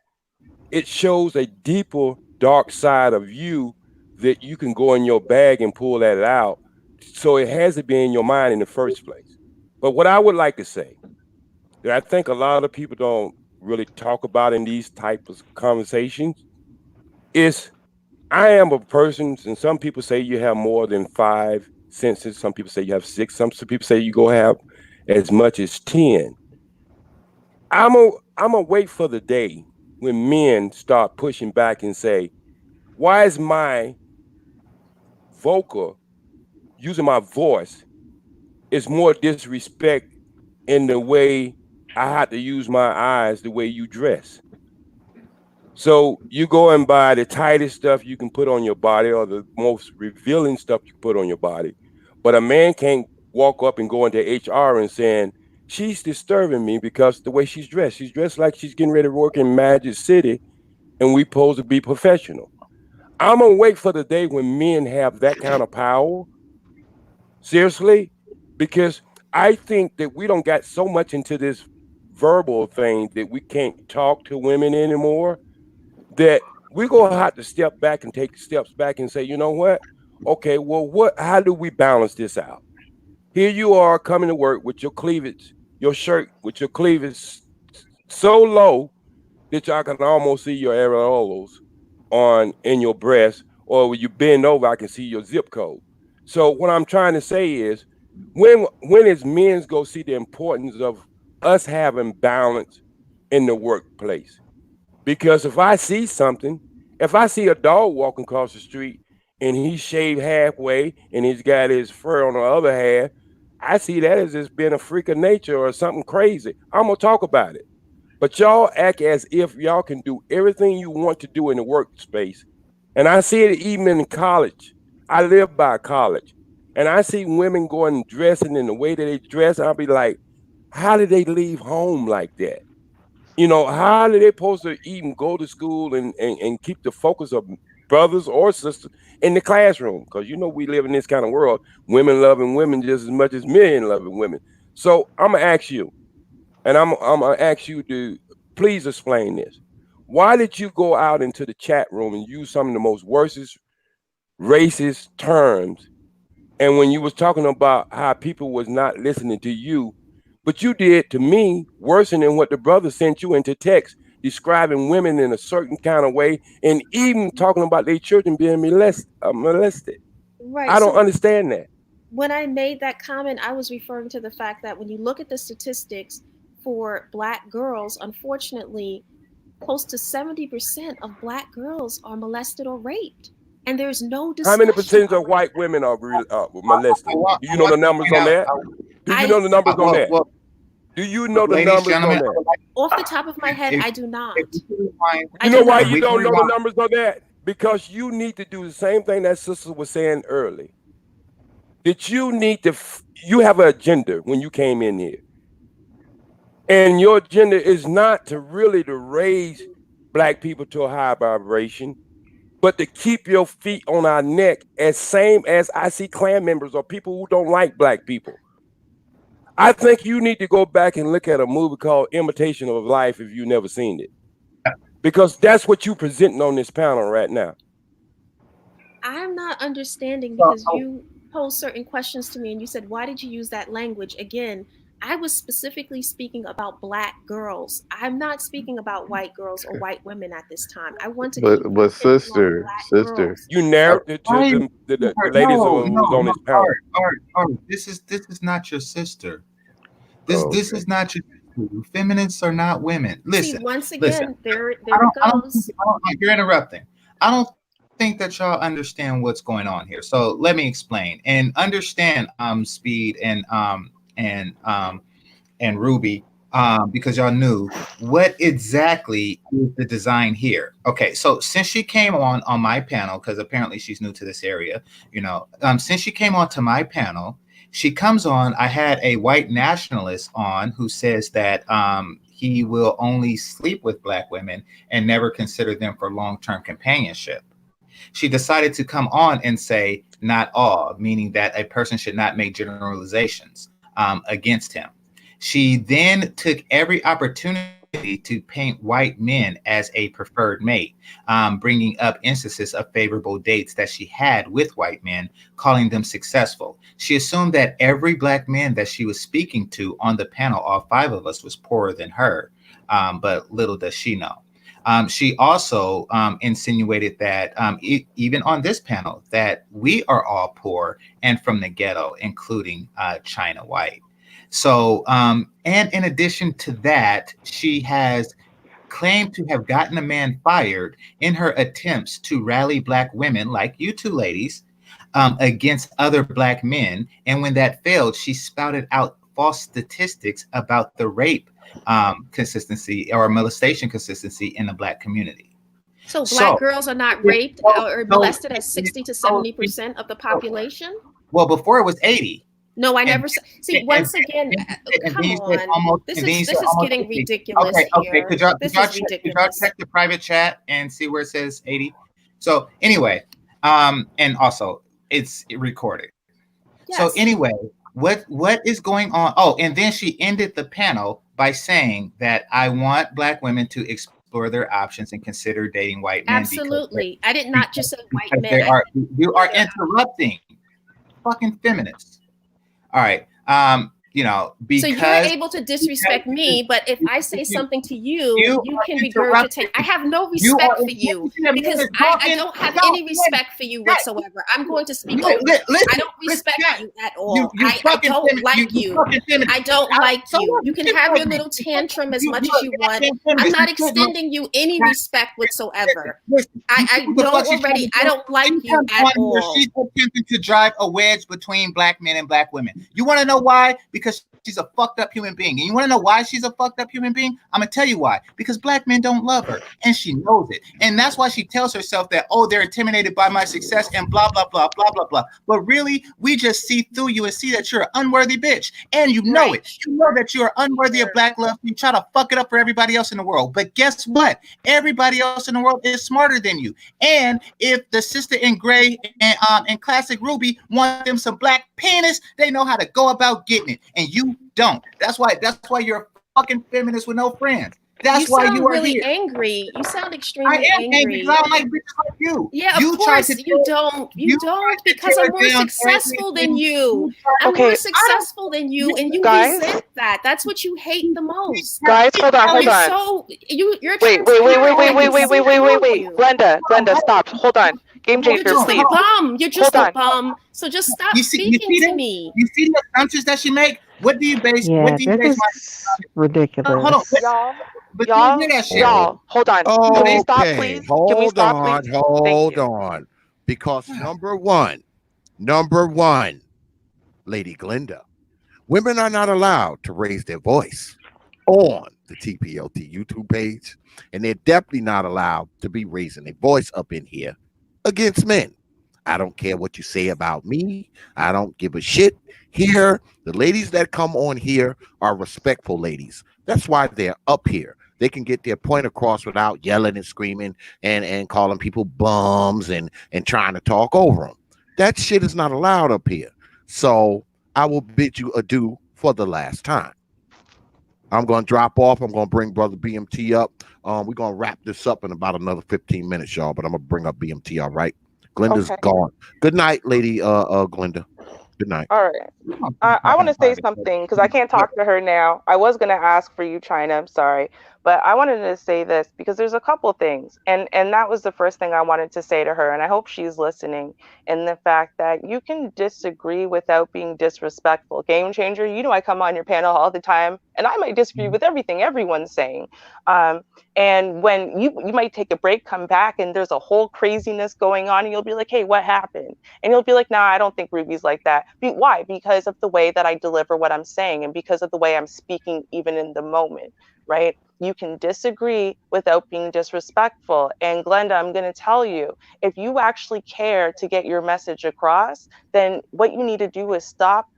it shows a deeper, dark side of you that you can go in your bag and pull that out. So it has to be in your mind in the first place. But what I would like to say, that I think a lot of people don't really talk about in these types of conversations, is I am a person, and some people say you have more than 5 senses. Some people say you have 6. Some people say you go have as much as 10. I'm a wait for the day when men start pushing back and say, why is my vocal, using my voice, is more disrespect in the way I had to use my eyes, the way you dress. So you go and buy the tightest stuff you can put on your body or the most revealing stuff you put on your body. But a man can't walk up and go into HR and saying, she's disturbing me because the way she's dressed. She's dressed like she's getting ready to work in Magic City and we supposed to be professional. I'm gonna wait for the day when men have that kind of power. Seriously, because I think that we don't got so much into this verbal thing that we can't talk to women anymore, that we're gonna have to step back and take steps back and say, you know what? Okay, well, how do we balance this out? Here you are coming to work with your cleavage, your shirt with your cleavage so low that y'all can almost see your areolas on in your breast, or when you bend over, I can see your zip code. So what I'm trying to say is, when is men's go see the importance of us having balance in the workplace? Because if I see something, if I see a dog walking across the street and he's shaved halfway and he's got his fur on the other half, I see that as just being a freak of nature or something crazy. I'm gonna talk about it. But y'all act as if y'all can do everything you want to do in the workspace. And I see it even in college. I live by college. And I see women going dressing in the way that they dress. I'll be like, how did they leave home like that? You know, how are they supposed to even go to school and keep the focus of brothers or sisters in the classroom? Because you know we live in this kind of world, women loving women just as much as men loving women. So I'm gonna ask you, and I'm gonna ask you to please explain this. Why did you go out into the chat room and use some of the most worstest racist terms? And when you was talking about how people was not listening to you, but you did to me worse than what the brother sent you into text, describing women in a certain kind of way, and even talking about their children being molested. Right. I don't So understand that. when I made that comment, I was referring to the fact that when you look at the statistics for Black girls, unfortunately, close to 70% of Black girls are molested or raped. And there's no How many discussion percentage of around white it. women are molested? Do I you know the want to numbers point on out. that? Do you I, know the numbers on that? Well, Do you know the ladies, numbers on gentlemen, that? off the top of my head, if, I do not. if we can rewind, I You do know why if not. you we can don't know the rewind, numbers on that? Because you need to do the same thing that sister was saying early. That you need to, you have an agenda when you came in here. And your agenda is not to really to raise black people to a high vibration, but to keep your feet on our neck as same as I see clan members or people who don't like black people. I think you need to go back and look at a movie called Imitation of Life if you've never seen it. Because that's what you presenting on this panel right now. I'm not understanding so, because you posed certain questions to me and you said, why did you use that language? Again, I was specifically speaking about Black girls. I'm not speaking about white girls or white women at this time. I want to keep my But attention on sister, Black sister, girls. You narrowed it to why you the ladies no, who was on this panel. Art. This is not your sister. oh, This okay. is not your sister. Feminists are not women. See, Listen, once listen. again, there it goes. You're interrupting. I don't think that y'all understand what's going on here. So let me explain and understand Speed and Ruby, because y'all knew what exactly is the design here. Okay, so since she came on my panel, because apparently she's new to this area, since she came on to my panel, she comes on. I had a white nationalist on who says that he will only sleep with black women and never consider them for long-term companionship. She decided to come on and say not all, meaning that a person should not make generalizations against him. She then took every opportunity to paint white men as a preferred mate, bringing up instances of favorable dates that she had with white men, calling them successful. She assumed that every black man that she was speaking to on the panel, all five of us, was poorer than her. But little does she know. She also insinuated that even on this panel, that we are all poor and from the ghetto, including China White. So, and in addition to that, she has claimed to have gotten a man fired in her attempts to rally black women like you two ladies against other black men. And when that failed, she spouted out false statistics about the rape consistency or molestation consistency in the Black community. So Black girls are not raped or molested as 60 to 70% of the population? Well, before it was 80. No, I never said. See, once again, come on. This is getting ridiculous here. This is ridiculous. Check the private chat and see where it says 80. So anyway, and also it's recorded. Yes. So anyway, what is going on? Oh, and then she ended the panel by saying that I want Black women to explore their options and consider dating white men. Absolutely. I did not just say white men. You are interrupting fucking feminists. All right. Because so you're able to disrespect me, but if I say something to you, you can regurgitate. I have no respect for you because I don't have any respect for you whatsoever. I'm going to speak over you. I don't respect you at all. I don't like you. I don't like you. You can have your little tantrum as much as you want. I'm not extending you any respect whatsoever. I know already. I don't like you at all. She's attempting to drive a wedge between Black men and Black women. You want to know why? Because she's a fucked up human being. And you want to know why she's a fucked up human being? I'm going to tell you why. Because Black men don't love her. And she knows it. And that's why she tells herself that, oh, they're intimidated by my success and blah, blah, blah, blah, blah, blah. But really, we just see through you and see that you're an unworthy bitch. And you know it. You know that you're unworthy of Black love. You try to fuck it up for everybody else in the world. But guess what? Everybody else in the world is smarter than you. And if the sister in gray and classic Ruby want them some Black penis, they know how to go about getting it. And you don't. That's why you're a fucking feminist with no friends. That's why you are really here. Angry. You sound extremely angry. I don't like bitches like you. Yeah, of course you don't. You don't because I'm more successful than you. I'm more successful than you, and you resent that. That's what you hate the most. Guys, hold on. So you're wait. Glenda, stop. Hold on. Game changer, please. You're just a bum. So just stop speaking to me. You see the assumptions that she make? What do you base? Yeah, what do you base? Ridiculous. Hold on, y'all. Hold on. Can we stop, please? Hold on. Because number one, Lady Glenda, women are not allowed to raise their voice on the TPLT YouTube page, and they're definitely not allowed to be raising their voice up in here against men. I don't care what you say about me. I don't give a shit. Here, the ladies that come on here are respectful ladies. That's why they're up here. They can get their point across without yelling and screaming and calling people bums and trying to talk over them. That shit is not allowed up here. So I will bid you adieu for the last time. I'm going to drop off. I'm going to bring Brother BMT up. We're going to wrap this up in about another 15 minutes, y'all, but I'm going to bring up BMT, all right? Glenda's gone. Good night, Lady Glenda. Good night. All right. I want to say something because I can't talk to her now. I was going to ask for you, China. I'm sorry. But I wanted to say this because there's a couple things. And that was the first thing I wanted to say to her. And I hope she's listening. And the fact that you can disagree without being disrespectful. Game changer, you know I come on your panel all the time. And I might disagree with everything everyone's saying. And when you might take a break, come back, and there's a whole craziness going on. And you'll be like, hey, what happened? And you'll be like, nah, I don't think Ruby's like that. Why? Because of the way that I deliver what I'm saying and because of the way I'm speaking even in the moment, right? You can disagree without being disrespectful. And Glenda, I'm going to tell you, if you actually care to get your message across, then what you need to do is stop,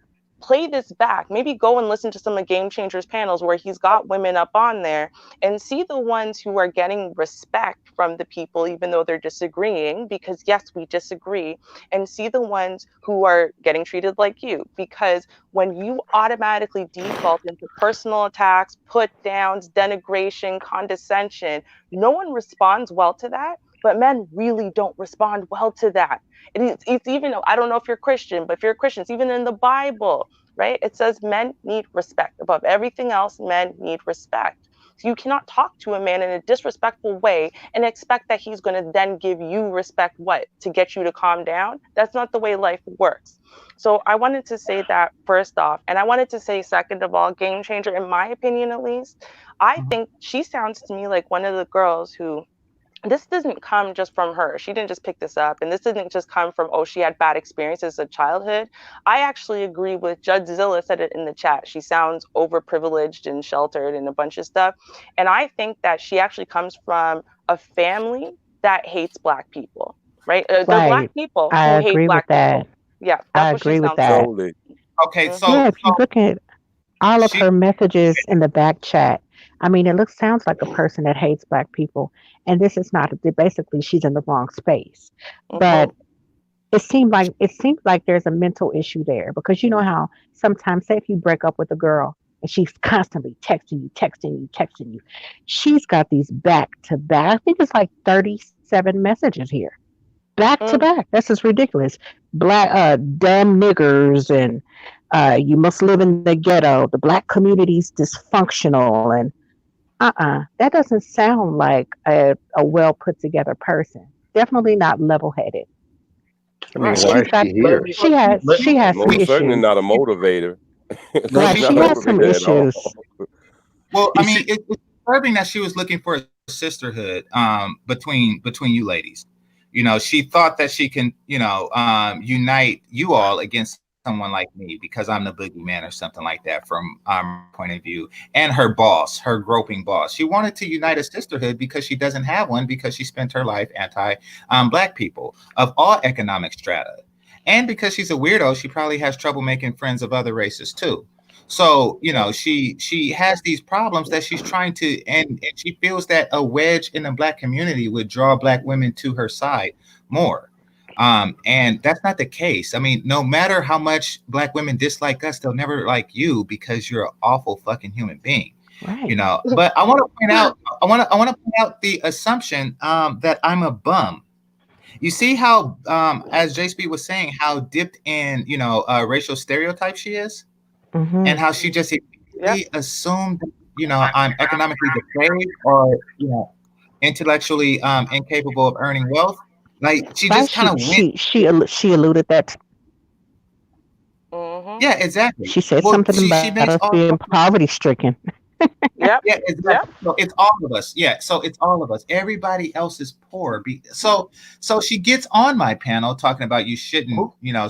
play this back, maybe go and listen to some of Game Changers panels where he's got women up on there and see the ones who are getting respect from the people, even though they're disagreeing, because yes, we disagree, and see the ones who are getting treated like you. Because when you automatically default into personal attacks, put downs, denigration, condescension, no one responds well to that. But men really don't respond well to that. It's even, I don't know if you're Christian, but if you're a Christian, it's even in the Bible, right? It says men need respect. Above everything else, men need respect. So you cannot talk to a man in a disrespectful way and expect that he's going to then give you respect, to get you to calm down? That's not the way life works. So I wanted to say that first off. And I wanted to say, second of all, Game Changer, in my opinion, at least, I think she sounds to me like one of the girls who this doesn't come just from her. She didn't just pick this up. And this didn't just come from, oh, she had bad experiences in childhood. I actually agree with Judge Zilla said it in the chat. She sounds overprivileged and sheltered and a bunch of stuff. And I think that she actually comes from a family that hates Black people, right? They're Black Right. people I who hate agree with Black that. people. Yeah, I that's what she agree with sounds that. like. Totally. Okay, Mhm. Yeah, so if you look at all of she her messages in the back chat, I mean, sounds like a person that hates Black people. And this is not, basically, she's in the wrong space. But Mhm. it seems like there's a mental issue there because you know how sometimes, say if you break up with a girl and she's constantly texting you, she's got these back to back. I think it's like 37 messages here, back to Mm. back. That's just ridiculous. Black, dumb niggers, and you must live in the ghetto. The Black community's dysfunctional, and that doesn't sound like a well put together person. Definitely not level headed. I mean, well, why She's is got she here? she has some Most certainly issues. not a motivator. It's well, Right, she not she a has some motivator at all. issues. well, You I mean, see, it's disturbing that she was looking for a sisterhood between you ladies. She thought that she can, unite you all against someone like me because I'm the boogeyman or something like that from point of view. And her boss, her groping boss, she wanted to unite a sisterhood because she doesn't have one because she spent her life anti Black people of all economic strata. And because she's a weirdo, she probably has trouble making friends of other races too. So she has these problems that she's trying to, and she feels that a wedge in the Black community would draw Black women to her side more. And that's not the case. I mean, no matter how much Black women dislike us, they'll never like you because you're an awful fucking human being. Right. But I want to point out, I want to point out the assumption that I'm a bum. You see how, as JSP was saying, how dipped in racial stereotype she is, and how she just Yep. immediately assumed that, I'm economically depraved or intellectually incapable of earning wealth. Like she Right. just kind She of went. she she allu- she alluded that Mhm. Yeah, exactly. she said Well, something she about makes us all. being poverty stricken. Yep. Yeah, exactly. Yep. So it's all of us. Yeah, so it's all of us. Everybody else is poor. So she gets on my panel talking about you shouldn't,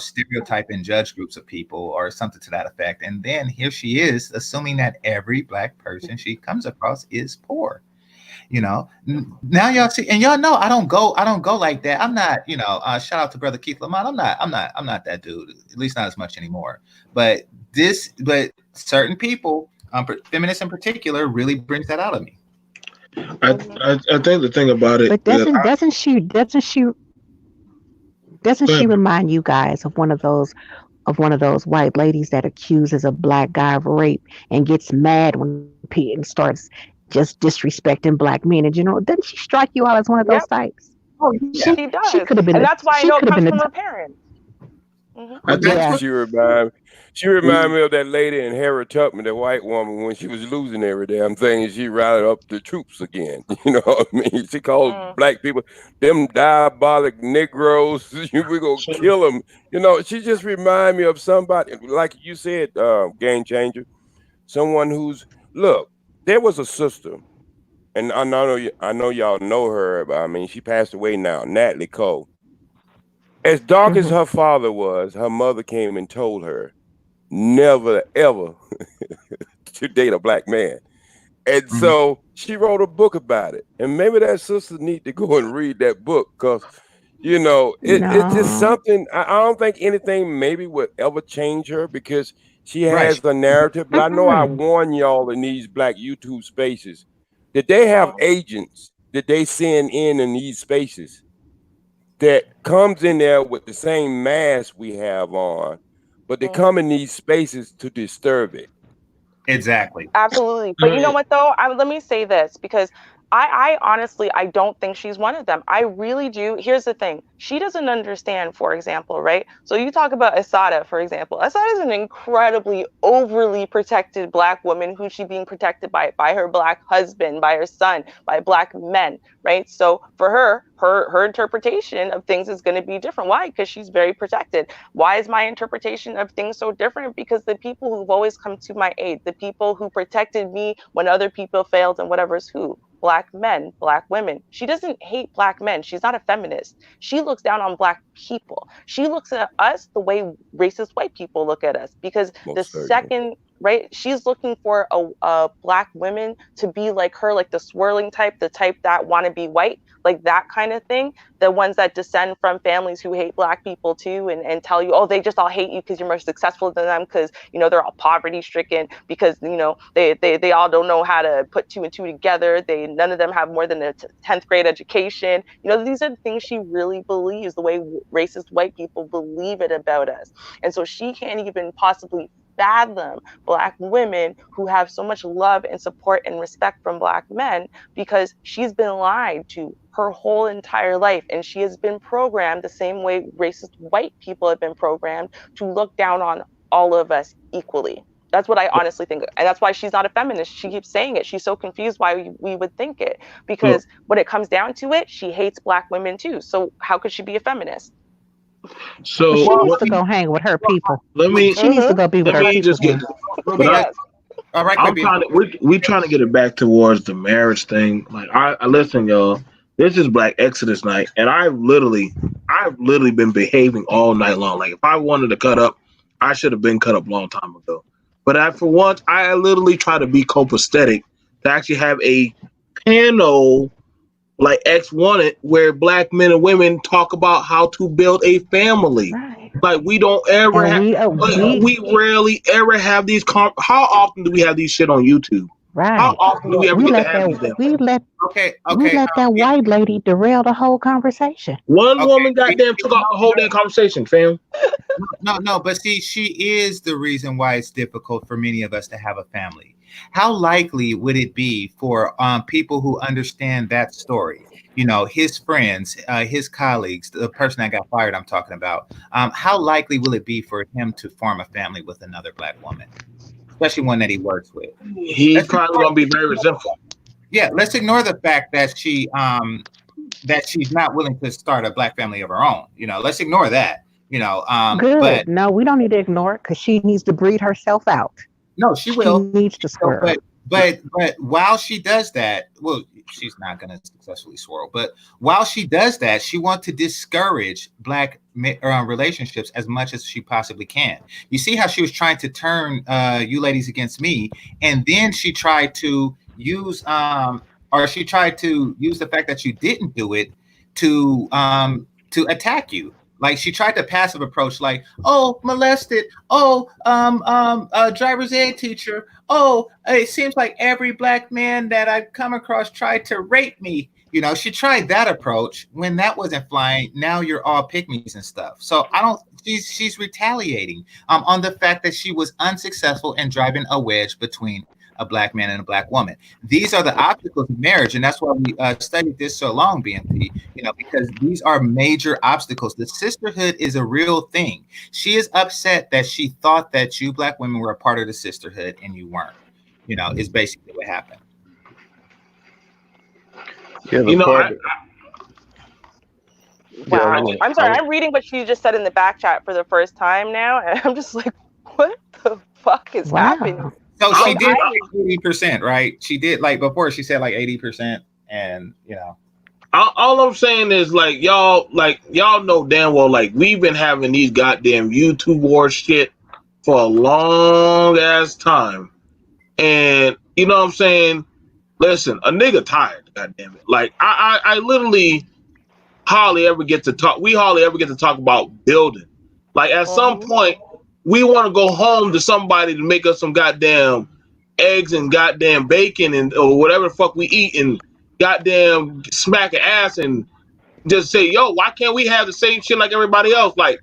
stereotype and judge groups of people or something to that effect. And then here she is assuming that every Black person she comes across is poor. Now y'all see, and y'all know I don't go like that. I'm not, shout out to brother Keith Lamont. I'm not that dude, at least not as much anymore. But certain people, feminists in particular, really brings that out of me. Mhm. I think the thing about it, But doesn't go she ahead. remind you guys of one of those white ladies that accuses a Black guy of rape and gets mad when Pete and starts just disrespecting Black men? And doesn't she strike you out as one of those Yep. types? Oh yeah, She She does, could have been and the that's why I she know it could have comes been the from her parents. Mhm. I well think that's yeah. what. She remind me of that lady in Harriet Tubman, the white woman, when she was losing every damn thing, and she rallied up the troops again. You know what I mean? She called Mm. Black people them diabolic Negroes. We gonna kill them. She just remind me of somebody like you said, game changer. Someone who's look. There was a sister, and I know y'all know her. But I mean, she passed away now. Natalie Cole. As dark as Hmm. her father was, her mother came and told her never ever to date a Black man. And Mhm. so she wrote a book about it. And maybe that sister need to go and read that book because it's just No. something. I don't think anything maybe would ever change her because she Right. has a narrative. But I know I Mm-mm. warn y'all in these Black YouTube spaces that they have Mhm. agents that they send in these spaces that comes in there with the same mask we have on, but they Mhm. come in these spaces to disturb it. Exactly. Absolutely. But you know what though? Let me say this because I honestly I don't think she's one of them. I really do. Here's the thing. She doesn't understand, for example, right? So you talk about Asada, for example. Asada is an incredibly overly protected Black woman who's she being protected by her Black husband, by her son, by Black men, right? So for her interpretation of things is going to be different. Why? Because she's very protected. Why is my interpretation of things so different? Because the people who've always come to my aid, the people who protected me when other people failed and whatever's who, black men, black women. She doesn't hate black men. She's not a feminist. She looks down on black people. She looks at us the way racist white people look at us, because Most certainly. right, she's looking for a black women to be like her, like the swirling type, the type that want to be white, like that kind of thing. The ones that descend from families who hate black people too, and tell you, oh, they just all hate you because you're more successful than them, because they're all poverty stricken, because they all don't know how to put two and two together. None of them have more than a 10th grade education. These are the things she really believes, the way racist white people believe it about us. And so she can't even possibly fathom black women who have so much love and support and respect from black men, because she's been lied to her whole entire life, and she has been programmed the same way racist white people have been programmed to look down on all of us equally. That's what I honestly think, and that's why she's not a feminist. She keeps saying it. She's so confused why we would think it, because when it comes down to it, she hates black women too. So how could she be a feminist? So she needs to go hang with her people. Let me. She needs to go be with her people. Just get. We're trying to get it back towards the marriage thing. Like I listen, y'all. This is Black Exodus night, and I've literally been behaving all night long. Like if I wanted to cut up, I should have been cut up a long time ago. But for once, I literally try to be copacetic to actually have a panel like X wanted, where black men and women talk about how to build a family. Right. Like we don't ever we rarely ever have these. How often do we have these shit on YouTube? Right. How often do we ever get to have these? We let that white lady derail the whole conversation. One woman goddamn took off the whole damn conversation, fam. No, but see, she is the reason why it's difficult for many of us to have a family. How likely would it be for people who understand that story, his friends, his colleagues, the person that got fired I'm talking about, how likely will it be for him to form a family with another black woman, especially one that he works with? He's probably going to be very resentful. Yeah, let's ignore the fact that she's not willing to start a black family of her own. Let's ignore that. Good. But no, we don't need to ignore it, because she needs to breed herself out. No, she will. She needs to swirl. But while she does that, well, she's not going to successfully swirl. But while she does that, she wants to discourage black relationships as much as she possibly can. You see how she was trying to turn you ladies against me, and then she tried to use the fact that you didn't do it to attack you. Like she tried the passive approach, like, oh, molested, driver's ed teacher, it seems like every black man that I've come across tried to rape me. She tried that approach. When that wasn't flying, now you're all pick-me's and stuff. So she's retaliating on the fact that she was unsuccessful in driving a wedge between a black man and a black woman. These are the obstacles of marriage, and that's why we studied this so long, BMP. Because these are major obstacles. The sisterhood is a real thing. She is upset that she thought that you black women were a part of the sisterhood and you weren't. Is basically what happened. Wow. I'm sorry. I'm reading what she just said in the back chat for the first time now, and I'm just like, what the fuck is happening? So she did like 80%, right? She did, like before she said like 80%, and all I'm saying is like y'all know damn well, like we've been having these goddamn YouTube war shit for a long ass time. And you know what I'm saying? Listen, a nigga tired, goddamn it. Like I literally hardly ever get to talk about building. Like at some point we want to go home to somebody to make us some goddamn eggs and goddamn bacon and or whatever the fuck we eat, and goddamn smack an ass and just say, yo, why can't we have the same shit like everybody else? Like,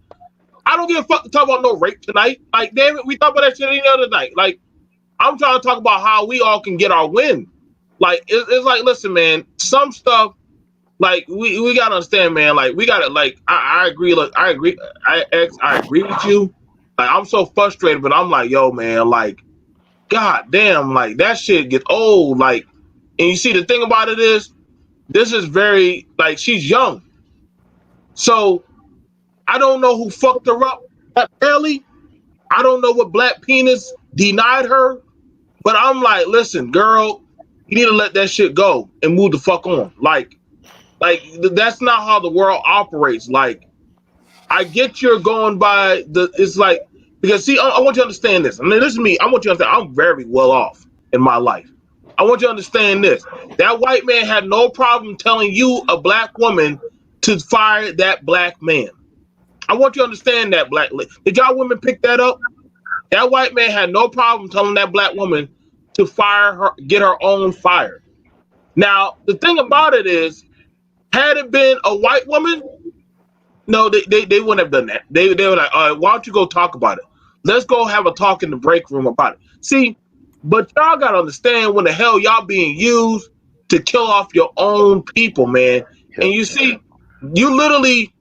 I don't give a fuck to talk about no rape tonight. Like, damn it, we talked about that shit any other night. Like, I'm trying to talk about how we all can get our win. Like, it's like, listen, man, some stuff, like, we gotta understand, man. Like, we gotta, like, I agree. Like, I agree with you. Like, I'm so frustrated, but I'm like, yo, man, like, god damn, like, that shit gets old. Like, and you see, the thing about it is, this is very, like, she's young. So, I don't know who fucked her up that early. I don't know what black penis denied her. But I'm like, listen, girl, you need to let that shit go and move the fuck on. Like that's not how the world operates. Like, I get you're going by it's like, because see, I want you to understand this. I mean, this is me. I want you to understand I'm very well off in my life. I want you to understand this. That white man had no problem telling you, a black woman, to fire that black man. I want you to understand that, did y'all women pick that up? That white man had no problem telling that black woman to fire her, get her own fired. Now, the thing about it is, had it been a white woman, no, they wouldn't have done that. They were like, all right, why don't you go talk about it? Let's go have a talk in the break room about it. See, but y'all gotta understand when the hell y'all being used to kill off your own people, man. And you see, you literally,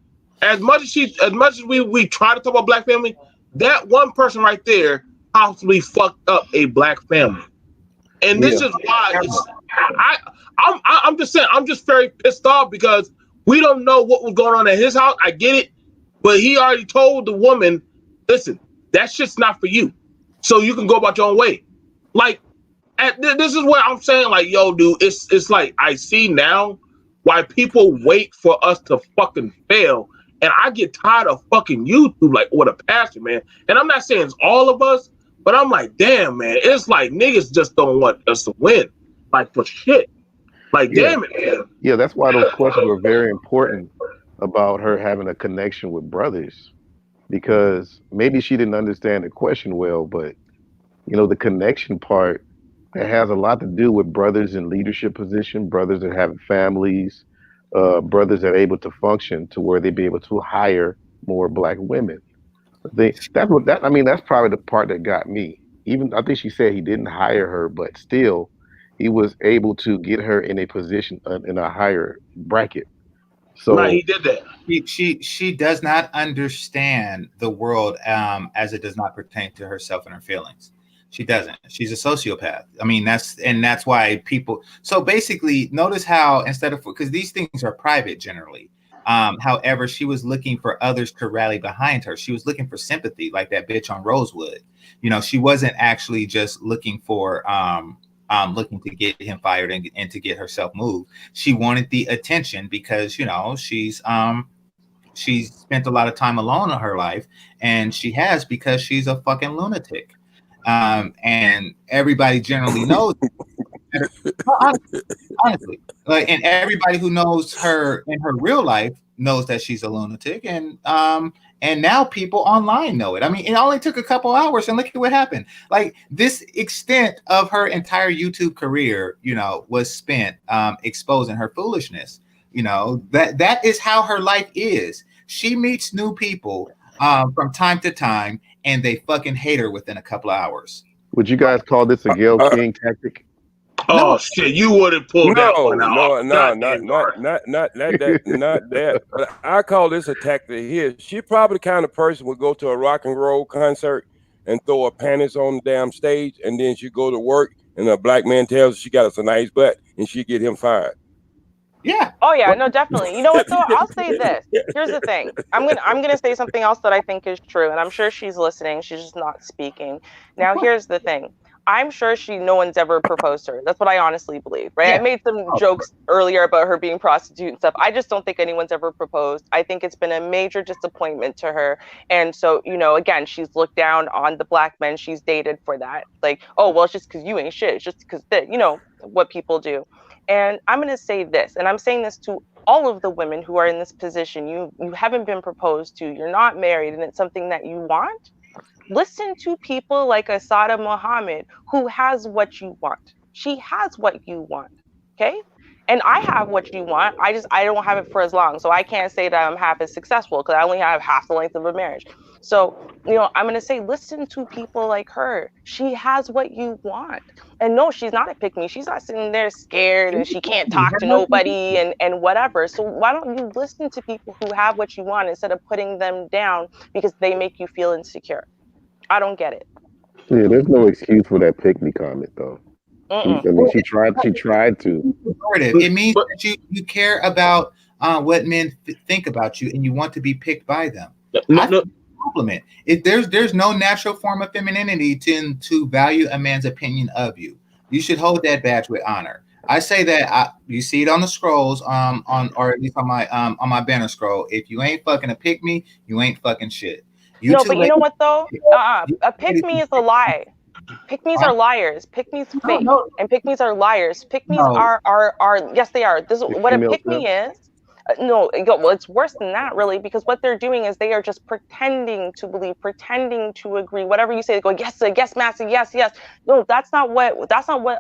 as much as we try to talk about black family, that one person right there possibly fucked up a black family. And this is why I'm just saying, I'm just very pissed off because we don't know what was going on at his house. I get it, but he already told the woman, listen, that shit's not for you. So you can go about your own way. Like, this is what I'm saying, like, yo, dude, it's like, I see now why people wait for us to fucking fail. And I get tired of fucking YouTube, like, with a passion, man. And I'm not saying it's all of us, but I'm like, damn, man, it's like niggas just don't want us to win. Like, for shit. Like, damn it, man. Yeah, that's why those questions were very important about her having a connection with brothers, because maybe she didn't understand the question well, but you know, the connection part, it has a lot to do with brothers in leadership position, brothers that have families, brothers that are able to function to where they be able to hire more black women. That's probably the part that got me. Even I think she said he didn't hire her, but still, he was able to get her in a position in a higher bracket. So right, he did that. She does not understand the world as it does not pertain to herself and her feelings. She doesn't. She's a sociopath. I mean, that's why people. So basically, notice how because these things are private generally. However, she was looking for others to rally behind her. She was looking for sympathy, like that bitch on Rosewood. You know, she wasn't actually just looking for looking to get him fired and to get herself moved. She wanted the attention because, you know, she's spent a lot of time alone in her life, and she has because she's a fucking lunatic. And everybody generally knows honestly, like, and everybody who knows her in her real life knows that she's a lunatic, and now people online know it. I mean, it only took a couple hours, and look at what happened. Like, this extent of her entire YouTube career, you know, was spent exposing her foolishness. You know, that is how her life is. She meets new people from time to time, and they fucking hate her within a couple of hours. Would you guys call this a Gayle King tactic? Oh shit! You would have pulled that one out. not that. But I call this a tactic here. She probably the kind of person would go to a rock and roll concert and throw her panties on the damn stage, and then she go to work, and a black man tells her she got a nice butt, and she get him fired. Yeah. Oh yeah, no, definitely. You know what though? I'll say this. Here's the thing. I'm gonna say something else that I think is true, and I'm sure she's listening. She's just not speaking. Now, here's the thing. I'm sure no one's ever proposed to her. That's what I honestly believe, right? Yeah. I made some jokes earlier about her being prostitute and stuff. I just don't think anyone's ever proposed. I think it's been a major disappointment to her. And so, you know, again, she's looked down on the black men she's dated for that. Like, oh, well, it's just because you ain't shit. It's just because, you know, what people do. And I'm going to say this, and I'm saying this to all of the women who are in this position. You haven't been proposed to, you're not married, and it's something that you want. Listen to people like Asada Muhammad, who has what you want. She has what you want, okay? And I have what you want. I don't have it for as long, so I can't say that I'm half as successful because I only have half the length of a marriage. So, you know, I'm going to say, listen to people like her. She has what you want. And no, she's not a pick-me. She's not sitting there scared and she can't talk to nobody and whatever. So why don't you listen to people who have what you want instead of putting them down because they make you feel insecure? I don't get it. Yeah, there's no excuse for that pick-me comment, though. I mean, she tried to. It means that you care about what men think about you, and you want to be picked by them. Compliment. There's no natural form of femininity to value a man's opinion of you. You should hold that badge with honor. I say that you see it on the scrolls, on or at least on my banner scroll. If you ain't fucking a pick me, you ain't fucking shit. You No, two but you know ladies, what though? you A two ladies pick me is a lie. Pick-me's huh? are liars. Pick-me's No, fake, no, and pick-me's are liars. Pick-me's no. are yes, they are. This is The what a female pick-me pimps. is. No, well, it's worse than that, really, because what they're doing is they are just pretending to believe, pretending to agree. Whatever you say, they go, yes, yes, master, yes, yes. No, that's not what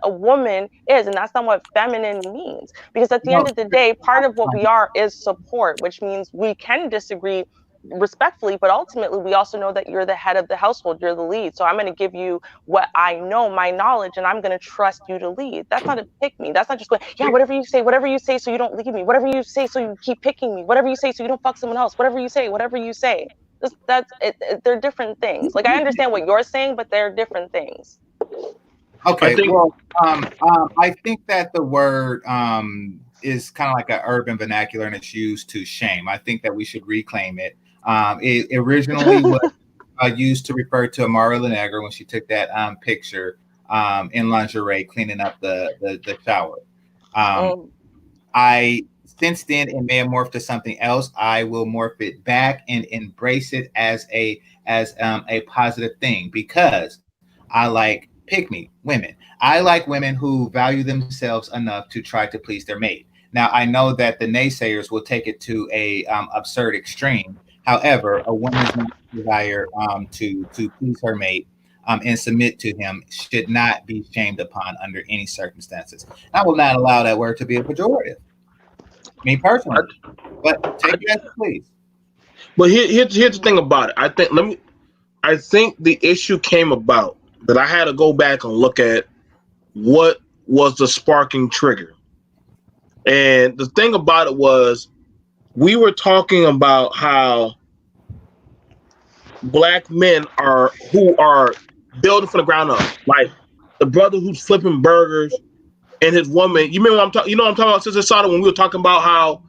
a woman is, and that's not what feminine means. Because at the No, end of the day, part of what we are is support, which means we can disagree respectfully, but ultimately we also know that you're the head of the household, you're the lead. So I'm going to give you what I know, my knowledge, and I'm going to trust you to lead. That's not a pick me. That's not just going, yeah, whatever you say so you don't leave me, whatever you say so you keep picking me, whatever you say so you don't fuck someone else, whatever you say. That's it, they're different things. Like I understand what you're saying, but they're different things. okay, I think well, I think that the word is kind of like an urban vernacular and it's used to shame. I think that we should reclaim it. It originally was used to refer to Amara Lenegra when she took that picture in lingerie cleaning up the shower. Um, I since then it may have morphed to something else. I will morph it back and embrace it as a positive thing because I like pick me women. I like women who value themselves enough to try to please their mate. Now I know that the naysayers will take it to a absurd extreme. However, a woman's desire to please her mate and submit to him should not be shamed upon under any circumstances. I will not allow that word to be a pejorative. Me personally, but take it as you please. But here's the thing about it. I think the issue came about that I had to go back and look at what was the sparking trigger. And the thing about it was we were talking about how black men who are building from the ground up. Like the brother who's flipping burgers and his woman. You remember what I'm talking? You know what I'm talking about, Sister Sada, when we were talking about how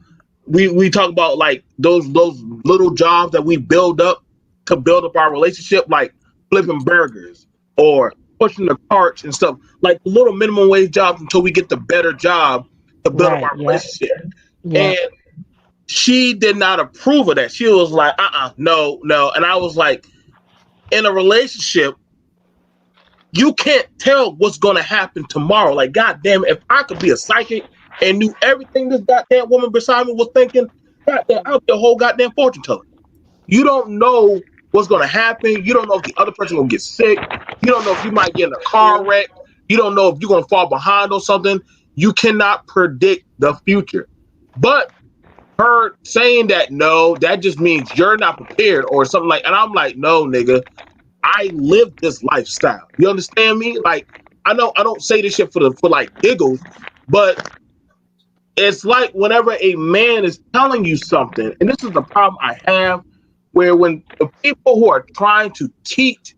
we talk about like those little jobs that we build up to build up our relationship, like flipping burgers or pushing the carts and stuff, like little minimum wage jobs until we get the better job to build up Right. our Yep. relationship. And Yep. she did not approve of that. She was like, no, no. And I was like, in a relationship, you can't tell what's going to happen tomorrow. Like, goddamn, if I could be a psychic and knew everything this goddamn woman beside me was thinking, goddamn, I'll be a whole goddamn fortune teller. You don't know what's going to happen. You don't know if the other person going to get sick. You don't know if you might get in a car wreck. You don't know if you're going to fall behind on something. You cannot predict the future. But her saying that, no, that just means you're not prepared or something like, and I'm like, no, nigga, I live this lifestyle. You understand me? Like, I know I don't say this shit for like giggles, but it's like whenever a man is telling you something, and this is the problem I have, where when the people who are trying to teach,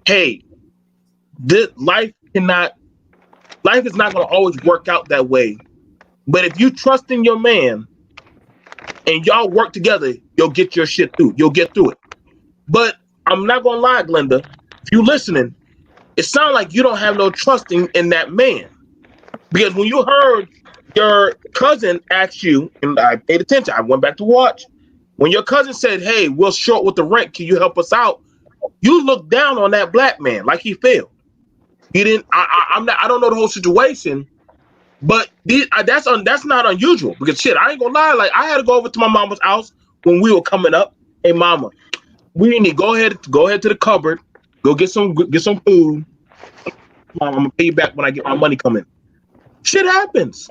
hey, this life is not going to always work out that way. But if you trust in your man and y'all work together, you'll get your shit through. You'll get through it. But I'm not gonna lie, Glenda, if you listening, it sounds like you don't have no trust in that man. Because when you heard your cousin ask you, and I paid attention, I went back to watch. When your cousin said, hey, we're short with the rent, can you help us out? You looked down on that black man like he failed. You didn't. I don't know the whole situation, but that's not unusual. Because shit, I ain't gonna lie. Like I had to go over to my mama's house when we were coming up. Hey, mama, we need to go ahead to the cupboard, go get some food. Mom, I'm gonna pay you back when I get my money coming. Shit happens.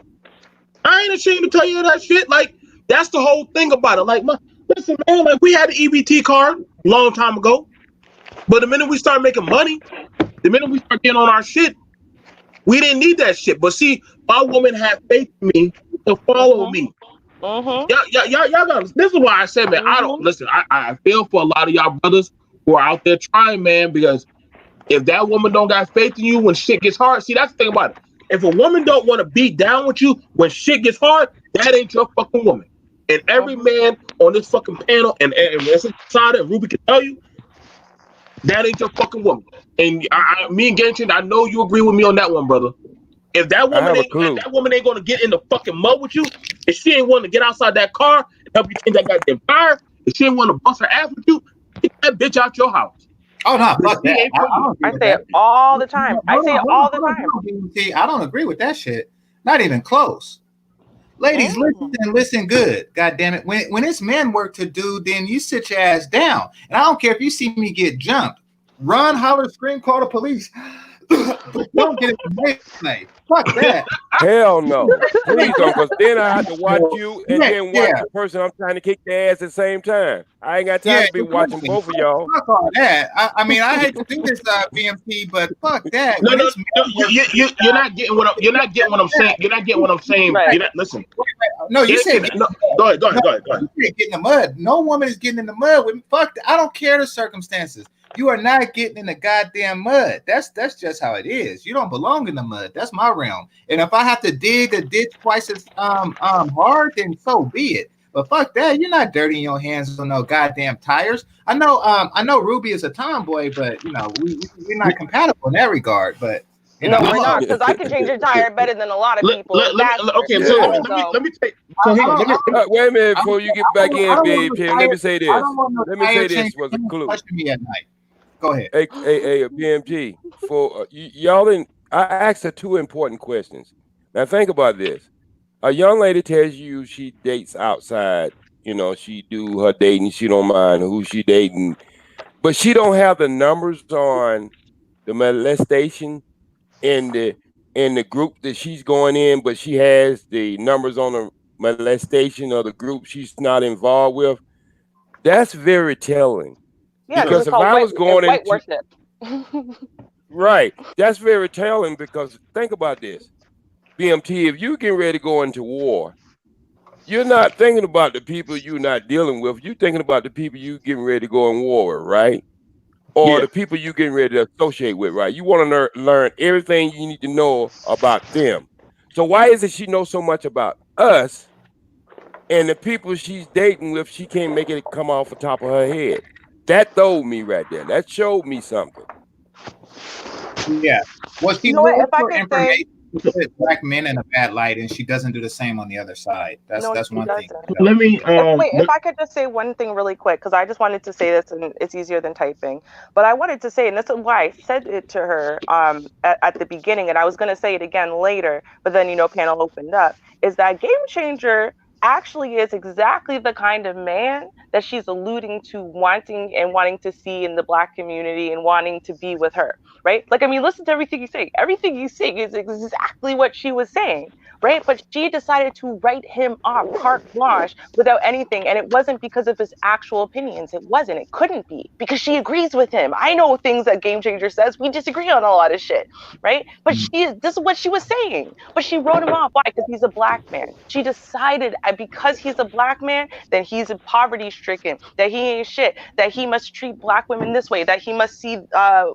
I ain't ashamed to tell you that shit. Like that's the whole thing about it. Like, listen, man. Like we had an EBT card a long time ago, but the minute we start making money, the minute we start getting on our shit, we didn't need that shit. But see, my woman had faith in me to follow me. Y'all got. This is why I said, man. I don't listen. I feel for a lot of y'all brothers who are out there trying, man, because if that woman don't got faith in you when shit gets hard, see, that's the thing about it. If a woman don't want to be down with you when shit gets hard, that ain't your fucking woman. And every man on this fucking panel, and Sada and Ruby can tell you, That ain't your fucking woman. And me and Genshin, I know you agree with me on that one, brother. If that I woman have a ain't, clue. gonna get in the fucking mud with you, if she ain't willing to get outside that car and help you change that goddamn tire, if she ain't willing to bust her ass with you, get that bitch out your house. Oh no, Because fuck she that. ain't for I you. don't agree I with say it that. all the time. I say it all the time. Hold on, BMT. I don't agree with that shit. Not even close. Ladies, listen good. God damn it. When it's man work to do, then you sit your ass down. And I don't care if you see me get jumped. Run, holler, scream, call the police. But don't get in the melee. Fuck that. Hell no. Please don't, because then I have to watch you and then watch Yeah. the person I'm trying to kick their ass at the same time. I ain't got time to be watching both of y'all. Fuck all that. I mean, I hate to do this, BMT, but fuck that. No, you're not getting what you're not getting what I'm saying. You're not getting what I'm saying. Right. You're not listen. No, you said no, go ahead. You said get in the mud. No woman is getting in the mud with me. Fuck. I don't care the circumstances. You are not getting in the goddamn mud. That's just how it is. You don't belong in the mud. That's my realm. And if I have to dig a ditch twice as hard, then so be it. But fuck that. You're not dirtying your hands on no goddamn tires. I know Ruby is a tomboy, but you know, we're not compatible in that regard. But you know, No, we're not, because I can change a tire better than a lot of people. Okay, so let me take. So hang on. Wait a minute before you get back in, babe. Let me say this. Let me say this was a clue. Me at night. Go ahead. Hey, BMG. For y'all, I asked her two important questions. Now think about this. A young lady tells you she dates outside. You know, she do her dating. She don't mind who she dating, but she don't have the numbers on the molestation in the group that she's going in, but she has the numbers on the molestation of the group she's not involved with. That's very telling. Yeah, Because it's if called I was going white into worship. right, that's very telling because think about this. BMT, if you getting ready to go into war, you're not thinking about the people you're not dealing with. You're thinking about the people you getting ready to go in war with, right? Or the people you getting ready to associate with, right? You want to learn everything you need to know about them. So why is it she knows so much about us and the people she's dating with, she can't make it come off the top of her head? That told me right there. That showed me something. Yeah. Well, she You know what? looks If I for could say, information to put black men in a bad light, and she doesn't do the same on the other side. That's no, she one thing. doesn't. Let me If I could just say one thing really quick, because I just wanted to say this, and it's easier than typing. But I wanted to say, and this is why I said it to her at the beginning, and I was going to say it again later, but then panel opened up. Is that Game Changer actually is exactly the kind of man that she's alluding to wanting to see in the Black community and wanting to be with her, right? Like, I mean, listen to everything you say. Everything you say is exactly what she was saying, right? But she decided to write him off carte blanche without anything. And it wasn't because of his actual opinions. It wasn't. It couldn't be because she agrees with him. I know things that Game Changer says. We disagree on a lot of shit, right? But this is what she was saying. But she wrote him off. Why? Because he's a Black man. She decided because he's a Black man, that he's poverty stricken, that he ain't shit, that he must treat Black women this way, that he must see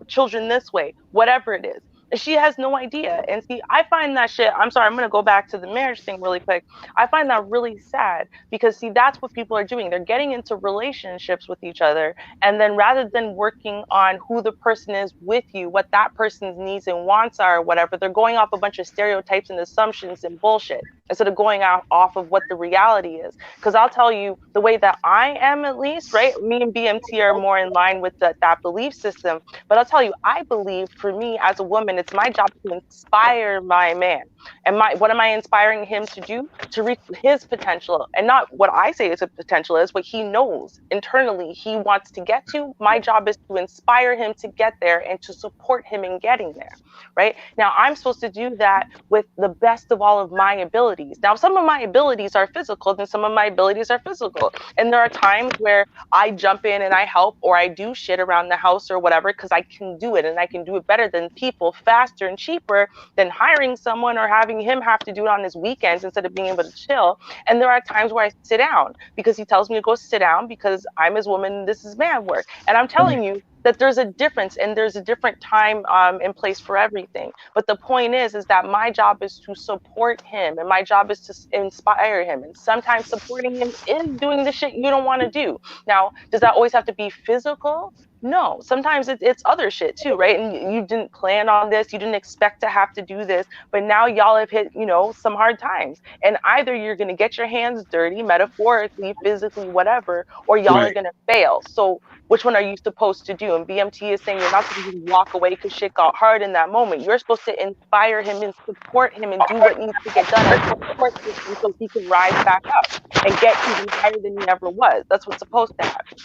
children this way, whatever it is. She has no idea. And see, I find that shit, I'm sorry, I'm going to go back to the marriage thing really quick. I find that really sad because, see, that's what people are doing. They're getting into relationships with each other. And then rather than working on who the person is with you, what that person's needs and wants are, or whatever, they're going off a bunch of stereotypes and assumptions and bullshit instead of going off of what the reality is. Because I'll tell you, the way that I am, at least, right? Me and BMT are more in line with that belief system. But I'll tell you, I believe for me as a woman, it's my job to inspire my man. And what am I inspiring him to do? To reach his potential, and not what I say his potential is, what he knows internally he wants to get to. My job is to inspire him to get there and to support him in getting there, right? Now, I'm supposed to do that with the best of all of my abilities. Now, some of my abilities are physical, and some of my abilities are physical. And there are times where I jump in and I help, or I do shit around the house or whatever, because I can do it, and I can do it better than people, faster and cheaper than hiring someone or having him have to do it on his weekends instead of being able to chill. And there are times where I sit down because he tells me to go sit down because I'm his woman and this is man work. And I'm telling you that there's a difference, and there's a different time and place for everything. But the point is that my job is to support him, and my job is to inspire him. And sometimes supporting him is doing the shit you don't want to do. Now, does that always have to be physical? No, sometimes it's other shit too, right? And you didn't plan on this, you didn't expect to have to do this, but now y'all have hit, some hard times. And either you're gonna get your hands dirty, metaphorically, physically, whatever, or y'all are Right. gonna fail. So which one are you supposed to do? And BMT is saying you're not supposed to just walk away because shit got hard in that moment. You're supposed to inspire him and support him and do what needs to get done as a support system so he can rise back up and get even higher than he ever was. That's what's supposed to happen.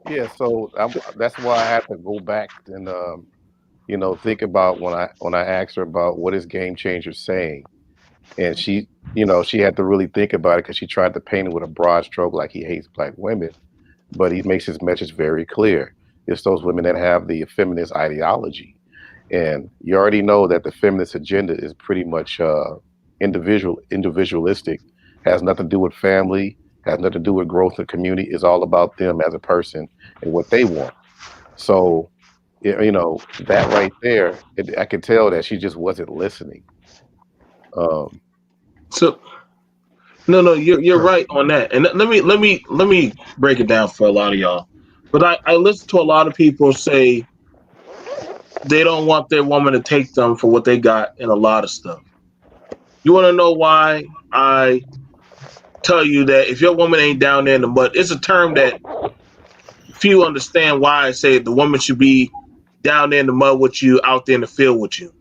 Yeah, so that's why I have to go back and think about when I asked her about what is Game Changer saying, and she had to really think about it because she tried to paint it with a broad stroke like he hates black women, but he makes his message very clear. It's those women that have the feminist ideology, and you already know that the feminist agenda is pretty much individualistic, has nothing to do with family, has nothing to do with growth of community. It's all about them as a person and what they want. So, that right there, I could tell that she just wasn't listening. So no, you're right on that. And let me break it down for a lot of y'all. But I listen to a lot of people say they don't want their woman to take them for what they got in a lot of stuff. You want to know why I tell you that if your woman ain't down there in the mud, it's a term that few understand why I say the woman should be down there in the mud with you, out there in the field with you.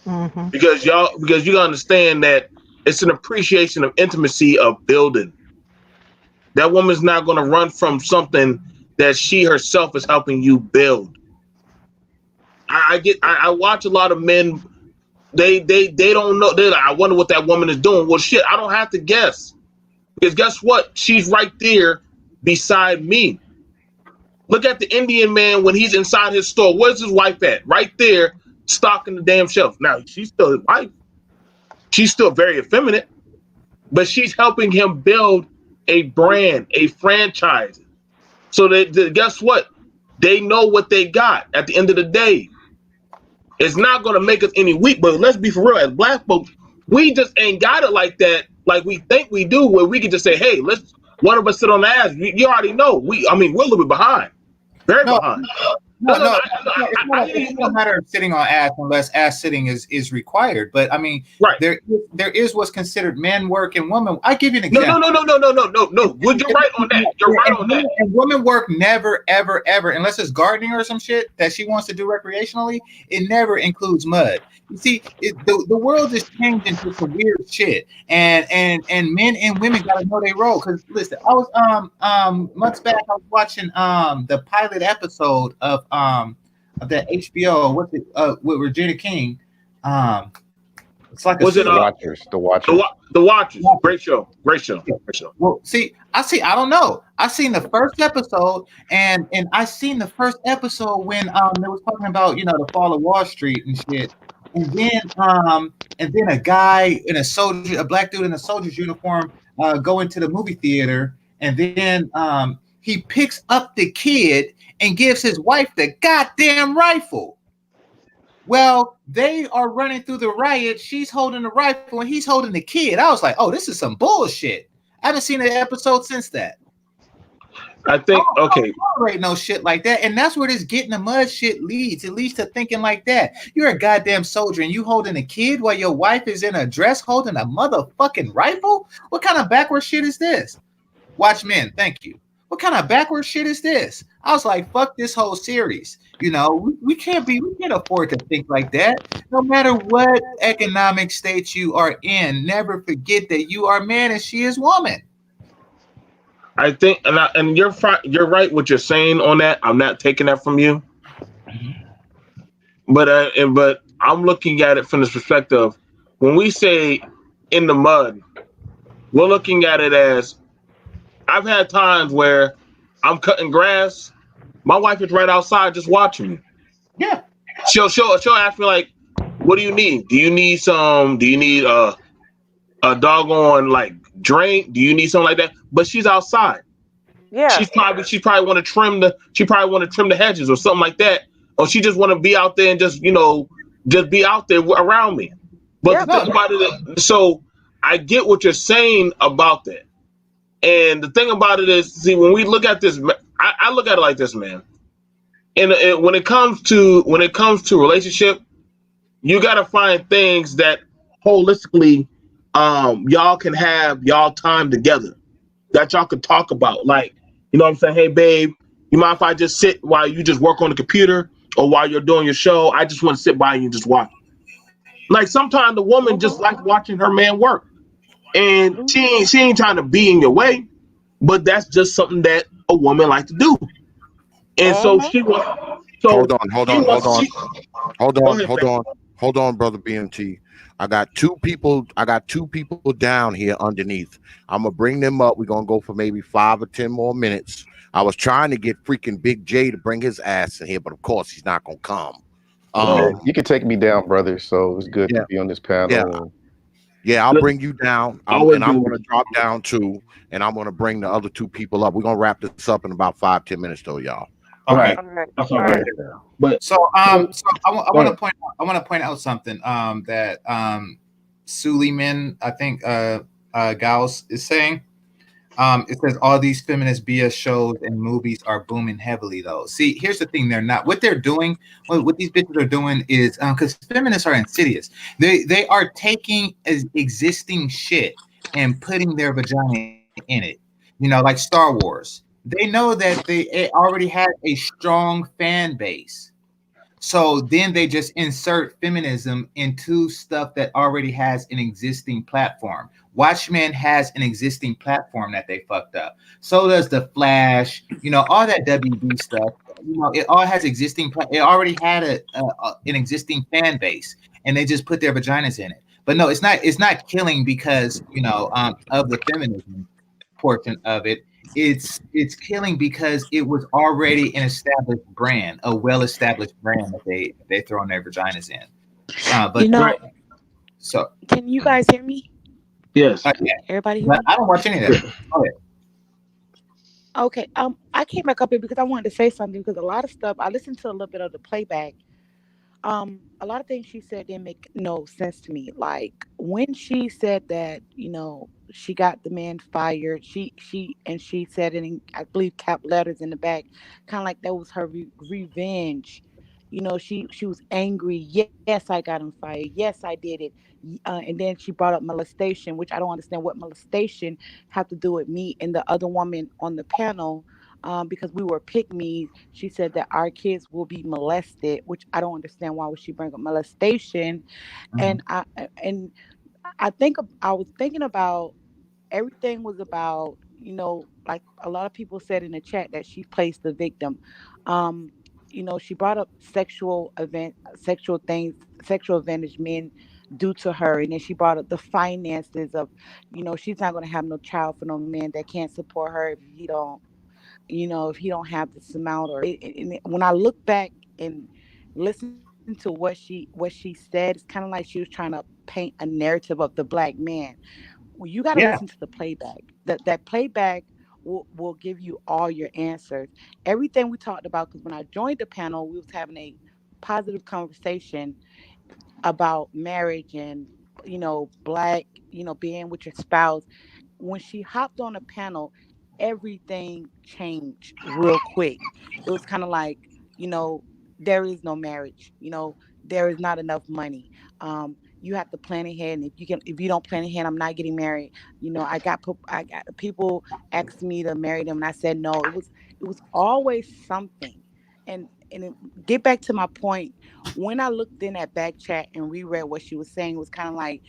Mm-hmm. Because you understand that it's an appreciation of intimacy of building. That woman's not going to run from something that she herself is helping you build. I watch a lot of men. They don't know. They're like, I wonder what that woman is doing. Well, shit, I don't have to guess, because guess what? She's right there beside me. Look at the Indian man when he's inside his store. Where's his wife at? Right there, stocking the damn shelf. Now she's still his wife. She's still very effeminate, but she's helping him build a brand, a franchise. So that guess what? They know what they got at the end of the day. It's not going to make us any weak, but let's be for real. As black folks, we just ain't got it like that, like we think we do, where we can just say, "Hey, let's one of us sit on the ass." You already know. We're a little bit behind, very No, behind. no. It's not a matter of sitting on ass unless ass sitting is required. But I mean, right. There is what's considered man work and woman. I give you an No. example. No. Well, you're right on that. You're right on that. And women work never, ever, ever, unless it's gardening or some shit that she wants to do recreationally. It never includes mud. You see, the world is changing to some weird shit, and men and women got to know their role. Because listen, I was months back, I was watching the pilot episode of that HBO with Regina King. It's like Was it The Watchers? The Watchers. Great show. Well, I don't know. I seen the first episode, and I seen the first episode when they was talking about the fall of Wall Street and shit. And then a guy a black dude in a soldier's uniform go into the movie theater, and then he picks up the kid and gives his wife the goddamn rifle. Well, they are running through the riot. She's holding the rifle and he's holding the kid. I was like, oh, this is some bullshit. I haven't seen an episode since that. I think, okay. I don't tolerate no shit like that. And that's where this getting the mud shit leads. It leads to thinking like that. You're a goddamn soldier and you holding a kid while your wife is in a dress holding a motherfucking rifle? What kind of backward shit is this? Watchmen, thank you. What kind of backward shit is this? I was like, fuck this whole series. We can't afford to think like that. No matter what economic state you are in, never forget that you are man and she is woman. I think, and you're right what you're saying on that. I'm not taking that from you, but I'm looking at it from this perspective. When we say in the mud, we're looking at it as, I've had times where I'm cutting grass. My wife is right outside just watching me. Yeah. She'll ask me like, what do you need? Do you need a doggone like drink? Do you need something like that? But she's outside. Yeah. She probably want to trim the hedges or something like that. Or she just want to be out there and just be out there around me. But the thing about it, so I get what you're saying about that. And the thing about it is, see, when we look at this, I look at it like this, man. And when it comes to relationship, you got to find things that holistically, y'all can have y'all time together that y'all can talk about. Like, you know what I'm saying? Hey, babe, you mind if I just sit while you just work on the computer or while you're doing your show? I just want to sit by you and just watch. Like sometimes the woman just like watching her man work, and she ain't trying to be in your way, but that's just something that a woman like to do. And so she was. Hold So on, hold she on, hold was. on, She, hold go on, ahead, hold babe. on, hold on, brother BMT. I got two people. I got two people down here underneath. I'm gonna bring them up. We're gonna go for maybe 5 or 10 more minutes. I was trying to get freaking Big J to bring his ass in here, but of course he's not gonna come. Yeah, you can take me down, brother. So it's good to Yeah, be on this yeah, panel. yeah. I'll bring you down. Always And I'm do. gonna drop down too, and I'm gonna bring the other two people up. We're gonna wrap this up in about 5, 10 minutes, though, y'all. Okay. Right. All right. That's all All right. right. But So I go want to ahead. point out something that Suleiman, I think Gauss is saying. It says all these feminist BS shows and movies are booming heavily, though. See, here's the thing: they're not. What they're doing, what these bitches are doing, is because feminists are insidious. They are taking existing shit and putting their vagina in it. You know, like Star Wars. They know that it already had a strong fan base. So then they just insert feminism into stuff that already has an existing platform. Watchmen has an existing platform that they fucked up. So does the Flash. You know, all that WB stuff. You know, it all has existing. It already had an existing fan base, and they just put their vaginas in it. But no, it's not. It's not killing because of the feminism portion of it. It's killing because it was already an established brand, a well-established brand that they throw their vaginas in. But You know, Right. so can you guys hear me? Yes. yeah, Everybody hear but me? I don't watch any of that. Yeah. Go ahead. Okay. I came back up here because I wanted to say something because a lot of stuff I listened to a little bit of the playback. A lot of things she said didn't make no sense to me. Like when she said that, she got the man fired. She said it in, I believe, cap letters in the back, kind of like that was her revenge. She was angry. Yes, I got him fired. Yes, I did it. And then she brought up molestation, which I don't understand what molestation have to do with me and the other woman on the panel. Because we were pygmies. She said that our kids will be molested, which I don't understand. Why would she bring up molestation? Mhm. And I was thinking about everything was about, like a lot of people said in the chat that she plays the victim. Um, she brought up sexual things, sexual advantage men do to her, and then she brought up the finances of, she's not going to have no child for no man that can't support her if he don't have this amount when I look back and listen to what she said, it's kind of like she was trying to paint a narrative of the black man. Well, you got to Yeah, listen to the playback. That playback will give you all your answers. Everything we talked about, because when I joined the panel, we was having a positive conversation about marriage and black, being with your spouse. When she hopped on the panel, everything changed real quick. It was kind of like, you know, there is no marriage. There is not enough money. You have to plan ahead, and if you don't plan ahead, I'm not getting married. I got people asked me to marry them, and I said no. It was always something, get back to my point. When I looked in that back chat and reread what she was saying, it was kind of like,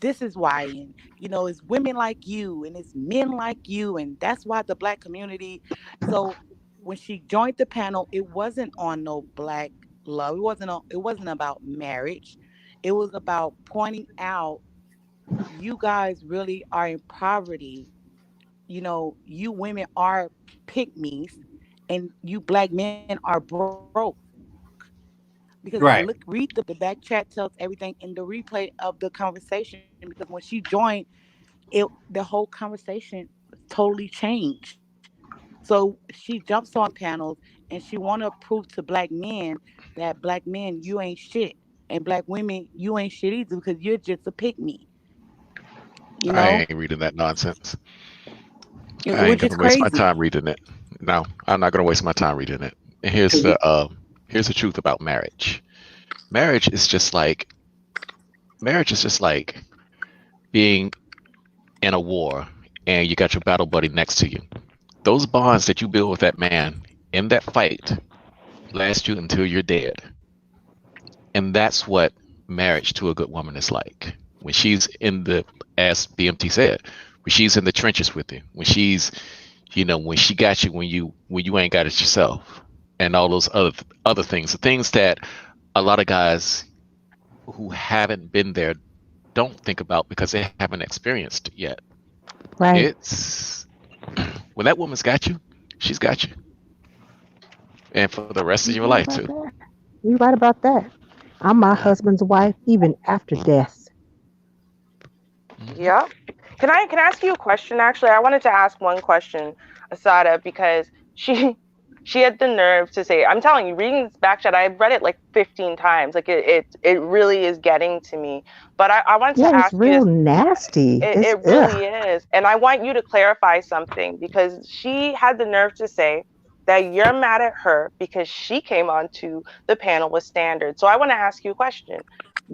this is why, and it's women like you and it's men like you, and that's why the black community. So when she joined the panel, it wasn't on no black love. It wasn't about marriage. It was about pointing out, you guys really are in poverty. You women are pygmies, and you black men are broke. Because if I read right. the back chat tells everything in the replay of the conversation, because when she joined, the whole conversation totally changed. So she jumps on panels and she want to prove to black men that black men, you ain't shit, and black women, you ain't shit either, because you're just a pick me, you I know ain't reading that nonsense. I ain't which gonna is waste my crazy. time reading it. No, I'm not gonna waste my time reading it. And here's the truth about marriage. Marriage is just like marriage is just like being in a war and you got your battle buddy next to you. Those bonds that you build with that man in that fight last you until you're dead. And that's what marriage to a good woman is like. When she's in the, as BMT said, when she's in the trenches with you, when she's, when she got you when you ain't got it yourself, and all those other things, the things that a lot of guys who haven't been there don't think about because they haven't experienced it yet. Right. It's when that woman's got you, she's got you, and for the rest of You your right life about too. that. You right about that. I'm my Yeah. husband's wife even after death. Hmm. Yeah. Can I ask you a question? Actually, I wanted to ask one question, Asada, because she she had the nerve to say, I'm telling you, reading this back chat, I've read it like 15 times. Like it really is getting to me. But I wanted to Yeah, it's ask you real this. nasty. It It's really ugh. is. And I want you to clarify something because she had the nerve to say that you're mad at her because she came onto the panel with standards. So I want to ask you a question.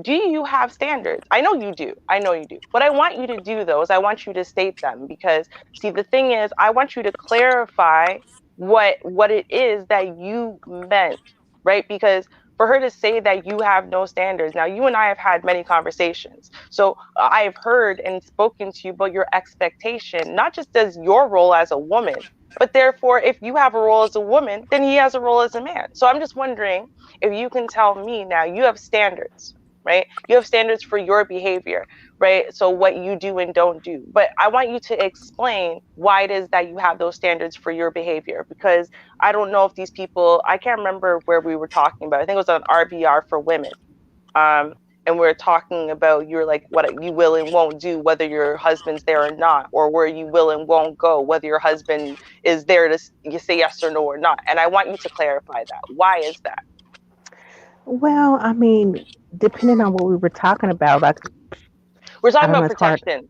Do you have standards? I know you do. I know you do. What I want you to do though is I want you to state them because see the thing is I want you to clarify what it is that you meant, right? Because for her to say that you have no standards. Now, you and I have had many conversations. So I've heard and spoken to you about your expectation, not just as your role as a woman, but therefore, if you have a role as a woman, then he has a role as a man. So I'm just wondering if you can tell me now, you have standards, right? You have standards for your behavior, right? So what you do and don't do. But I want you to explain why it is that you have those standards for your behavior because I don't know if these people, I can't remember where we were talking about. I think it was on RBR for women. Um, and we're talking about you're like what you will and won't do, whether your husband's there or not, or where you will and won't go, whether your husband is there to you say yes or no or not. And I want you to clarify that. Why is that? Well, I mean, depending on what we were talking about, like We're I talking don't know, about it's hard. protection.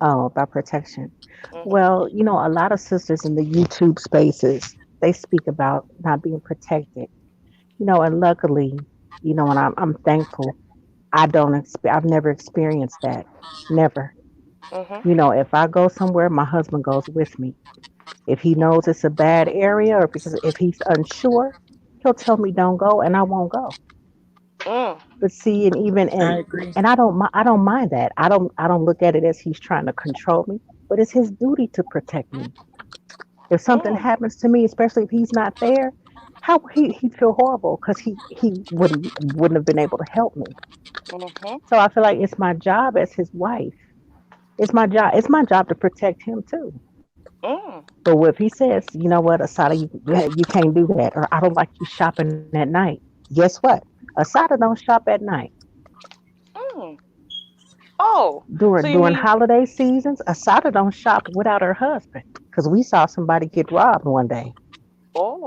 Oh, about protection. Hmm. Well, a lot of sisters in the YouTube spaces, they speak about not being protected. And luckily, and I'm thankful. I've never experienced that. Never. Hmm. If I go somewhere, my husband goes with me. If he knows it's a bad area or because if he's unsure, he'll tell me don't go and I won't go. Mm. But see, and even I and agree. and I don't mind that. I don't look at it as he's trying to control me, but it's his duty to protect me. If something Mm. happens to me, especially if he's not there, how he'd feel horrible because he wouldn't have been able to help me. Hmm. So I feel like it's my job as his wife. It's my job. It's my job to protect him too. Mm. But if he says, you know what, Asada, you can't do that, or I don't like you shopping at night, guess what? Asada don't shop at night. Mm. Oh, so you During mean holiday seasons, Asada don't shop without her husband because we saw somebody get robbed one day.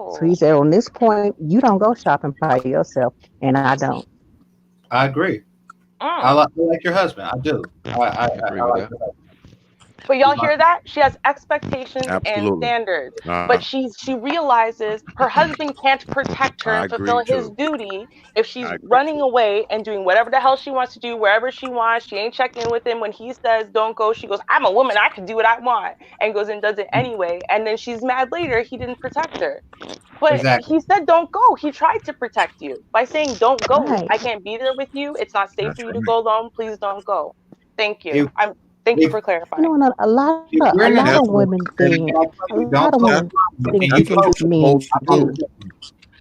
So he oh. said, on this point, you don't go shopping by yourself, and I don't. I agree. Mm. I like your husband. I do. I agree I with like that. your husband. But He's y'all my hear that? She has expectations and Absolutely. standards. But Uh, she realizes her husband can't protect her I and agree fulfill his too. duty if she's I agree running too. away and doing whatever the hell she wants to do, wherever she wants. She ain't checking in with him when he says don't go. She goes, I'm a woman, I can do what I want, and goes and does it anyway. And then she's mad later he didn't protect her. But exactly. he said don't go. He tried to protect you by saying don't go. Right. I can't be there with you. It's not safe That's for you to right. go alone. Please don't go. Thank you. If Thank you if for clarifying. And if a you're in a lot That's of house women and think I tell a you lot of don't women go, that's think and you you that's can what go, you're just men supposed to I'm not do. do protecting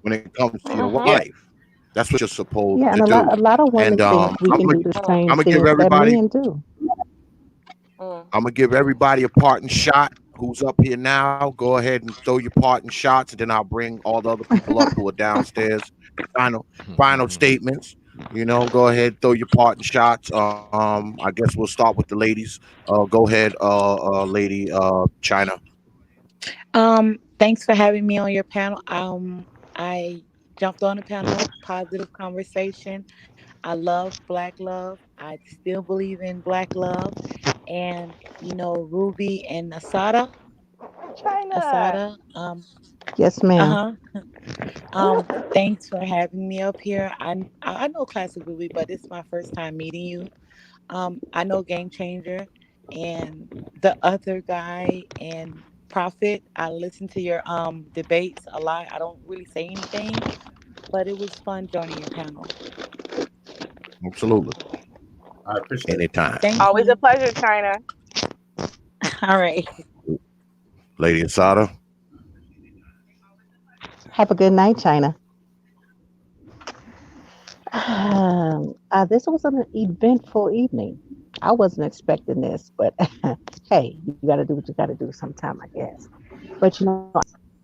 when it comes to your Hmm. you. wife. That's what you're supposed Yeah, and to do. a lot of women And think we I'm can gonna do the Mm, same I'm gonna give things that everybody men do. mm. I'm gonna give everybody a parting shot. Who's up here now? Go ahead and throw your parting shots, and then I'll bring all the other people up who are downstairs. Final statements. Go ahead, throw your parting shots. I guess we'll start with the ladies. Go ahead, lady China. Thanks for having me on your panel. I jumped on the panel, positive conversation. I love black love. I still believe in black love. And Ruby and Asada, China. Asada. Yes, ma'am. Uh-huh. Thanks for having me up here. I know Classic Ruby, but it's my first time meeting you. I know Game Changer and the other guy and Prophet. I listen to your debates a lot. I don't really say anything, but it was fun joining your panel. Absolutely. I appreciate it. Anytime. Thank Always a you. pleasure, China. All right. Lady Asada. Have a good night, China. This was an eventful evening. I wasn't expecting this, but hey, you got to do what you got to do sometime, I guess. But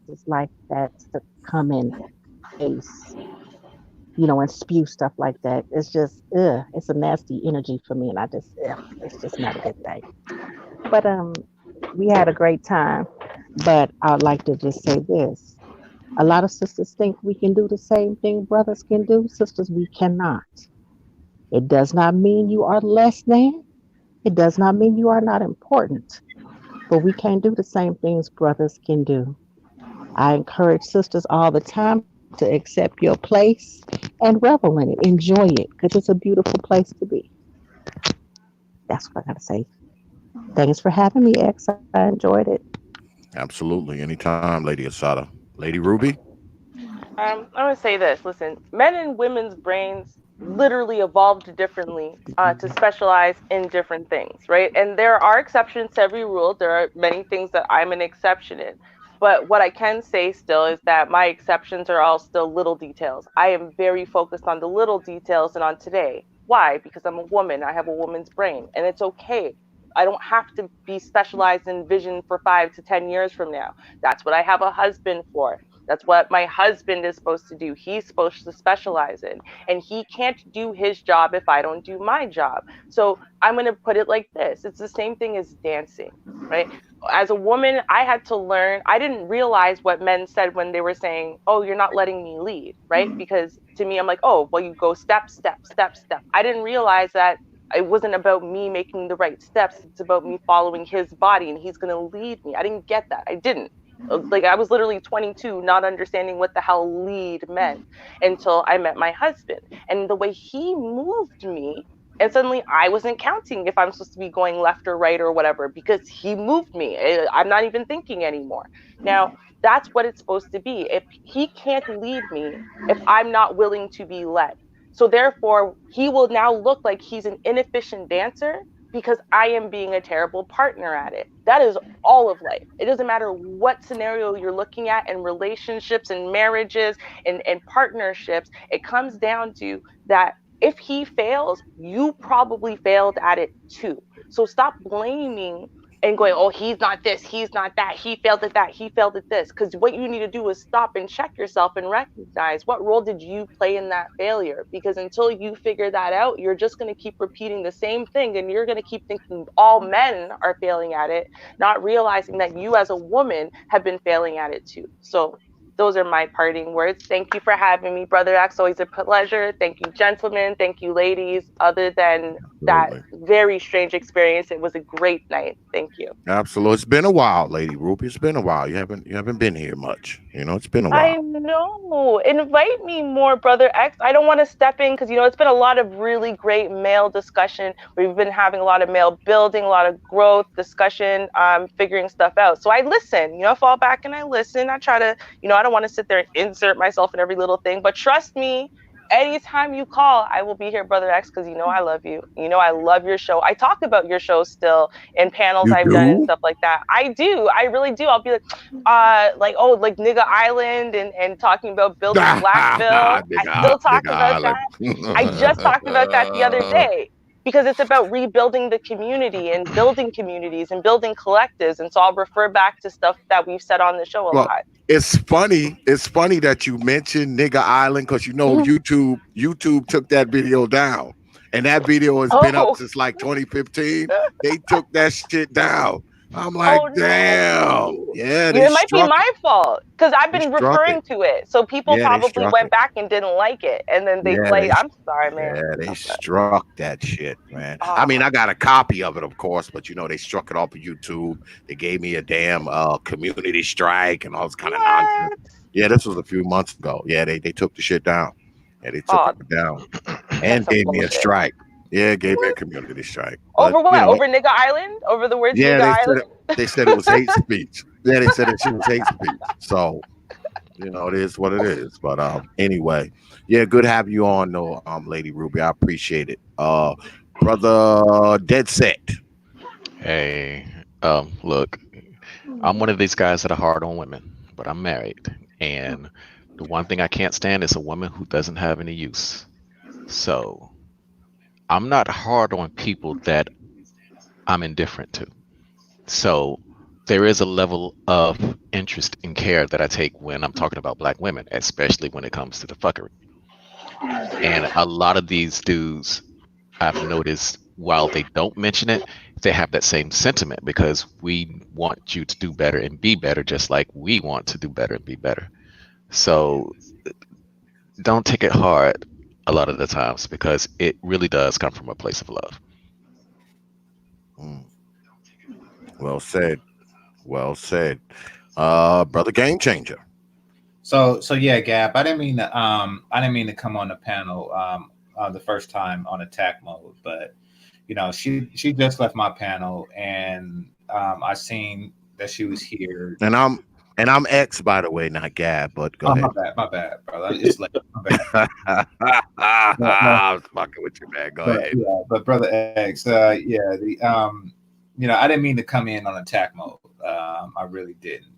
it's like that to come in face, and spew stuff like that. It's just, it's a nasty energy for me, and it's just not a good thing. But we had a great time. But I'd like to just say this: a lot of sisters think we can do the same thing brothers can do. Sisters, we cannot. It does not mean you are less than. It does not mean you are not important. But we can't do the same things brothers can do. I encourage sisters all the time to accept your place and revel in it. Enjoy it because it's a beautiful place to be. That's what I got to say. Thanks for having me, X. I enjoyed it. Absolutely. Anytime, Lady Asada. Lady Ruby. I'm gonna say this. Listen, men and women's brains literally evolved differently to specialize in different things, right? And there are exceptions to every rule. There are many things that I'm an exception in. But what I can say still is that my exceptions are all still little details. I am very focused on the little details and on today. Why? Because I'm a woman. I have a woman's brain, and it's okay. I don't have to be specialized in vision for 5 to 10 years from now. That's what I have a husband for. That's what my husband is supposed to do. He's supposed to specialize in. And he can't do his job if I don't do my job. So I'm going to put it like this. It's the same thing as dancing, right? As a woman, I had to learn. I didn't realize what men said when they were saying, oh, you're not letting me lead, right? Because to me, I'm like, oh, well, you go step, step, step, step. I didn't realize that it wasn't about me making the right steps. It's about me following his body and he's going to lead me. I didn't get that. I didn't. Like I was literally 22, not understanding what the hell lead meant until I met my husband. And the way he moved me, and suddenly I wasn't counting if I'm supposed to be going left or right or whatever because he moved me. I'm not even thinking anymore. Now, that's what it's supposed to be. If he can't lead me, if I'm not willing to be led. So therefore, he will now look like he's an inefficient dancer because I am being a terrible partner at it. That is all of life. It doesn't matter what scenario you're looking at in relationships and marriages and partnerships. It comes down to that if he fails, you probably failed at it too. So stop blaming and going, oh, he's not this, he's not that, he failed at that, he failed at this. Because what you need to do is stop and check yourself and recognize what role did you play in that failure? Because until you figure that out, you're just going to keep repeating the same thing and you're going to keep thinking all men are failing at it, not realizing that you as a woman have been failing at it too. So those are my parting words. Thank you for having me, Brother X. Always a pleasure. Thank you, gentlemen. Thank you, ladies. Other than that very strange experience, it was a great night. Thank you. Absolutely. It's been a while, Lady Ruby. It's been a while. You haven't been here much. It's been a while. I know. Invite me more, Brother X. I don't want to step in because, it's been a lot of really great male discussion. We've been having a lot of male building, a lot of growth, discussion, figuring stuff out. So I listen, I fall back and I listen. I try to, I don't want to sit there and insert myself in every little thing. But trust me, anytime you call, I will be here, Brother X, because I love you. I love your show. I talk about your show still in panels I've done and stuff like that. I do. I really do. I'll be like Nigga Island and talking about building Blackville. I still talk about that. I just talked about that the other day because it's about rebuilding the community and building communities and building collectives. And so I'll refer back to stuff that we've said on the show a lot. It's funny that you mentioned Nigga Island because YouTube took that video down. And that video has been up since like 2015. They took that shit down. I'm like, damn. Yeah, You they know, it might be struck it. my fault because I've They been struck referring it. to it. So people Yeah, they probably struck went it. back and didn't like it. And then they Yeah, like, I'm sorry, man. yeah, they That's it. struck that shit, man. I mean, Oh, I got a copy of it, of course, but you know, they struck it off of YouTube. They gave me a damn community strike and all this kind of nonsense. what? Yeah, this was a few months ago. Yeah, they took the shit down. Yeah, they took Oh, it down that's and some gave me a bullshit. strike. Yeah, gave me a What? community strike. But Over you what? know, Over Nigga Island? Over the words yeah, Nigga Island? they said it was hate speech. Yeah, they said that shit was hate speech. So you know, it is what it is. But anyway, yeah, good having you on though, Lady Ruby. I appreciate it. Brother Dead Set. Hey, look, I'm one of these guys that are hard on women, but I'm married, and the one thing I can't stand is a woman who doesn't have any use. So I'm not hard on people that I'm indifferent to. So there is a level of interest and care that I take when I'm talking about black women, especially when it comes to the fuckery. And a lot of these dudes, I've noticed, while they don't mention it, they have that same sentiment because we want you to do better and be better, just like we want to do better and be better. So don't take it hard a lot of the times because it really does come from a place of love. Mm, well said. Well said. Brother Game Changer. So yeah, Gab. I didn't mean to come on the panel the first time on attack mode, but you know, she just left my panel, and I seen that she was here. And I'm X, by the way, not Gab, but go Oh, ahead. my bad, brother. It's late. My bad. I was fucking with you, man. Go ahead. Yeah, but brother X, yeah, you know, I didn't mean to come in on attack mode. I really didn't.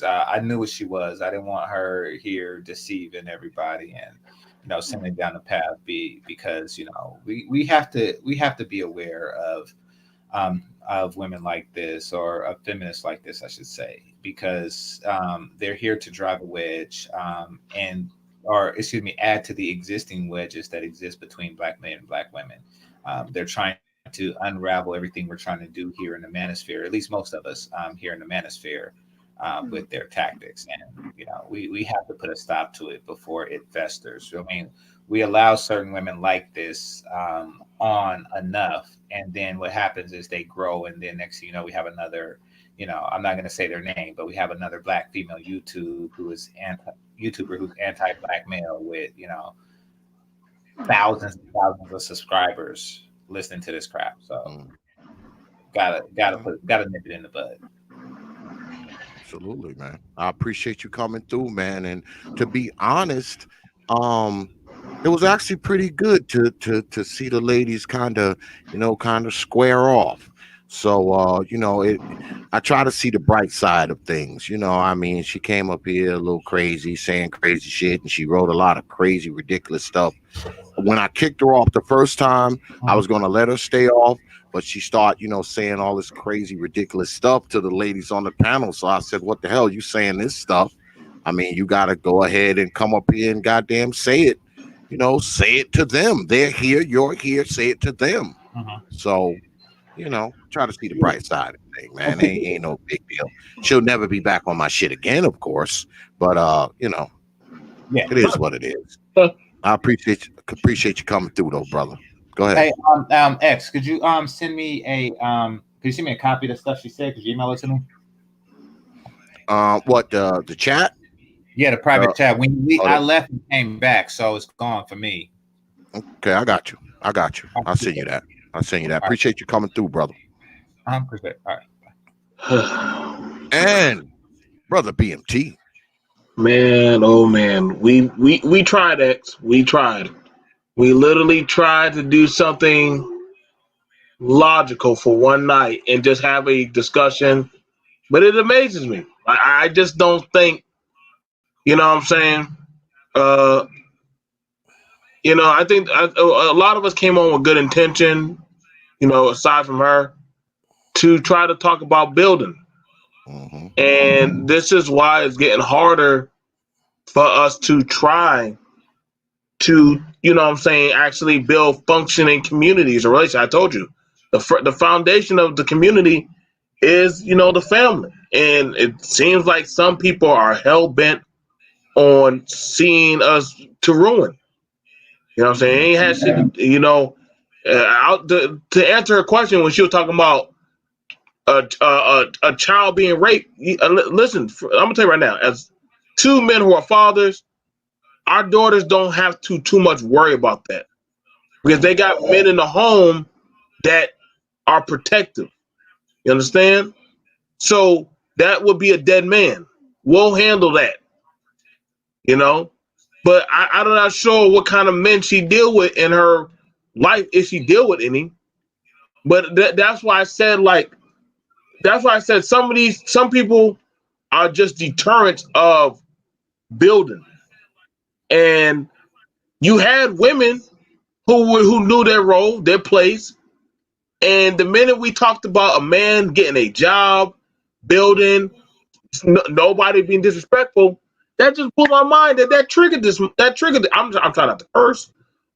I knew what she was. I didn't want her here deceiving everybody and you know sending down the path because you know we have to be aware of women like this or of feminists like this, I should say, because they're here to drive a wedge add to the existing wedges that exist between black men and black women. They're trying to unravel everything we're trying to do here in the manosphere, at least most of us here in the manosphere, with their tactics. And, you know, we have to put a stop to it before it festers. I mean, we allow certain women like this on enough. And then what happens is they grow. And then next thing you know, we have another, you know, I'm not going to say their name, but we have another black female YouTuber who's anti-black male with, you know, thousands and thousands of subscribers listening to this crap. So gotta nip it in the bud. Absolutely, man. I appreciate you coming through, man. And to be honest, it was actually pretty good to see the ladies kind of square off. So I try to see the bright side of things. You know, I mean, she came up here a little crazy, saying crazy shit, and she wrote a lot of crazy, ridiculous stuff. When I kicked her off the first time, I was gonna let her stay off, but she started, saying all this crazy, ridiculous stuff to the ladies on the panel. So I said, "What the hell? You saying this stuff? I mean, you gotta go ahead and come up here and goddamn say it. Say it to them. They're here, you're here. Say it to them." So, try to see the bright side of the thing, man. Ain't no big deal. She'll never be back on my shit again, of course. But yeah, it is what it is. I appreciate you coming through, though, brother. Go ahead. Hey, X, could you send me a copy of the stuff she said? Could you email it to me? What the chat? Yeah, the private chat. I the- left and came back, so it's gone for me. Okay, I got you. I'll send you that. Appreciate you coming through, brother. Appreciate it. All right. And brother BMT. Man, oh man, we tried, X. We tried. We literally tried to do something logical for one night and just have a discussion, but it amazes me. I just don't think, you know what I'm saying? I think a lot of us came on with good intention, aside from her, to try to talk about building. And this is why it's getting harder for us to try to, actually build functioning communities or relationships. I told you, the foundation of the community is, the family. And it seems like some people are hell bent on seeing us to ruin. You know what I'm saying? It ain't had shit, to answer her question when she was talking about a child being raped. Listen, I'm gonna tell you right now, as two men who are fathers, our daughters don't have to too much worry about that because they got men in the home that are protective. You understand? So that would be a dead man. We'll handle that. But I'm not sure what kind of men she deal with in her life, if she deal with any. But that's why I said some people are just deterrents of building. And you had women who knew their role, their place. And the minute we talked about a man getting a job, building, nobody being disrespectful, that just blew my mind. That triggered this. That triggered. I'm trying not to curse,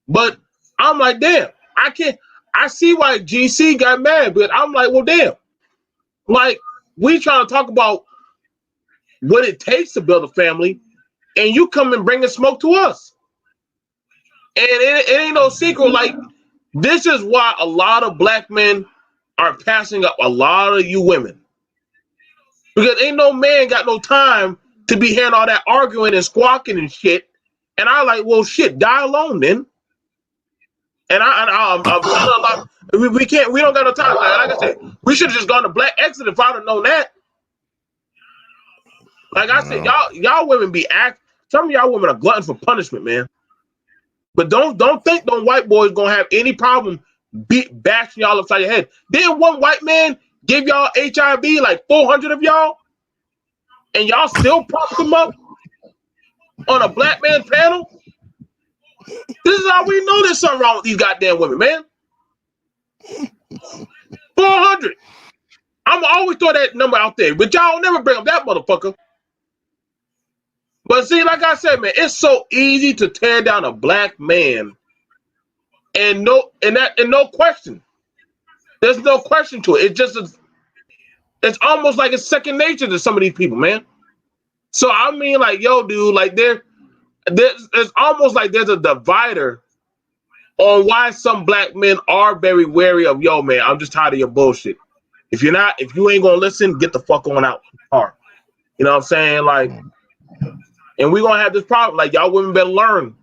but I'm like, damn, I can't. I see why GC got mad, but I'm like, well, damn. Like, we trying to talk about what it takes to build a family, and you come and bringing smoke to us. And it ain't no secret. Like, this is why a lot of black men are passing up a lot of you women. Because ain't no man got no time to be hearing all that arguing and squawking and shit. And I like, well, shit, die alone then. And we can't, we don't got no time. Like I said, we should have just gone to Black Exit if I'd have known that. Like I said, y'all women be some of y'all women are glutton for punishment, man. But don't think them white boys gonna have any problem bashing y'all upside your head. Then one white man give y'all HIV, like 400 of y'all, and y'all still prop them up on a black man panel. This is how we know there's something wrong with these goddamn women, man. 400. I'm always throw that number out there, but y'all never bring up that motherfucker. But see, like I said, man, it's so easy to tear down a black man, and no question. There's no question to it. It's almost like it's second nature to some of these people, man. So I mean, like, yo, dude, like it's almost like there's a divider on why some black men are very wary of, yo, man, I'm just tired of your bullshit. If you ain't gonna listen, get the fuck on out. You know what I'm saying? Like, and we're gonna have this problem. Like, y'all women better learn.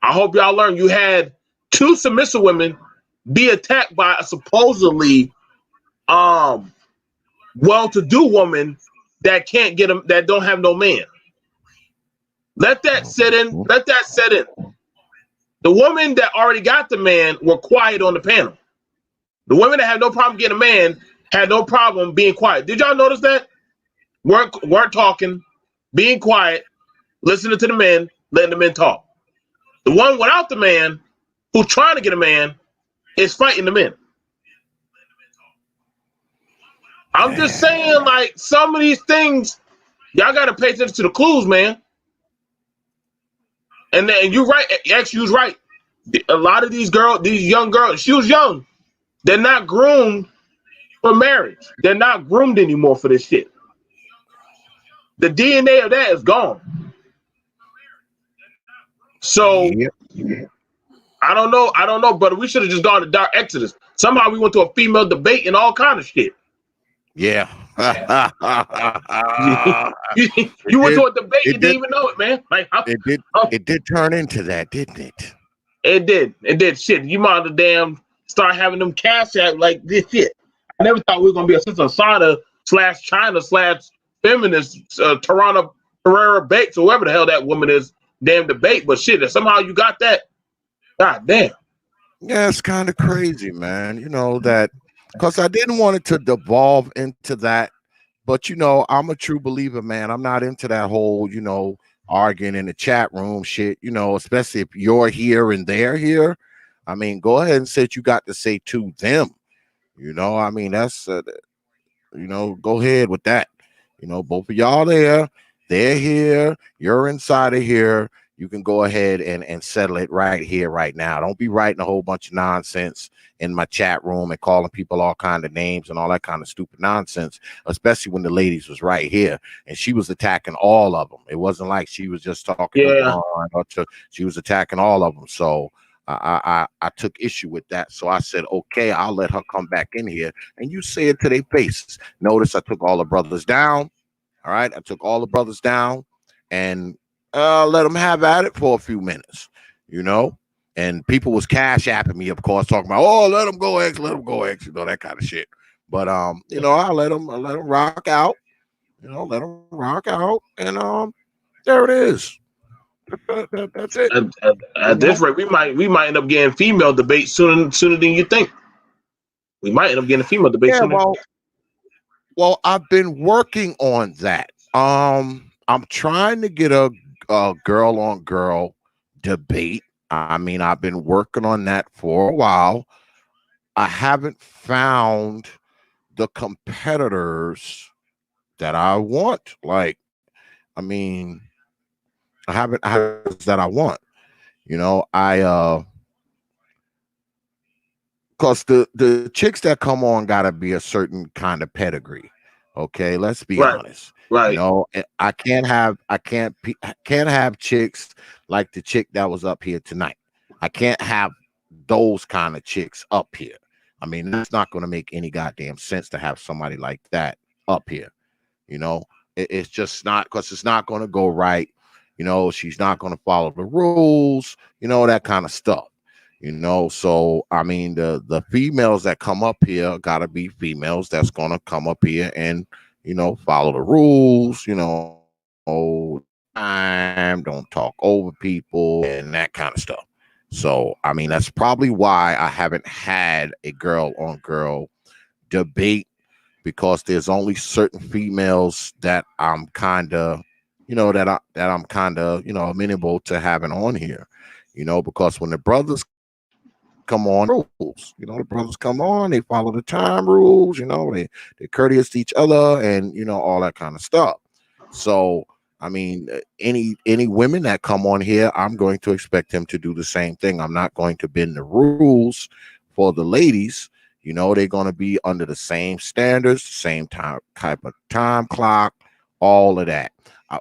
I hope y'all learn. You had two submissive women be attacked by a supposedly well-to-do woman that can't get them, that don't have no man. Let that sit in. Let that set in. The women that already got the man were quiet on the panel. The women that had no problem getting a man had no problem being quiet. Did y'all notice that? Weren't talking, being quiet, listening to the men, letting the men talk. The one without the man, who's trying to get a man, is fighting the men. I'm just saying, like, some of these things, y'all got to pay attention to the clues, man. And you're right. Actually, you was right. A lot of these young girls, she was young. They're not groomed for marriage. They're not groomed anymore for this shit. The DNA of that is gone. So I don't know, but we should have just gone to Dark Exodus. Somehow we went to a female debate and all kind of shit. Yeah. you went to a debate, you didn't even know it, man. Like, it did turn into that, didn't it? It did. Shit, you might have damn start having them cash out like this shit. I never thought we were gonna be a Sister Asada / China / feminist Toronto Pereira Bates or whoever the hell that woman is. Damn debate, but shit, if somehow you got that, god damn. Yeah, it's kind of crazy, man. You know that, because I didn't want it to devolve into that, but I'm a true believer, man. I'm not into that whole, arguing in the chat room shit. Especially if you're here and they're here. I mean, go ahead and say what you got to say to them. I mean, that's go ahead with that. Both of y'all there, they're here, you're inside of here. you can go ahead and settle it right here, right now. Don't be writing a whole bunch of nonsense in my chat room and calling people all kind of names and all that kind of stupid nonsense, especially when the ladies was right here and she was attacking all of them. It wasn't like she was just talking to Yeah. one or two. She was attacking all of them. So I took issue with that. So I said, okay, I'll let her come back in here and you say it to their faces. Notice I took all the brothers down. All right. I took all the brothers down and let them have at it for a few minutes, you know. And people was cash apping me, of course, talking about, oh, let them go X, you know, that kind of shit. But you know, I let them rock out, you know, let them rock out, and there it is. That's it. At this rate, we might end up getting female debate sooner than you think. We might end up getting a female debate Yeah, sooner. well, I've been working on that. I'm trying to get a girl on girl debate. I mean, I've been working on that for a while. I haven't found the competitors that I want. Like, I mean, I haven't had that I want. You know, because the chicks that come on gotta be a certain kind of pedigree. Okay, let's be Right. honest. You Right. know, I can't have chicks like the chick that was up here tonight. I can't have those kind of chicks up here. I mean, that's not going to make any goddamn sense to have somebody like that up here. You know, it's just not, because it's not going to go right. You know, she's not going to follow the rules, you know, that kind of stuff. You know, so I mean, the females that come up here gotta be females that's gonna come up here and, you know, follow the rules, you know, time, don't talk over people and that kind of stuff. So I mean, that's probably why I haven't had a girl on girl debate, because there's only certain females that I'm kind of, you know, that I'm kind of, you know, amenable to having on here. You know, because when the brothers come on rules, you know, the brothers come on, they follow the time rules, you know, they're courteous to each other, and you know, all that kind of stuff. So I mean, any women that come on here, I'm going to expect them to do the same thing. I'm not going to bend the rules for the ladies. You know, they're going to be under the same standards, same type of time clock, all of that.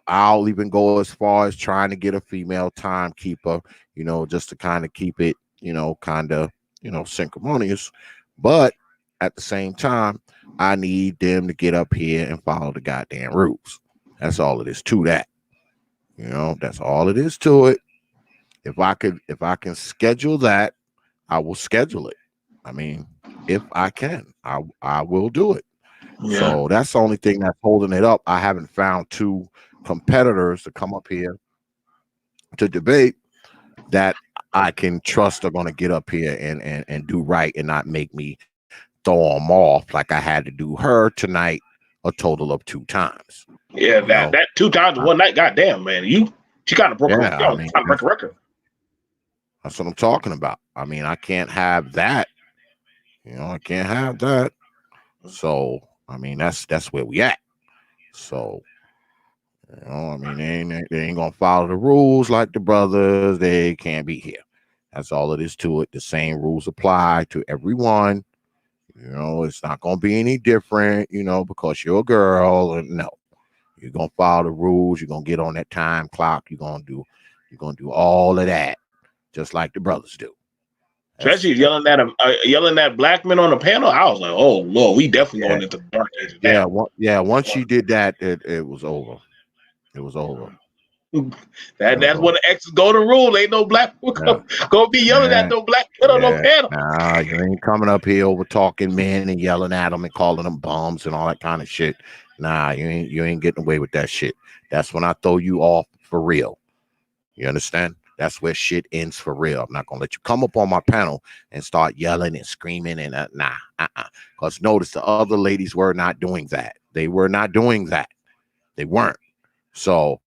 I'll even go as far as trying to get a female timekeeper, you know, just to kind of keep it, you know, kind of, you know, synchronous. But at the same time, I need them to get up here and follow the goddamn rules. That's all it is to that. You know, that's all it is to it. If I can schedule that, I will schedule it. I mean, if I can, I will do it. Yeah. So that's the only thing that's holding it up. I haven't found two competitors to come up here to debate that I can trust are going to get up here and do right and not make me throw them off like I had to do her tonight a total of 2 times. Yeah, You know, that 2 times in one night, goddamn, man. She kind of broke a yeah, I mean, record. that's what I'm talking about. I mean, I can't have that. You know, I can't have that. So, I mean, that's where we at. So, you know, I mean, they ain't gonna follow the rules like the brothers. They can't be here. That's all it is to it. The same rules apply to everyone. You know, it's not gonna be any different. You know, because you're a girl. And no, you're gonna follow the rules. You're gonna get on that time clock. You're gonna do all of that, just like the brothers do. Especially yelling at black men on the panel. I was like, oh Lord, we definitely Yeah, going into the dark ages now. Once she did that, it was over. It was over. That's what the X's golden rule. Ain't no black Yeah. gonna be yelling at Yeah. no black kid on no Yeah. panel. Nah, you ain't coming up here over talking men and yelling at them and calling them bums and all that kind of shit. Nah, you ain't getting away with that shit. That's when I throw you off for real. You understand? That's where shit ends for real. I'm not gonna let you come up on my panel and start yelling and screaming and Because notice the other ladies were not doing that. They were not doing that. They weren't. So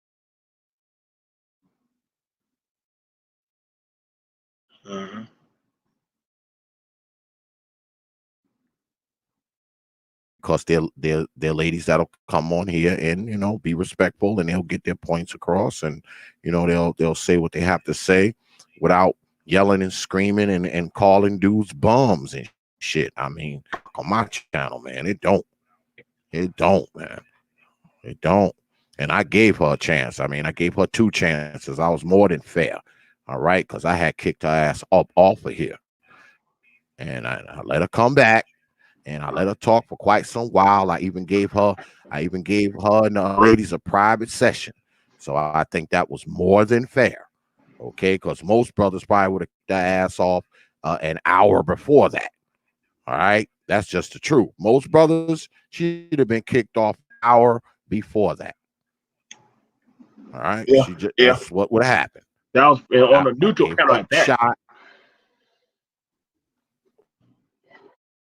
Mhm. because they're ladies that'll come on here and be respectful, and they'll get their points across, and they'll say what they have to say without yelling and screaming and calling dudes bums and shit. I mean, on my channel, man, it don't, man, it don't. And I gave her a chance. I mean, I gave her 2 chances. I was more than fair, all right, because I had kicked her ass up off of here, and I let her come back. And I let her talk for quite some while. I even gave her and the ladies a private session. So I think that was more than fair. Okay, because most brothers probably would have kicked their ass off an hour before that. All right, that's just the truth. Most brothers, she'd have been kicked off an hour before that. All right, Yeah, that's what would have happened. That was on a neutral Gave panel her like that. shot.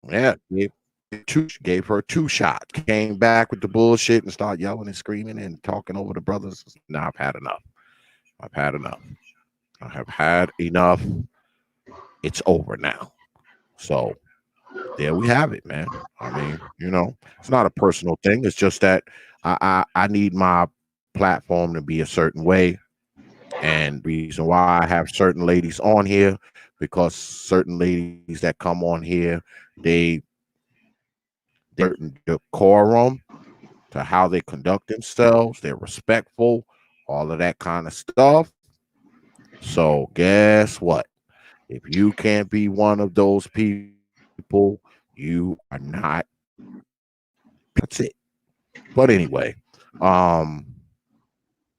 Yeah, gave her 2 shots. Came back with the bullshit and started yelling and screaming and talking over the brothers. Now I've had enough. I've had enough. I have had enough. It's over now. So there we have it, man. I mean, it's not a personal thing. It's just that I need my platform to be a certain way. And reason why I have certain ladies on here, because certain ladies that come on here, they certain decorum to how they conduct themselves. They're respectful, all of that kind of stuff. So guess what? If you can't be one of those people, you are not. That's it. But anyway, I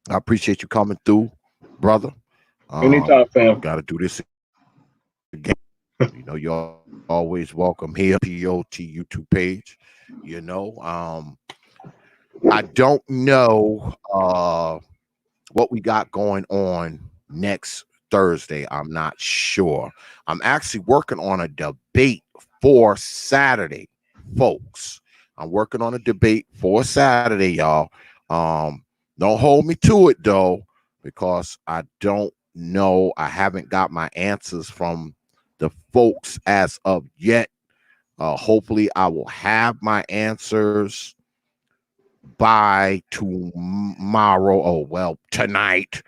appreciate you coming through, brother. Anytime, fam. Got to do this again. You're always welcome here. POT YouTube page. I don't know what we got going on next Thursday. I'm not sure. I'm actually working on a debate for Saturday, folks. I'm working on a debate for Saturday, y'all. Don't hold me to it though, because I don't know. I haven't got my answers from the folks as of yet. Hopefully I will have my answers by tomorrow. Oh, well, tonight.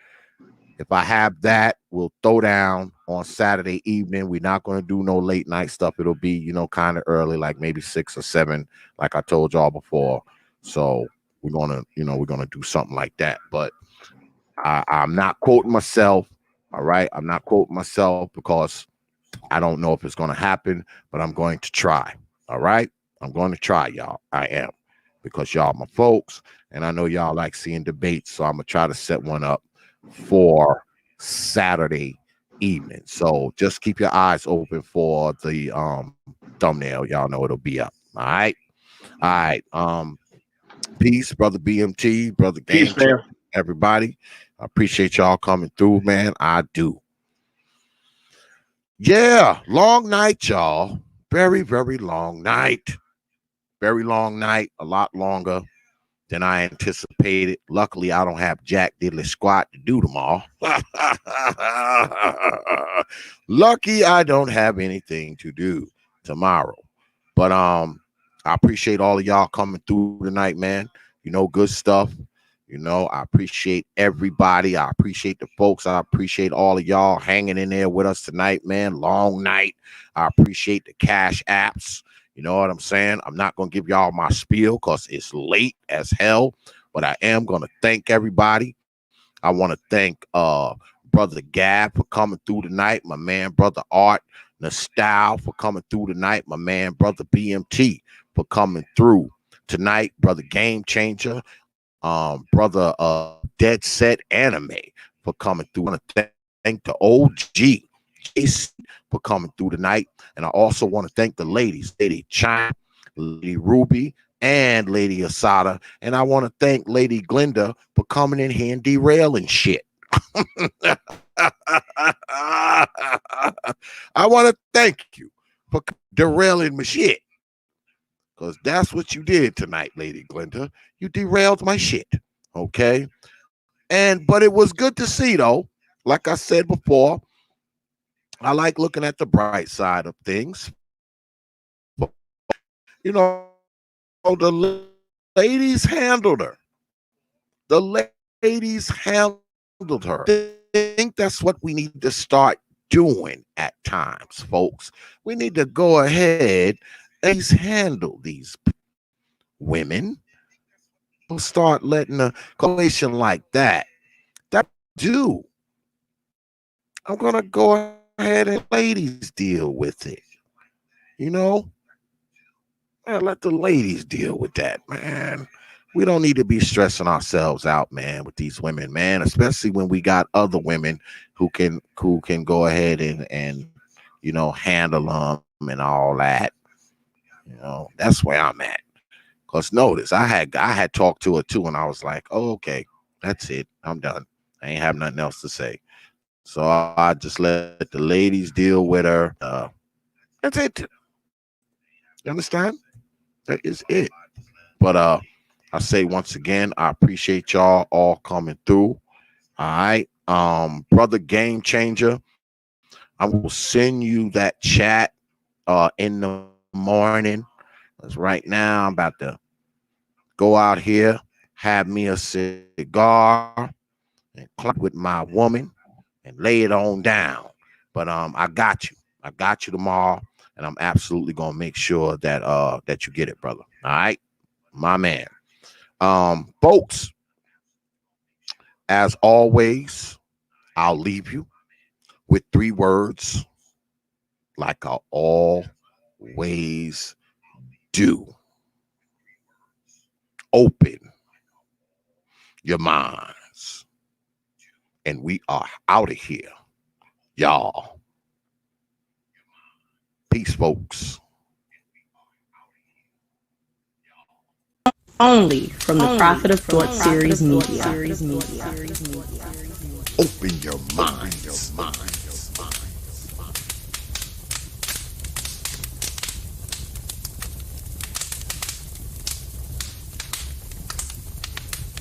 If I have that, we'll throw down on Saturday evening. We're not going to do no late night stuff. It'll be, kind of early, like maybe 6 or 7, like I told y'all before. So we're going to do something like that. But I'm not quoting myself. All right. I'm not quoting myself because I don't know if it's going to happen, but I'm going to try. All right. I'm going to try, y'all. I am, because y'all my folks, and I know y'all like seeing debates. So I'm going to try to set one up for Saturday evening. So just keep your eyes open for the thumbnail. Y'all know it'll be up. All right. All right. Peace, brother BMT, brother Game, everybody. I appreciate y'all coming through, man. I do. Yeah, long night, y'all. Very, very long night. Very long night. A lot longer than I anticipated. Luckily, I don't have Jack Diddley Squat to do tomorrow. Lucky I don't have anything to do tomorrow. But I appreciate all of y'all coming through tonight, man. Good stuff. I appreciate everybody. I appreciate the folks. I appreciate all of y'all hanging in there with us tonight, man. Long night. I appreciate the cash apps. You know what I'm saying? I'm not going to give y'all my spiel because it's late as hell, but I am going to thank everybody. I want to thank Brother Gab for coming through tonight. My man, Brother Art Nostal for coming through tonight. My man, Brother BMT for coming through tonight. Brother Game Changer. Brother Dead Set Anime for coming through. I want to thank the OG Jason for coming through tonight. And I also want to thank the ladies, Lady China, Lady Ruby, and Lady Asada. And I want to thank Lady Glenda for coming in here and derailing shit. I want to thank you for derailing my shit. Because that's what you did tonight, Lady Glenda. You derailed my shit. Okay? But it was good to see, though. Like I said before, I like looking at the bright side of things. You know, the ladies handled her. The ladies handled her. I think that's what we need to start doing at times, folks. We need to go ahead and handle these women. We'll start letting a correlation like that do. I'm gonna go ahead and ladies deal with it. You know, man, let the ladies deal with that, man. We don't need to be stressing ourselves out, man, with these women, man. Especially when we got other women who can go ahead and handle them and all that. That's where I'm at. Cause notice I had talked to her too, and I was like, oh, okay, that's it. I'm done. I ain't have nothing else to say. So I just let the ladies deal with her. That's it. You understand? That is it. But I say once again, I appreciate y'all all coming through. All right. Brother Game Changer, I will send you that chat in the morning. Because right now I'm about to go out here, have me a cigar, and clock with my woman and lay it on down. But I got you. I got you tomorrow, and I'm absolutely gonna make sure that you get it, brother. All right, my man. Folks, as always, I'll leave you with 3 words, like I always do. Open your minds, and we are out of here, y'all. Peace, folks. Only from the Prophet of Thought series media. Open your minds.